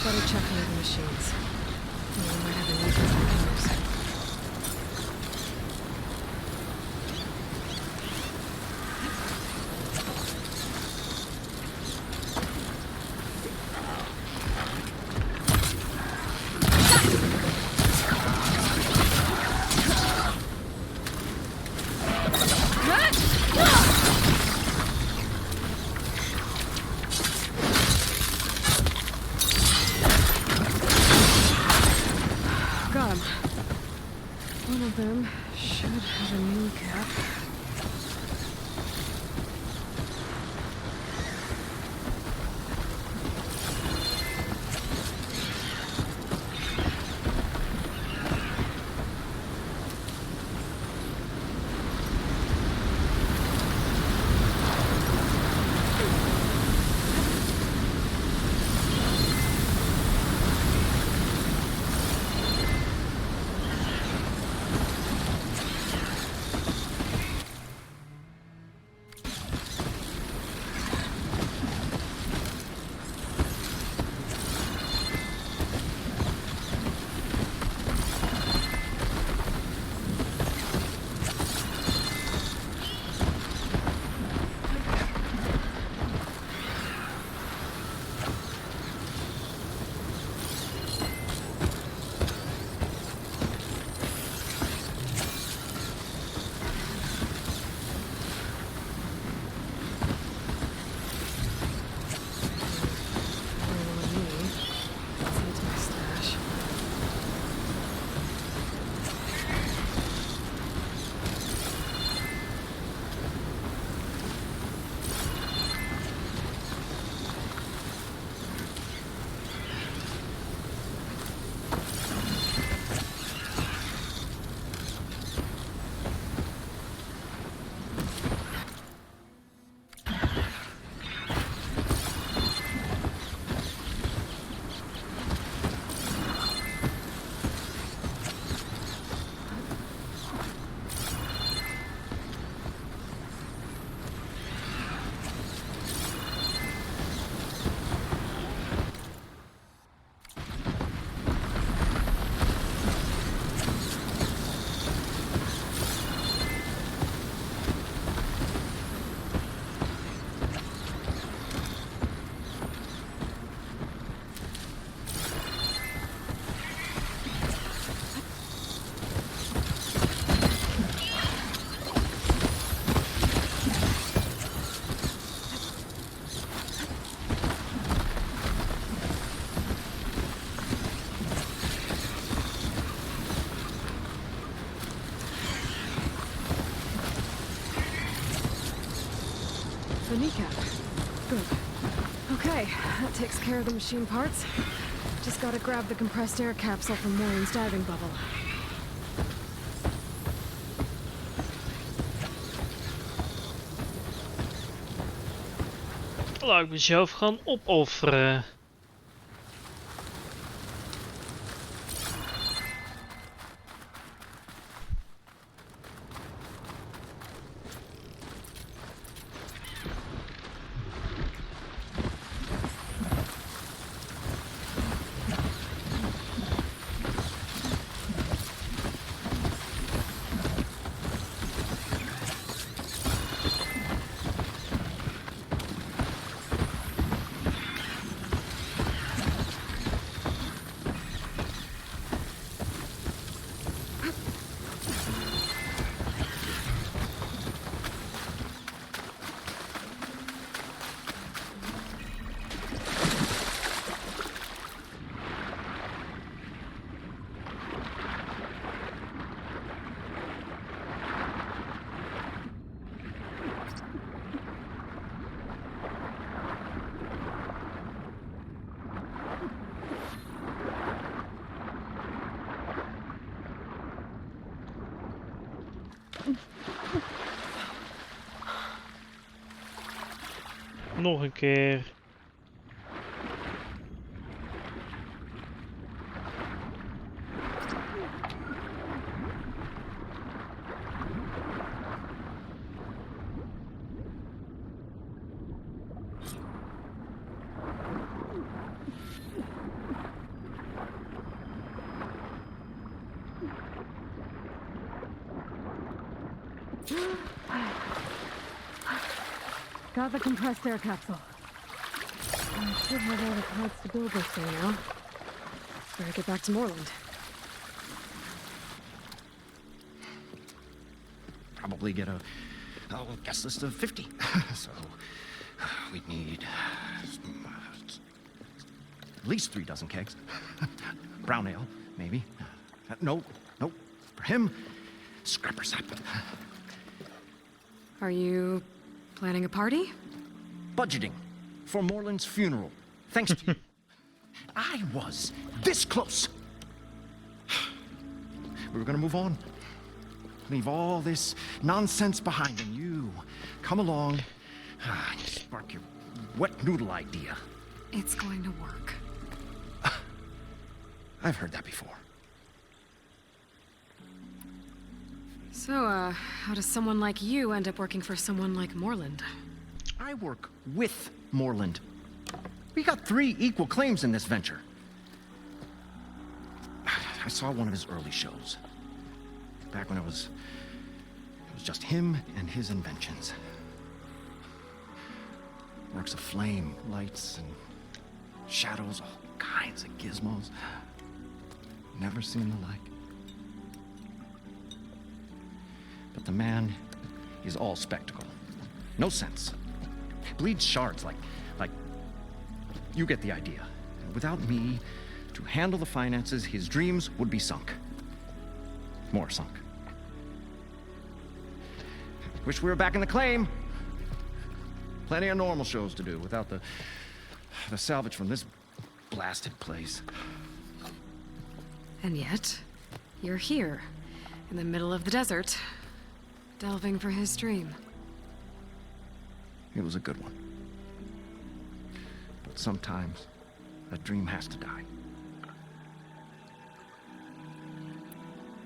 Better check the other machines. We might have a need for containers. Got him. One of them should have a new cap. The kneecap. Good. Okay, that takes care of the machine parts. Just gotta grab the compressed air capsule from Maureen's diving bubble. Laat ik mezelf gaan opofferen. Nog een keer. Got the compressed air capsule. I should have all the parts to build this thing now. Better get back to Moreland. Probably get a guest list of 50. So we'd need at least 3 dozen kegs. Brown ale, maybe. No. For him, scrapper sap. Are you planning a party? Budgeting for Moreland's funeral. Thanks to you. I was this close. We were gonna move on. Leave all this nonsense behind, and you come along and spark your wet noodle idea. It's going to work. I've heard that before. So, how does someone like you end up working for someone like Moreland? I work with Moreland. We got 3 equal claims in this venture. I saw one of his early shows. Back when it was just him and his inventions. Works of flame, lights, and shadows, all kinds of gizmos. Never seen the like. But the man is all spectacle. No sense. Bleeds shards like you get the idea. Without me to handle the finances, his dreams would be sunk. More sunk. Wish we were back in the claim. Plenty of normal shows to do without the salvage from this blasted place. And yet, you're here, in the middle of the desert, delving for his dream. It was a good one. But sometimes, that dream has to die.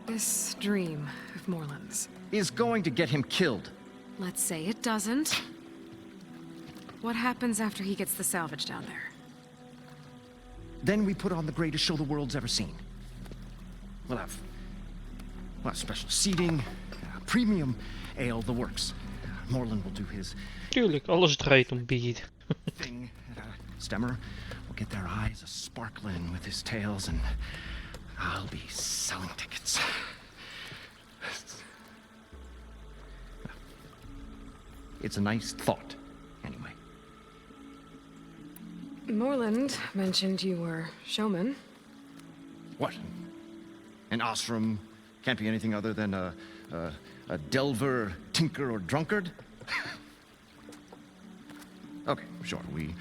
This dream of Moreland's is going to get him killed. Let's say it doesn't. What happens after he gets the salvage down there? Then we put on the greatest show the world's ever seen. We'll have special seating, premium ale, the works. Moreland will do his Tuurlijk, alles draait om bier. thing. Stemmer will get their eyes a-sparkling with his tales, and I'll be selling tickets. It's a nice thought, anyway. Moreland mentioned you were showman. What? An ostrom can't be anything other than a delver, tinker, or drunkard? Okay, sure, we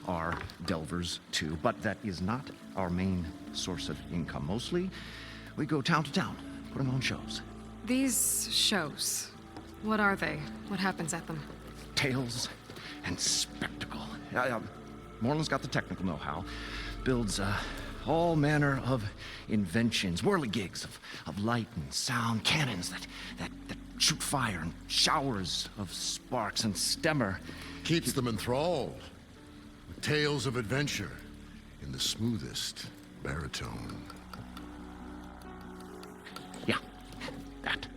are delvers too, but that is not our main source of income. Mostly, we go town to town, putting on shows. These shows, what are they? What happens at them? Tales and spectacle. Moreland's got the technical know-how. Builds all manner of inventions, whirligigs of light and sound, cannons that shoot fire, and showers of sparks, and Stemmer keeps them enthralled with tales of adventure in the smoothest baritone. Yeah, that.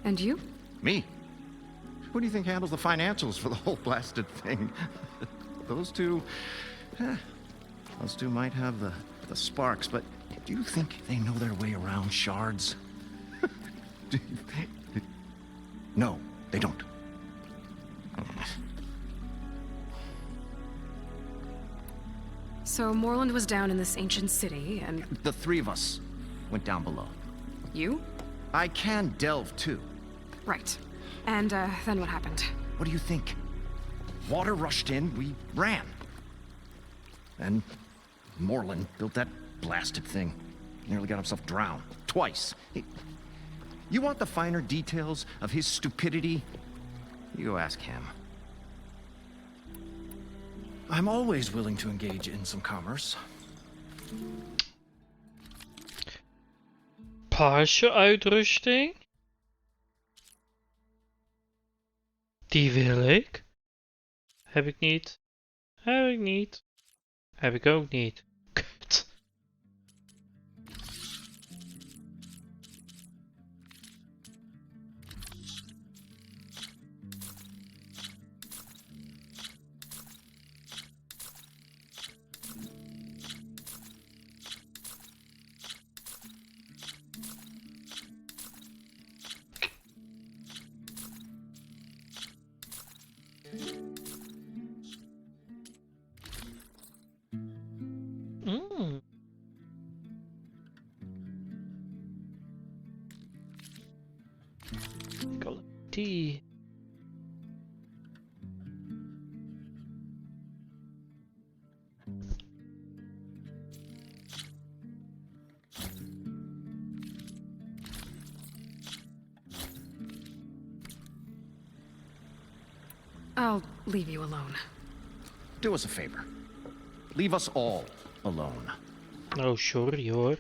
And you? Me? Who do you think handles the financials for the whole blasted thing? Those two might have the sparks, but do you think they know their way around shards? No, they don't. So Moreland was down in this ancient city, and... The 3 of us went down below. You? I can delve, too. Right. And, then what happened? What do you think? Water rushed in, we ran. Then Moreland built that blasted thing. Nearly got himself drowned. Twice. You want the finer details of his stupidity? You go ask him. I'm always willing to engage in some commerce. Paarse uitrusting. Die wil ik. Heb ik niet. Heb ik niet. Heb ik ook niet. Kut. die? I'll leave you alone. Do us a favor. Leave us all alone. Oh, sorry hoor.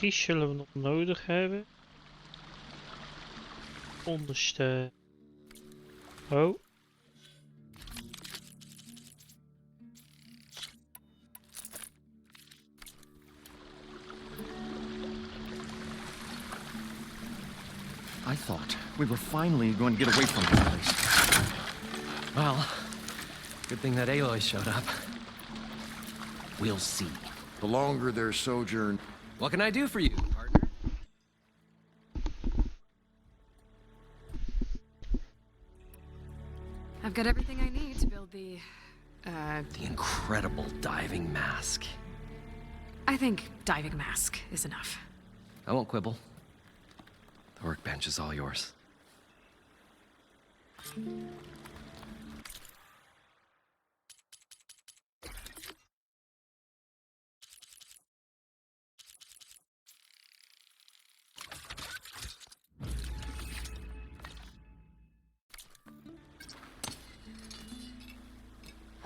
Die zullen we nog nodig hebben. Onderste. Oh. I thought we were finally going to get away from this place. Well, good thing that Aloy showed up. We'll see. The longer their sojourn... What can I do for you, partner? I've got everything I need to build the incredible diving mask. I think diving mask is enough. I won't quibble. The workbench is all yours.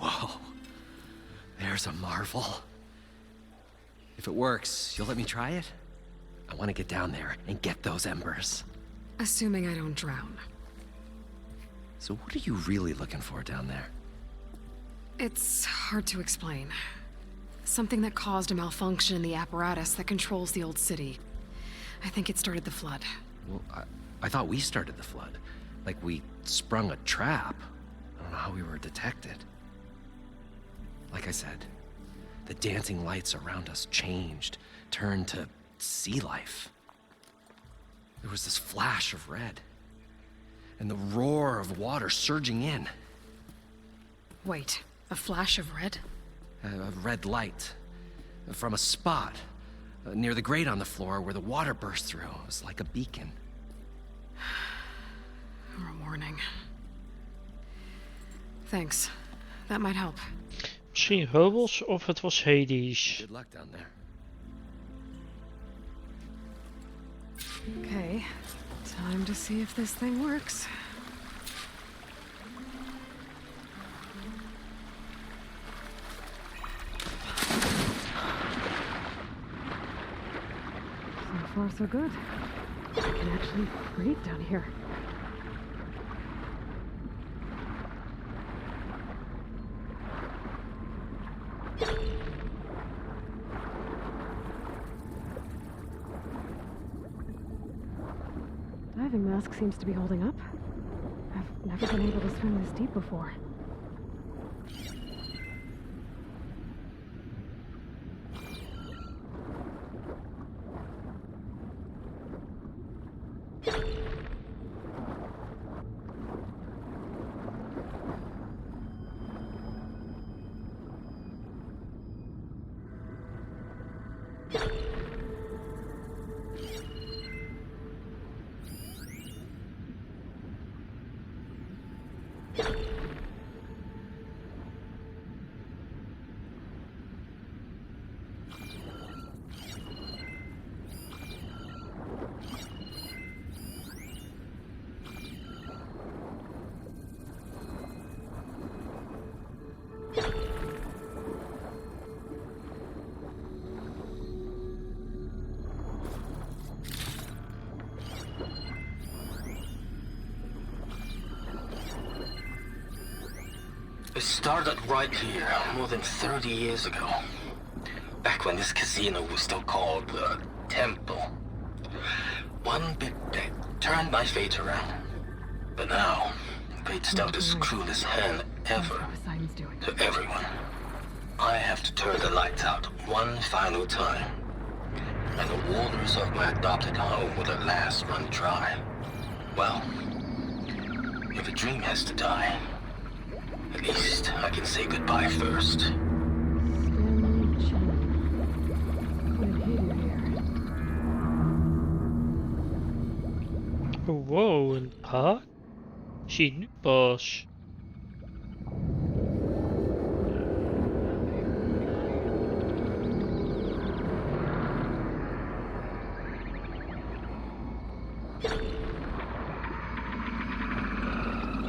Whoa. There's a marvel. If it works, you'll let me try it? I want to get down there and get those embers. Assuming I don't drown. So what are you really looking for down there? It's hard to explain. Something that caused a malfunction in the apparatus that controls the old city. I think it started the flood. Well, I thought we started the flood. Like we sprung a trap. I don't know how we were detected. Like I said, the dancing lights around us changed, turned to sea life. There was this flash of red, and the roar of water surging in. Wait, a flash of red? A red light from a spot near the grate on the floor where the water burst through. It was like a beacon. Or a warning. Thanks. That might help. Misschien Hubbles of het was Hades. Good luck down there. Okay, time to see if this thing works. So far, so good. I can actually breathe down here. Diving mask seems to be holding up. I've never been able to swim this deep before. It started right here, more than 30 years ago. Back when this casino was still called the Temple. One big bet turned my fate around. But now, fate's dealt this cruelest hand ever to everyone. I have to turn the lights out one final time. And the waters of my adopted home will at last run dry. Well, if a dream has to die, at least I can say goodbye first. Wow, een haak? Zie nu pas.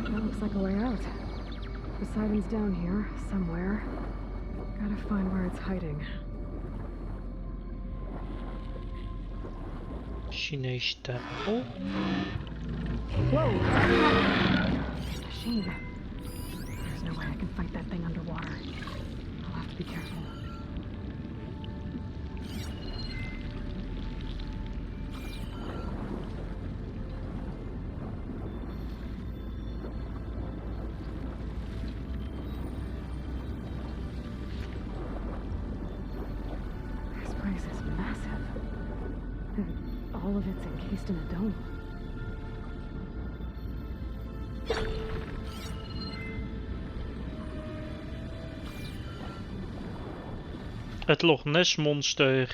That looks like a way out. Poseidon's down here, somewhere. Gotta find where it's hiding. Chinese tempel. Whoa! Machine. There's no way I can fight that thing underwater. I'll have to be careful. This place is massive. And all of it's encased in a dome. Het Loch Ness monster.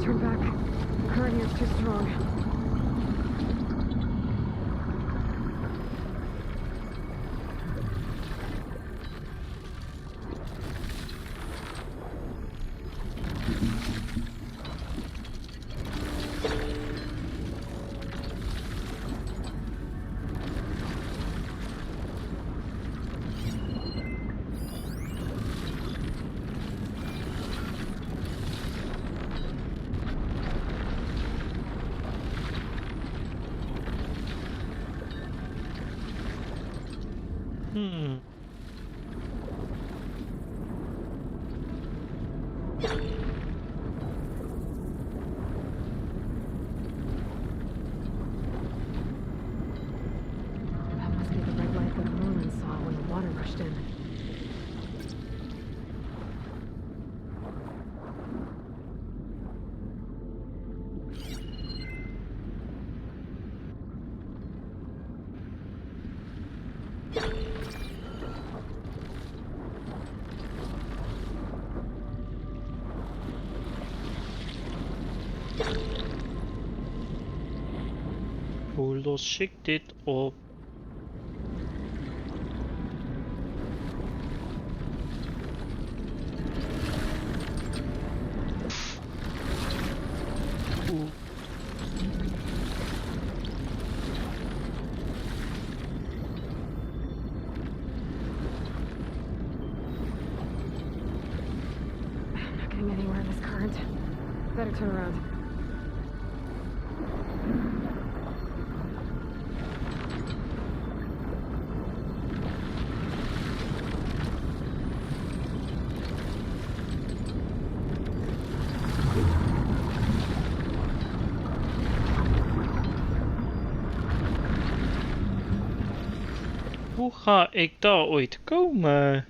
Turn back. The current here's too strong. That must be the red light that Merlin saw when the water rushed in. Hoe los ik dit op? Oeh. I'm not getting anywhere in this current. Better turn around. Hoe ga ik daar ooit komen?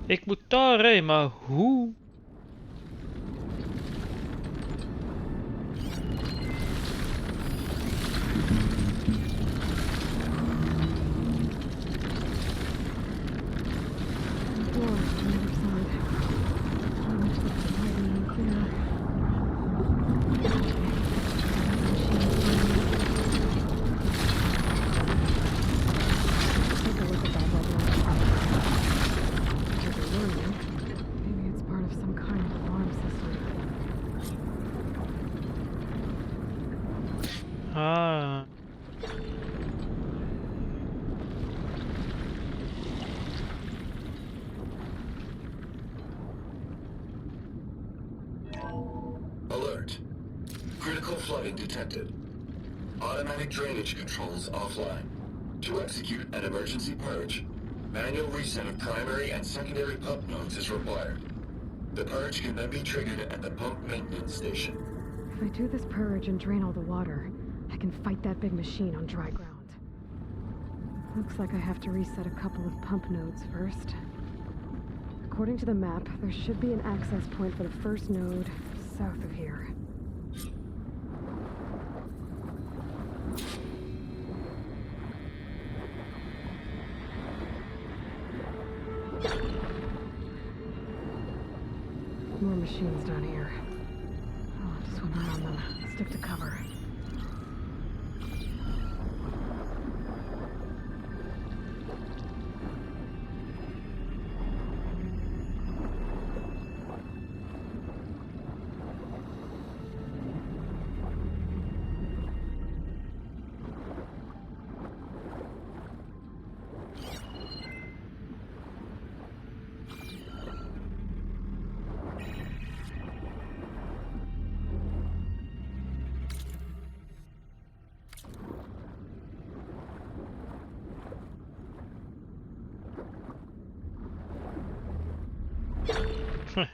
Ik moet daarheen, maar hoe? Maybe it's part of some kind of alarm system. Ah. Alert. Critical flooding detected. Automatic drainage controls offline. To execute an emergency purge, manual reset of primary and secondary pump nodes is required. The purge can then be triggered at the pump maintenance station. If I do this purge and drain all the water, I can fight that big machine on dry ground. Looks like I have to reset a couple of pump nodes first. According to the map, there should be an access point for the first node south of here. More machines down here. I'll have to swim around them. Stick to cover.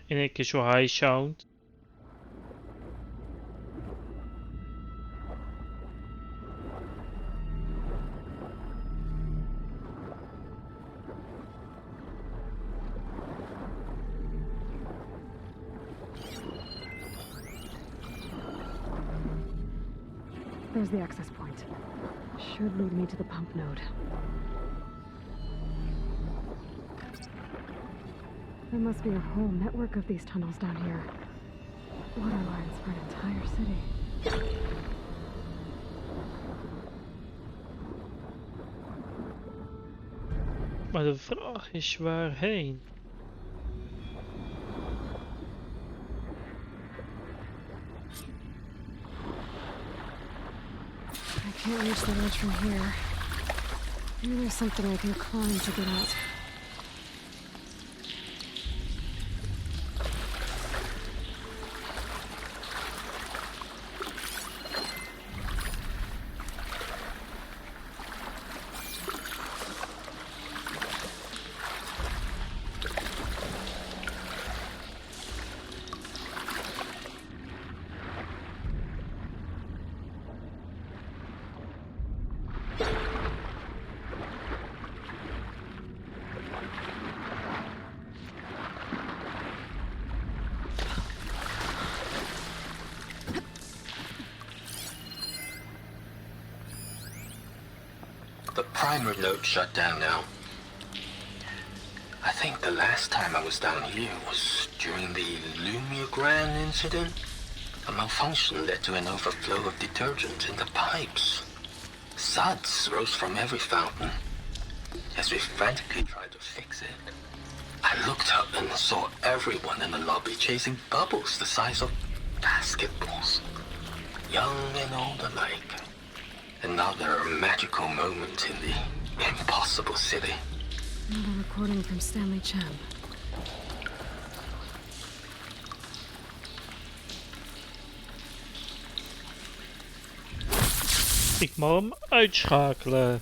In één keer zo high sound. There's the access point. Should lead me to the pump node. There must be a whole network of these tunnels down here. Water lines for an entire city. Maar de vraag is waarheen? I can't reach the ledge from here. Maybe there's something I can climb to get out. primer node shut down now. I think the last time I was down here was during the Lumigran incident. A malfunction led to an overflow of detergent in the pipes. Suds rose from every fountain. As we frantically tried to fix it, I looked up and saw everyone in the lobby chasing bubbles the size of basketballs. Young and old alike. Another magical moment in the impossible city. Another recording from Stanley Chen. Ik mag hem uitschakelen.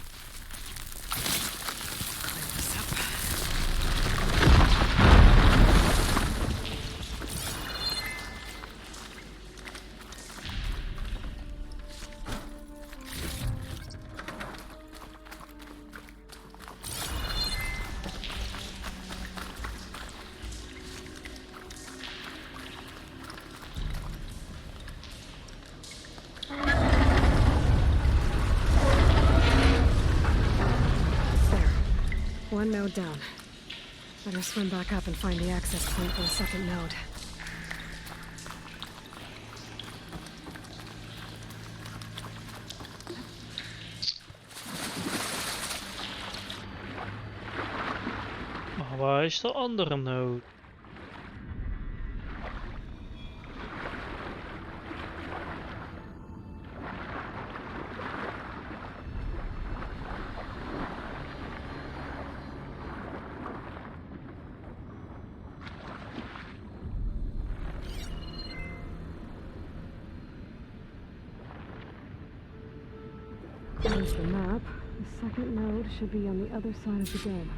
One node down. Better swim back up and find the access point for the second node. Maar waar is de andere node? There's the map. The second node should be on the other side of the dome.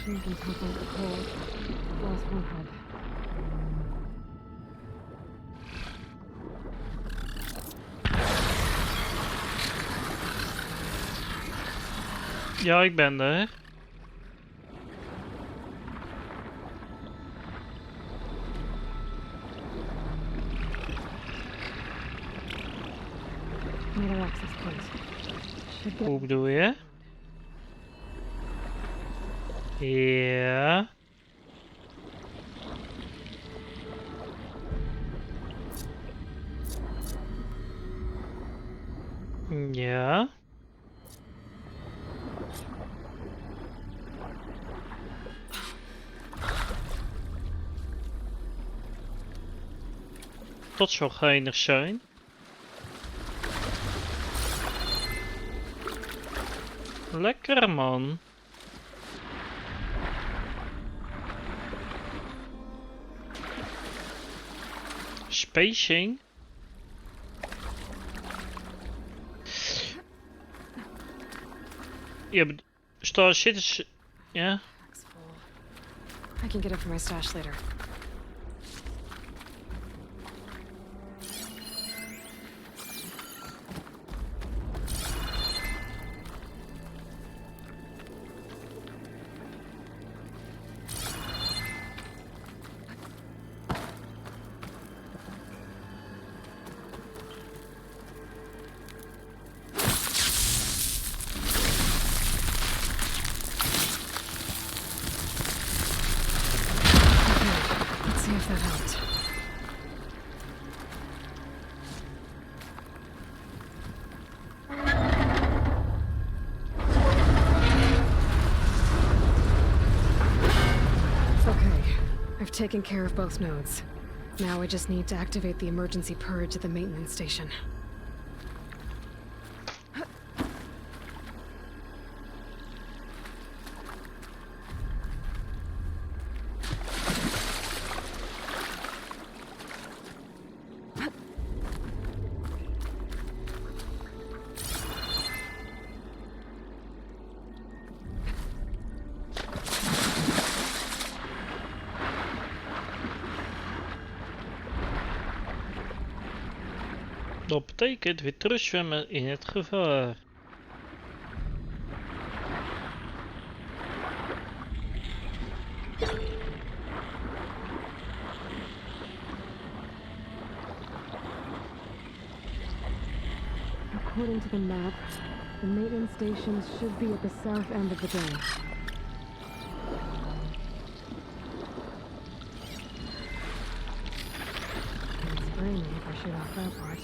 Machine can pump out the cold. Lost one head. Ja, ik ben er. Another access point. Should get... Hoe bedoel je? Ja. Ja. Dat zou geinig zijn. Lekker man. Spacing. Ja, but Star Citizen. Yeah. I can get it for my stash later. That helped. Okay, I've taken care of both nodes. Now I just need to activate the emergency purge at the maintenance station. Dat betekent weer terugzwemmen in het gevaar. According to the map, the maintenance stations should be at the south end of the dome. It's raining if I shoot off that part.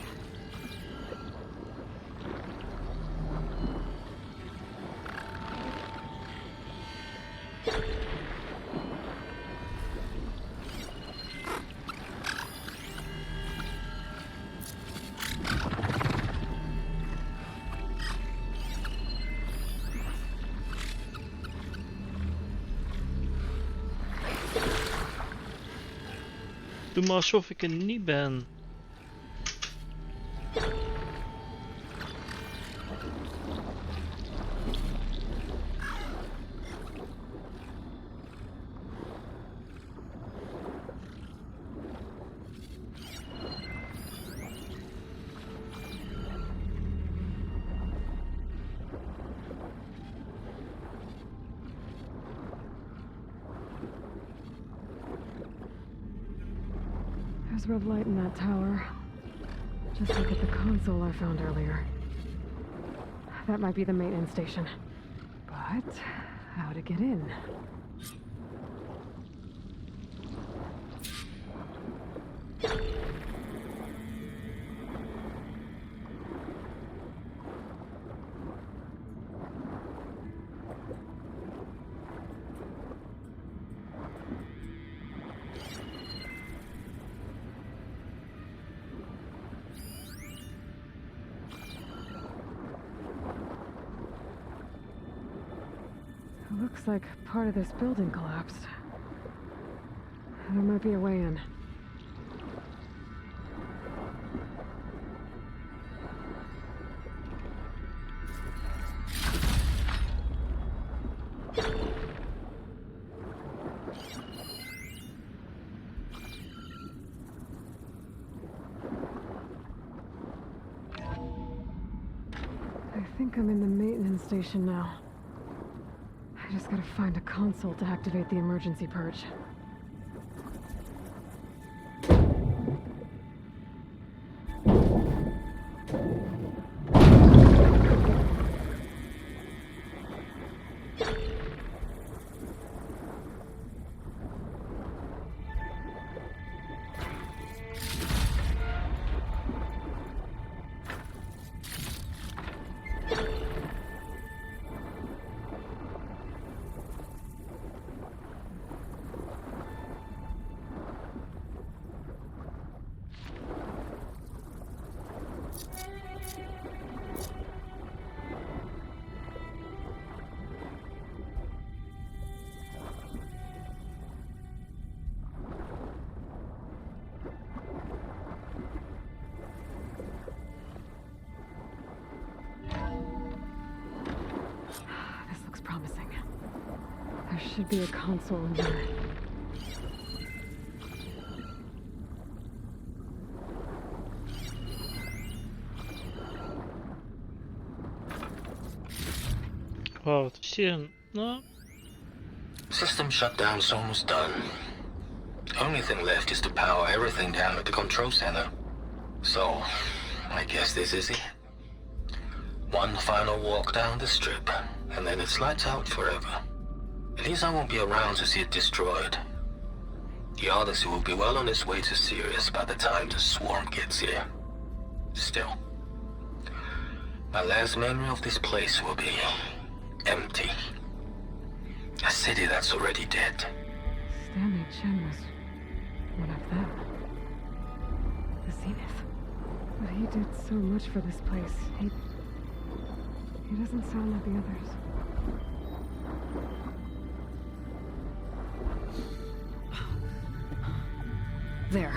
Doe maar alsof ik er niet ben. There's red light in that tower. Just look at the console I found earlier. That might be the maintenance station. But how to get in? Looks like part of this building collapsed. There might be a way in. I think I'm in the maintenance station now. I just gotta find a console to activate the emergency purge. Promising. There should be a console in there. Wow, wat is hier? Nou. System shutdown's almost done. Only thing left is to power everything down at the control center. So, I guess this is it. One final walk down the strip, and then it's lights out forever. At least I won't be around to see it destroyed. The Odyssey will be well on its way to Sirius by the time the swarm gets here. Still, my last memory of this place will be empty. A city that's already dead. Stanley Chen was one of them. The Zenith. But he did so much for this place. He doesn't sound like the others. There.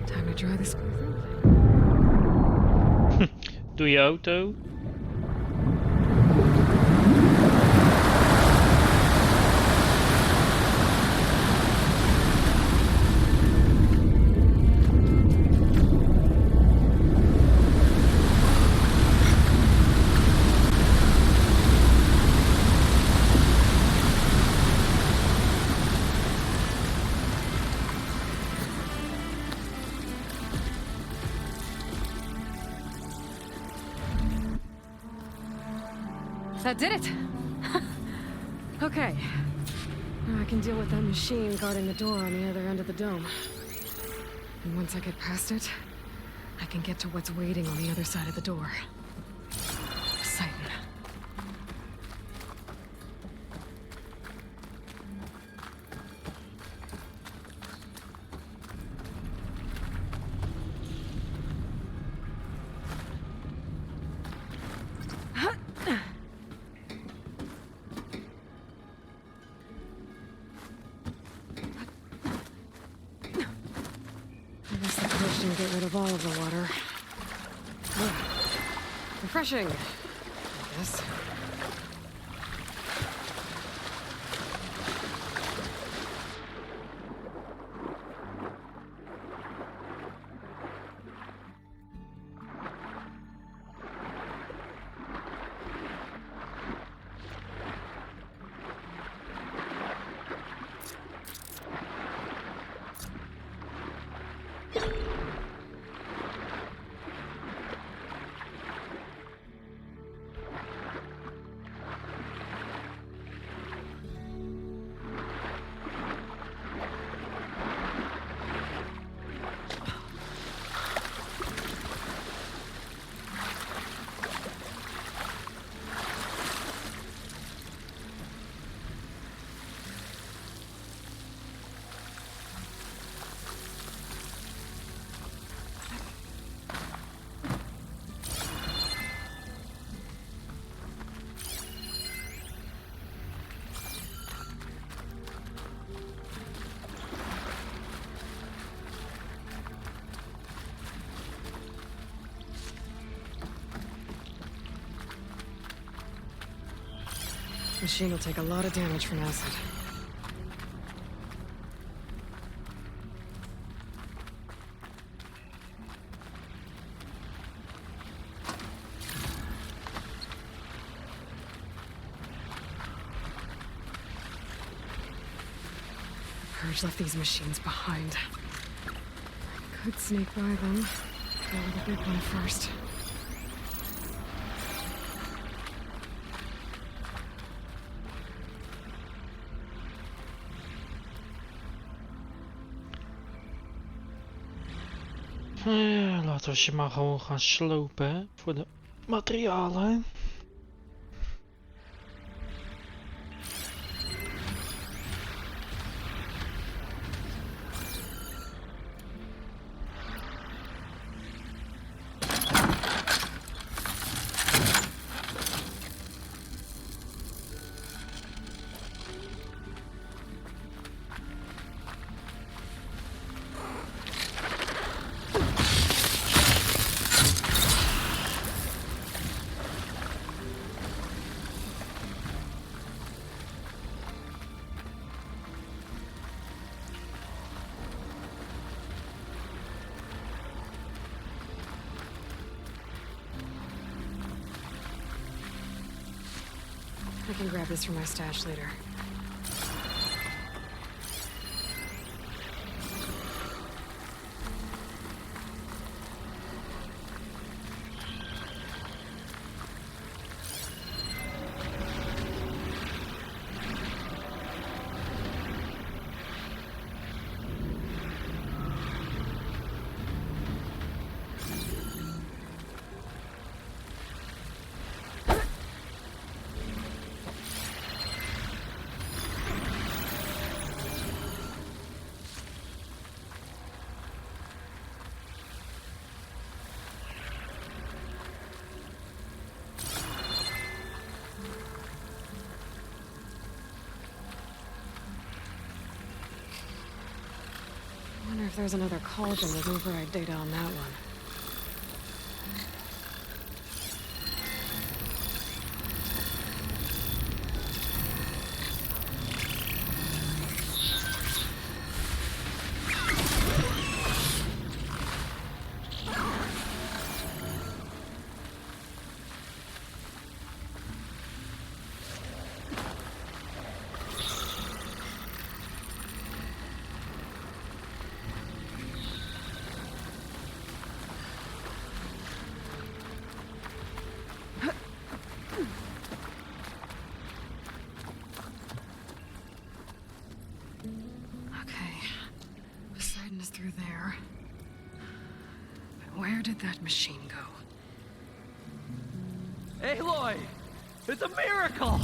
Time to try this place out. Doe je auto. That did it! Okay. Now I can deal with that machine guarding the door on the other end of the dome. And once I get past it, I can get to what's waiting on the other side of the door. Exciting. Get rid of all of the water. Refreshing, I guess. Machine will take a lot of damage from acid. Purge left these machines behind. I could sneak by them. Go with the big one first. Laten we je maar gewoon gaan slopen, hè, voor de materialen. I can grab this from my stash later. I wonder if there's another cauldron with override data on that one. through there. But where did that machine go? Aloy! It's a miracle!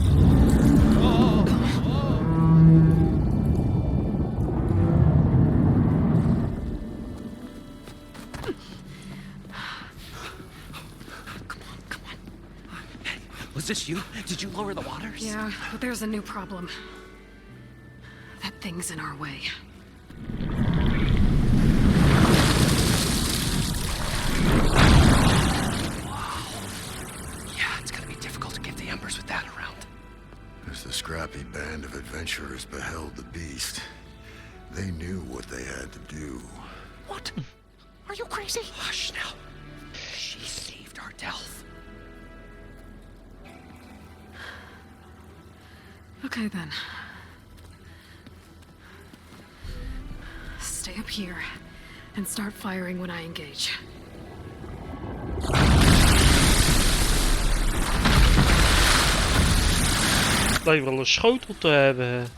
Was this you? Did you lower the waters? Yeah, but there's a new problem. That thing's in our way. Wow. Yeah, it's gonna be difficult to get the embers with that around. As the scrappy band of adventurers beheld the beast, they knew what they had to do. What? Are you crazy? Hush now. She saved our Delph. Okay then. Stay up here and start firing when I engage. Lijkt wel een schotel te hebben.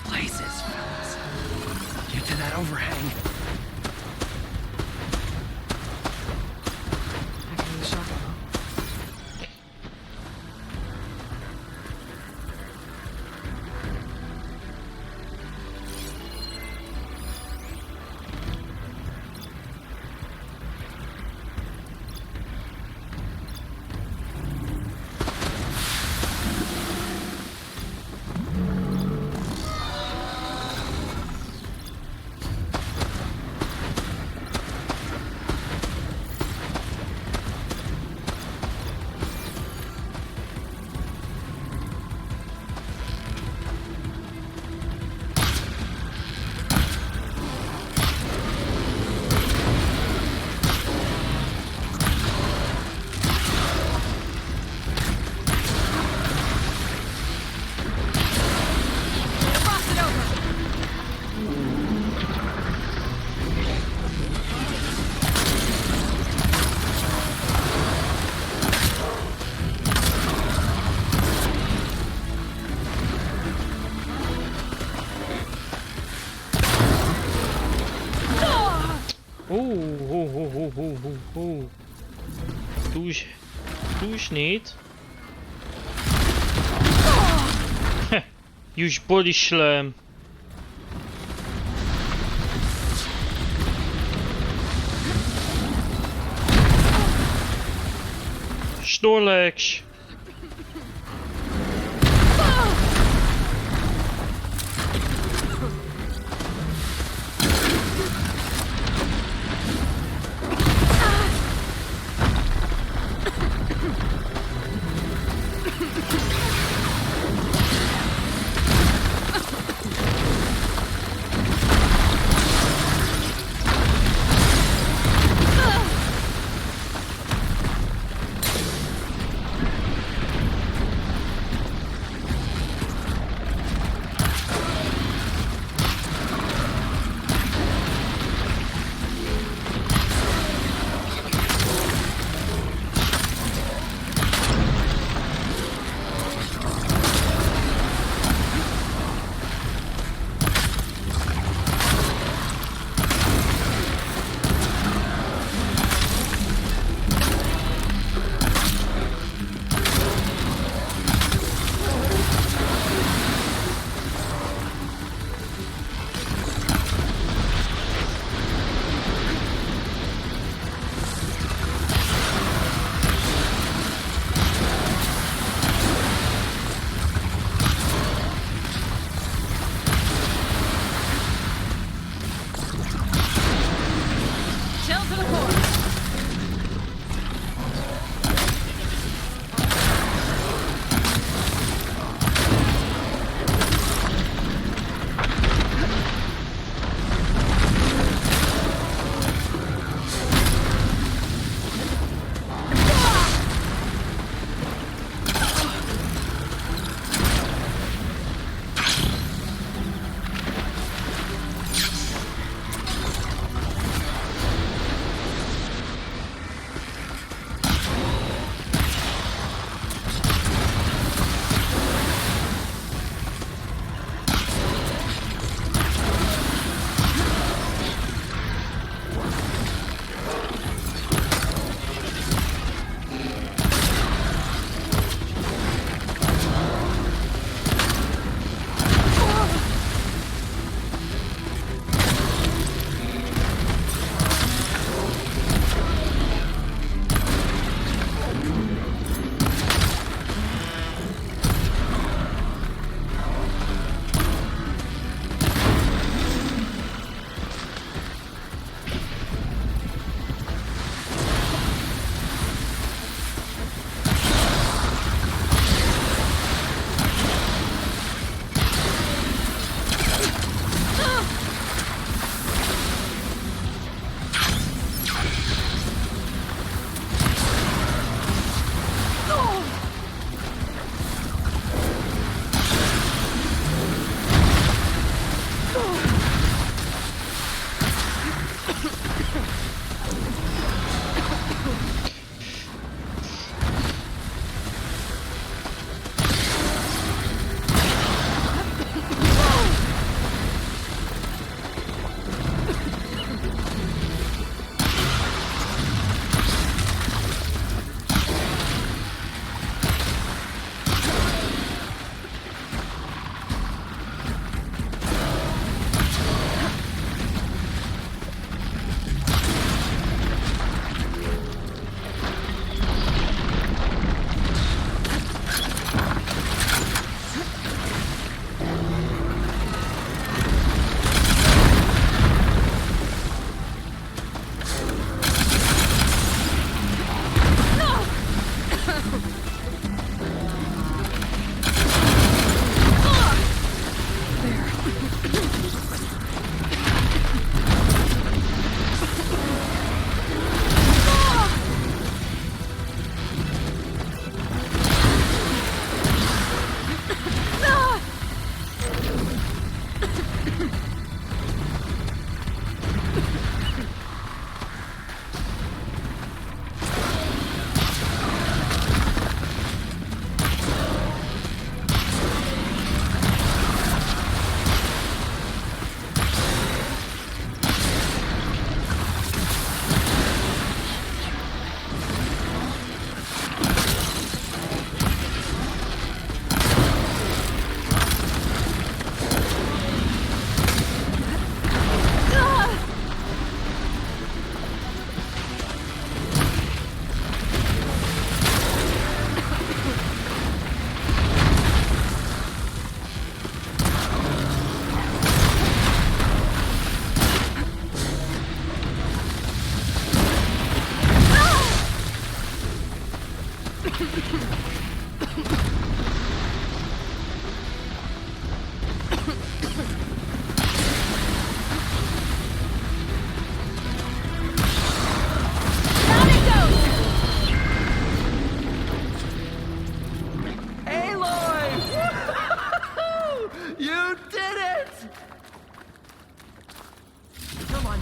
Places, fellas. Get to that overhang. I can use shock ammo. Doe eens niet. Use body slam. Snorlax.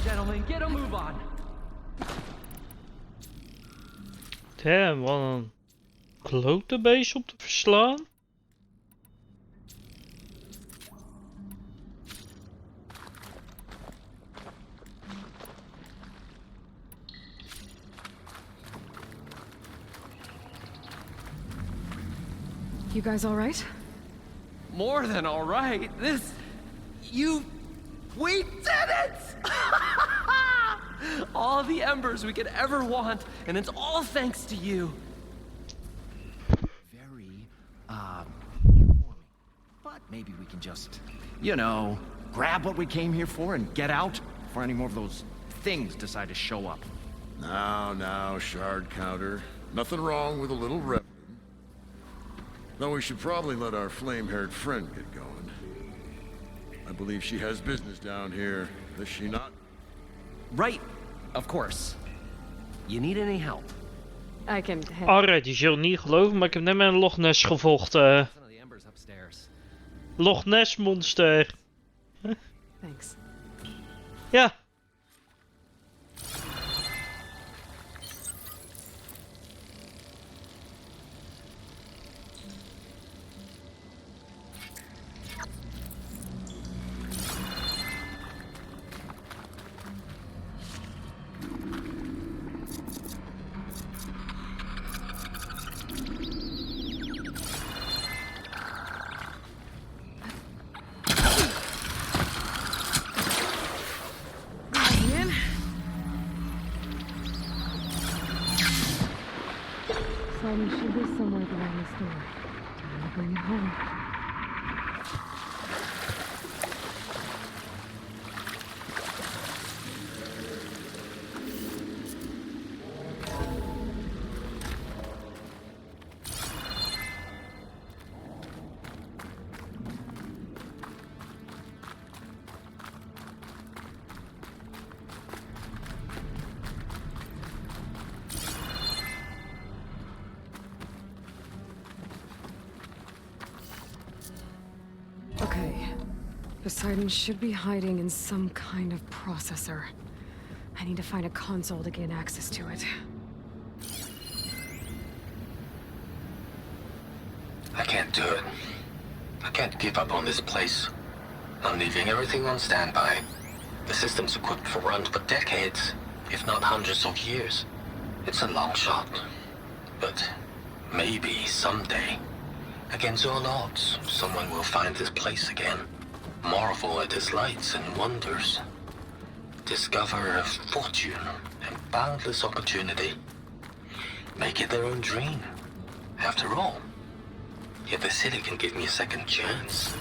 gentlemen, get a move on. Damn, wat een klote beest om te verslaan. You guys all right? More than all right. We did it! All the embers we could ever want, and it's all thanks to you. Very, heartwarming. But maybe we can just, grab what we came here for and get out before any more of those things decide to show up. Now, shard counter. Nothing wrong with a little revenue. Though we should probably let our flame-haired friend get going. I believe she has business down here, does she not? Right, of course. You need any help? I can help. Alright, je zult niet geloven, maar ik heb net met een Loch Ness gevochten. Loch Ness monster. Thanks. Ja. Simon should be somewhere behind this door. Time to bring it home. Okay. Poseidon should be hiding in some kind of processor. I need to find a console to gain access to it. I can't do it. I can't give up on this place. I'm leaving everything on standby. The system's equipped for runs for decades, if not hundreds of years. It's a long shot. But maybe someday, against all odds, someone will find this place again. Marvel at its lights and wonders. Discover a fortune and boundless opportunity. Make it their own dream. After all, if the city can give me a second chance,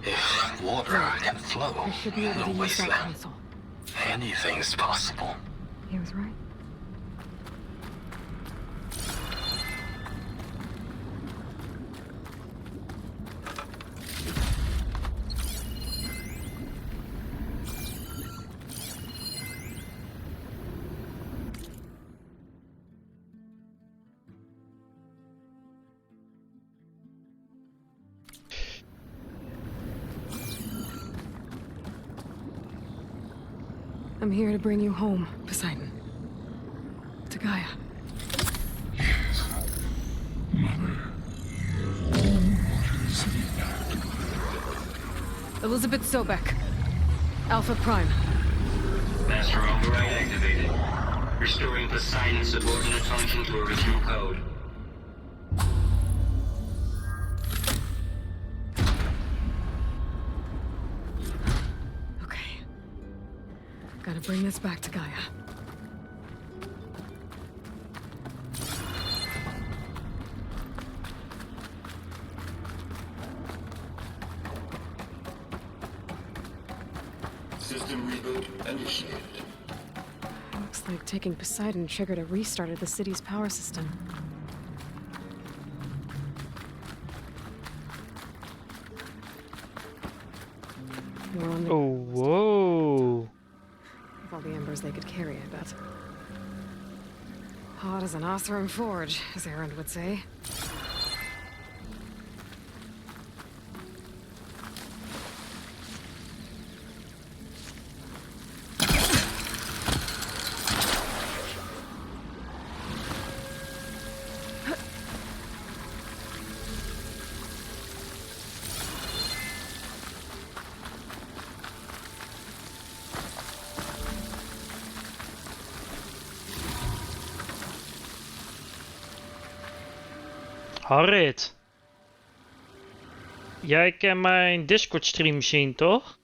if water can flow in a wasteland, anything's possible. He was right. I'm here to bring you home, Poseidon. To Gaia. Elizabeth Sobek. Alpha Prime. Master override activated. Restoring Poseidon's subordinate function to original code. Gotta bring this back to Gaia. System reboot initiated. Looks like taking Poseidon triggered a restart of the city's power system. Oh, whoa. All the embers they could carry, I bet. Hot as an Oseram forge, as Erend would say. Harrit. Jij kan mijn Discord stream zien, toch?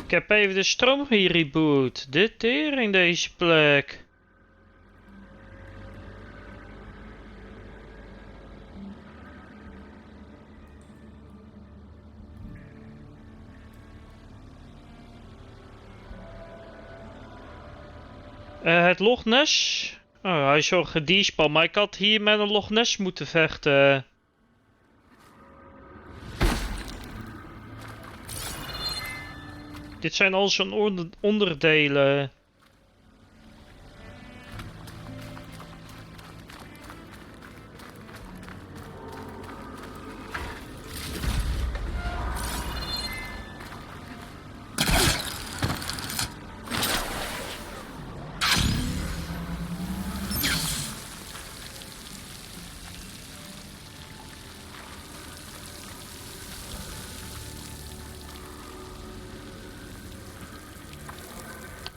Ik heb even de stroom gereboot. De tering deze plek. Het Loch Ness. Oh, hij is al gedespawnd, maar ik had hier met een Loch Ness moeten vechten. Dit zijn al zijn onderdelen.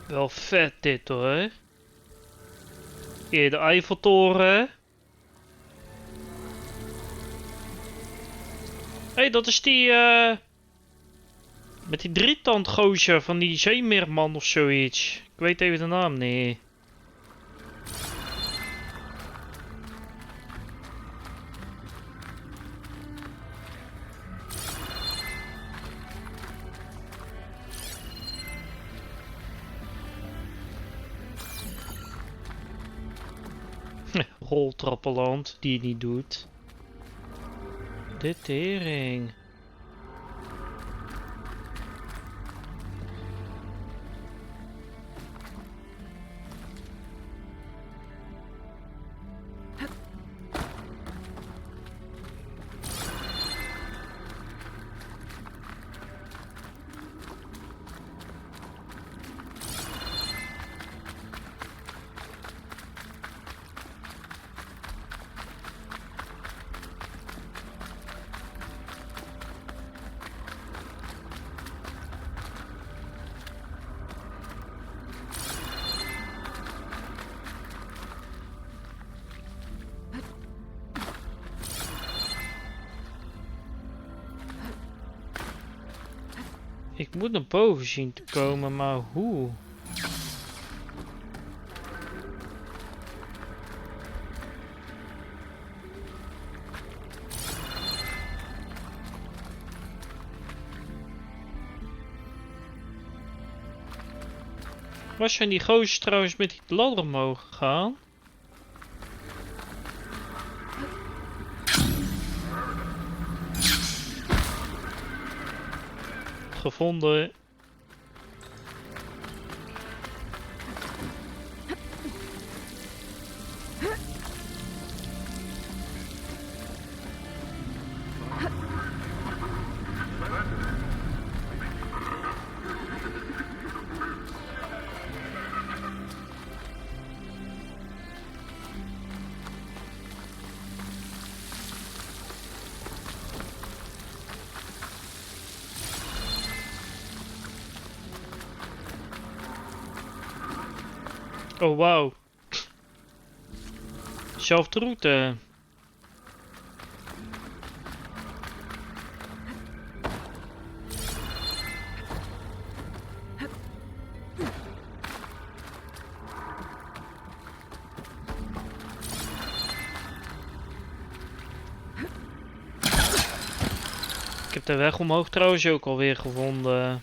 Wel vet dit hoor. Hier de Eiffeltoren. Hé, dat is die met die drietandgozer van die zeemeerman of zoiets. Ik weet even de naam niet. Roltrappenland die het niet doet. De tering. Ik moet naar boven zien te komen, maar hoe? Waar zijn die gozers trouwens met die ladder omhoog gegaan? Gevonden. Oh wauw. Zelfde route. Ik heb de weg omhoog trouwens ook alweer gevonden.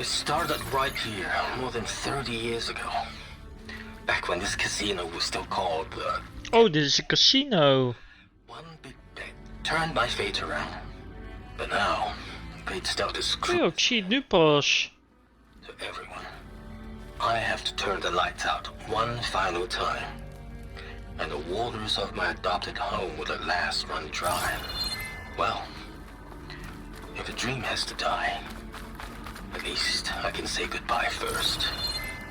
It started right here, more than 30 years ago. Back when this casino was still called Oh, dit is een casino. One big bet turned my fate around. But now, fate started screwing. Oh, ik zie het nu pas. To everyone. I have to turn the lights out one final time. And the waters of my adopted home will at last run dry. Well, if a dream has to die, at least I can say goodbye first.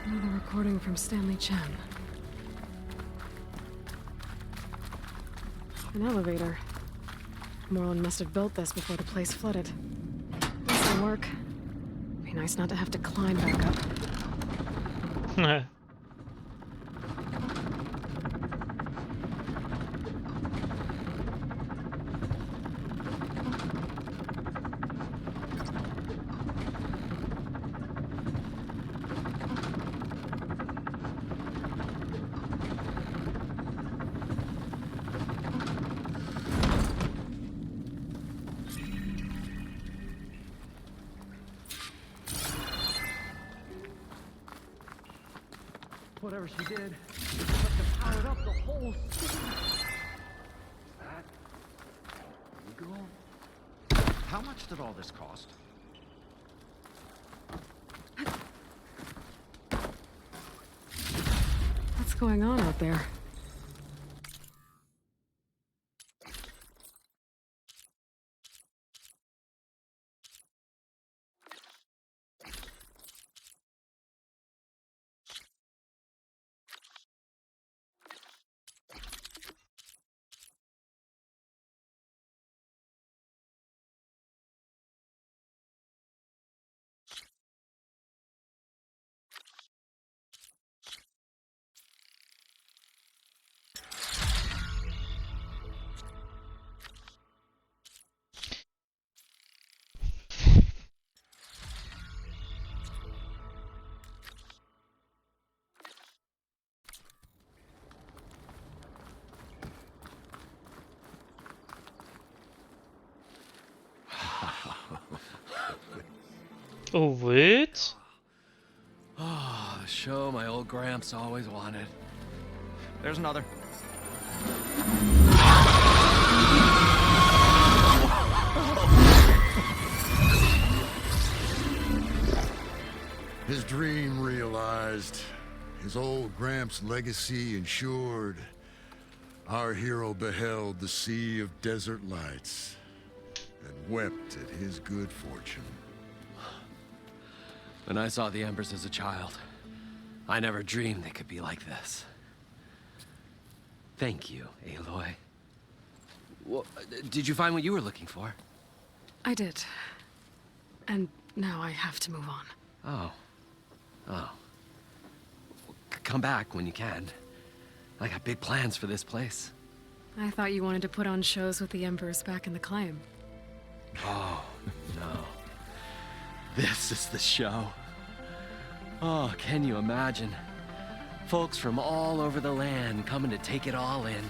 Another recording from Stanley Chen. An elevator. Moreland must have built this before the place flooded. This will work. Be nice not to have to climb back up. Whatever she did, it must have powered up the whole city. That. There you go. How much did all this cost? What's going on out there? Oh, what? Oh, the show my old Gramps always wanted. There's another. His dream realized. His old Gramps' legacy ensured. Our hero beheld the sea of desert lights and wept at his good fortune. When I saw the embers as a child, I never dreamed they could be like this. Thank you, Aloy. Well, did you find what you were looking for? I did. And now I have to move on. Oh. Oh. Come back when you can. I got big plans for this place. I thought you wanted to put on shows with the Embers back in the claim. Oh, no. This is the show. Oh, can you imagine? Folks from all over the land coming to take it all in.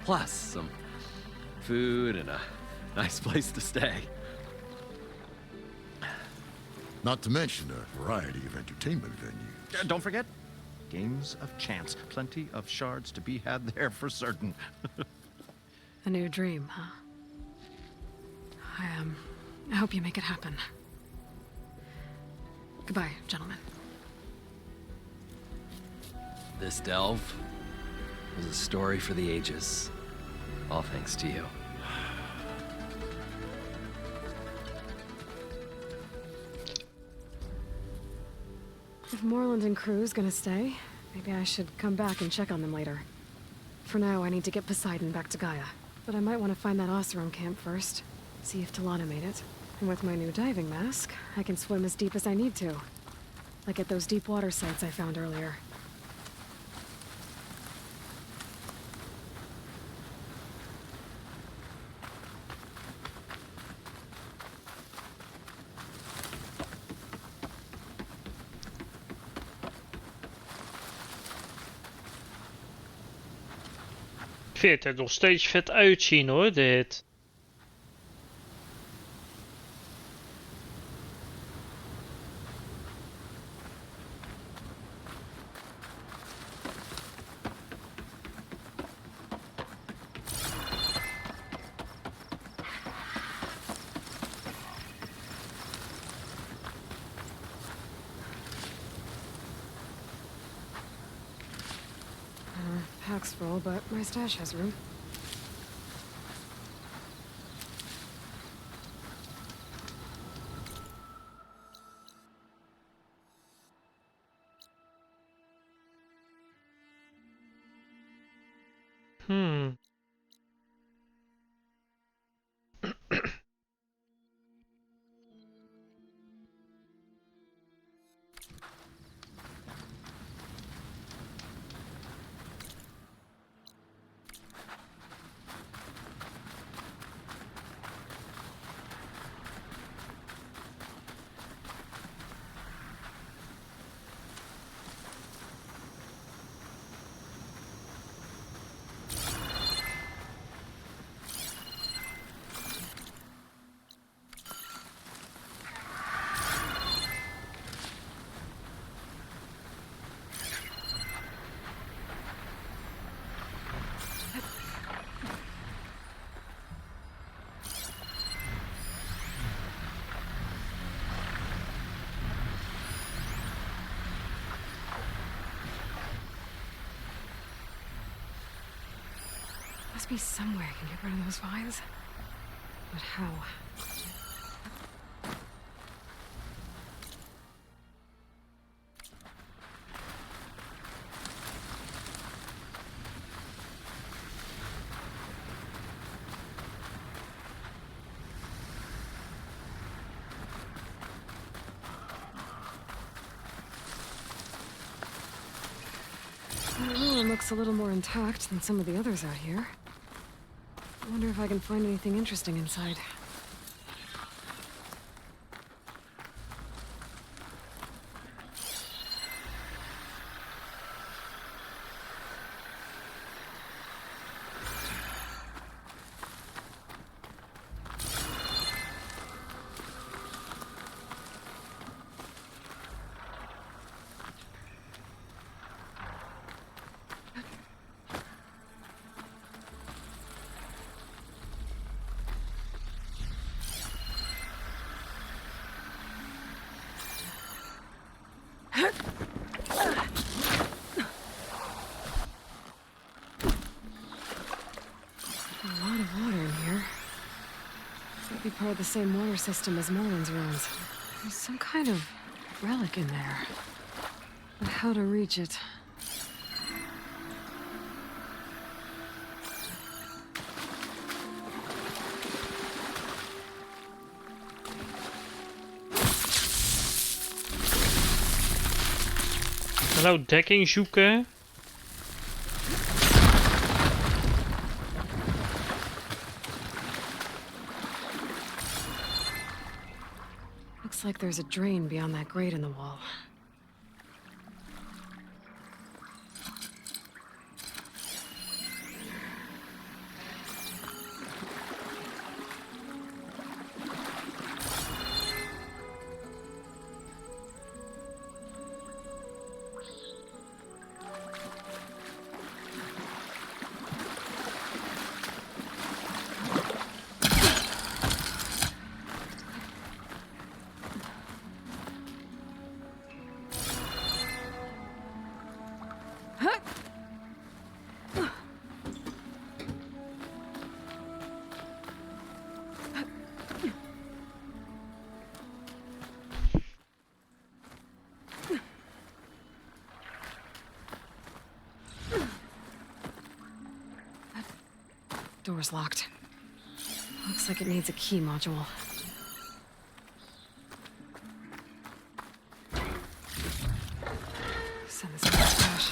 Plus some food and a nice place to stay. Not to mention a variety of entertainment venues. Don't forget, games of chance. Plenty of shards to be had there for certain. A new dream, huh? I hope you make it happen. Goodbye, gentlemen. This delve was a story for the ages. All thanks to you. If Moreland and crew's gonna stay, maybe I should come back and check on them later. For now, I need to get Poseidon back to Gaia. But I might want to find that Oseram camp first. See if Talana made it. And with my new diving mask, I can swim as deep as I need to. Like at those deep water sites I found earlier. Ik vind het er nog steeds vet uitzien hoor, dit. box full, but my stash has room. Hmm. Must be somewhere I can get rid of those vines. But how? The ruin looks a little more intact than some of the others out here. I wonder if I can find anything interesting inside. A lot of water in here. Could be part of the same water system as Merlin's ruins. There's some kind of relic in there. But how to reach it? Nou, dekking zoeken. Looks like there's a drain beyond that grate in the wall. Door's locked. Looks like it needs a key module. Send this to the stash.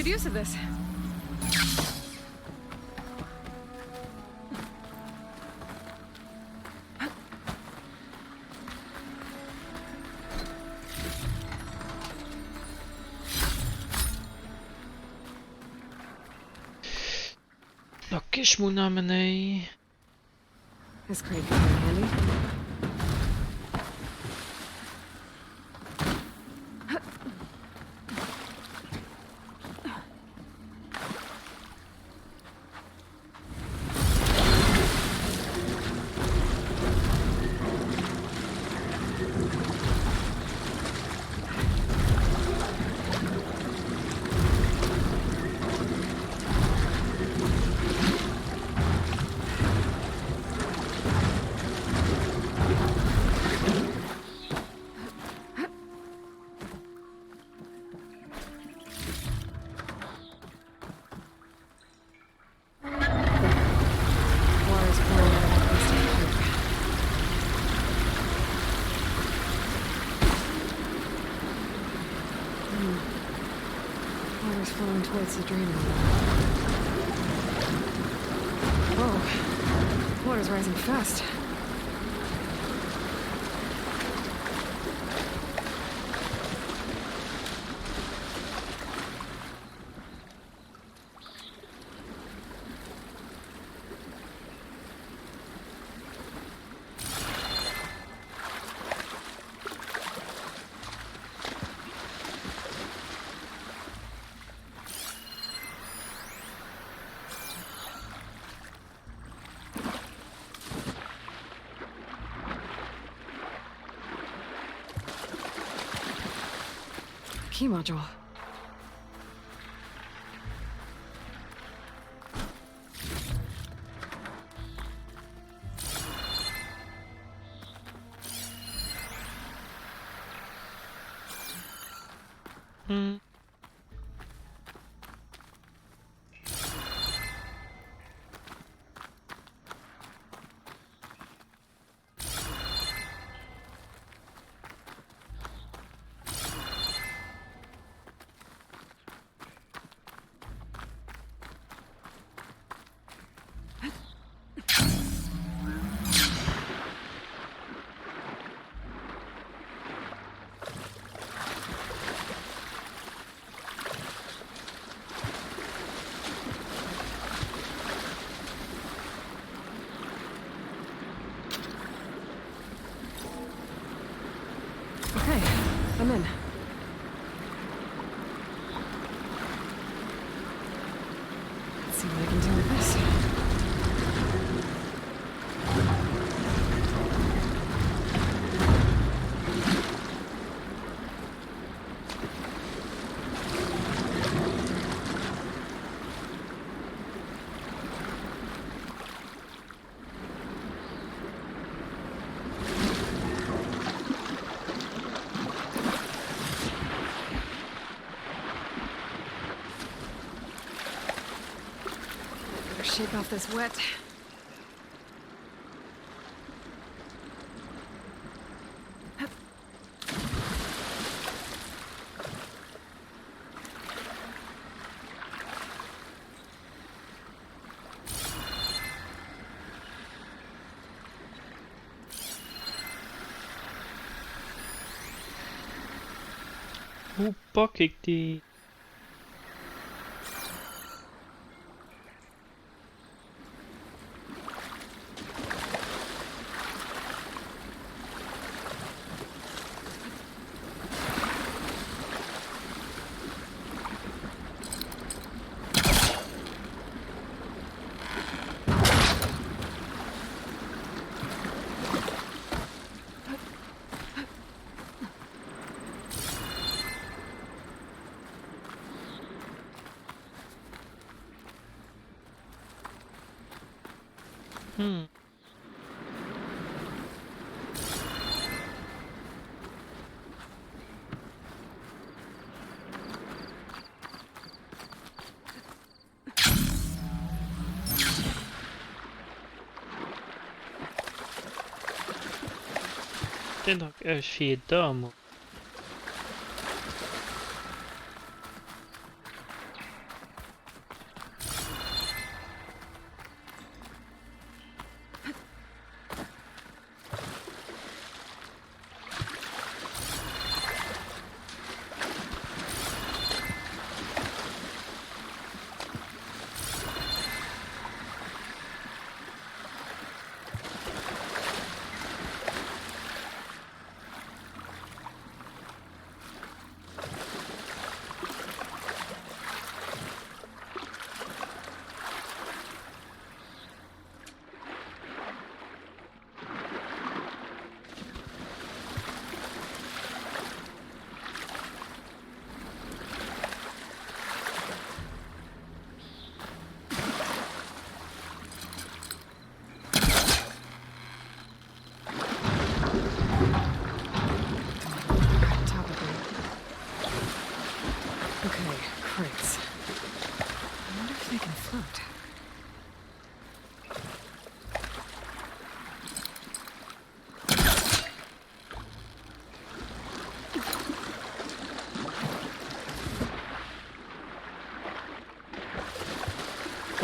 use of this. De kist moet naar beneden. This crate could come in handy. Water's flowing towards the drain hole. Whoa. Water's rising fast. Key module. Okay, I'm in. Let's see what I can do with this. Shake off this wet. Hoe pak ik die? Ik denk dat ik ergens via daar moet.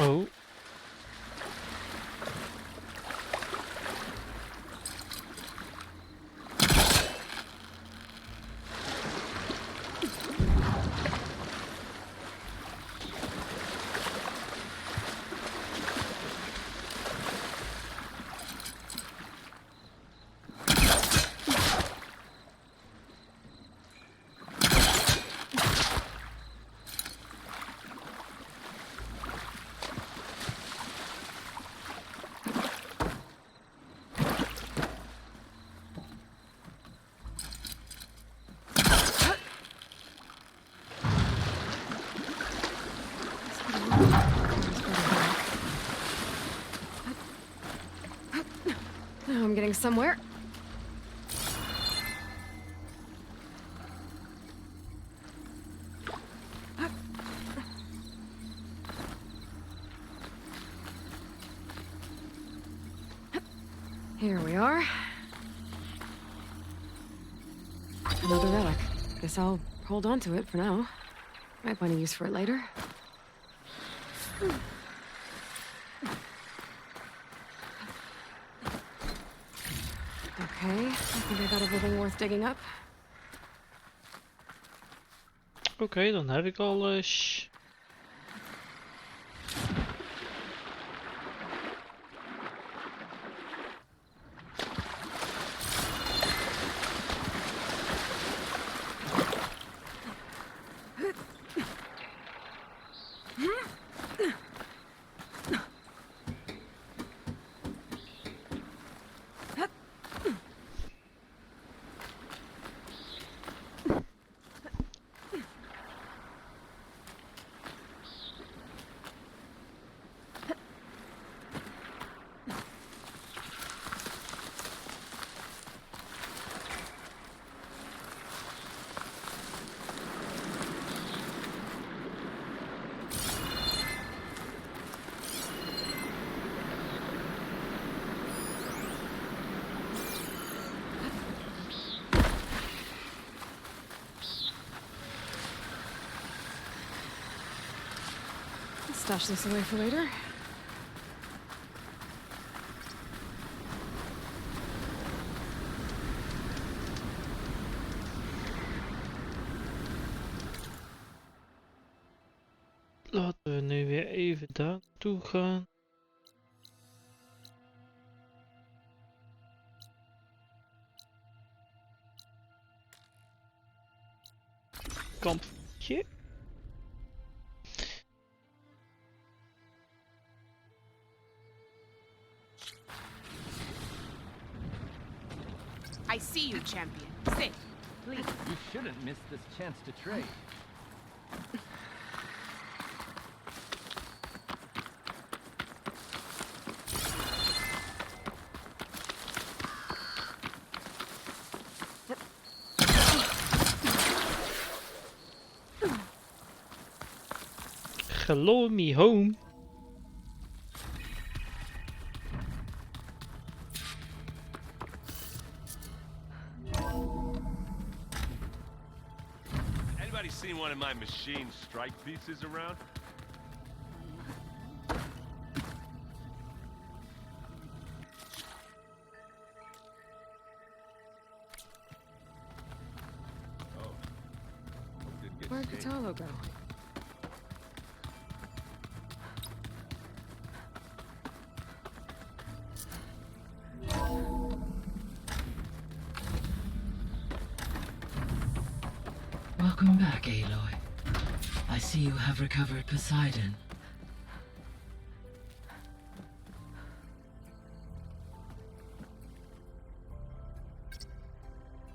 Oh. Now I'm getting somewhere. Here we are. Another relic. Guess I'll hold on to it for now. Might find a use for it later. Okay, I think I got everything worth digging up. Oké, dan heb ik alles. Stash this away for later. Laten we nu weer even daar naartoe gaan. Kampje. I see you, champion. Sit, please. You shouldn't miss this chance to trade. Hello, me home. Anybody seen one of my machine strike pieces around? Where'd Katalo go? Welcome back, Aloy. I see you have recovered Poseidon.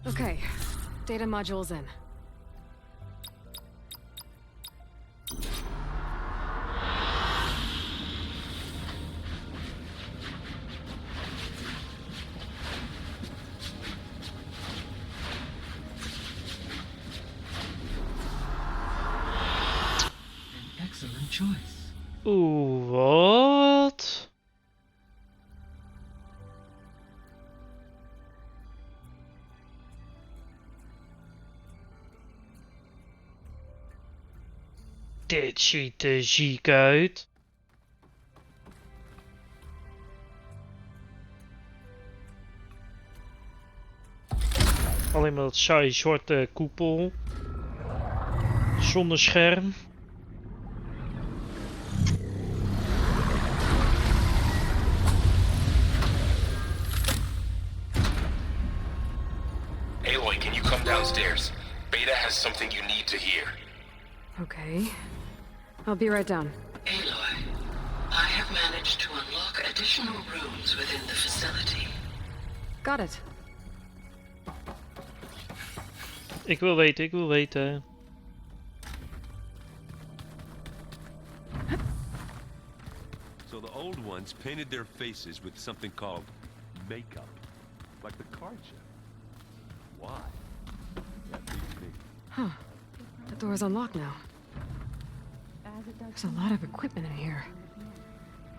Okay, data module's in. Excellent choice. Oeh, wat? Dit ziet er ziek uit. Alleen maar dat saaie zwarte koepel. Zonder scherm. Aloy, can you come downstairs? Beta has something you need to hear. Okay. I'll be right down. Aloy, I have managed to unlock additional rooms within the facility. Got it. Ik wil weten, ik wil weten. So the old ones painted their faces with something called makeup. Like the card show. Why? That beats me. Huh. The door's unlocked now. There's a lot of equipment in here.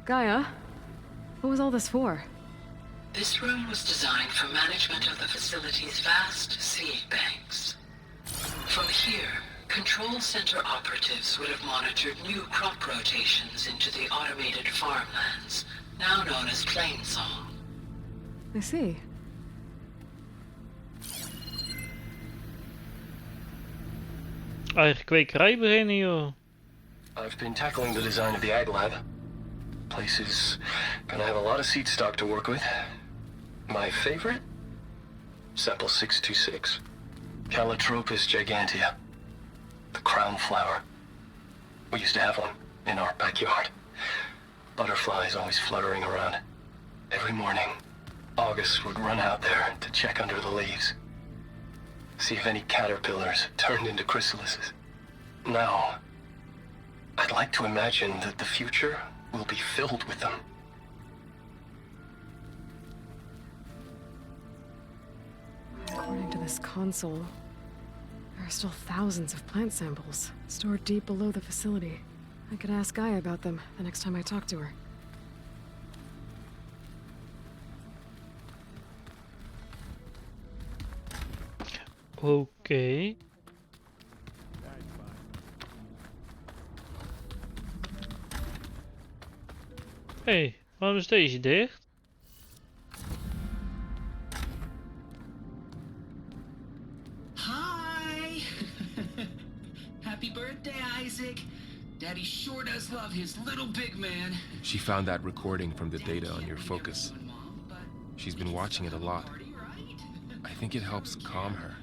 Gaia, what was all this for? This room was designed for management of the facility's vast seed banks. From here, control center operatives would have monitored new crop rotations into the automated farmlands, now known as Plainsong. I see. Eigen kwekerij beginnen, joh. I've been tackling the design of the Ag Lab. Place is gonna have a lot of seed stock to work with. My favorite? Sample 626. Calotropis gigantea. The crown flower. We used to have one in our backyard. Butterflies always fluttering around. Every morning, August would run out there to check under the leaves. See if any caterpillars turned into chrysalises. Now, I'd like to imagine that the future will be filled with them. According to this console, there are still thousands of plant samples stored deep below the facility. I could ask Gaia about them the next time I talk to her. Oké. Hé, waarom is deze dicht? Hi! Happy birthday, Isaac! Daddy sure does love his little big man. She found that recording from the data on your focus. She's been watching it a lot. I think it helps calm her.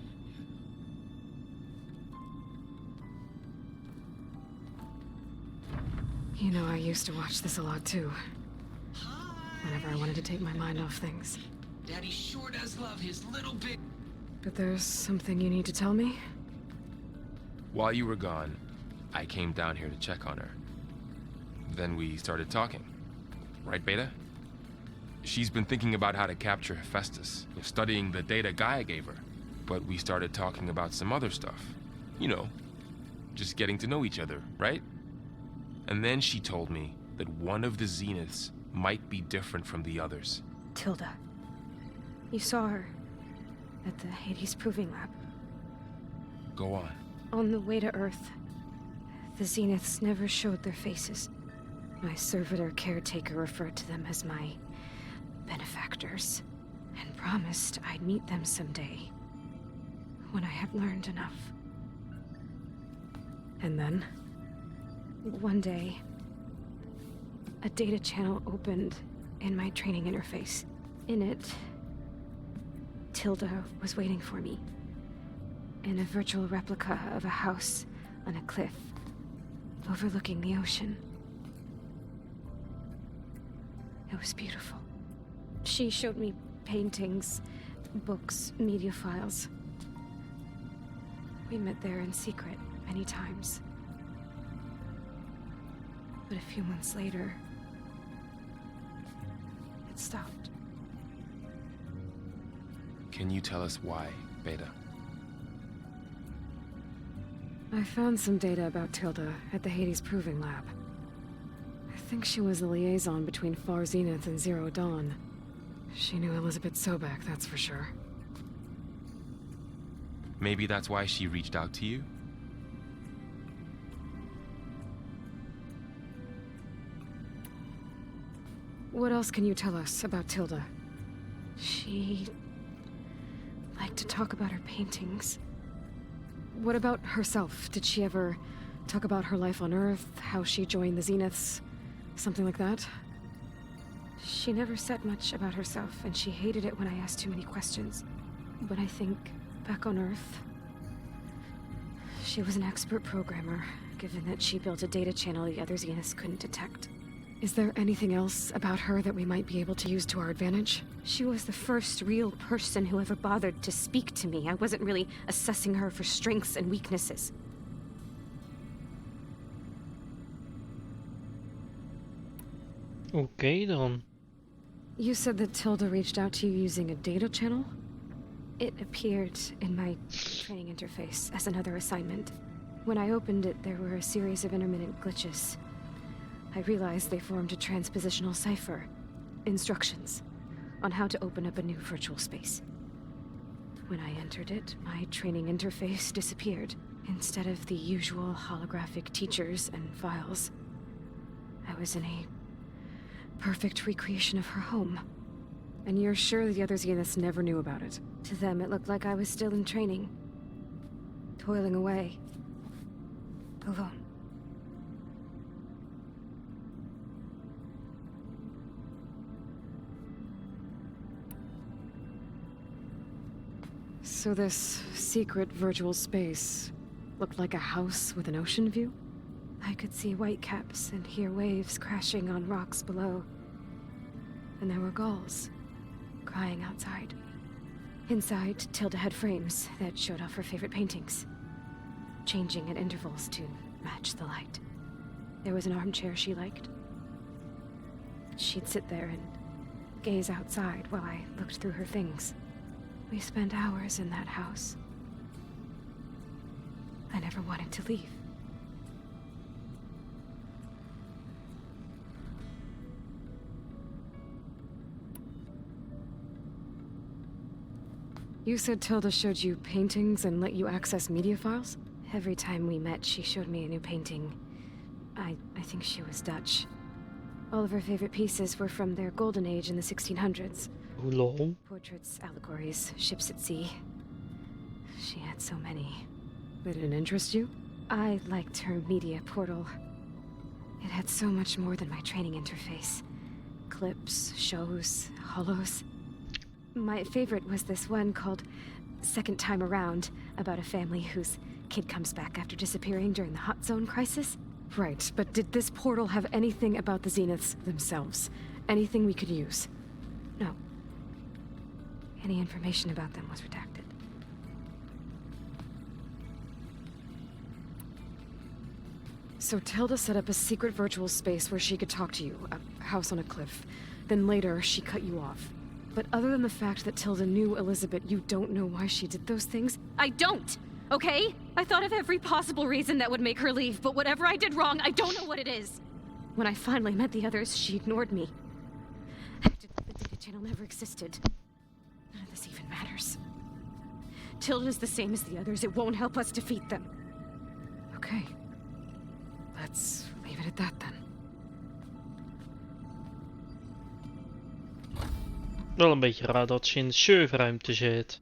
You know, I used to watch this a lot too. Whenever I wanted to take my mind off things. Daddy sure does love his little big... But there's something you need to tell me? While you were gone, I came down here to check on her. Then we started talking. Right, Beta? She's been thinking about how to capture Hephaestus, studying the data Gaia gave her. But we started talking about some other stuff. You know, just getting to know each other, right? And then she told me that one of the Zeniths might be different from the others. Tilda. You saw her at the Hades Proving Lab. Go on. On the way to Earth, the Zeniths never showed their faces. My servitor caretaker referred to them as my benefactors, and promised I'd meet them someday, when I had learned enough. And then, one day, a data channel opened in my training interface. In it, Tilda was waiting for me, in a virtual replica of a house on a cliff, overlooking the ocean. It was beautiful. She showed me paintings, books, media files. We met there in secret many times. But a few months later, it stopped. Can you tell us why, Beta? I found some data about Tilda at the Hades Proving Lab. I think she was the liaison between Far Zenith and Zero Dawn. She knew Elizabeth Sobek, that's for sure. Maybe that's why she reached out to you? What else can you tell us about Tilda? She liked to talk about her paintings. What about herself? Did she ever talk about her life on Earth, how she joined the Zeniths, something like that? She never said much about herself, and she hated it when I asked too many questions. But I think, back on Earth, she was an expert programmer, given that she built a data channel the other Zeniths couldn't detect. Is there anything else about her that we might be able to use to our advantage? She was the first real person who ever bothered to speak to me. I wasn't really assessing her for strengths and weaknesses. Oké dan. You said that Tilda reached out to you using a data channel? It appeared in my training interface as another assignment. When I opened it, there were a series of intermittent glitches. I realized they formed a transpositional cipher. Instructions on how to open up a new virtual space. When I entered it, my training interface disappeared. Instead of the usual holographic teachers and files, I was in a perfect recreation of her home. And you're sure the other Zeniths never knew about it? To them, it looked like I was still in training. Toiling away. Alone. So this secret virtual space looked like a house with an ocean view? I could see whitecaps and hear waves crashing on rocks below. And there were gulls crying outside. Inside, Tilda had frames that showed off her favorite paintings, changing at intervals to match the light. There was an armchair she liked. She'd sit there and gaze outside while I looked through her things. We spent hours in that house. I never wanted to leave. You said Tilda showed you paintings and let you access media files? Every time we met, she showed me a new painting. I think she was Dutch. All of her favorite pieces were from their golden age in the 1600s. Lol. Portraits, allegories, ships at sea. She had so many. They didn't interest you? I liked her media portal. It had so much more than my training interface. Clips, shows, holos. My favorite was this one called Second Time Around, about a family whose kid comes back after disappearing during the Hot Zone crisis. Right, but did this portal have anything about the Zeniths themselves? Anything we could use? No. Any information about them was redacted. So Tilda set up a secret virtual space where she could talk to you, a house on a cliff. Then later, she cut you off. But other than the fact that Tilda knew Elizabeth, you don't know why she did those things? I don't! Okay? I thought of every possible reason that would make her leave, but whatever I did wrong, I don't know what it is. When I finally met the others, she ignored me. Acted like the data channel never existed. None of this even matters. Tilda's the same as the others. It won't help us defeat them. Okay. Let's leave it at that then. Wel een beetje raar dat ze in de serverruimte zit.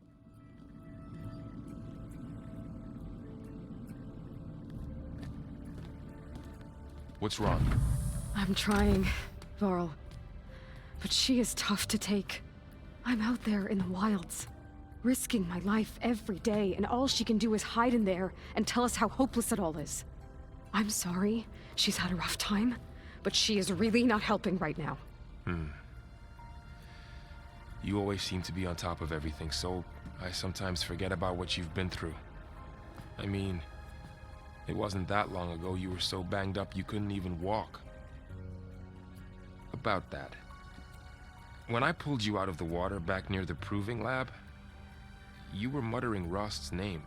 What's wrong? I'm trying, Varl. But she is tough to take. I'm out there in the wilds, risking my life every day, and all she can do is hide in there and tell us how hopeless it all is. I'm sorry, she's had a rough time, but she is really not helping right now. You always seem to be on top of everything, so I sometimes forget about what you've been through. I mean, it wasn't that long ago you were so banged up you couldn't even walk. About that. When I pulled you out of the water back near the proving lab, you were muttering Rost's name.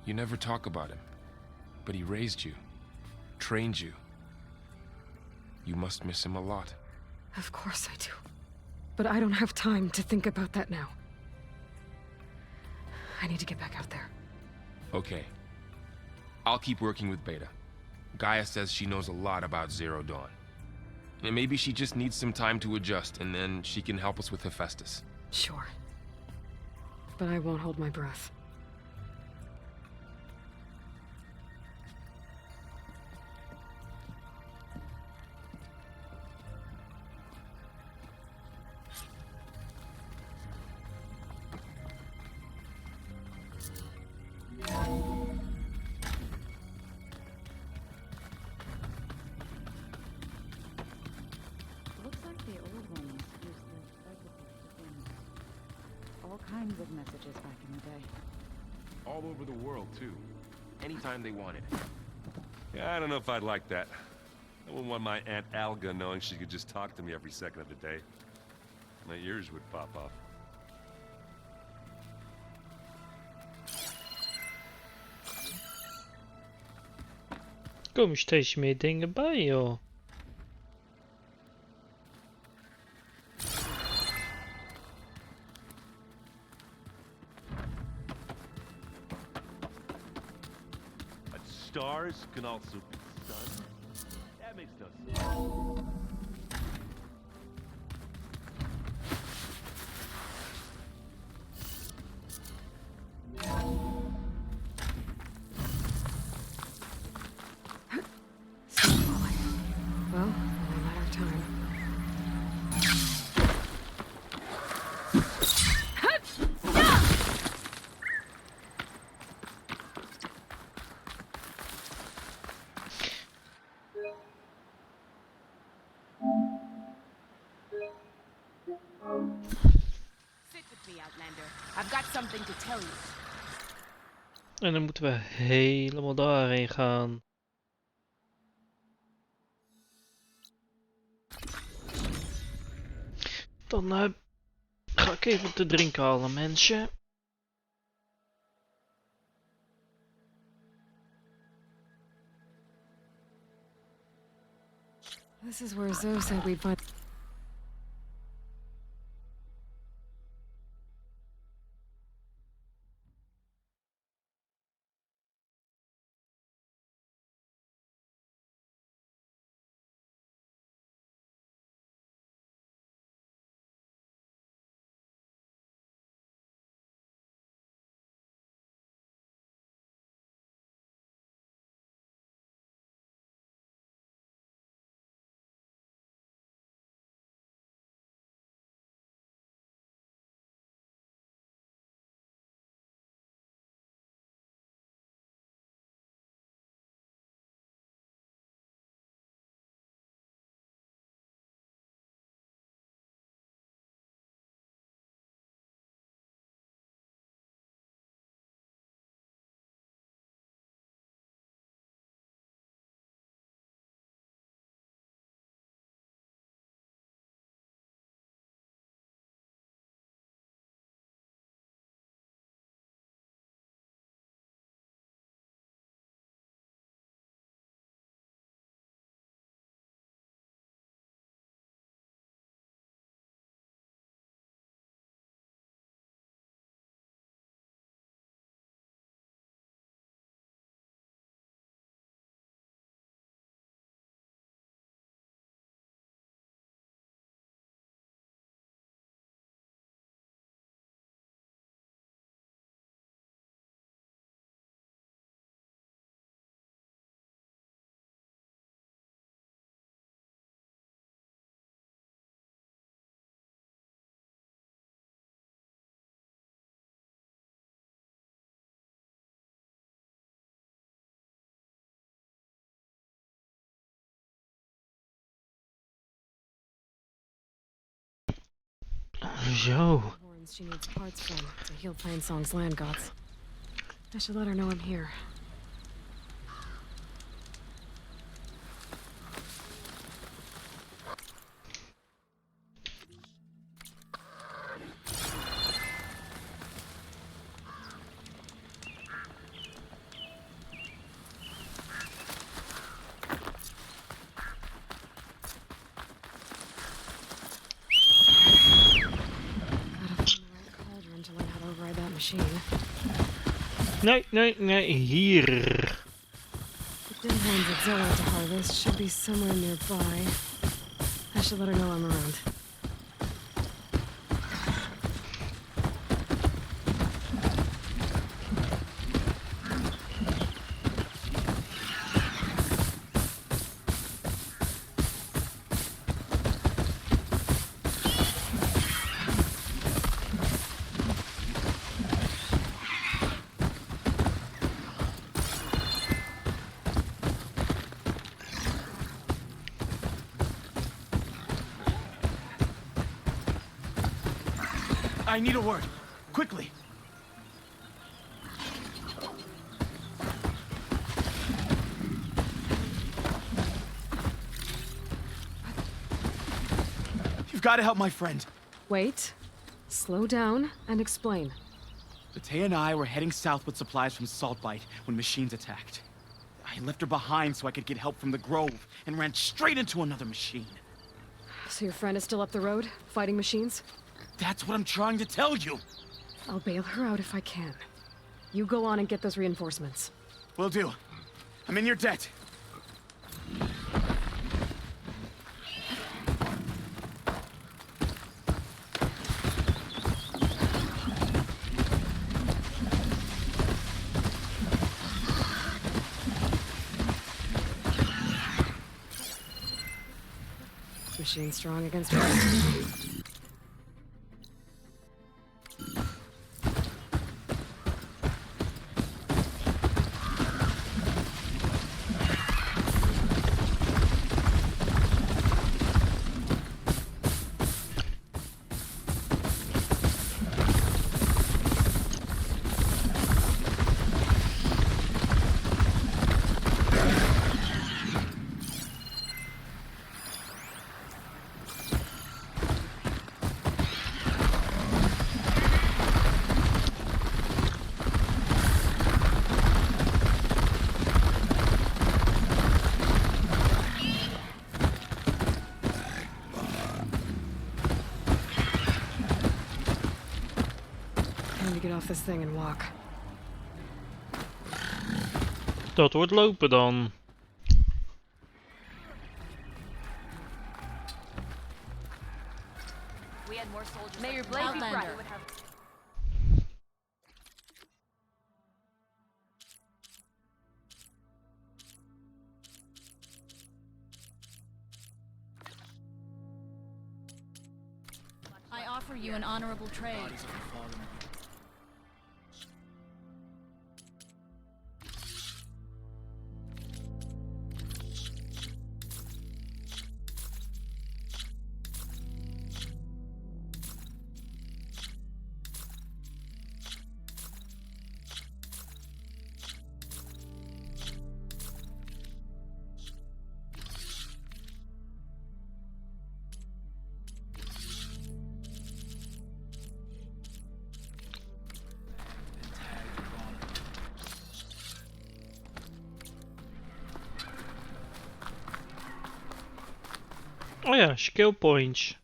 You never talk about him. But he raised you, trained you. You must miss him a lot. Of course I do. But I don't have time to think about that now. I need to get back out there. Okay. I'll keep working with Beta. Gaia says she knows a lot about Zero Dawn. And maybe she just needs some time to adjust, and then she can help us with Hephaestus. Sure. but I won't hold my breath. Looks like the old ones used the bicycles to send all kinds of messages back in the day. All over the world, too. Anytime they wanted. Yeah, I don't know if I'd like that. I wouldn't want my Aunt Alga knowing she could just talk to me every second of the day. My ears would pop off. Komen steeds meer dingen bij, joh. But stars can also be sun. That makes no sense. Well, only a matter of time. Sit with me, Outlander. I've got something to tell you. En dan moeten we helemaal daarheen gaan. Dan ga ik even te drinken halen, mensen. This is where Zoe said we'd find... Zo. Horns she needs parts from to heal Plainsong's land gods. I should let her know I'm here. Nee, hier. The dim horns that Zoe had to harvest should be somewhere nearby. I should let her know I'm around. I need a word. Quickly. You've got to help my friend. Wait. Slow down and explain. Batea and I were heading south with supplies from Saltbite when machines attacked. I left her behind so I could get help from the Grove and ran straight into another machine. So your friend is still up the road, fighting machines? That's what I'm trying to tell you. I'll bail her out if I can. You go on and get those reinforcements. Will do. I'm in your debt. Machine strong against me. Get off this thing and walk. Dat wordt lopen dan. We had more soldiers. May your blade be bright. I offer you an honorable trade. Oh ja, skill points.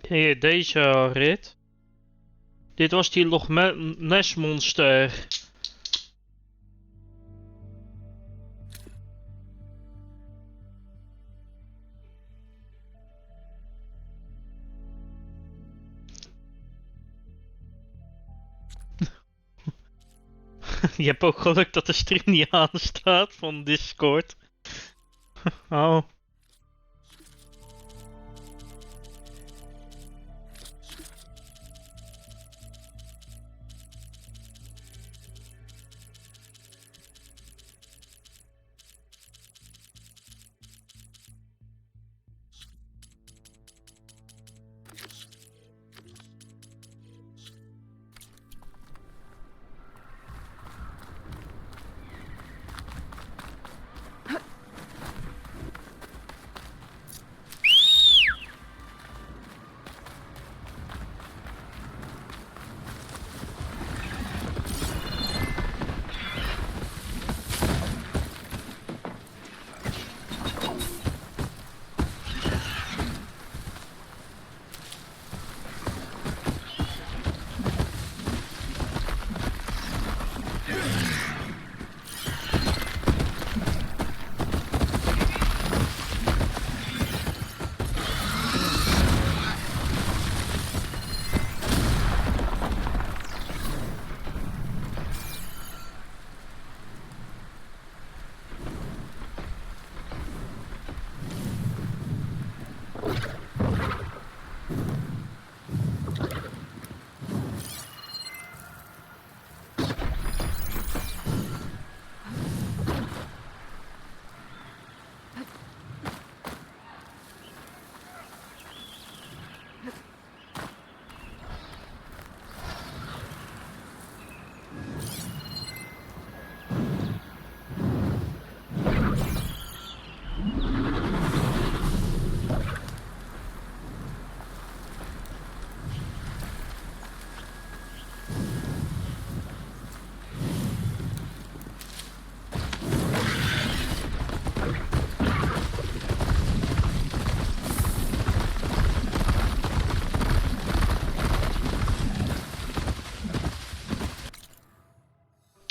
Hier, deze rit. Dit was die Loch Ness monster. Je hebt ook geluk dat de stream niet aanstaat van Discord. Oh.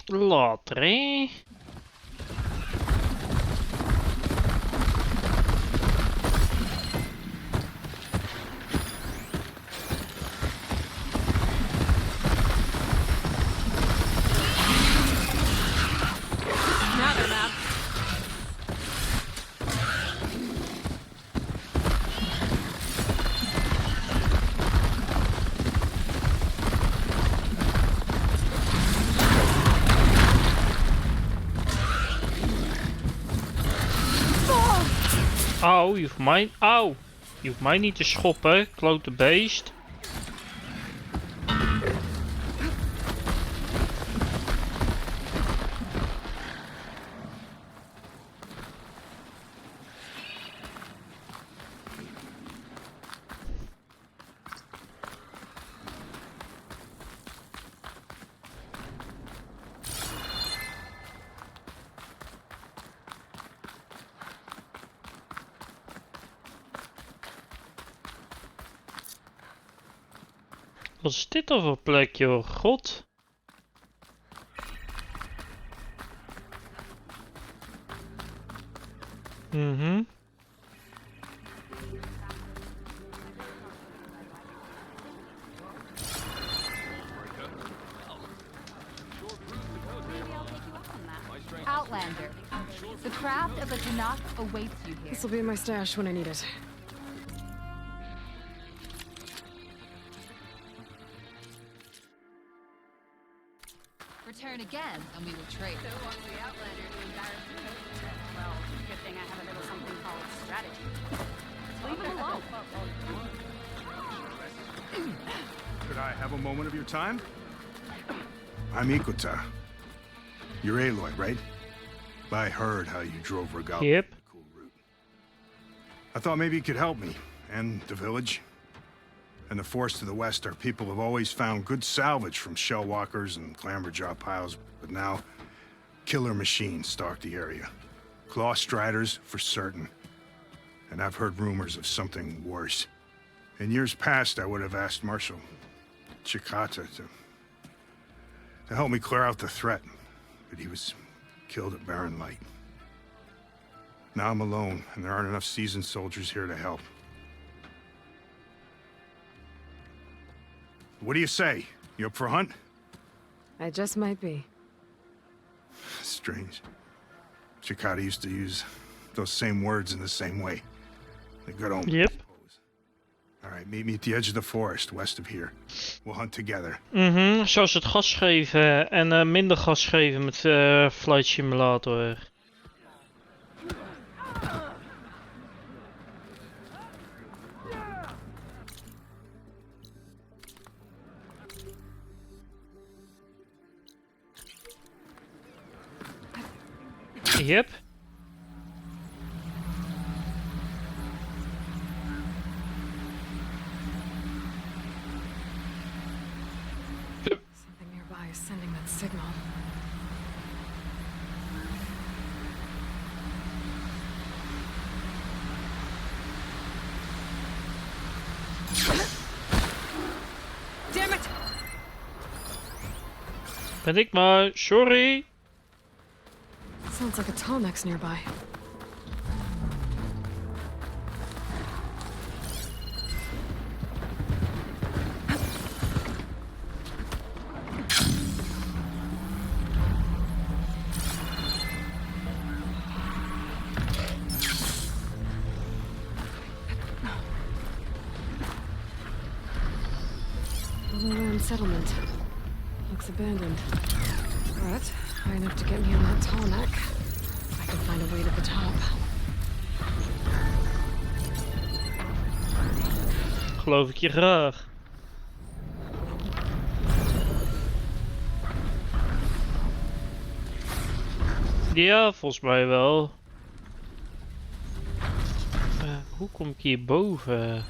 Later, hè? Now they're mad. Auw, je hoeft mij... Auw! Je hoeft mij niet te schoppen, klote beest. Wat is dit dan voor plek, joh? God. Outlander, the craft of a Tanakh awaits you here. This will be in my stash when I need it. Return again, and we will trade. So wants the Outlander to embarrass you? Well, good thing I have a little something called strategy. Leave him alone. Could I have a moment of your time? I'm Ikuta. You're Aloy, right? I heard how you drove Regal. Yep. Cool route. I thought maybe you could help me, and the village. And the forest to the west, our people have always found good salvage from shellwalkers and clamberjaw piles, but now killer machines stalk the area. Claw striders for certain. And I've heard rumors of something worse. In years past, I would have asked Marshal Chikata to help me clear out the threat, but he was killed at Barren Light. Now I'm alone, and there aren't enough seasoned soldiers here to help. What do you say? You up for a hunt? I just might be. Strange. Chikata used to use those same words in the same way. The good old. Yep. All right, meet me at the edge of the forest, west of here. We'll hunt together. Zoals het gas geven en minder gas geven met Flight Simulator. Yep. Something nearby is sending that signal. Damn it! Ben ik maar, sorry. Sounds like a Tallneck's nearby. Land settlement. Looks abandoned. But high enough to get me on that Tallneck. I can find a way to the top. Geloof ik je graag. Ja, volgens mij wel. Hoe kom ik hier boven?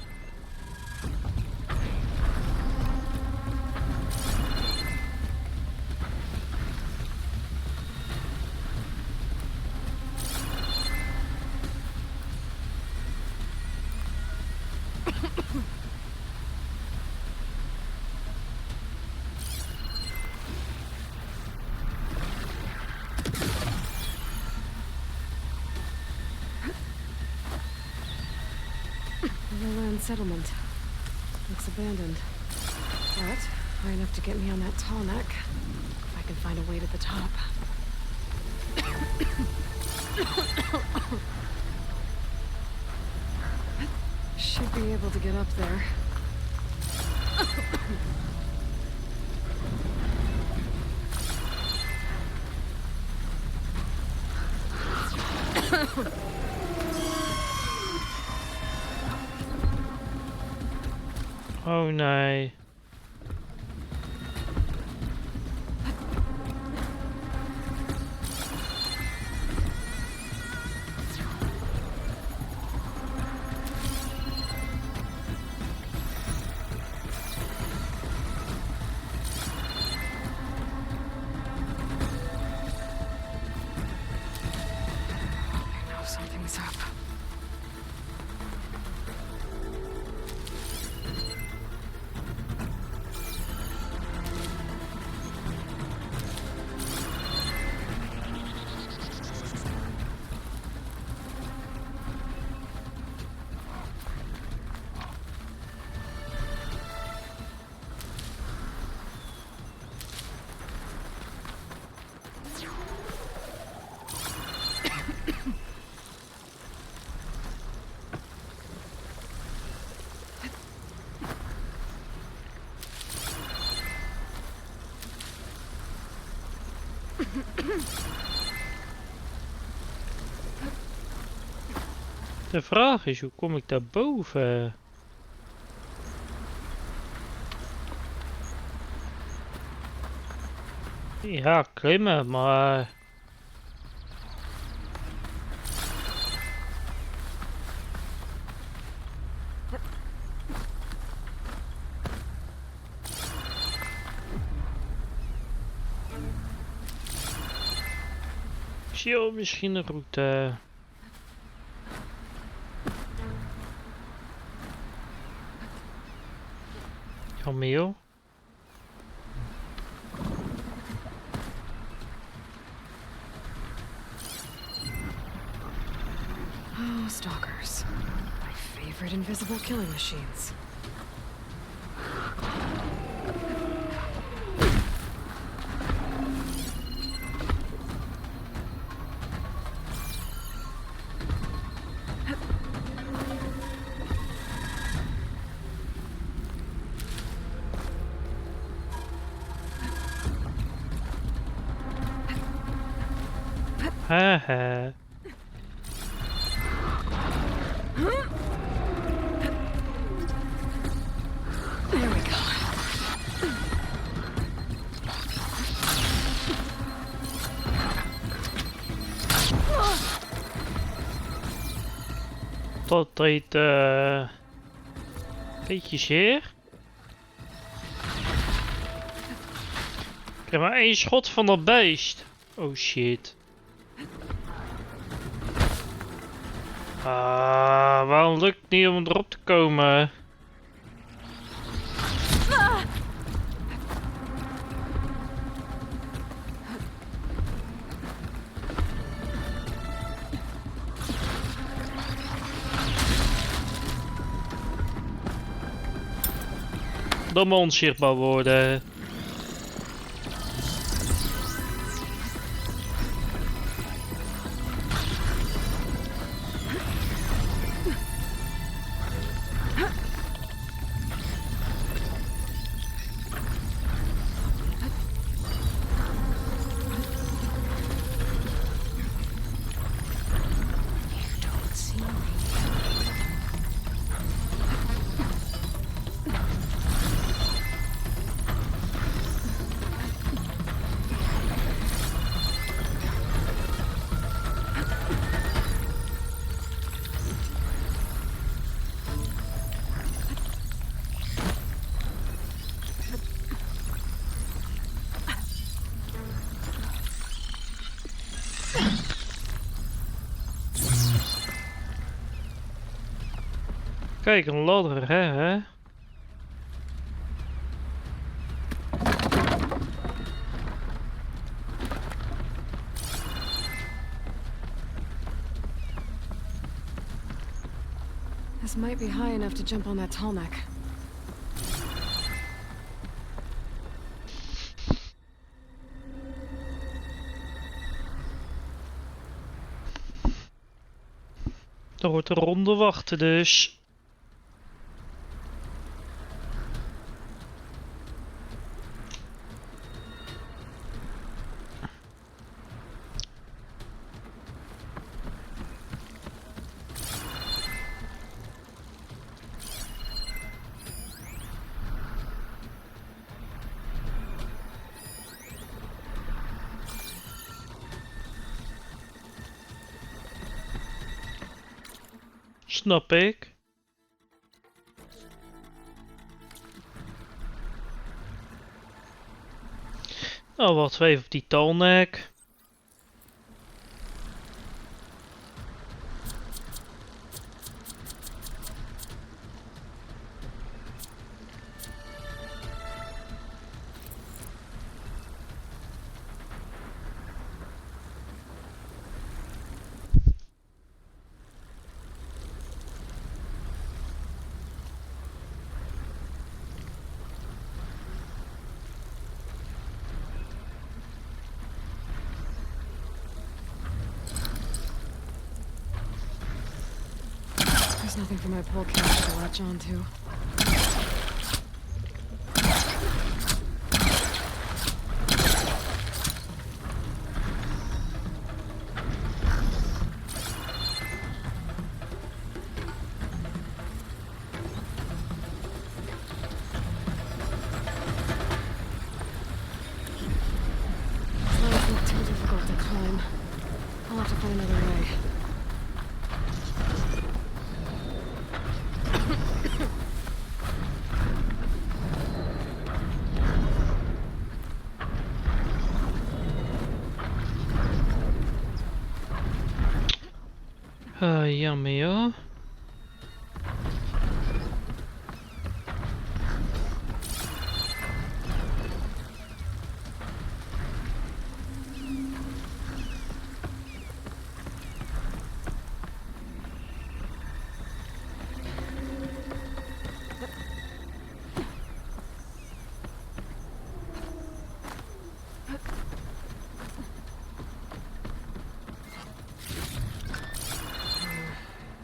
overland settlement. Looks abandoned. But high enough to get me on that tall neck. If I can find a way to the top. Should be able to get up there. Oh nee. I know something's up. De vraag is, hoe kom ik daar boven? Ja, klimmen, maar... Ik zie al misschien een route. Camille. Oh, stalkers. My favorite invisible killing machines. Haha. There we go. Dat deed een beetje zeer. Ik heb maar één schot van dat beest. Oh shit. Waarom lukt het niet om erop te komen? Dan moet onzichtbaar worden. Kijk, een ladder, hè? This might be high enough to jump on that tall neck. Er wordt een ronde wachten dus. Snap ik. Nou, wachten we even op die tallneck. There's nothing for my pole cache to latch onto. It's not too difficult to climb. I'll have to find another way. Jammer joh.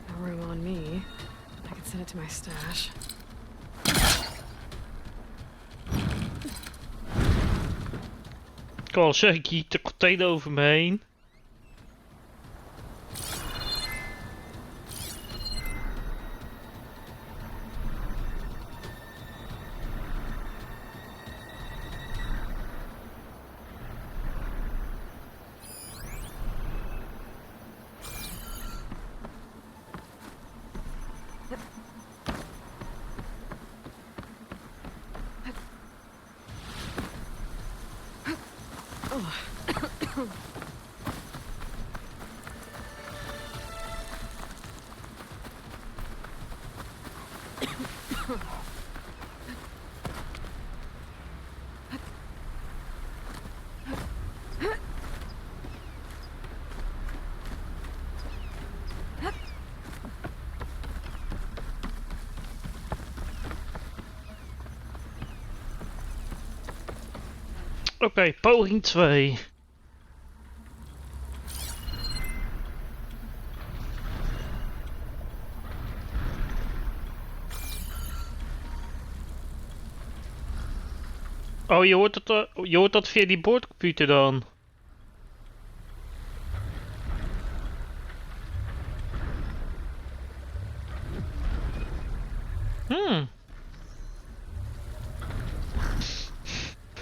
No room on me. I can send it to my stash. Ik al zeg, ik hier de container over me heen. Oké, poging 2. Oh, je hoort dat via die boordcomputer dan.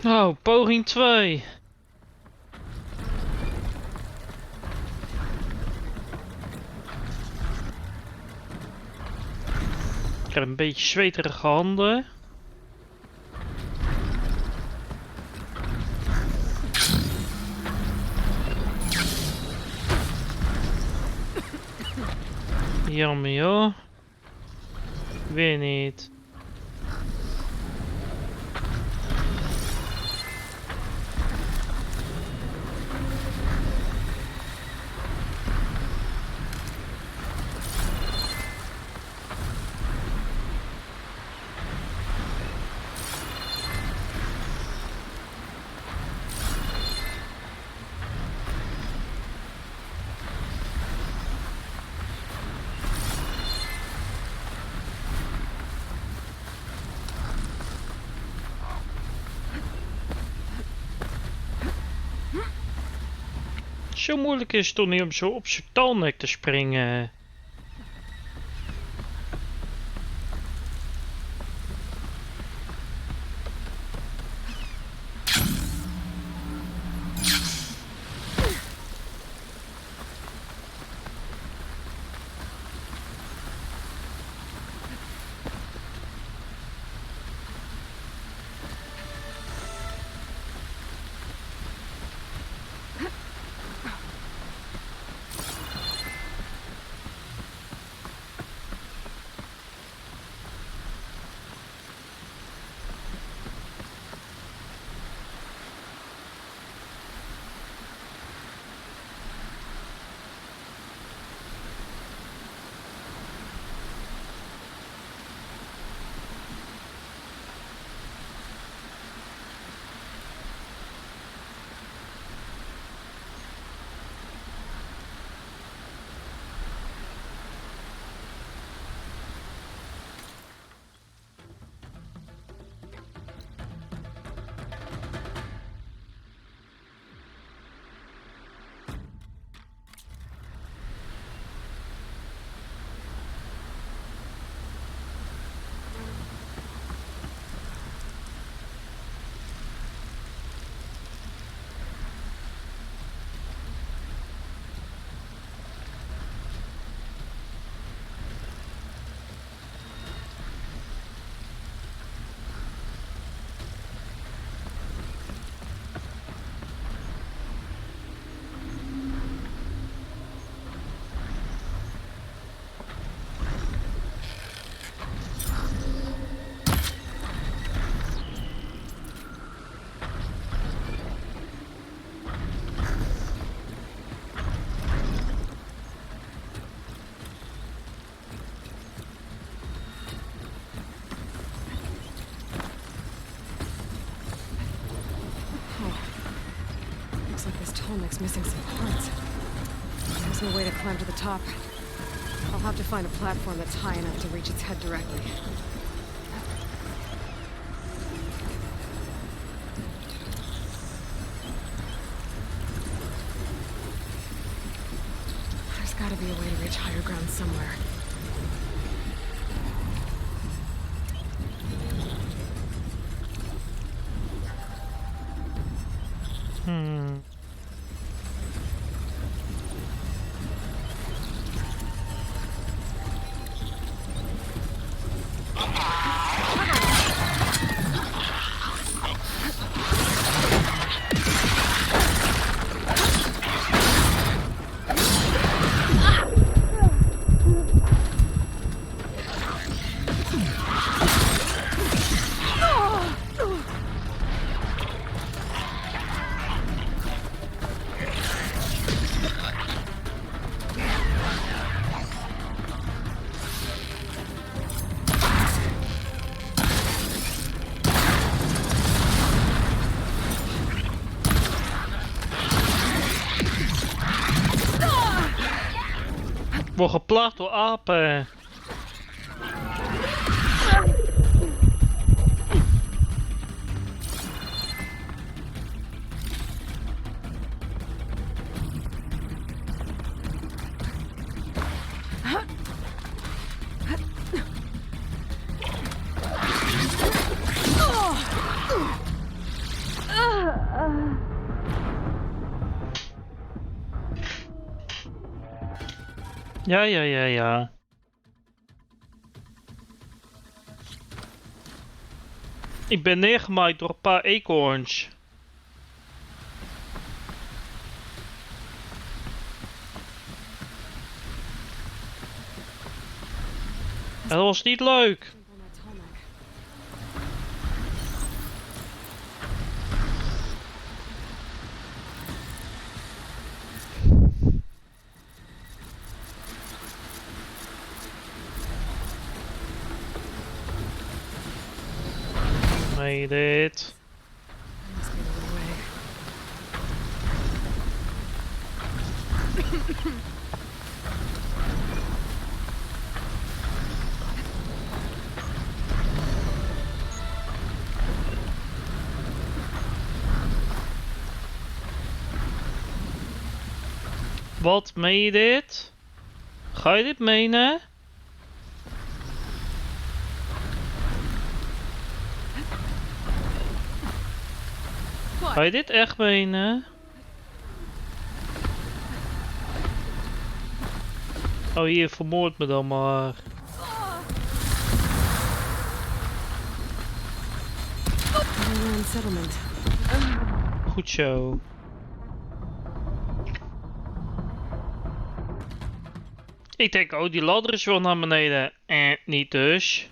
Nou, poging 2. Ik heb een beetje zweterige handen. Jammer joh. Weer niet. Zo moeilijk is het toch niet om zo op zijn talnek te springen. Looks like this tallneck's missing some parts. There's no way to climb to the top. I'll have to find a platform that's high enough to reach its head directly. There's gotta be a way to reach higher ground somewhere. Word geplaagd door apen. Ja. Ik ben neergemaakt door een paar eekhoorns. Dat was niet leuk. Made it. Wat, meen je dit? Ga je dit menen? Ga je dit echt menen? Oh, hier, vermoord me dan maar. Settlement. Goed zo. Ik denk, oh, die ladder is wel naar beneden. Niet dus.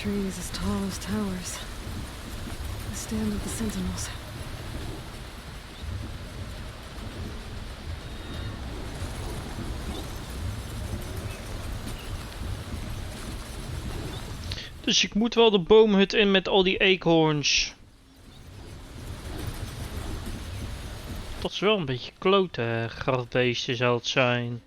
Trees as tall as towers. The stand of the sentinels. Dus ik moet wel de boomhut in met al die eekhoorns. Dat is wel een beetje klote grafbeesten zal het zijn.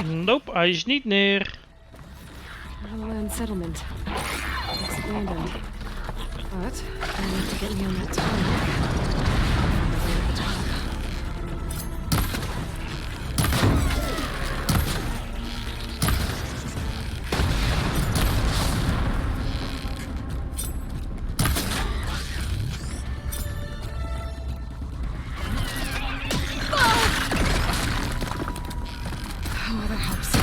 Nope, hij is niet neer. Land settlement. It's abandoned. But I need to get me on that tunnel. Oh, that helps.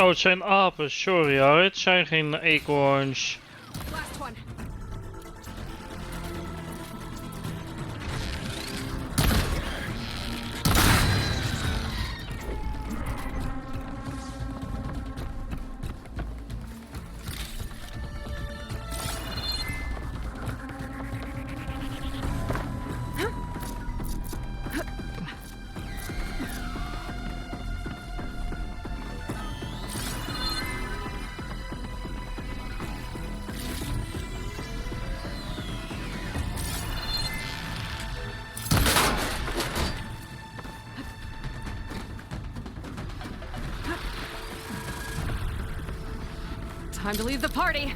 Oh, het zijn apen, sorry hoor. Het zijn geen eekhoorns. Last one. Time to leave the party.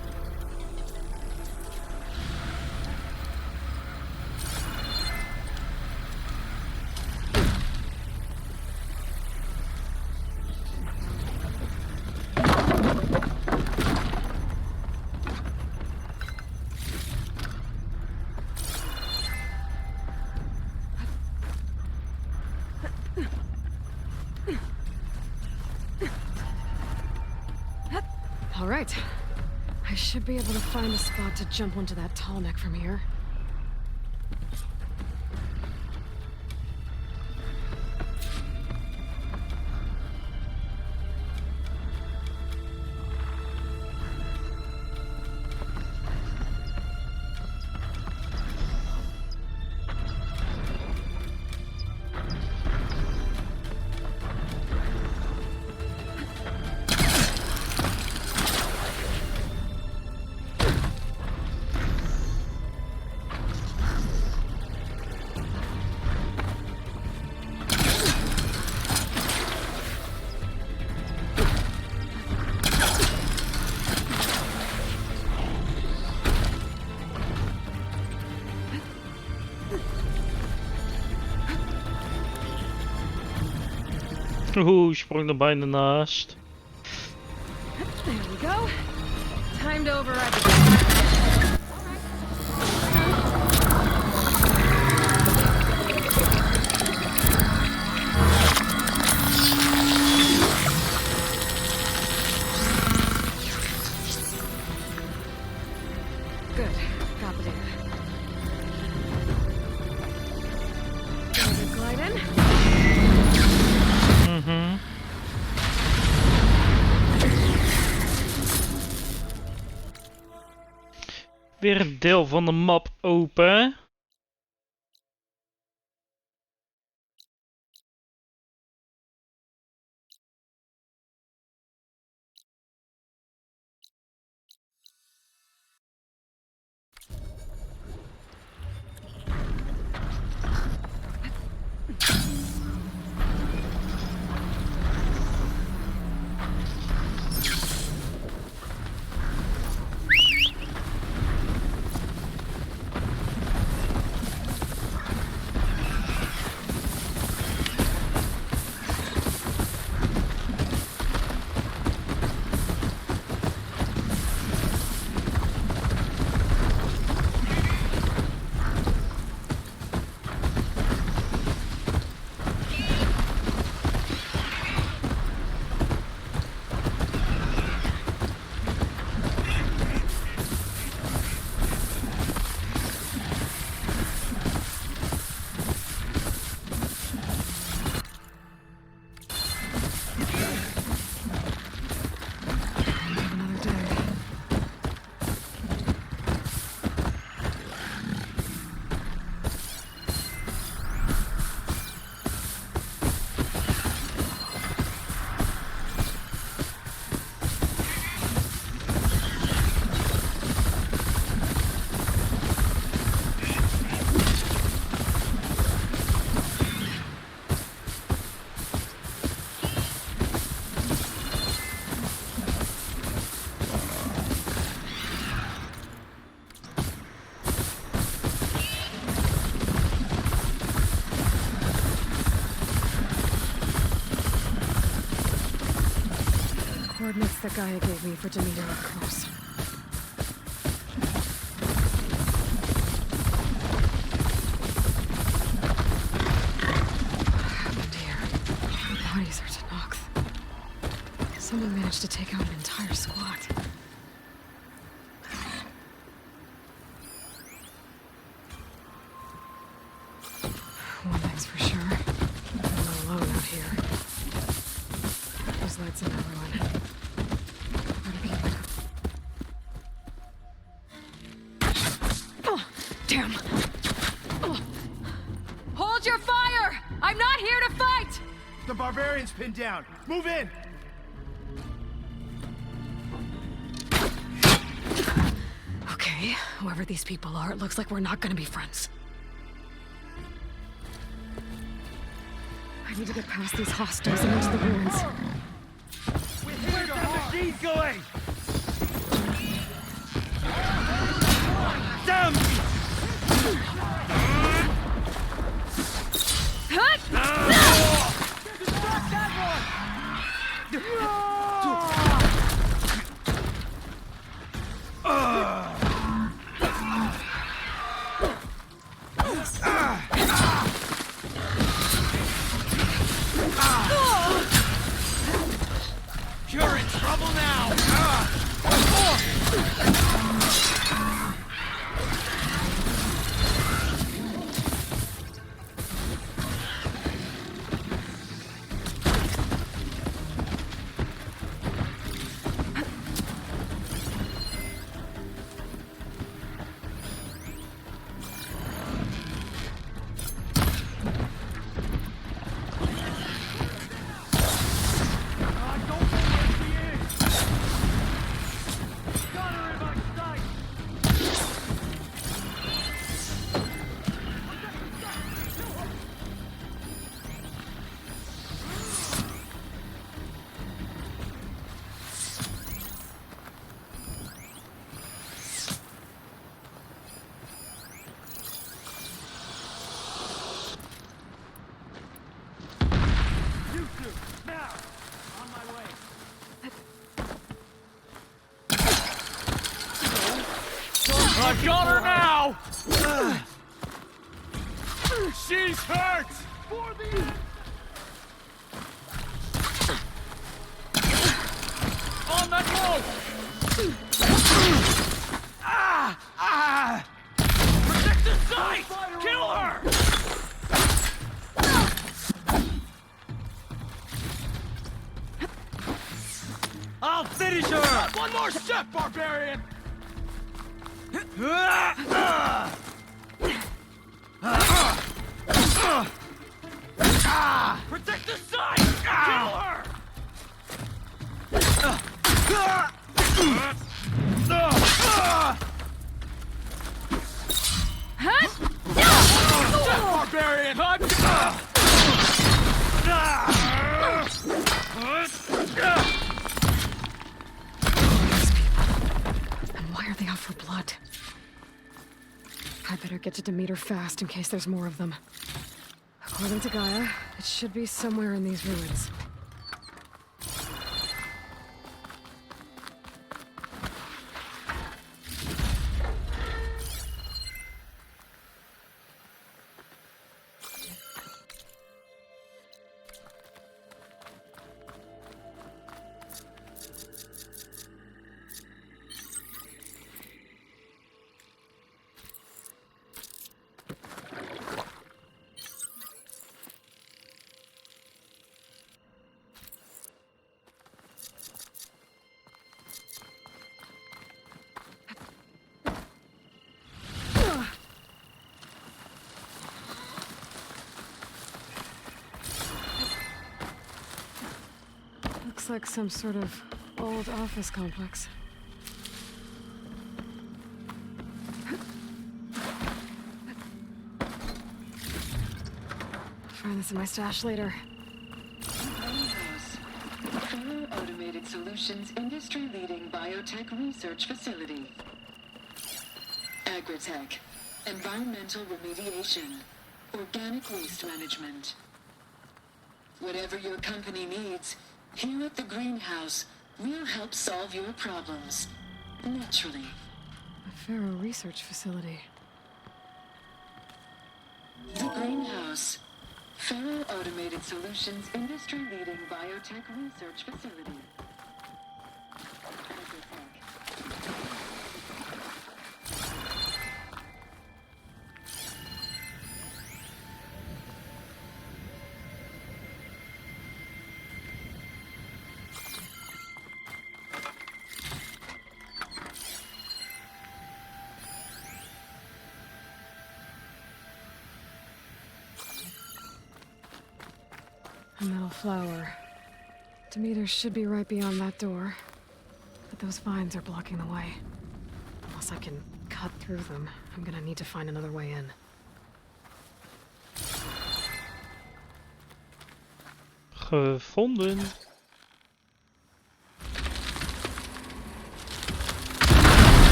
All right. I should be able to find a spot to jump onto that tall neck from here. Oeh, sprong er bijna naast. There we go. Time to override the game. Weer een deel van de map open. Coordinates that Gaia gave me for Demeter, of course. What happened here? The bodies are Tenakth. Someone managed to take out an entire squad. One thing's for sure. I'm not alone out here. Those lights in that ruin. Damn! Hold your fire! I'm not here to fight! The barbarian's pinned down. Move in! Okay, whoever these people are, it looks like we're not gonna be friends. I need to get past these hostiles and into the ruins. Where's that machine going? Damn! You're in trouble now! I've got her now! She's hurt! For the on that rope! Protect the site! Kill her! I'll finish her! One more step, barbarian! Protect the side! Kill her! Barbarian! And why are they out for blood? I better get to Demeter fast in case there's more of them. According to Gaia, it should be somewhere in these ruins. Looks like some sort of old office complex. Find this in my stash later. Fellow Automated Solutions industry-leading biotech research facility. Agritech, environmental remediation, organic waste management. Whatever your company needs, here at the greenhouse, we'll help solve your problems. Naturally. A Pharaoh research facility. The greenhouse. Fellow Automated Solutions industry-leading biotech research facility. A metal flower. Demeter should be right beyond that door. But those vines are blocking the way. Unless I can cut through them, I'm gonna need to find another way in. Gevonden.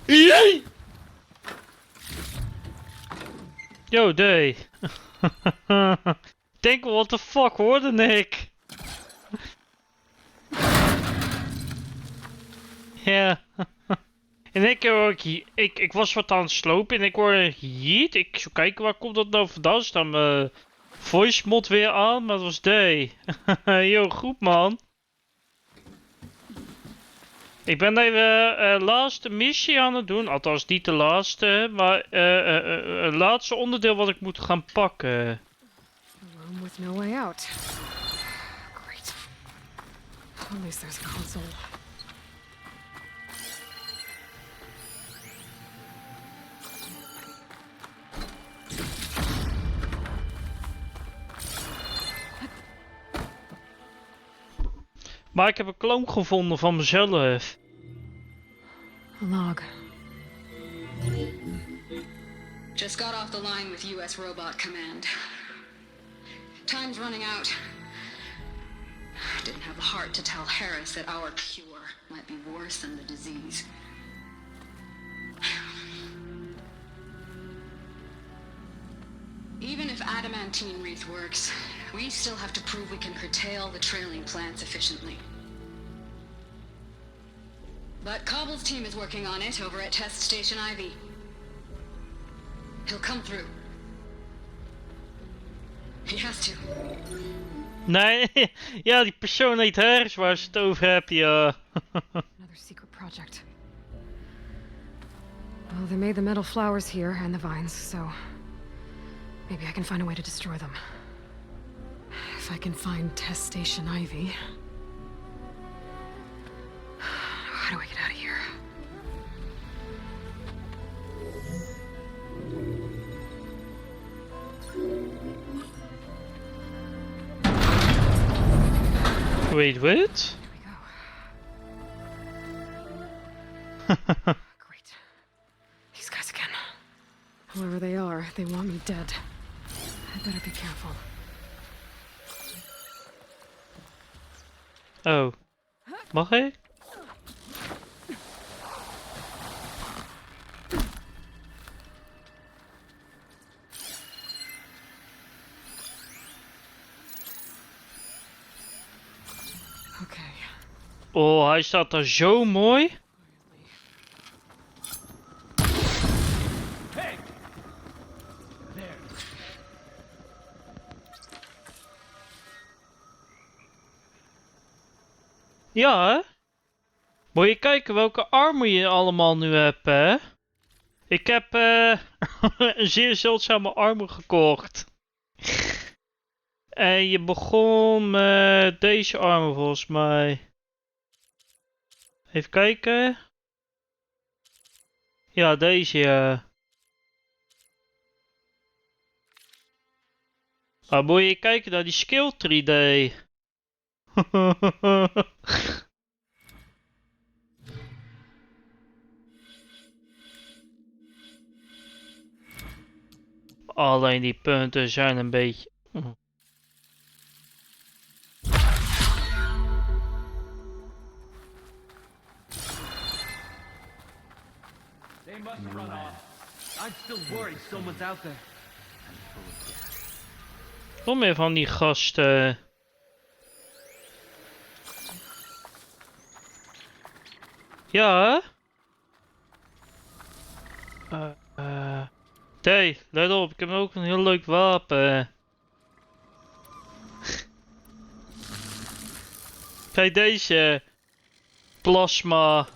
Yay! Yo, day. Denk, what the fuck hoorde ik? Ja. En ik hoor ik was wat aan het slopen en ik hoor jeet. Ik zou kijken waar komt dat nou vandaan. Staan mijn voice mod weer aan, maar dat was day. Yo, goed man. Ik ben even laatste missie aan het doen. Althans niet de laatste, maar het laatste onderdeel wat ik moet gaan pakken. A room with no way out. Great. At least there's a console. Maar ik heb een kloon gevonden van mezelf. A log. Just got off the line with US Robot Command. Time's running out. Didn't have the heart to tell Harris that our cure might be worse than the disease. Even if adamantine wreath works, we still have to prove we can curtail the trailing plants efficiently. But Cobble's team is working on it over at Test Station Ivy. He'll come through. He has to. Nee, ja, die persoon heet Harris waar ze het over hebben, ja. Another secret project. Well, they made the metal flowers here and the vines, so maybe I can find a way to destroy them. If I can find Test Station Ivy. Wait, what? Great. These guys again. Whoever they are, they want me dead. I better be careful. Oh. Mag ik? Okay. Oh, hij staat daar zo mooi. Hey! There. Ja, hè? Moet je kijken welke armen je allemaal nu hebt, hè? Ik heb een zeer zeldzame armor gekocht. En je begon met deze armor volgens mij. Even kijken. Ja, deze ja. Maar moet je kijken naar die skill 3D. Alleen die punten zijn een beetje... They must have run off. I'm still worried someone's out there. Nog meer van die gasten. Ja, hè? Hey, let op, ik heb ook een heel leuk wapen. Kijk deze. Plasma.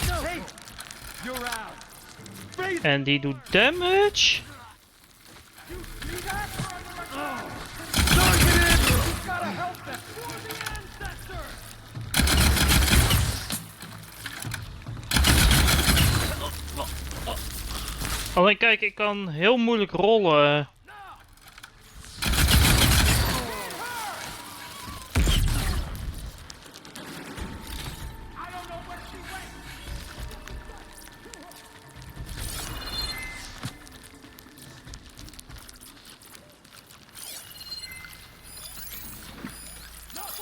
Hey! You're out. En die doet damage. Alleen kijk, ik kan heel moeilijk rollen.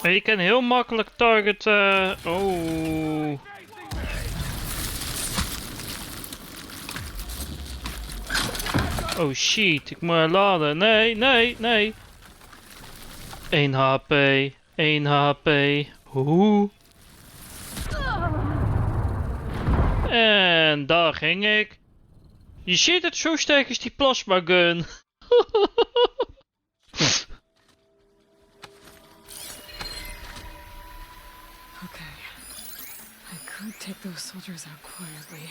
Maar je kan heel makkelijk targeten. Oh. Oh shit, ik moet laden. Nee, nee, nee. 1 HP. 1 HP. Hoe? En daar ging ik. Je ziet het, zo sterk is die plasma gun. Okay. I could take those soldiers out quietly.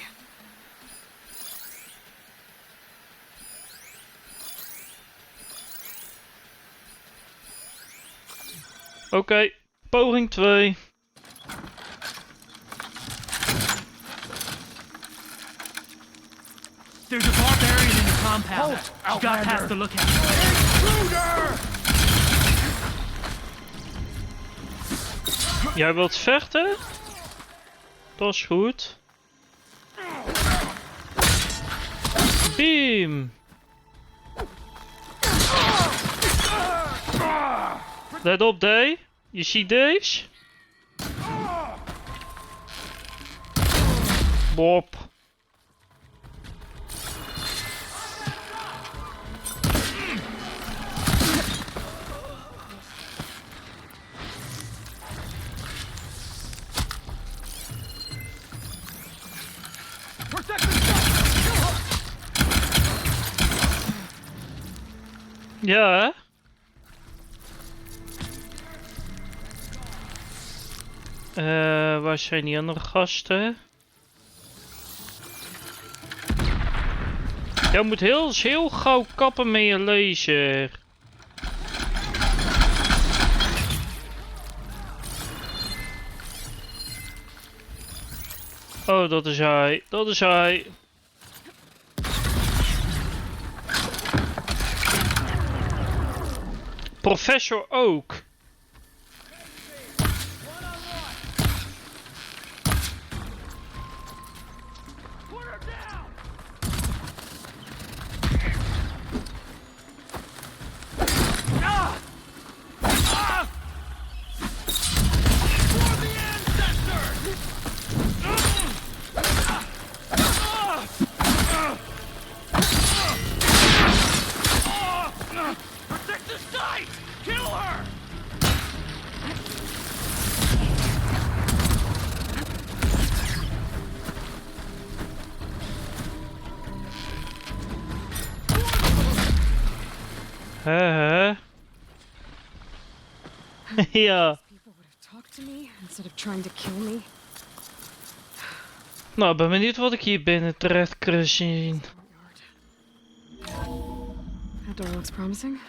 Oké, poging 2. There's a barbarian in the compound. You got past the lookout. Intruder! Jij wilt vechten? Dat is goed. Beam! Let op, D. Je ziet deze? Bob. Ja, hè? Waar zijn die andere gasten? Jij moet heel gauw kappen met je laser. Oh, Oh, dat is hij. Dat is hij. Professor ook. Protect the site! Kill her! Ja. Talk to me instead of trying to kill me. Nou, ik ben benieuwd wat ik hier binnen terecht kan zien. That door looks promising.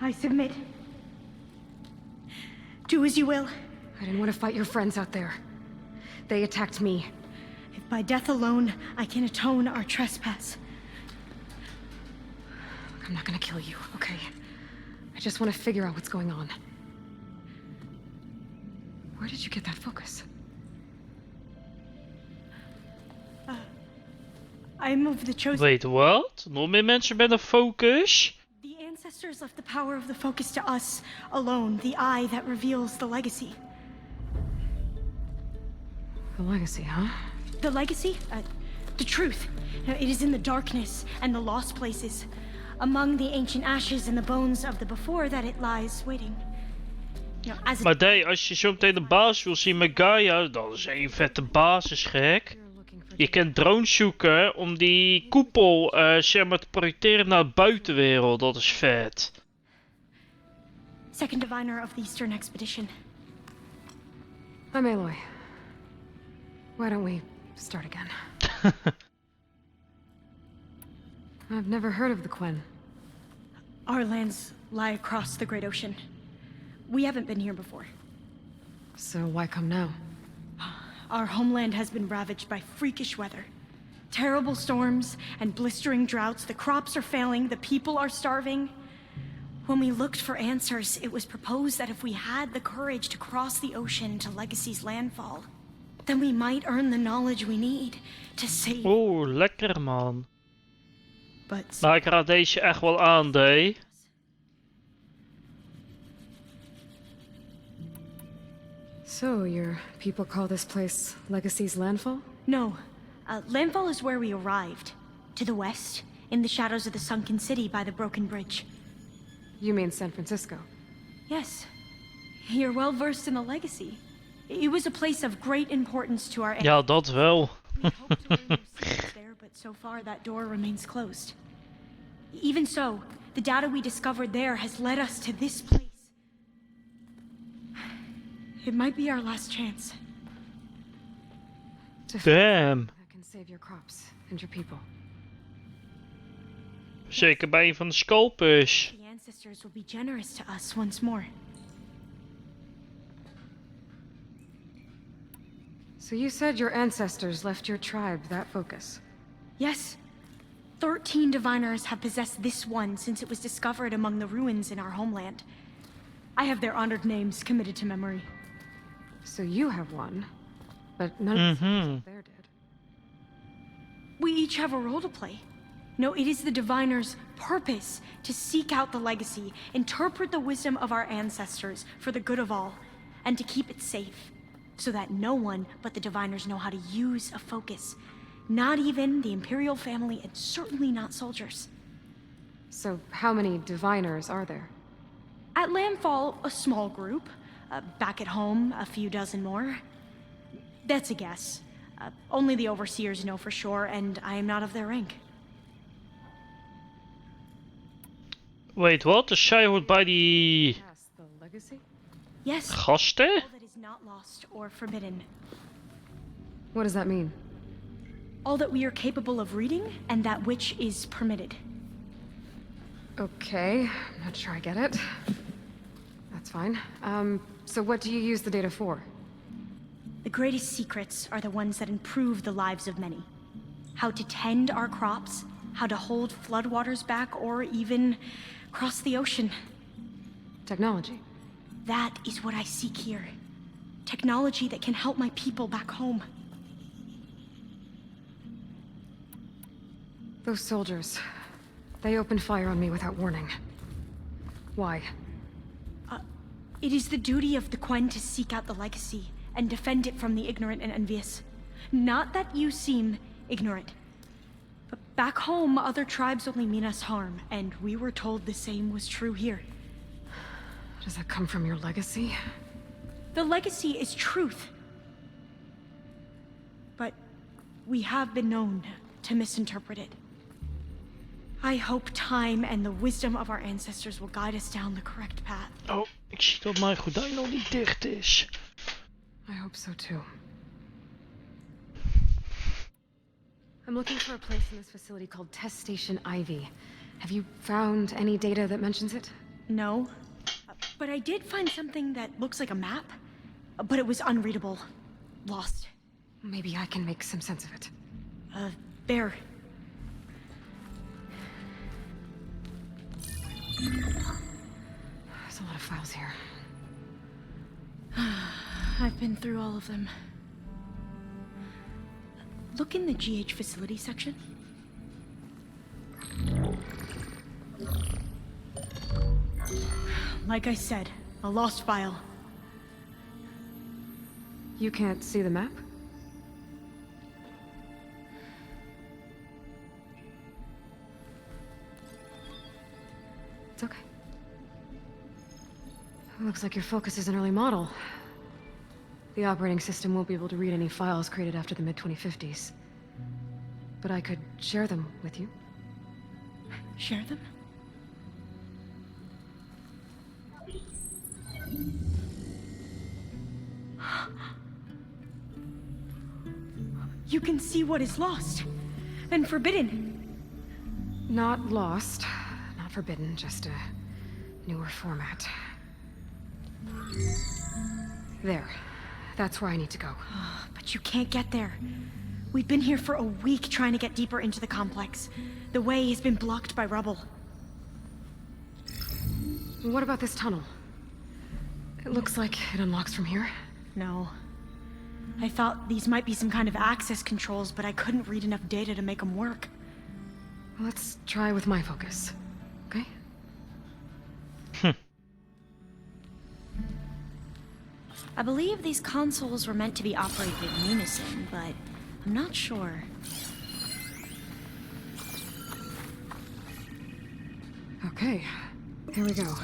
I submit. Do as you will. I didn't want to fight your friends out there. They attacked me. If by death alone I can atone our trespass. Look, I'm not gonna kill you, okay? I just want to figure out what's going on. Where did you get that focus? I moved the chosen... Wait, what? Nog meer mensen met een focus? The ancestors left the power of the focus to us alone, the eye that reveals the legacy. The legacy, huh? The legacy? The truth. It is in the darkness and the lost places. Among the ancient ashes and the bones of the before that it lies waiting. Maar nee, als je zo meteen de baas wil zien met Gaia, dan is één vette basis gek. Je kunt drones zoeken om die koepel zeg maar te projecteren naar de buitenwereld. Dat is vet. Second diviner of the Eastern Expedition. I'm Aloy. Why don't we start again? I've never heard of the Quen. Our lands lie across the Great Ocean. We haven't been here before. So why come now? Our homeland has been ravaged by freakish weather. Terrible storms and blistering droughts. The crops are failing, the people are starving. When we looked for answers, it was proposed that if we had the courage to cross the ocean to Legacy's landfall, then we might earn the knowledge we need to save... Oeh, lekker man. But... Maar ik raad deze echt wel aan, Day. So, your people call this place Legacy's landfall? No. Landfall is where we arrived. To the west, in the shadows of the sunken city by the broken bridge. You mean San Francisco? Yes. You're well versed in the legacy. It was a place of great importance to our... Ja, dat wel. We hoped to learn your secrets there, but so far that door remains closed. Even so, the data we discovered there has led us to this place. It might be our last chance. Damn. That can save your crops and your people. Zeker bij een van de scalpers. The ancestors will be generous to us once more. So you said your ancestors left your tribe that focus? Yes. 13 diviners have possessed this one since it was discovered among the ruins in our homeland. I have their honored names committed to memory. So you have one, but none of the there did. We each have a role to play. No, it is the diviner's purpose to seek out the legacy, interpret the wisdom of our ancestors for the good of all, and to keep it safe, so that no one but the diviners know how to use a focus. Not even the Imperial family, and certainly not soldiers. So how many diviners are there? At landfall, a small group. Back at home, a few dozen more. That's a guess. Only the overseers know for sure, and I am not of their rank. Wait, what? Dus zij hoort bij die... Yes. gasten? That is not lost or forbidden. What does that mean? All that we are capable of reading, and that which is permitted. Okay, I'm not sure I get it. That's fine. So what do you use the data for? The greatest secrets are the ones that improve the lives of many. How to tend our crops, how to hold floodwaters back, or even cross the ocean. Technology. That is what I seek here. Technology that can help my people back home. Those soldiers, they opened fire on me without warning. Why? It is the duty of the Quen to seek out the legacy and defend it from the ignorant and envious. Not that you seem ignorant. But back home, other tribes only mean us harm, and we were told the same was true here. Does that come from your legacy? The legacy is truth. But we have been known to misinterpret it. I hope time and the wisdom of our ancestors will guide us down the correct path. Oh, ik zie dat mijn gordijn nog niet dicht is. I hope so too. I'm looking for a place in this facility called Test Station Ivy. Have you found any data that mentions it? No. But I did find something that looks like a map. But it was unreadable. Lost. Maybe I can make some sense of it. There. There's a lot of files here. I've been through all of them. Look in the GH facility section. Like I said, a lost file. You can't see the map? It's okay. Looks like your focus is an early model. The operating system won't be able to read any files created after the mid-2050s. But I could share them with you. Share them? You can see what is lost and forbidden. Not lost, not forbidden, just a newer format. There. That's where I need to go. But you can't get there. We've been here for a week trying to get deeper into the complex. The way has been blocked by rubble. What about this tunnel? It looks like it unlocks from here. No. I thought these might be some kind of access controls, but I couldn't read enough data to make them work. Let's try with my focus, okay? I believe these consoles were meant to be operated in unison, but I'm not sure. Okay, here we go.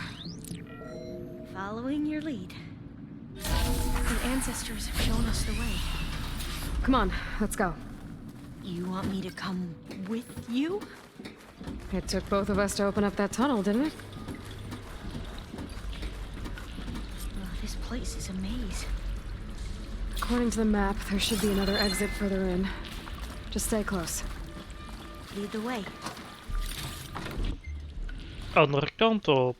Following your lead. The ancestors have shown us the way. Come on, let's go. You want me to come with you? It took both of us to open up that tunnel, didn't it? This place is a maze. According to the map, there should be another exit further in. Just stay close. Lead the way. Andere kant op.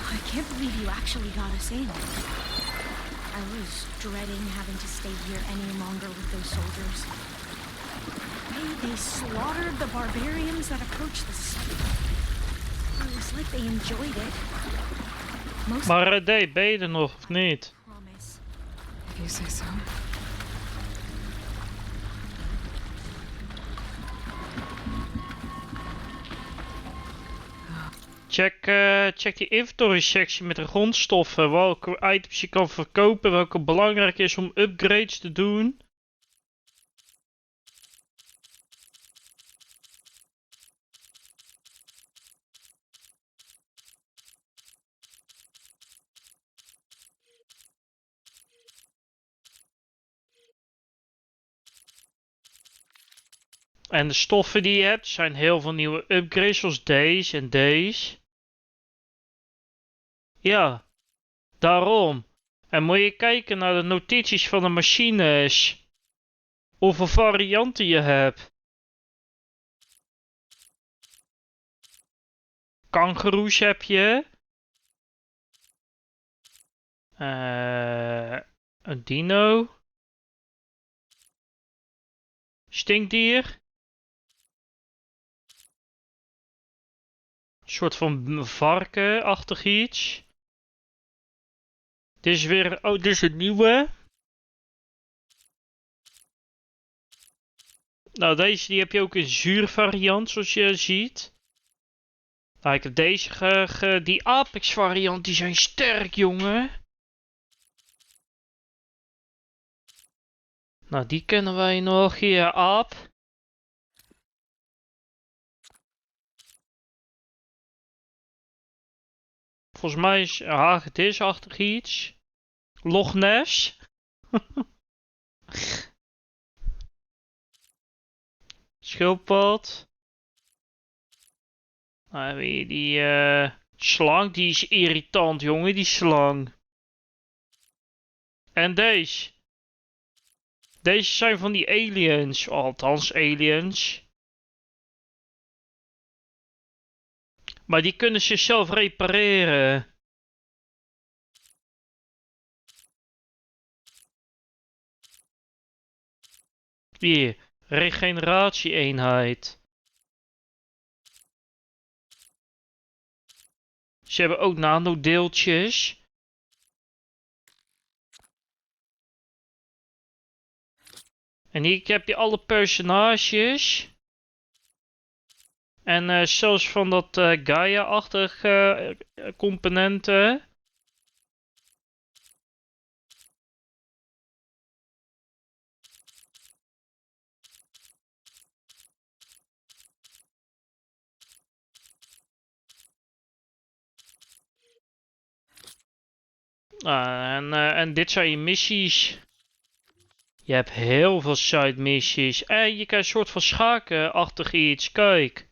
I can't believe you actually got us in. I was dreading having to stay here any longer with those soldiers. They slaughtered the barbarians that approached the site. It was like they enjoyed it. Maar ben je er nog of niet? Promise. If you say so. Check die inventory sectie met de grondstoffen. Welke items je kan verkopen. Welke belangrijk is om upgrades te doen. En de stoffen die je hebt zijn heel veel nieuwe upgrades zoals deze en deze. Ja, daarom. En moet je kijken naar de notities van de machines. Hoeveel varianten je hebt. Kangoeroes heb je. Een dino. Stinkdier. Een soort van varkenachtig iets. Dit is weer... Oh, dit is het nieuwe. Nou, deze die heb je ook in zuur variant, zoals je ziet. Nou, ik heb deze die Apex variant, die zijn sterk, jongen. Nou, die kennen wij nog. Hier, Aap. Volgens mij is hagedisachtig iets. Loch Ness. Schildpad. Nou, weer die slang, die is irritant, jongen, die slang. En deze. Deze zijn van die aliens, althans aliens. Maar die kunnen zichzelf repareren. Hier, regeneratie-eenheid. Ze hebben ook nanodeeltjes. En hier heb je alle personages. En zelfs van dat Gaia-achtige componenten. En dit zijn je missies. Je hebt heel veel side missies. En je krijgt een soort van schakenachtig iets. Kijk.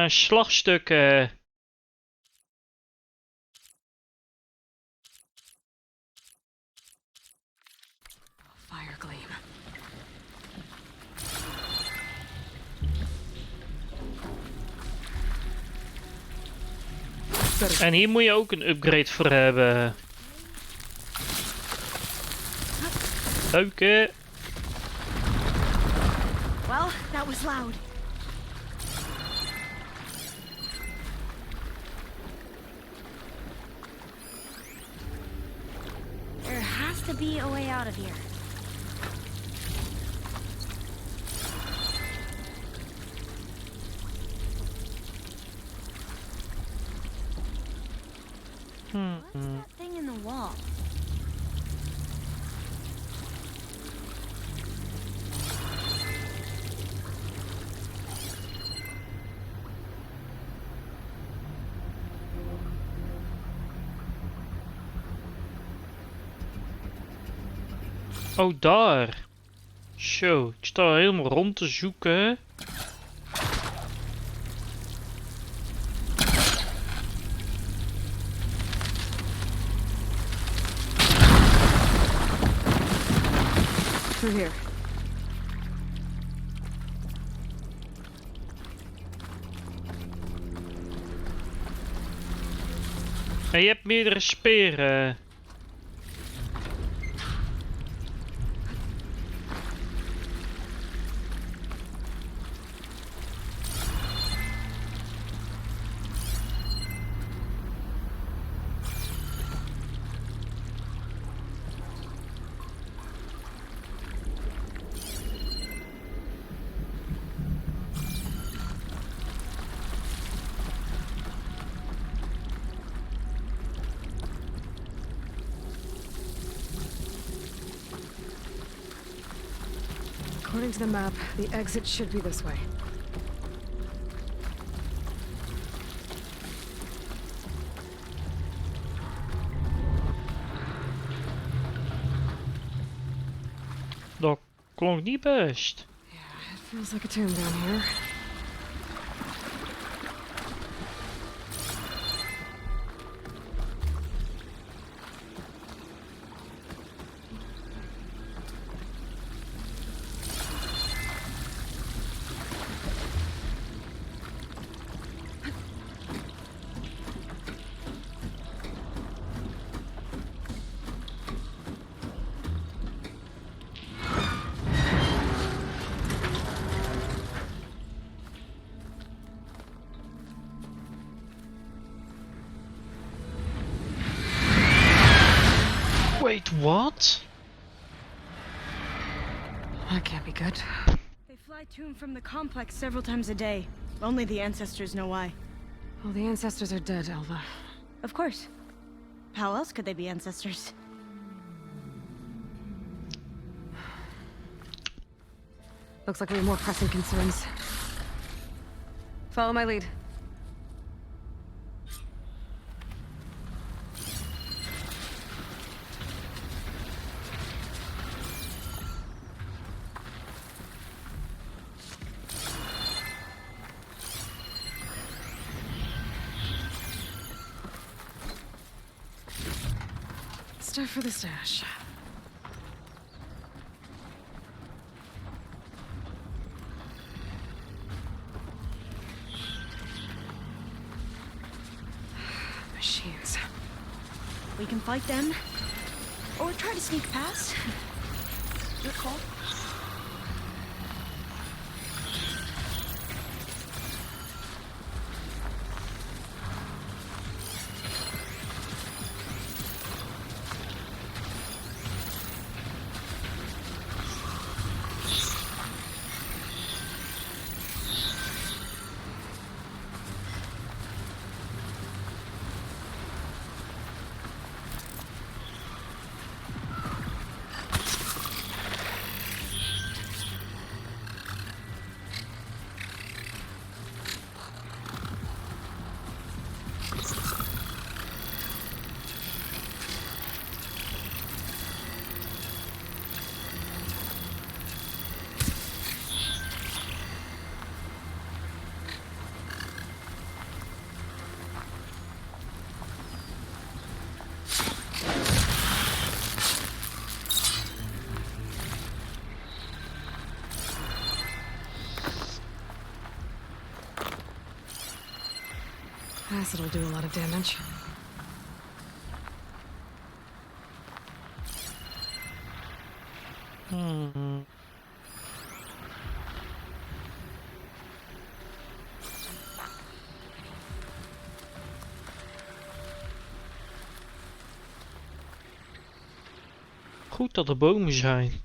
Slagstukken. Fire gleam. En hier moet je ook een upgrade voor hebben. Leuke. Well, that was loud. There has to be a way out of here. What's that thing in the wall? Oh, daar. Zo, ik sta helemaal rond te zoeken. Through here. En je hebt meerdere speren. According to the map, the exit should be this way. Dat klonk niet best. Yeah, it feels like a tomb down here. Wait, what? That can't be good. They fly to and from the complex several times a day. Only the ancestors know why. Well, the ancestors are dead, Elva. Of course. How else could they be ancestors? Looks like we have more pressing concerns. Follow my lead. Stuff for the stash. Machines. We can fight them, or try to sneak past. Your call. Acid'll do a lot of damage. Goed dat er bomen zijn.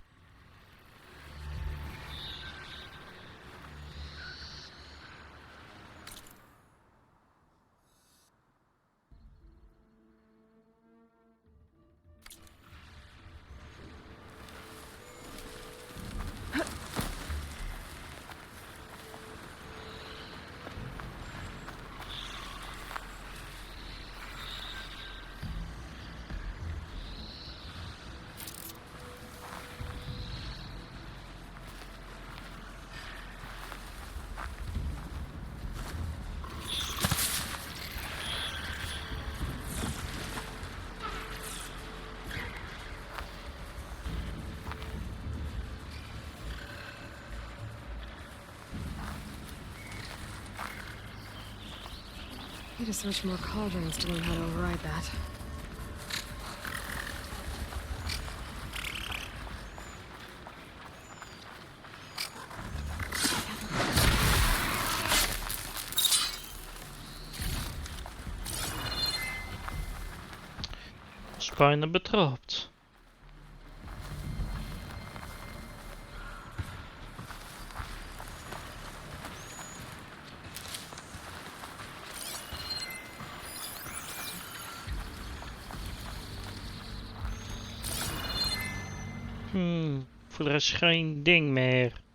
Need to search more cauldrons to learn how to override that. Was bijna betrapt. Voor de rest geen ding meer.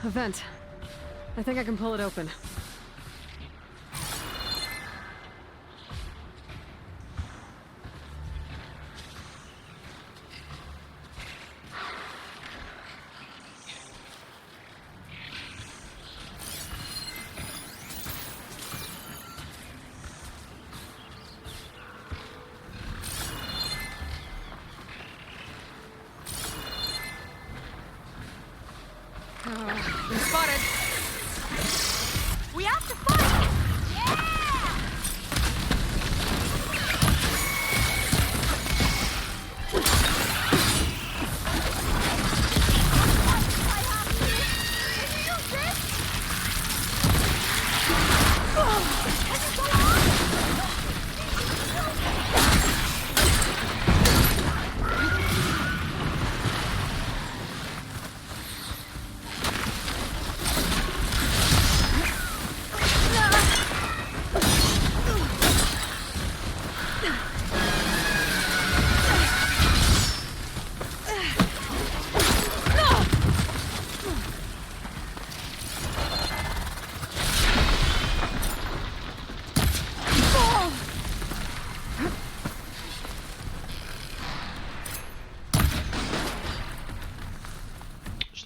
A vent. I think I can pull it open. Been spotted. We have to fight!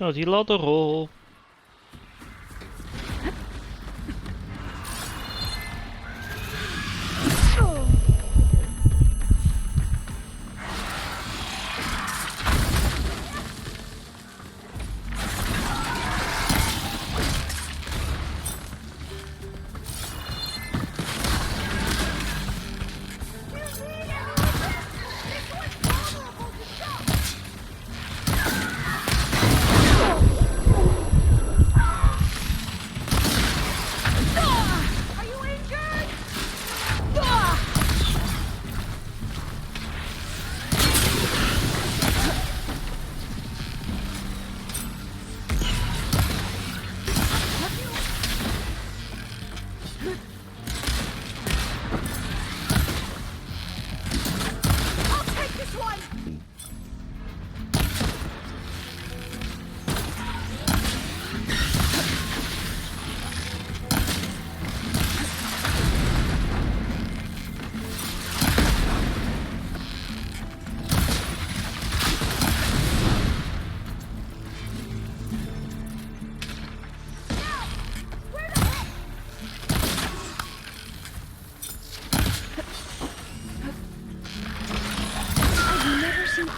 Snel die ladderrol.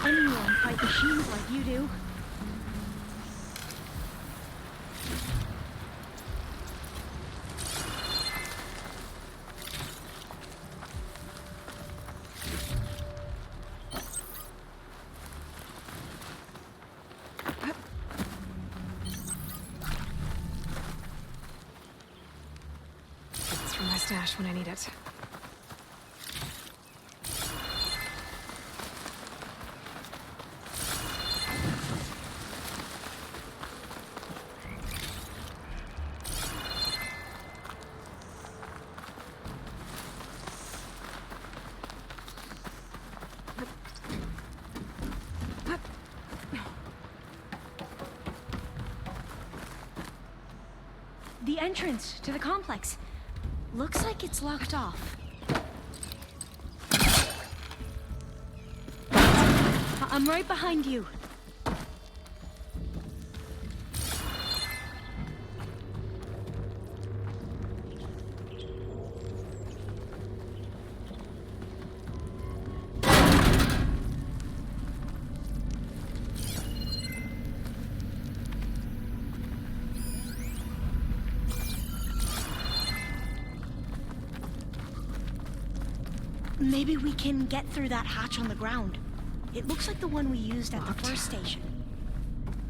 Anyone fight machines like you do. It's from my stash when I need it. The entrance to the complex. Looks like it's locked off. I'm right behind you. Maybe we can get through that hatch on the ground. It looks like the one we used at the first station.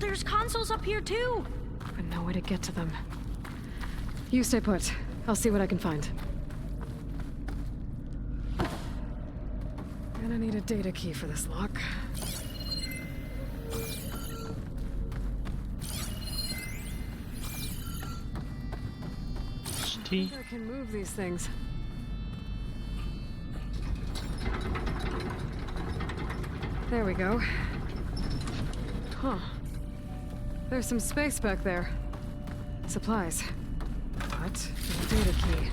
There's consoles up here too! But no way to get to them. You stay put. I'll see what I can find. Gonna need a data key for this lock. I think I can move these things. There we go. Huh. There's some space back there. Supplies. What? A data key.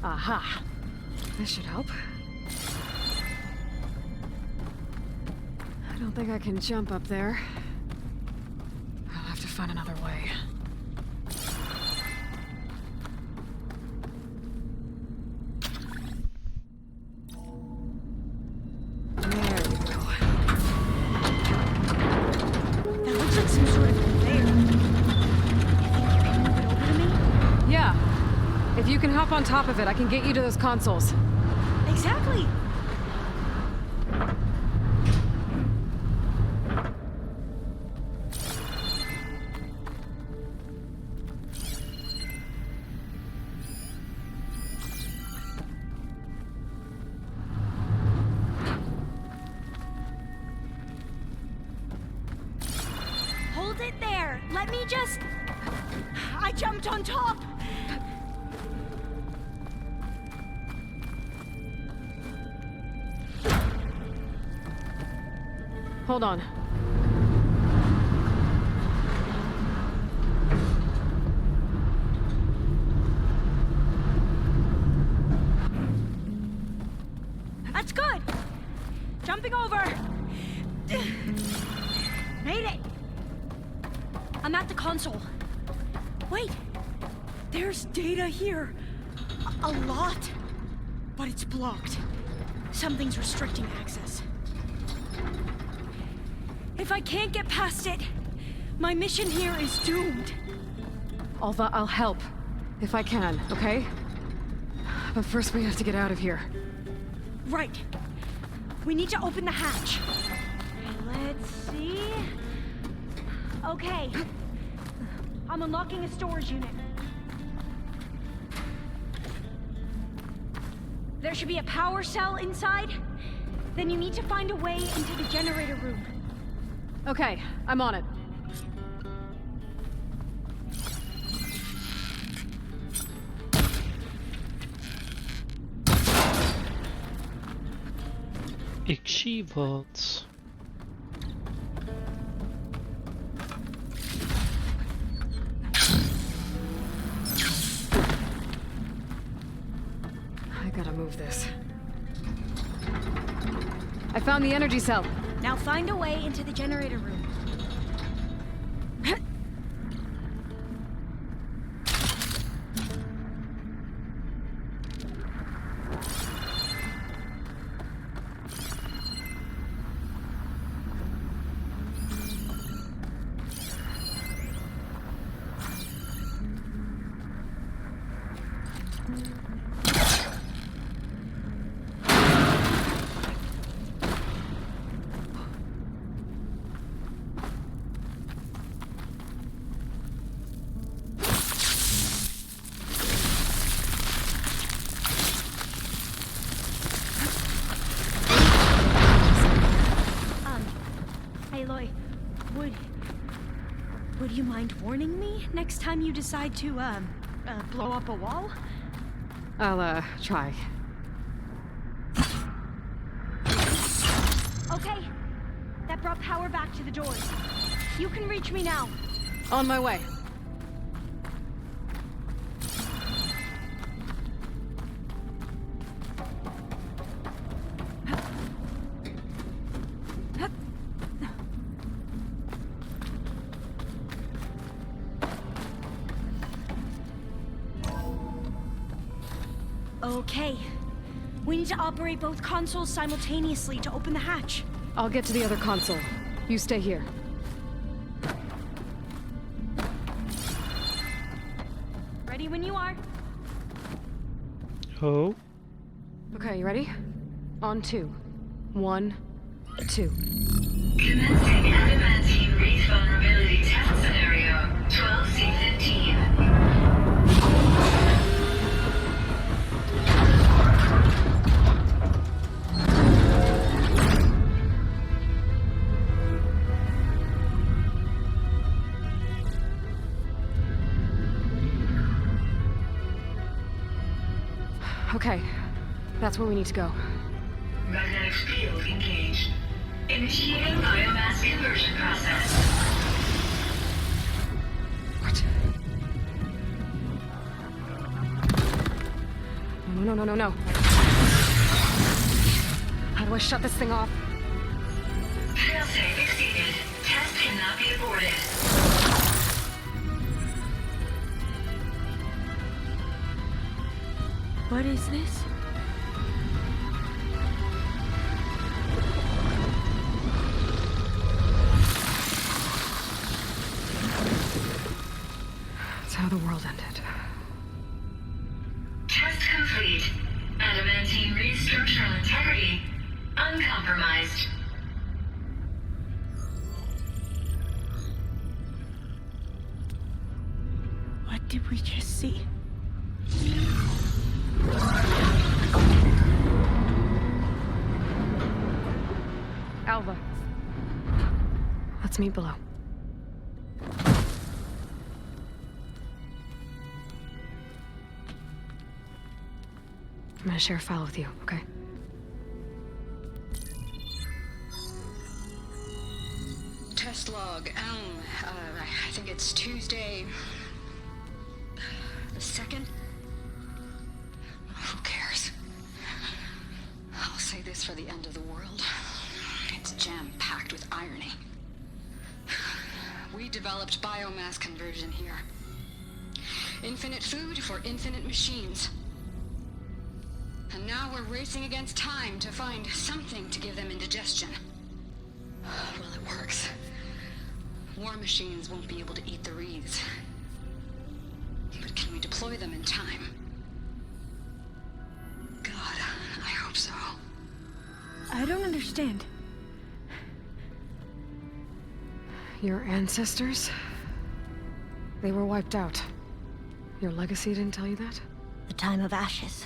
Aha! This should help. I don't think I can jump up there. I'll have to find another way. There we go. That looks like some sort of conveyor. You think you can move it over to me? Yeah. If you can hop on top of it, I can get you to those consoles. Exactly. Hold it there. Let me just... I jumped on top. Hold on. That's good. Jumping over. Made it. I'm at the console. Wait. There's data here. A lot. But it's blocked. Something's restricting access. If I can't get past it, my mission here is doomed. Alva, I'll help. If I can, okay? But first we have to get out of here. Right. We need to open the hatch. Let's see. Okay. I'm unlocking a storage unit. There should be a power cell inside. Then you need to find a way into the generator room. Okay, I'm on it. Ik zie wat. I gotta move this. I found the energy cell. Now find a way into the generator room. Would you mind warning me next time you decide to, blow up a wall? I'll, try. Okay. That brought power back to the doors. You can reach me now. On my way. Okay. We need to operate both consoles simultaneously to open the hatch. I'll get to the other console. You stay here. Ready when you are. Oh. Okay, you ready? On 2. 1, 2. Commencing adamantine wraith vulnerability test scenario 12C15. Okay, that's where we need to go. Magnetic field engaged. Initiating biomass conversion process. What? No. How do I shut this thing off? Failsafe exceeded. Test cannot be aborted. What is this? That's how the world ended. Test complete. Adamantine read structural integrity uncompromised. What did we just see? Alva. Let's meet below. I'm gonna share a file with you, okay? Test log, I think it's Tuesday the 2nd? Who cares? I'll say this for the end of the world. It's jam-packed with irony. We developed biomass conversion here. Infinite food for infinite machines. And now we're racing against time to find something to give them indigestion. Well, it works. War machines won't be able to eat the wreaths. But can we deploy them in time? God, I hope so. I don't understand. Your ancestors? They were wiped out. Your legacy didn't tell you that? The time of ashes.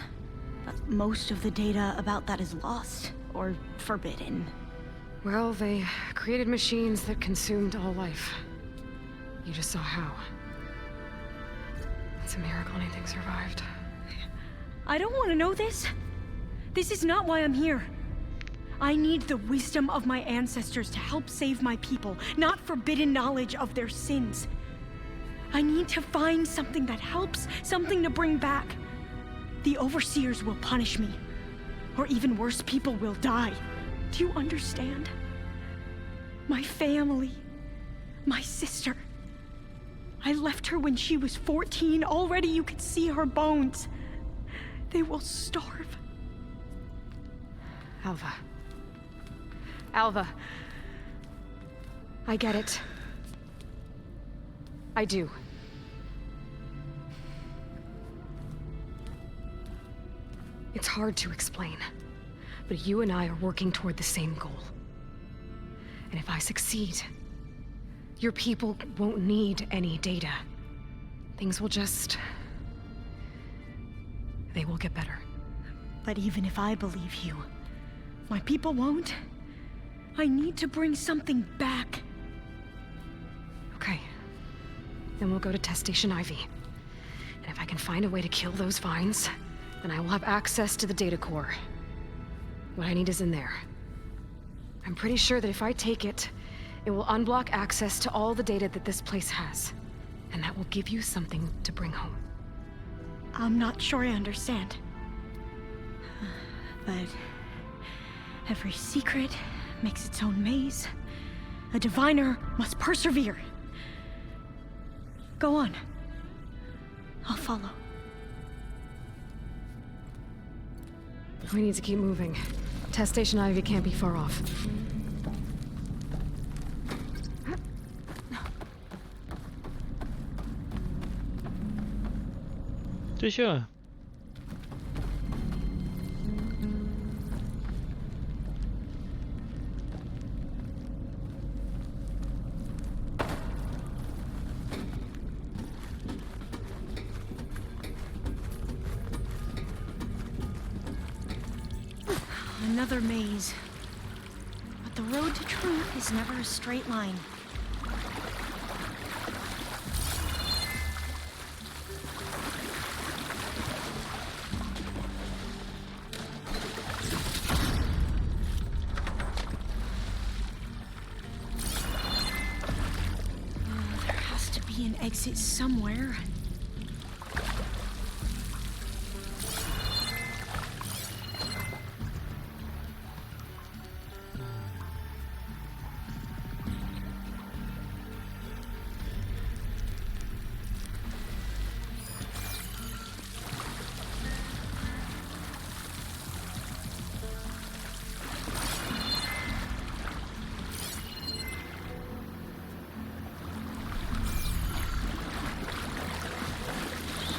But most of the data about that is lost, or forbidden. Well, they created machines that consumed all life. You just saw how. It's a miracle anything survived. I don't want to know this. This is not why I'm here. I need the wisdom of my ancestors to help save my people, not forbidden knowledge of their sins. I need to find something that helps, something to bring back. The overseers will punish me. Or even worse, people will die. Do you understand? My family. My sister. I left her when she was 14. Already you could see her bones. They will starve. Alva. Alva. I get it. I do. It's hard to explain, but you and I are working toward the same goal. And if I succeed, your people won't need any data. Things will just... they will get better. But even if I believe you, my people won't. I need to bring something back. Okay. Then we'll go to Test Station Ivy. And if I can find a way to kill those vines, then I will have access to the data core. What I need is in there. I'm pretty sure that if I take it, it will unblock access to all the data that this place has. And that will give you something to bring home. I'm not sure I understand. But every secret makes its own maze. A diviner must persevere. Go on. I'll follow. We need to keep moving. Test Station Ivy can't be far off. Dus ja. Another maze. But the road to truth is never a straight line. be an exit somewhere.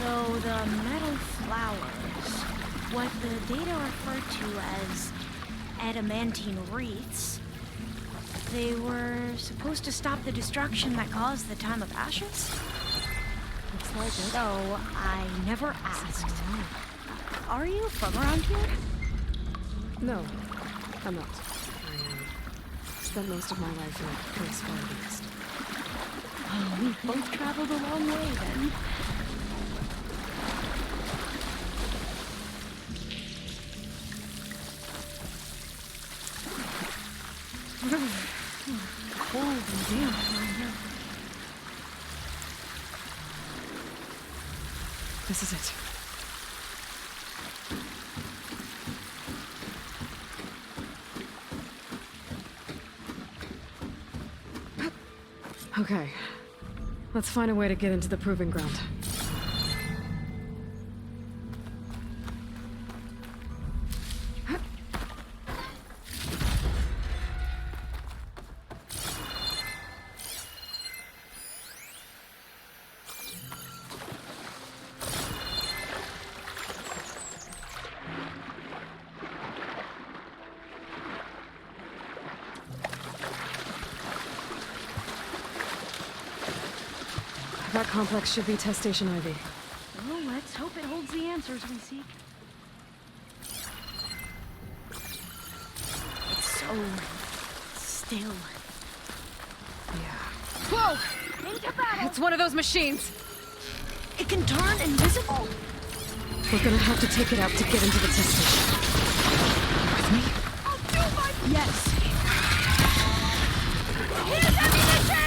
So the metal flowers, what the data refer to as adamantine wreaths, they were supposed to stop the destruction that caused the Time of Ashes? Looks like it. So I never asked. Are you from around here? No, I'm not. I spent most of my life in a place far east. Oh, we've both traveled a long way then. Cold and damp around here. This is it. Okay. Let's find a way to get into the proving ground. That complex should be Test Station Ivy. Well, let's hope it holds the answers we seek. It's so still. Yeah. Whoa! Into battle! It's one of those machines! It can turn invisible! We're gonna have to take it out to get into the test station. With me? I'll do my... Yes! Here's ammunition!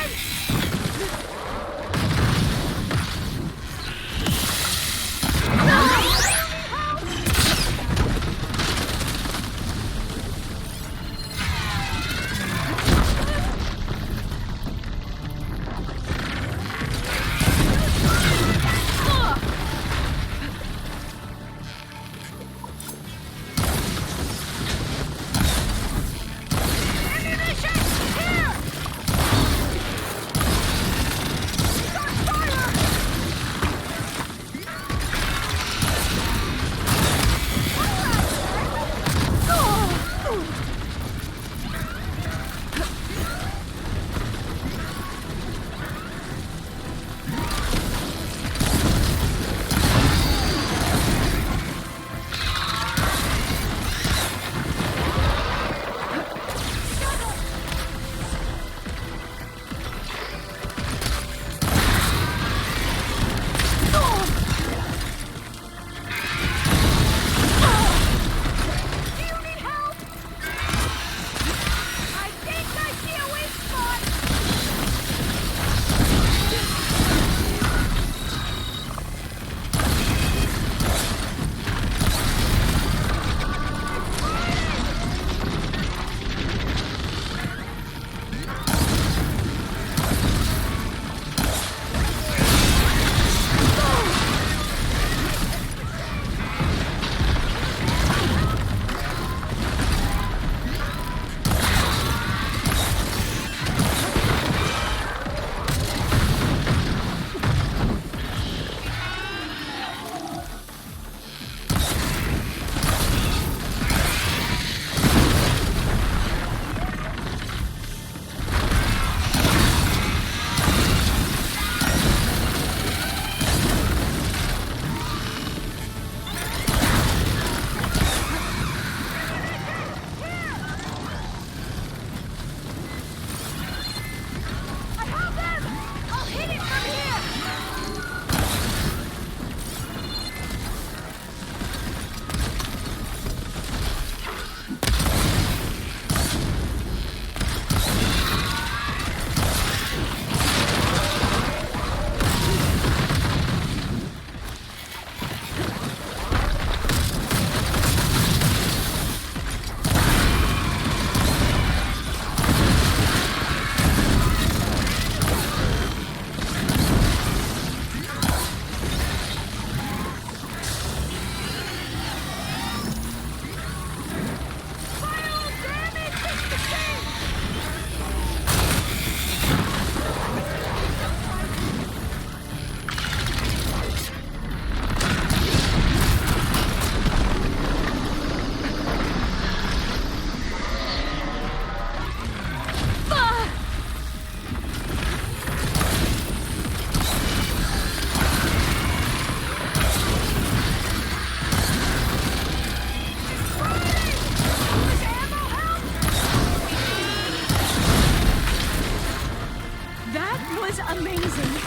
That was amazing.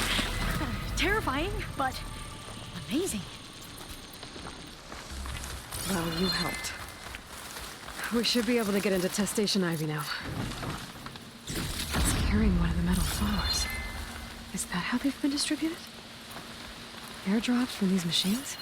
Terrifying, but amazing. Well, you helped. We should be able to get into Test Station Ivy now. It's carrying one of the metal flowers. Is that how they've been distributed? Airdropped from these machines?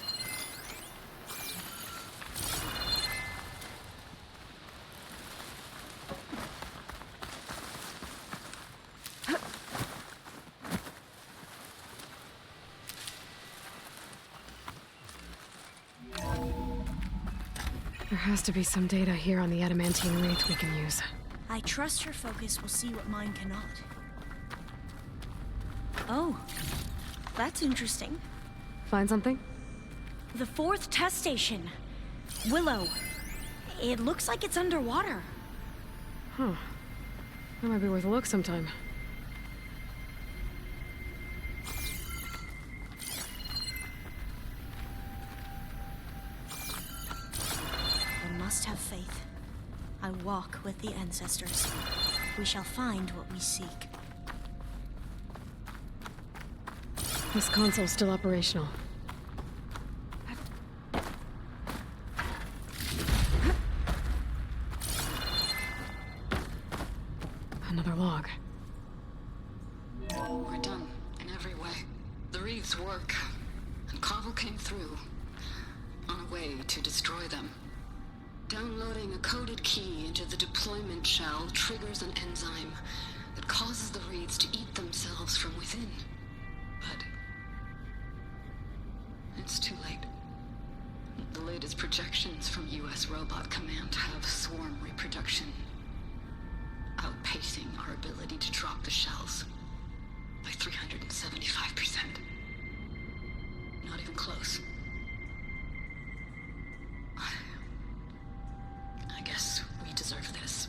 There has to be some data here on the adamantine wraith we can use. I trust her focus will see what mine cannot. Oh, that's interesting. Find something? The 4th test station. Willow. It looks like it's underwater. Huh. That might be worth a look sometime. I must have faith. I walk with the ancestors. We shall find what we seek. This console's still operational. Another log. We're done in every way. The Reeves work, and Cobble came through on a way to destroy them. Downloading a coded key into the deployment shell triggers an enzyme that causes the Reeds to eat themselves from within. But it's too late. The latest projections from U.S. Robot Command have swarm reproduction outpacing our ability to drop the shells by 375%. Not even close. I guess we deserve this.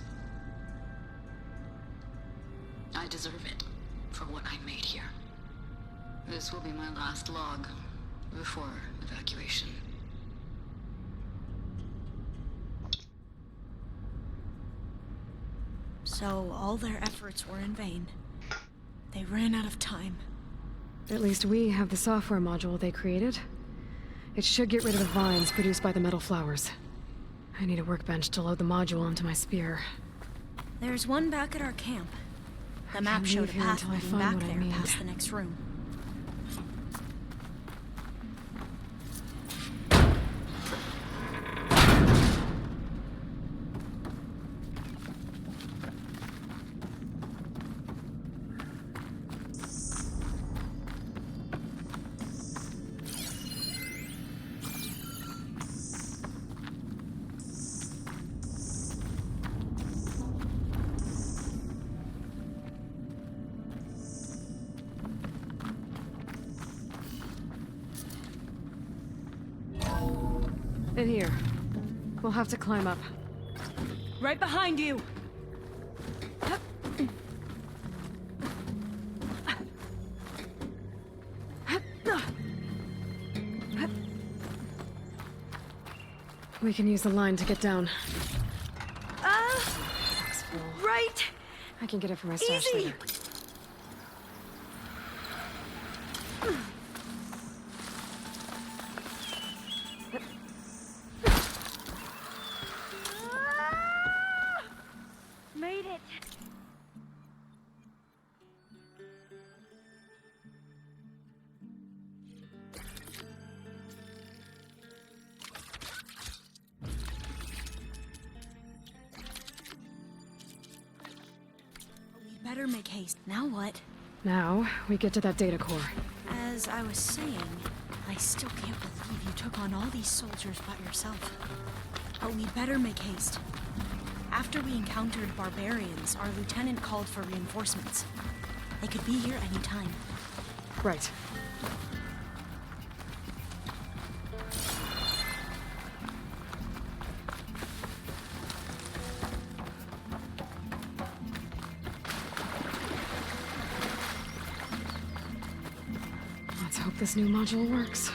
I deserve it for what I made here. This will be my last log before evacuation. So all their efforts were in vain. They ran out of time. At least we have the software module they created. It should get rid of the vines produced by the metal flowers. I need a workbench to load the module onto my spear. There's one back at our camp. The map can't showed a leave here path until I leading find back what I there need. past the next room. In here. We'll have to climb up. Right behind you. We can use the line to get down. Right. I can get it from my stash Easy. later. Made it. We better make haste. Now what? Now, we get to that data core. As I was saying, I still can't believe you took on all these soldiers by yourself. But we better make haste. After we encountered barbarians, our lieutenant called for reinforcements. They could be here any time. Right. Let's hope this new module works.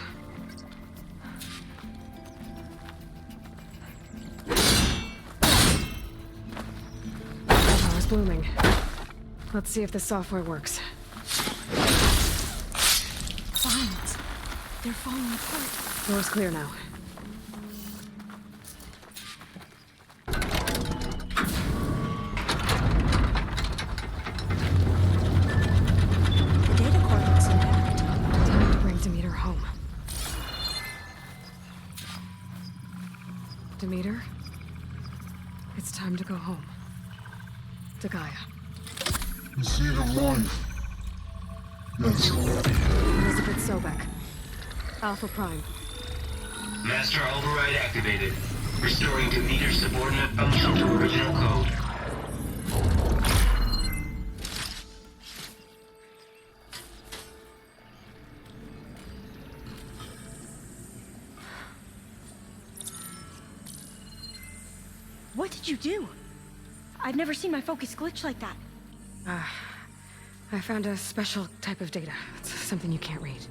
Power's blooming. Let's see if the software works. Vines. They're falling apart. Door's clear now. The data core looks intact. Time to bring Demeter home. Demeter? It's time to go home. To Gaia. You see the life. That's right. Elizabeth Sobek. Alpha Prime. Master override activated. Restoring Demeter's subordinate function to original code. What did you do? I've never seen my focus glitch like that. I found a special type of data. It's something you can't read.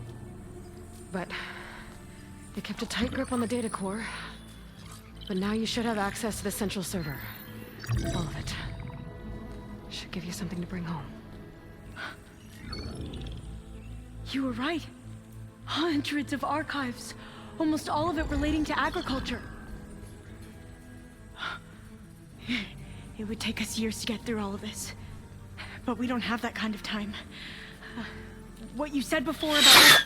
But it kept a tight grip on the data core. But now you should have access to the central server. All of it. Should give you something to bring home. You were right. Hundreds of archives. Almost all of it relating to agriculture. It would take us years to get through all of this. But we don't have that kind of time. What you said before about...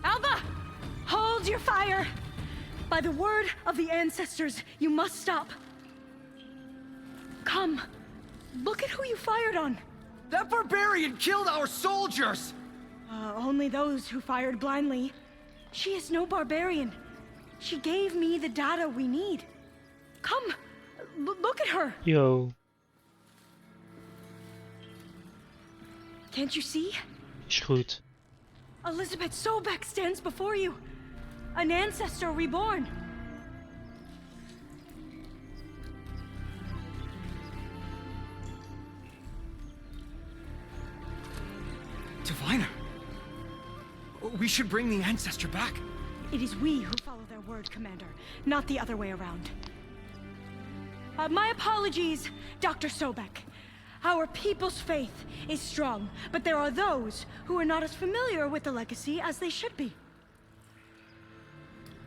Alva! Hold your fire! By the word of the ancestors, you must stop. Come. Look at who you fired on. That barbarian killed our soldiers! Only those who fired blindly. She is no barbarian. She gave me the data we need. Come, look at her. Yo. Can't you see? Is goed. Elizabeth Sobek stands before you. An ancestor reborn. Diviner. We should bring the ancestor back. It is we who follow their word, Commander, not the other way around. My apologies, Dr. Sobek. Our people's faith is strong, but there are those who are not as familiar with the legacy as they should be.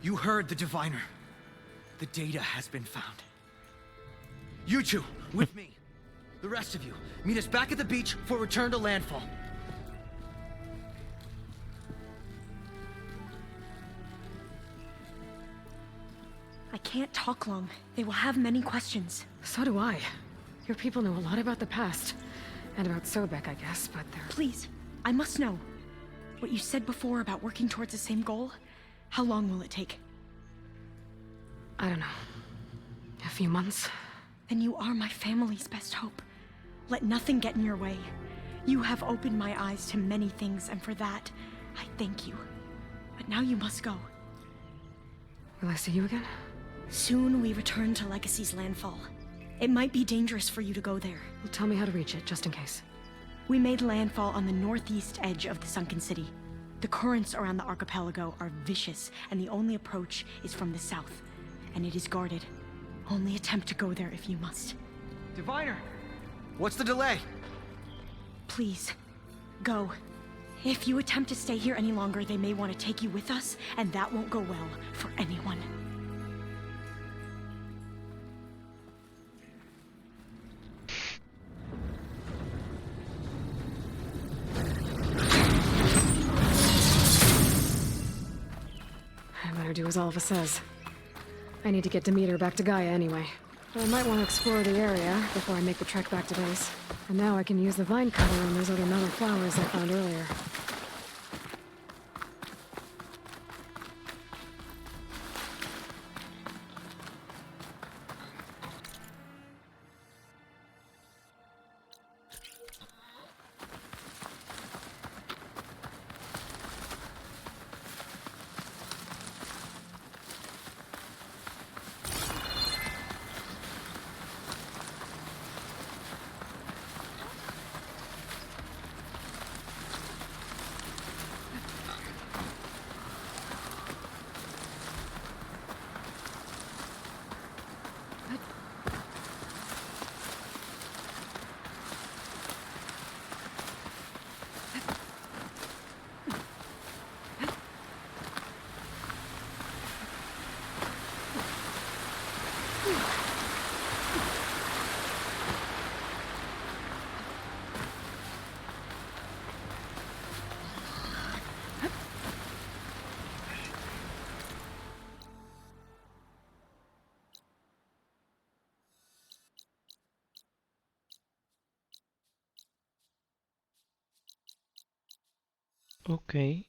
You heard the diviner. The data has been found. You two, with me. The rest of you, meet us back at the beach for return to landfall. I can't talk long. They will have many questions. So do I. Your people know a lot about the past. And about Sobek, I guess, but they're... Please, I must know. What you said before about working towards the same goal, how long will it take? I don't know. A few months? Then you are my family's best hope. Let nothing get in your way. You have opened my eyes to many things, and for that, I thank you. But now you must go. Will I see you again? Soon we return to Legacy's landfall. It might be dangerous for you to go there. Well, tell me how to reach it, just in case. We made landfall on the northeast edge of the sunken city. The currents around the archipelago are vicious, and the only approach is from the south. And it is guarded. Only attempt to go there if you must. Diviner! What's the delay? Please, go. If you attempt to stay here any longer, they may want to take you with us, and that won't go well for anyone. I better do as Alva says. I need to get Demeter back to Gaia anyway. But I might want to explore the area before I make the trek back to base. And now I can use the vine cutter on those other metal flowers I found earlier. Oké.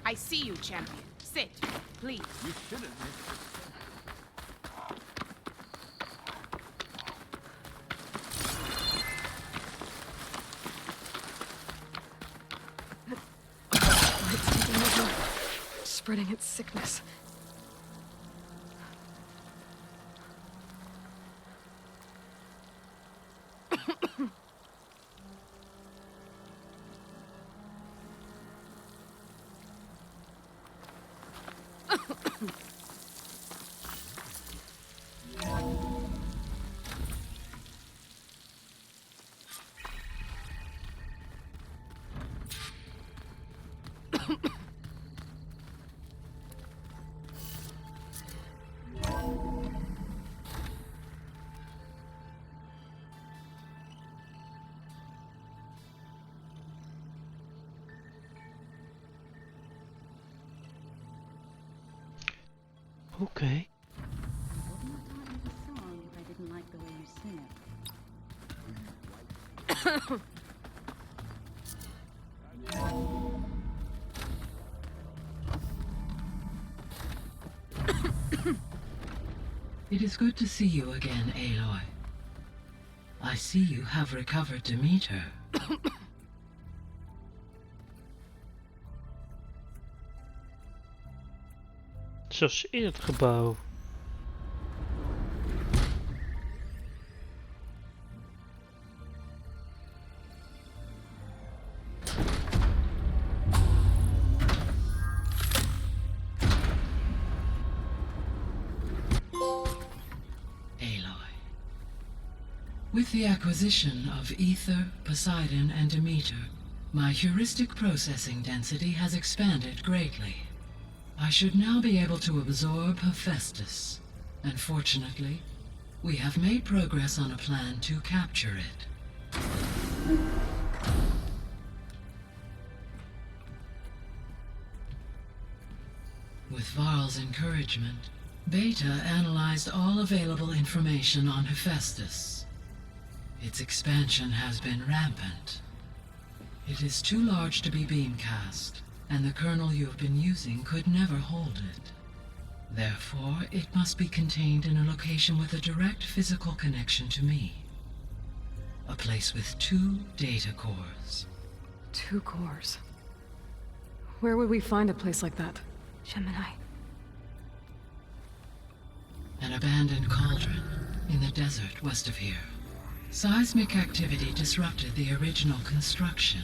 I see you, champion. Sit, please. You shouldn't. It's taking over, spreading its sickness. Oké. It is good to see you again, Aloy. I see you have recovered Demeter. Zoals in het gebouw. With the acquisition of Ether, Poseidon, and Demeter, my heuristic processing density has expanded greatly. I should now be able to absorb Hephaestus, and fortunately, we have made progress on a plan to capture it. With Varl's encouragement, Beta analyzed all available information on Hephaestus. Its expansion has been rampant. It is too large to be beamcast, and the kernel you have been using could never hold it. Therefore, it must be contained in a location with a direct physical connection to me. A place with 2 data cores. 2 cores. Where would we find a place like that? Gemini. An abandoned cauldron in the desert west of here. Seismic activity disrupted the original construction.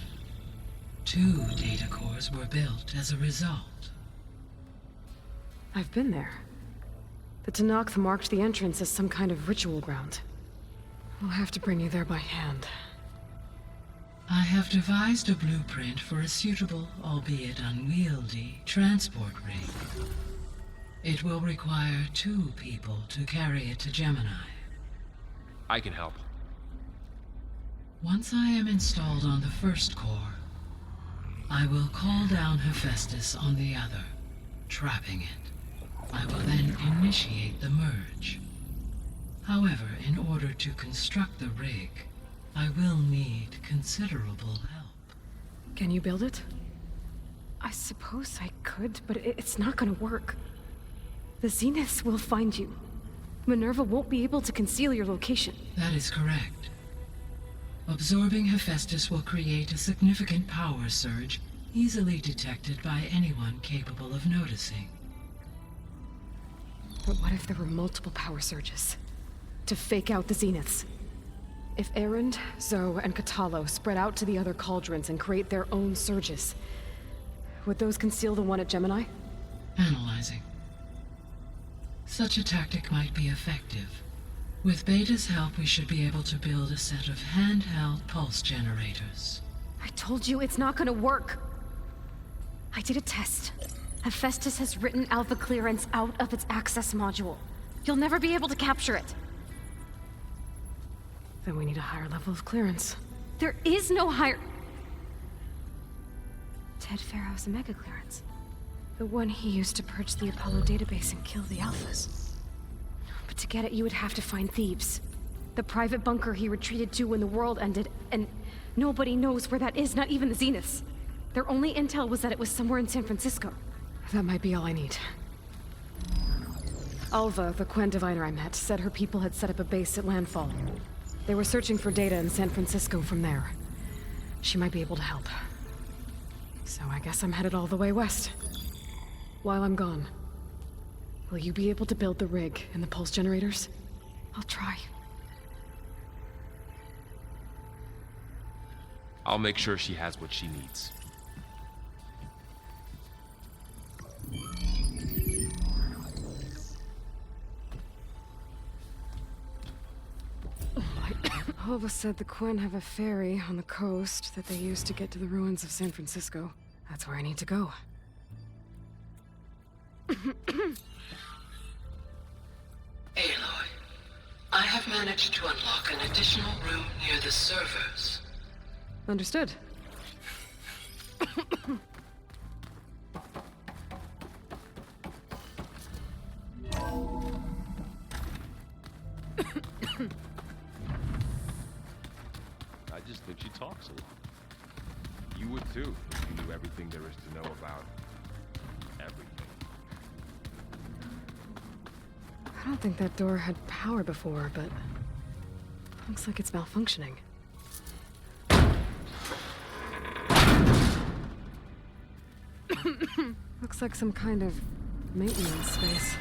2 data cores were built as a result. I've been there. The Tanakh marked the entrance as some kind of ritual ground. We'll have to bring you there by hand. I have devised a blueprint for a suitable, albeit unwieldy, transport rig. It will require 2 people to carry it to Gemini. I can help. Once I am installed on the first core, I will call down Hephaestus on the other, trapping it. I will then initiate the merge. However, in order to construct the rig, I will need considerable help. Can you build it? I suppose I could, but it's not gonna work. The Zeniths will find you. Minerva won't be able to conceal your location. That is correct. Absorbing Hephaestus will create a significant power surge, easily detected by anyone capable of noticing. But what if there were multiple power surges? To fake out the Zeniths? If Erend, Zoe, and Katalo spread out to the other cauldrons and create their own surges, would those conceal the one at Gemini? Analyzing. Such a tactic might be effective. With Beta's help, we should be able to build a set of handheld pulse generators. I told you it's not gonna work. I did a test. Hephaestus has written Alpha clearance out of its access module. You'll never be able to capture it. Then we need a higher level of clearance. There is no higher... Ted Farrow's mega clearance. The one he used to purge the Apollo database and kill the Alphas. But to get it, you would have to find Thebes. The private bunker he retreated to when the world ended, and nobody knows where that is, not even the Zeniths. Their only intel was that it was somewhere in San Francisco. That might be all I need. Alva, the Quen diviner I met, said her people had set up a base at Landfall. They were searching for data in San Francisco from there. She might be able to help. So I guess I'm headed all the way west. While I'm gone, will you be able to build the rig and the pulse generators? I'll try. I'll make sure she has what she needs. Alva said the Quen have a ferry on the coast that they use to get to the ruins of San Francisco. That's where I need to go. Aloy, I have managed to unlock an additional room near the servers. Understood. I just think she talks a lot. You would too, if you knew everything there is to know about everything. I don't think that door had power before, but looks like it's malfunctioning. Looks like some kind of maintenance space.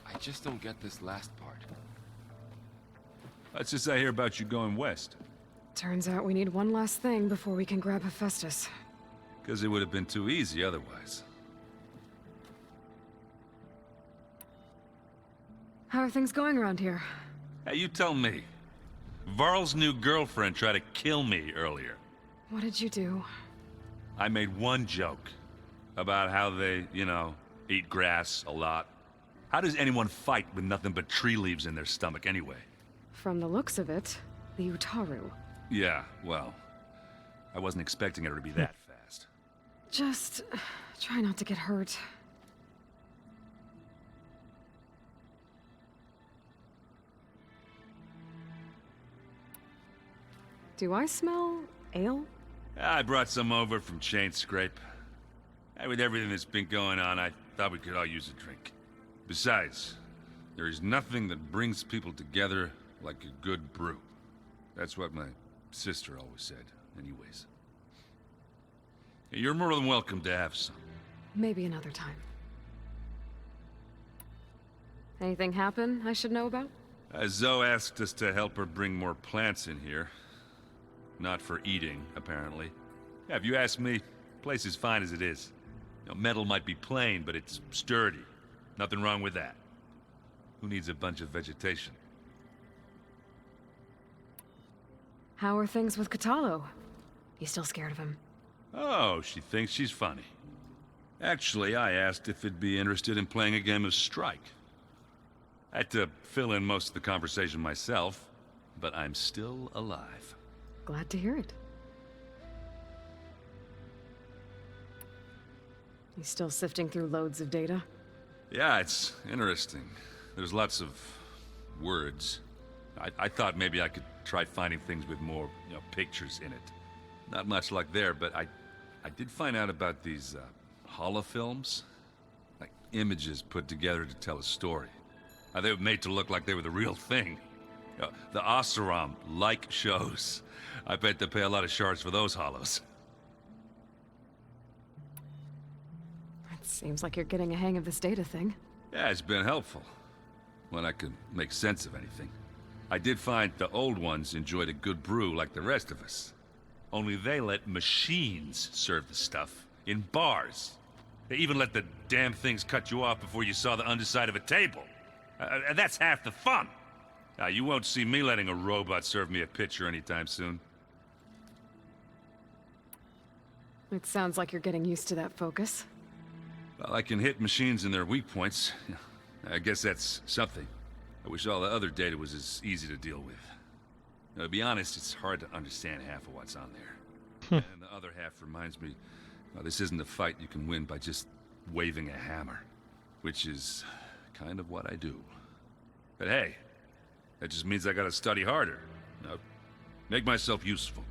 I just don't get this last part. That's just I hear about you going west. Turns out we need one last thing before we can grab Hephaestus. Because it would have been too easy otherwise. How are things going around here? Hey, you tell me. Varl's new girlfriend tried to kill me earlier. What did you do? I made one joke about how they, you know, eat grass a lot. How does anyone fight with nothing but tree leaves in their stomach anyway? From the looks of it, the Utaru. Yeah, well, I wasn't expecting her to be that fast. Just try not to get hurt. Do I smell ale? I brought some over from Chain Scrape. And with everything that's been going on, I thought we could all use a drink. Besides, there is nothing that brings people together like a good brew. That's what my sister always said, anyways. You're more than welcome to have some. Maybe another time. Anything happen I should know about? Zoe asked us to help her bring more plants in here. Not for eating, apparently. Yeah, if you ask me, the place is fine as it is. You know, metal might be plain, but it's sturdy. Nothing wrong with that. Who needs a bunch of vegetation? How are things with Katalo? You still scared of him? Oh, she thinks she's funny. Actually, I asked if it'd be interested in playing a game of Strike. I had to fill in most of the conversation myself, but I'm still alive. Glad to hear it. You still sifting through loads of data? Yeah, it's interesting. There's lots of words. I thought maybe I could try finding things with more, pictures in it. Not much luck there, but I did find out about these holofilms. Like images put together to tell a story. They were made to look like they were the real thing. The Oseram-like shows. I bet they pay a lot of shards for those hollows. It seems like you're getting a hang of this data thing. Yeah, it's been helpful. When I could make sense of anything. I did find the old ones enjoyed a good brew like the rest of us. Only they let machines serve the stuff in bars. They even let the damn things cut you off before you saw the underside of a table. And that's half the fun. You won't see me letting a robot serve me a pitcher anytime soon. It sounds like you're getting used to that focus. Well, I can hit machines in their weak points. I guess that's something. I wish all the other data was as easy to deal with. Now, to be honest, it's hard to understand half of what's on there. And the other half reminds me, this isn't a fight you can win by just waving a hammer. Which is kind of what I do. But hey, that just means I gotta study harder. Make myself useful.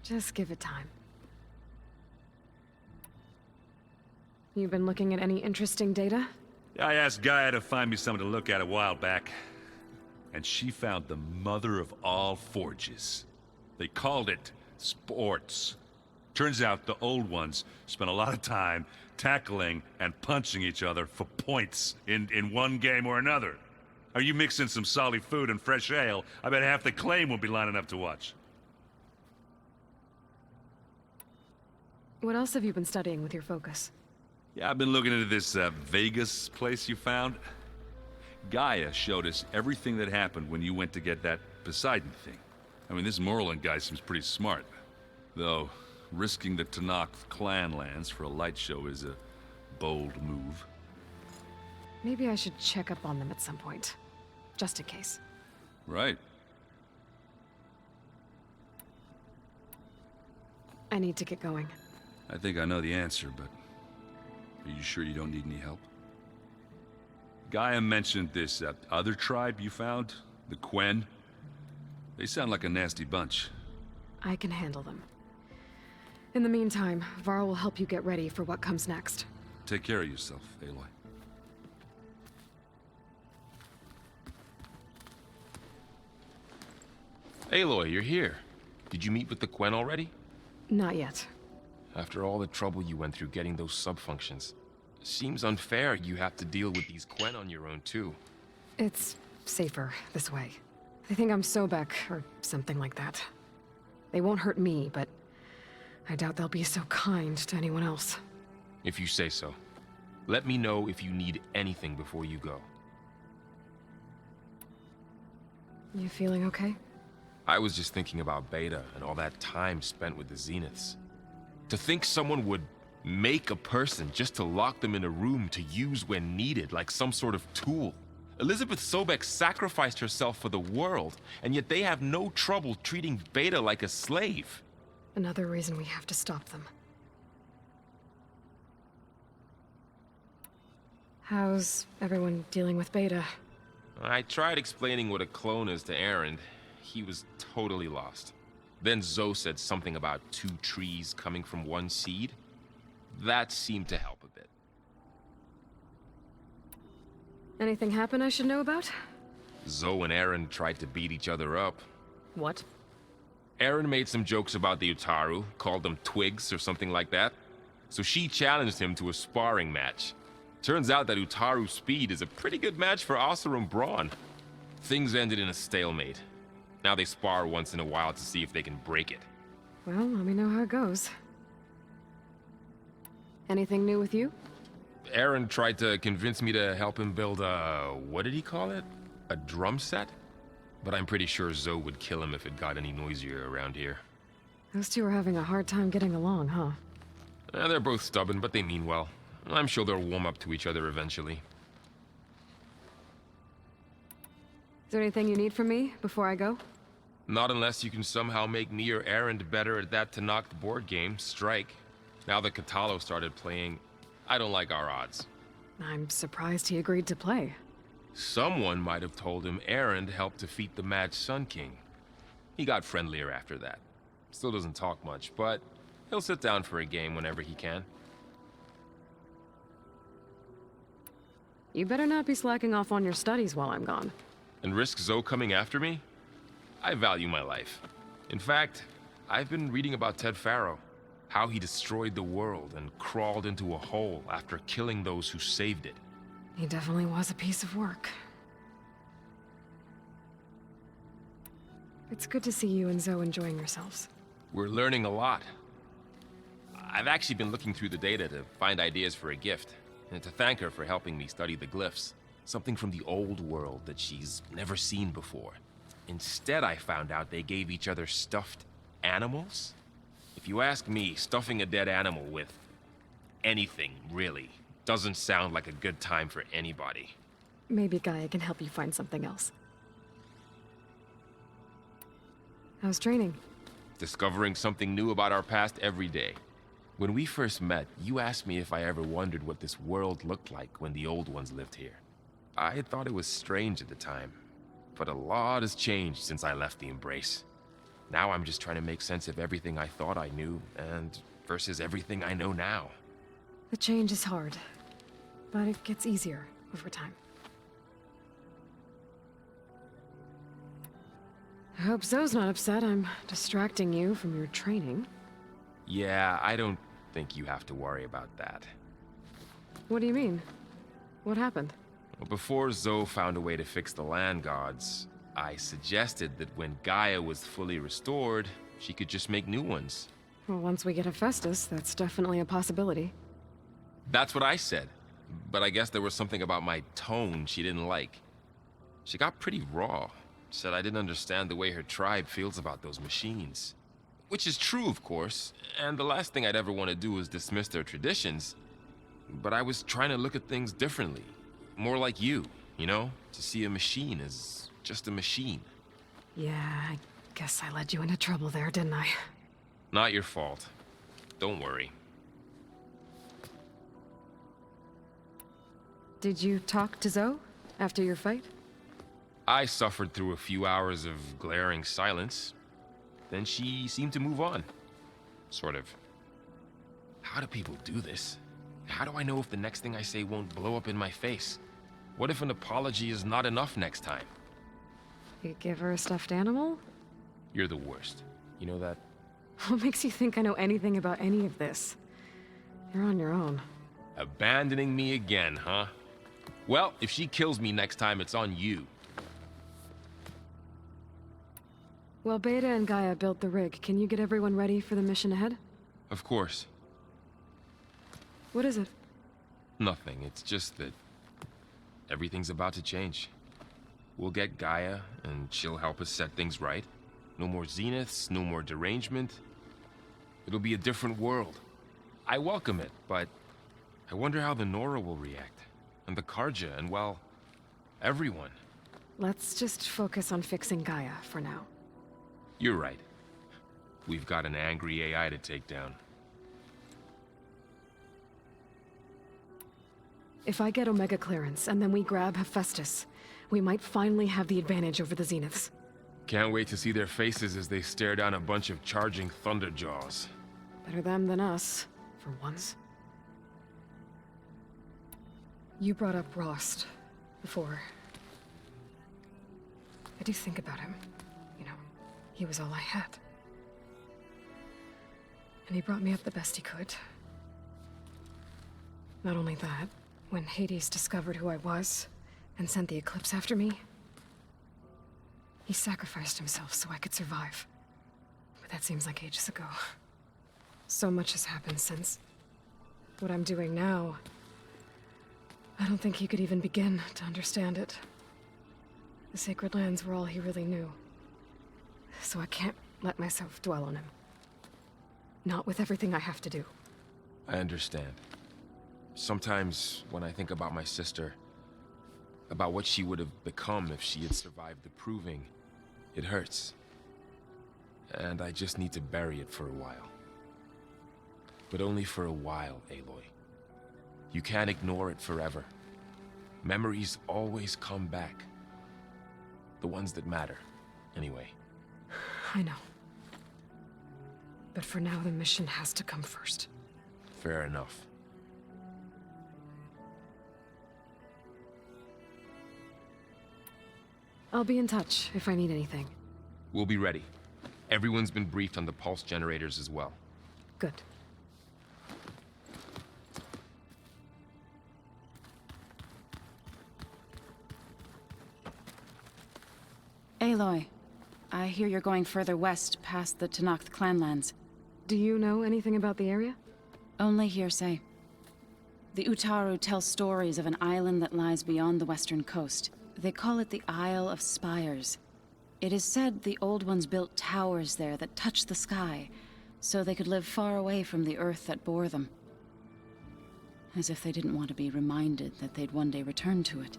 Just give it time. You been looking at any interesting data? I asked Gaia to find me something to look at a while back. And she found the mother of all forges. They called it sports. Turns out the old ones spent a lot of time tackling and punching each other for points in one game or another. Are you mixing some solid food and fresh ale? I bet half the claim will be lining up to watch. What else have you been studying with your focus? Yeah, I've been looking into this Vegas place you found. Gaia showed us everything that happened when you went to get that Poseidon thing. I mean, this Merlin guy seems pretty smart. Though, risking the Tanakh clan lands for a light show is a bold move. Maybe I should check up on them at some point. Just in case. Right. I need to get going. I think I know the answer, but... Are you sure you don't need any help? Gaia mentioned this other tribe you found, the Quen. They sound like a nasty bunch. I can handle them. In the meantime, Varl will help you get ready for what comes next. Take care of yourself, Aloy. Aloy, you're here. Did you meet with the Quen already? Not yet. After all the trouble you went through getting those sub-functions, seems unfair you have to deal with these Quen on your own, too. It's safer this way. They think I'm Sobek, or something like that. They won't hurt me, but I doubt they'll be so kind to anyone else. If you say so. Let me know if you need anything before you go. You feeling okay? I was just thinking about Beta and all that time spent with the Zeniths. To think someone would make a person just to lock them in a room to use when needed, like some sort of tool. Elizabeth Sobek sacrificed herself for the world, and yet they have no trouble treating Beta like a slave. Another reason we have to stop them. How's everyone dealing with Beta? I tried explaining what a clone is to Aaron. He was totally lost. Then Zoe said something about 2 trees coming from 1 seed. That seemed to help a bit. Anything happen I should know about? Zoe and Aaron tried to beat each other up. What? Aaron made some jokes about the Utaru, called them twigs or something like that. So she challenged him to a sparring match. Turns out that Utaru speed is a pretty good match for Oseram brawn. Things ended in a stalemate. Now they spar once in a while to see if they can break it. Well, let me know how it goes. Anything new with you? Aaron tried to convince me to help him build a... what did he call it? A drum set? But I'm pretty sure Zoe would kill him if it got any noisier around here. Those two are having a hard time getting along, huh? They're both stubborn, but they mean well. I'm sure they'll warm up to each other eventually. Is there anything you need from me before I go? Not unless you can somehow make me or Aaron better at that Tanakh board game, Strike. Now that Katalo started playing, I don't like our odds. I'm surprised he agreed to play. Someone might have told him Erend helped defeat the Mad Sun King. He got friendlier after that. Still doesn't talk much, but he'll sit down for a game whenever he can. You better not be slacking off on your studies while I'm gone. And risk Zoe coming after me? I value my life. In fact, I've been reading about Ted Faro. How he destroyed the world and crawled into a hole after killing those who saved it. He definitely was a piece of work. It's good to see you and Zoe enjoying yourselves. We're learning a lot. I've actually been looking through the data to find ideas for a gift, and to thank her for helping me study the glyphs. Something from the old world that she's never seen before. Instead, I found out they gave each other stuffed animals. If you ask me, stuffing a dead animal with anything, really, doesn't sound like a good time for anybody. Maybe Gaia can help you find something else. How's training? Discovering something new about our past every day. When we first met, you asked me if I ever wondered what this world looked like when the old ones lived here. I had thought it was strange at the time, but a lot has changed since I left the Embrace. Now I'm just trying to make sense of everything I thought I knew, and versus everything I know now. The change is hard, but it gets easier over time. I hope Zoe's not upset I'm distracting you from your training. Yeah, I don't think you have to worry about that. What do you mean? What happened? Well, before Zoe found a way to fix the land gods, I suggested that when Gaia was fully restored, she could just make new ones. Well, once we get Hephaestus, that's definitely a possibility. That's what I said, but I guess there was something about my tone she didn't like. She got pretty raw, said I didn't understand the way her tribe feels about those machines. Which is true, of course, and the last thing I'd ever want to do is dismiss their traditions. But I was trying to look at things differently. More like you know? To see a machine as just a machine. Yeah, I guess I led you into trouble there, didn't I? Not your fault. Don't worry. Did you talk to Zoe after your fight? I suffered through a few hours of glaring silence. Then she seemed to move on. Sort of. How do people do this? How do I know if the next thing I say won't blow up in my face? What if an apology is not enough next time? You give her a stuffed animal? You're the worst. You know that? What makes you think I know anything about any of this? You're on your own. Abandoning me again, huh? Well, if she kills me next time, it's on you. Well, Beta and Gaia built the rig. Can you get everyone ready for the mission ahead? Of course. What is it? Nothing. It's just that everything's about to change. We'll get Gaia, and she'll help us set things right. No more zeniths, no more derangement. It'll be a different world. I welcome it, but I wonder how the Nora will react. And the Karja, and well, everyone. Let's just focus on fixing Gaia for now. You're right. We've got an angry AI to take down. If I get Omega clearance, and then we grab Hephaestus, we might finally have the advantage over the Zeniths. Can't wait to see their faces as they stare down a bunch of charging Thunderjaws. Better them than us, for once. You brought up Rost before. I do think about him. You know, he was all I had. And he brought me up the best he could. Not only that, when Hades discovered who I was and sent the Eclipse after me, he sacrificed himself so I could survive. But that seems like ages ago. So much has happened since. What I'm doing now, I don't think he could even begin to understand it. The Sacred Lands were all he really knew. So I can't let myself dwell on him. Not with everything I have to do. I understand. Sometimes, when I think about my sister, about what she would have become if she had survived the Proving, it hurts. And I just need to bury it for a while. But only for a while, Aloy. You can't ignore it forever. Memories always come back. The ones that matter, anyway. I know. But for now, the mission has to come first. Fair enough. I'll be in touch if I need anything. We'll be ready. Everyone's been briefed on the pulse generators as well. Good. Aloy, I hear you're going further west past the Tenakth clanlands. Do you know anything about the area? Only hearsay. The Utaru tell stories of an island that lies beyond the western coast. They call it the Isle of Spires. It is said the Old Ones built towers there that touch the sky, so they could live far away from the earth that bore them. As if they didn't want to be reminded that they'd one day return to it.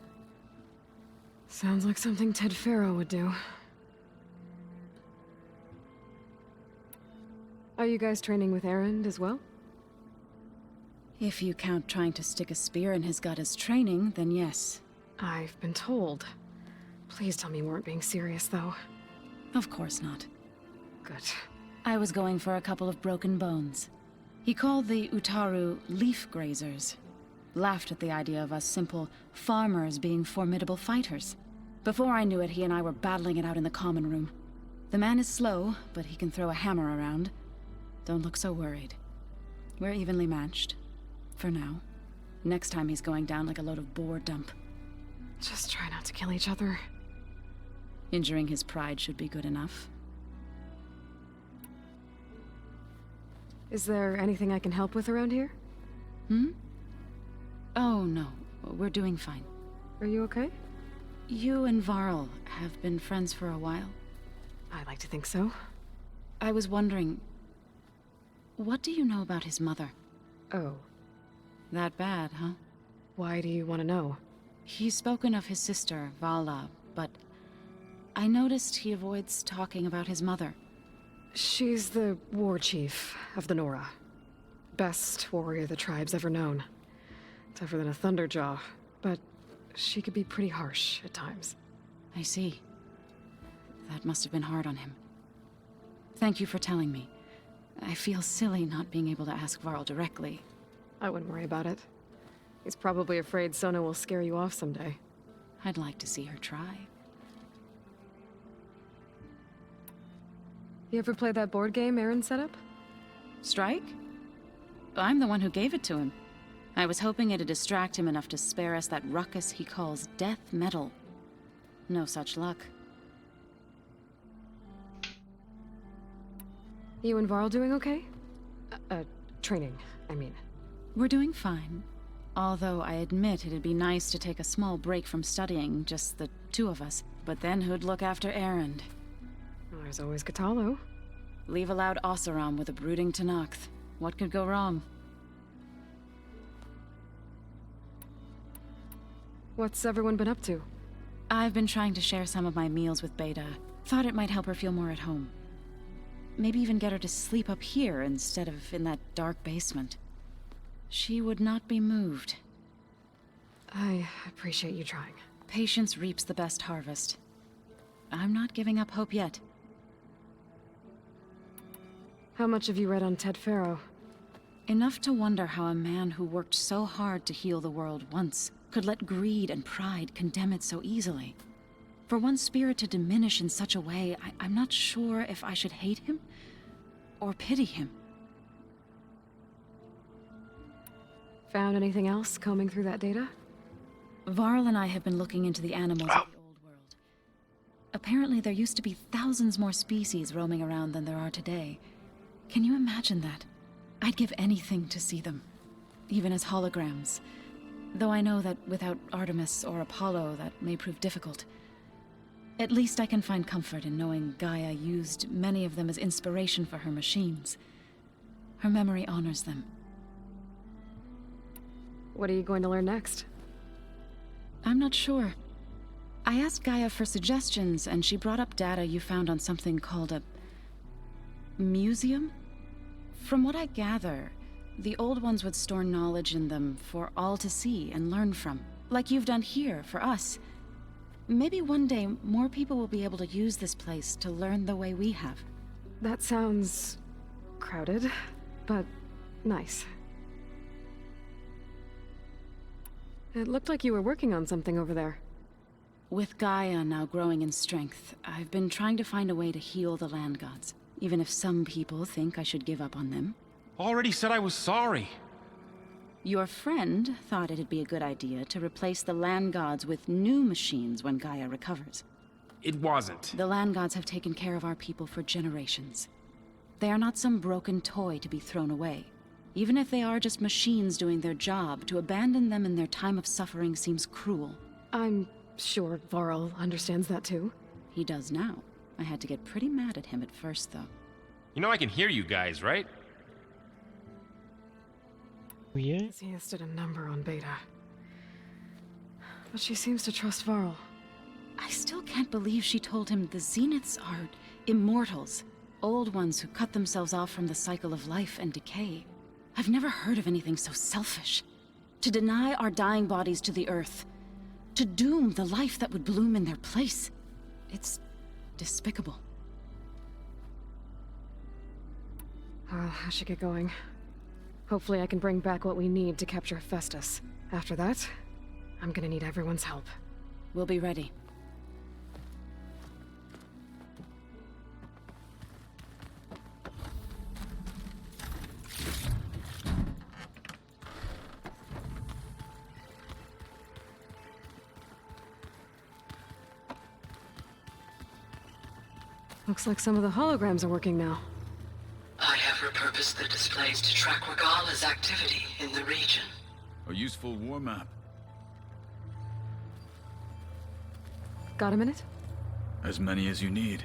Sounds like something Ted Faro would do. Are you guys training with Erend as well? If you count trying to stick a spear in his gut as training, then yes. I've been told. Please tell me you weren't being serious, though. Of course not. Good. I was going for a couple of broken bones. He called the Utaru leaf grazers. Laughed at the idea of us simple farmers being formidable fighters. Before I knew it, he and I were battling it out in the common room. The man is slow, but he can throw a hammer around. Don't look so worried. We're evenly matched. For now. Next time he's going down like a load of boar dump. Just try not to kill each other. Injuring his pride should be good enough. Is there anything I can help with around here? Oh, no. We're doing fine. Are you okay? You and Varl have been friends for a while. I like to think so. I was wondering... what do you know about his mother? Oh. That bad, huh? Why do you want to know? He's spoken of his sister, Vala, but... I noticed he avoids talking about his mother. She's the war chief of the Nora. Best warrior the tribe's ever known. Tougher than a Thunderjaw, but she could be pretty harsh at times. I see. That must have been hard on him. Thank you for telling me. I feel silly not being able to ask Varl directly. I wouldn't worry about it. He's probably afraid Sona will scare you off someday. I'd like to see her try. You ever play that board game Aaron set up? Strike? I'm the one who gave it to him. I was hoping it'd distract him enough to spare us that ruckus he calls death metal. No such luck. You and Varl doing okay? Training, I mean. We're doing fine. Although I admit it'd be nice to take a small break from studying, just the two of us. But then who'd look after Erend? Well, there's always Katalo. Leave a loud Oseram with a brooding Tenakth. What could go wrong? What's everyone been up to? I've been trying to share some of my meals with Beta. Thought it might help her feel more at home. Maybe even get her to sleep up here instead of in that dark basement. She would not be moved. I appreciate you trying. Patience reaps the best harvest. I'm not giving up hope yet. How much have you read on Ted Faro? Enough to wonder how a man who worked so hard to heal the world once could let greed and pride condemn it so easily. For one spirit to diminish in such a way, I'm not sure if I should hate him or pity him. Found anything else combing through that data? Varl and I have been looking into the animals of the old world. Apparently there used to be thousands more species roaming around than there are today. Can you imagine that? I'd give anything to see them, even as holograms. Though I know that without Artemis or Apollo, that may prove difficult. At least I can find comfort in knowing Gaia used many of them as inspiration for her machines. Her memory honors them. What are you going to learn next? I'm not sure. I asked Gaia for suggestions, and she brought up data you found on something called a... museum? From what I gather, the Old Ones would store knowledge in them for all to see and learn from. Like you've done here for us. Maybe one day more people will be able to use this place to learn the way we have. That sounds crowded, but nice. It looked like you were working on something over there. With Gaia now growing in strength, I've been trying to find a way to heal the land gods, even if some people think I should give up on them. Already said I was sorry. Your friend thought it'd be a good idea to replace the land gods with new machines when Gaia recovers. It wasn't. The land gods have taken care of our people for generations. They are not some broken toy to be thrown away. Even if they are just machines doing their job, to abandon them in their time of suffering seems cruel. I'm sure Varl understands that too. He does now. I had to get pretty mad at him at first, though. You know I can hear you guys, right? Yeah? He listed a number on Beta. But she seems to trust Varl. I still can't believe she told him the Zeniths are immortals. Old ones who cut themselves off from the cycle of life and decay. I've never heard of anything so selfish. To deny our dying bodies to the earth. To doom the life that would bloom in their place. It's despicable. I should get going. Hopefully I can bring back what we need to capture Festus. After that, I'm gonna need everyone's help. We'll be ready. Looks like some of the holograms are working now. I have repurposed the displays to track Regala's activity in the region. A useful war map. Got a minute? As many as you need.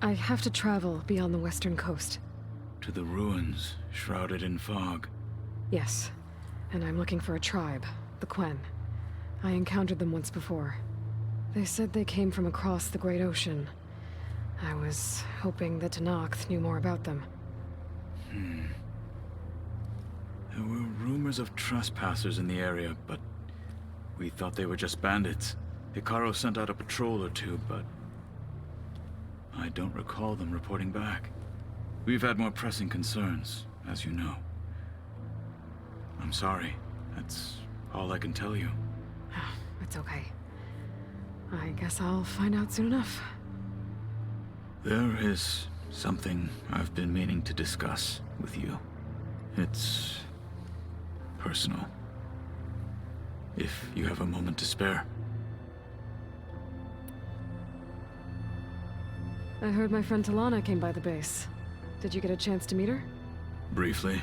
I have to travel beyond the western coast. To the ruins, shrouded in fog. Yes, and I'm looking for a tribe, the Quen. I encountered them once before. They said they came from across the Great Ocean. I was hoping that Tenakth knew more about them. There were rumors of trespassers in the area, but we thought they were just bandits. Hikaru sent out a patrol or two, but I don't recall them reporting back. We've had more pressing concerns, as you know. I'm sorry. That's all I can tell you. It's okay. I guess I'll find out soon enough. There is something I've been meaning to discuss with you. It's personal. If you have a moment to spare. I heard my friend Talana came by the base. Did you get a chance to meet her? Briefly.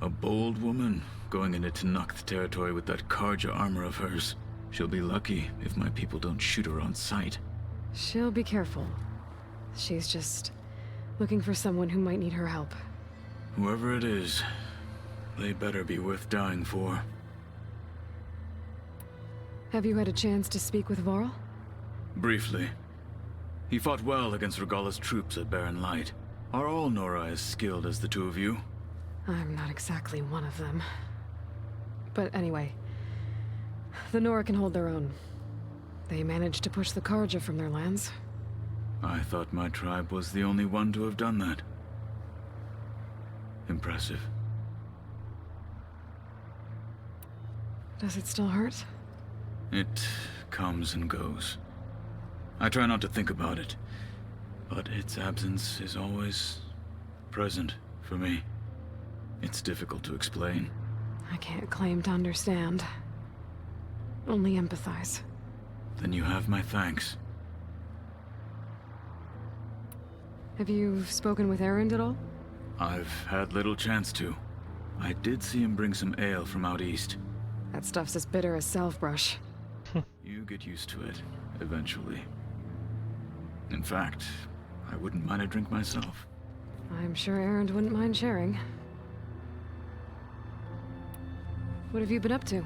A bold woman going into Tenakth territory with that Karja armor of hers. She'll be lucky if my people don't shoot her on sight. She'll be careful. She's just looking for someone who might need her help. Whoever it is, they better be worth dying for. Have you had a chance to speak with Varl? Briefly. He fought well against Regala's troops at Barren Light. Are all Nora as skilled as the two of you? I'm not exactly one of them. But anyway, the Nora can hold their own. They managed to push the Karja from their lands. I thought my tribe was the only one to have done that. Impressive. Does it still hurt? It comes and goes. I try not to think about it, but its absence is always present for me. It's difficult to explain. I can't claim to understand. Only empathize. Then you have my thanks. Have you spoken with Erend at all? I've had little chance to. I did see him bring some ale from out east. That stuff's as bitter as salve-brush. You get used to it, eventually. In fact, I wouldn't mind a drink myself. I'm sure Erend wouldn't mind sharing. What have you been up to?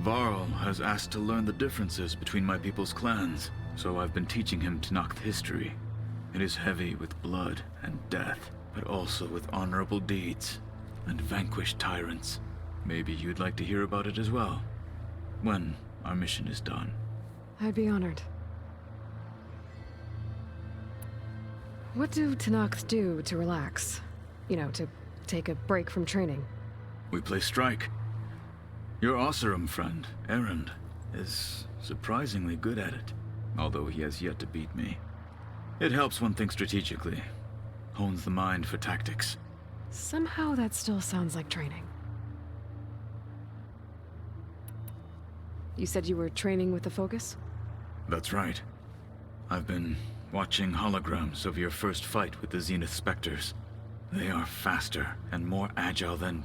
Varl has asked to learn the differences between my people's clans, so I've been teaching him Tenakth history. It is heavy with blood and death, but also with honorable deeds and vanquished tyrants. Maybe you'd like to hear about it as well. When our mission is done. I'd be honored. What do Tanakh do to relax? You know, to take a break from training? We play strike. Your Oseram friend, Erend, is surprisingly good at it, although he has yet to beat me. It helps one think strategically, hones the mind for tactics. Somehow that still sounds like training. You said you were training with the Focus? That's right. I've been watching holograms of your first fight with the Zenith Spectres. They are faster and more agile than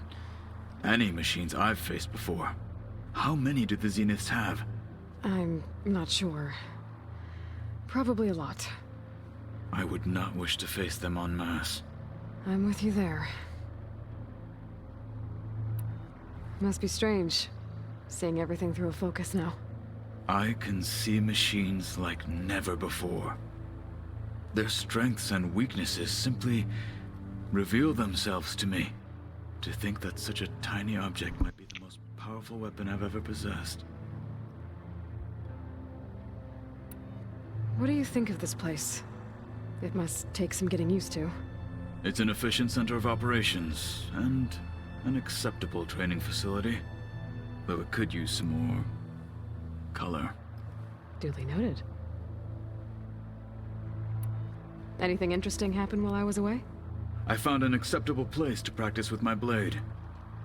any machines I've faced before. How many do the Zeniths have? I'm not sure. Probably a lot. I would not wish to face them en masse. I'm with you there. Must be strange, seeing everything through a Focus now. I can see machines like never before. Their strengths and weaknesses simply reveal themselves to me. To think that such a tiny object might be the most powerful weapon I've ever possessed. What do you think of this place? It must take some getting used to. It's an efficient center of operations, and an acceptable training facility. Though it could use some more color. Duly noted. Anything interesting happen while I was away? I found an acceptable place to practice with my blade.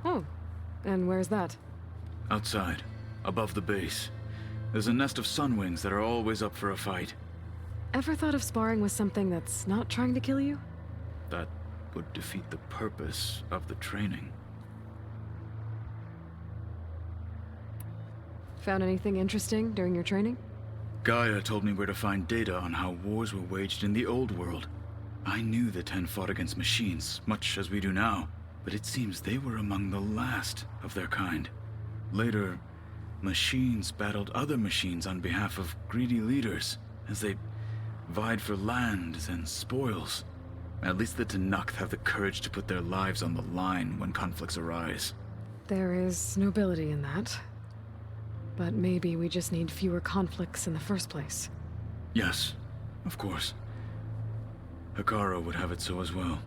Oh, and where's that? Outside, above the base. There's a nest of sunwings that are always up for a fight. Ever thought of sparring with something that's not trying to kill you? That would defeat the purpose of the training. Found anything interesting during your training? Gaia told me where to find data on how wars were waged in the old world. I knew the Ten fought against machines, much as we do now, but it seems they were among the last of their kind. Later, machines battled other machines on behalf of greedy leaders, as they vied for lands and spoils. At least the Tanakh have the courage to put their lives on the line when conflicts arise. There is nobility in that. But maybe we just need fewer conflicts in the first place. Yes, of course. Hekarro would have it so as well.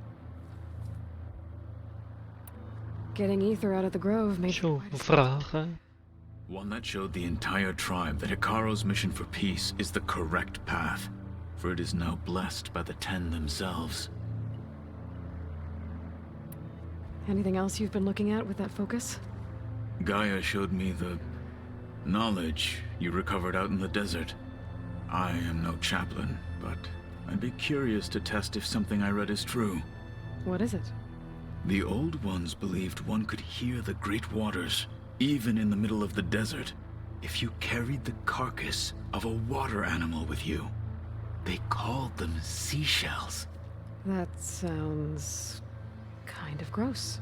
Getting Ether out of the grove made One that showed the entire tribe that Hekarro's mission for peace is the correct path, for it is now blessed by the Ten themselves. Anything else you've been looking at with that Focus? Gaia showed me the knowledge you recovered out in the desert. I am no chaplain, but I'd be curious to test if something I read is true. What is it? The Old Ones believed one could hear the great waters, even in the middle of the desert, if you carried the carcass of a water animal with you. They called them seashells. That sounds kind of gross.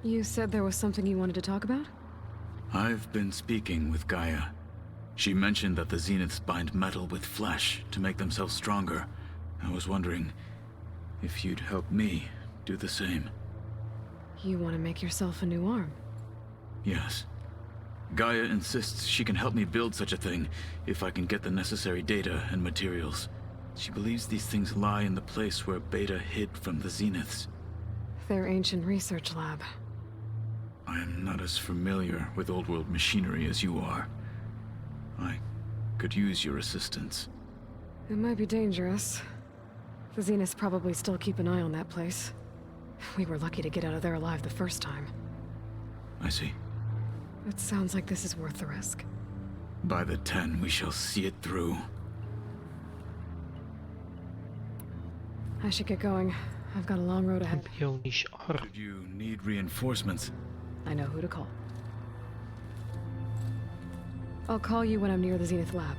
You said there was something you wanted to talk about? I've been speaking with Gaia. She mentioned that the Zeniths bind metal with flesh to make themselves stronger. I was wondering if you'd help me do the same. You want to make yourself a new arm? Yes. Gaia insists she can help me build such a thing if I can get the necessary data and materials. She believes these things lie in the place where Beta hid from the Zeniths. Their ancient research lab. I am not as familiar with old world machinery as you are. I could use your assistance. It might be dangerous. The Zeniths probably still keep an eye on that place. We were lucky to get out of there alive the first time. I see. It sounds like this is worth the risk. By the 10, we shall see it through. I should get going. I've got a long road ahead. Should you need reinforcements? I know who to call. I'll call you when I'm near the Zenith lab.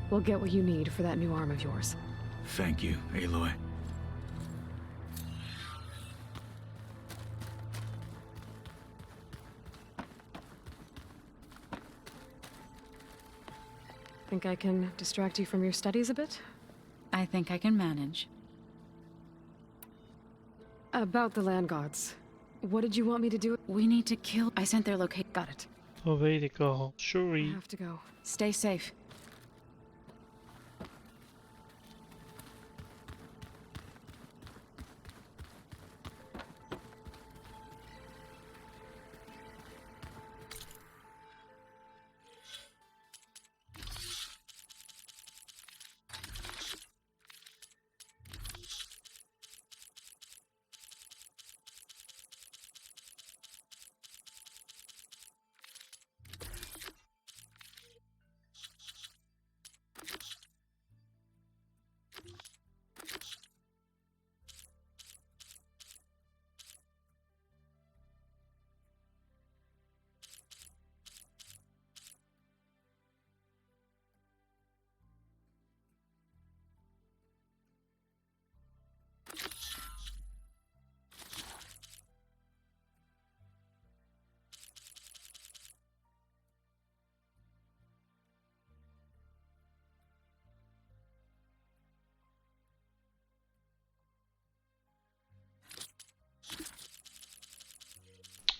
We'll get what you need for that new arm of yours. Thank you, Aloy. Think I can distract you from your studies a bit? I think I can manage. About the land gods. What did you want me to do? We need to kill... I sent their location. Got it. Dat weet ik al. I Sorry. have to go. Stay safe.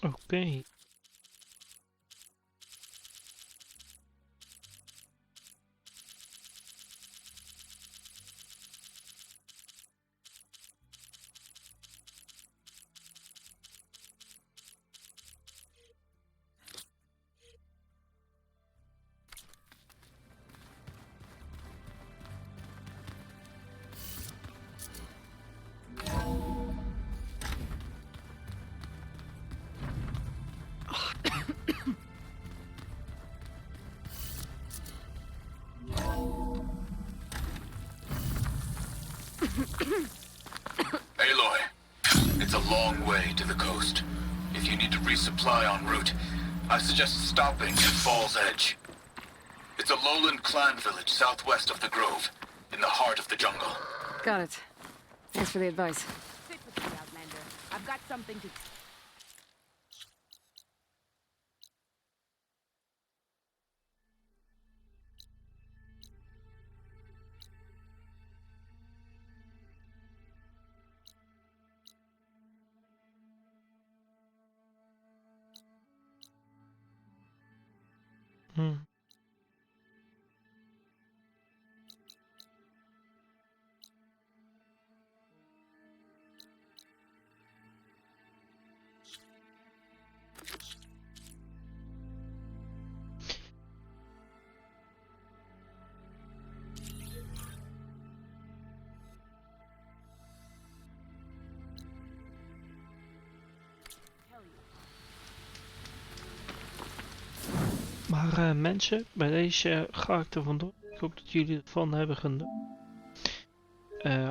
Oké. Aloy, it's a long way to the coast. If you need to resupply en route, I suggest stopping at Fall's Edge. It's a lowland clan village southwest of the Grove, in the heart of the jungle. Got it. Thanks for the advice. Sit with me, Outlander. I've got something to... Maar mensen, bij deze ga ik er vandoor. Ik hoop dat jullie ervan hebben genoten.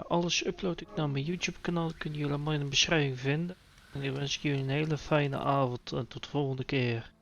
Alles upload ik naar mijn YouTube kanaal. Dat kunnen jullie allemaal in de beschrijving vinden. En dan wens ik jullie een hele fijne avond en tot de volgende keer.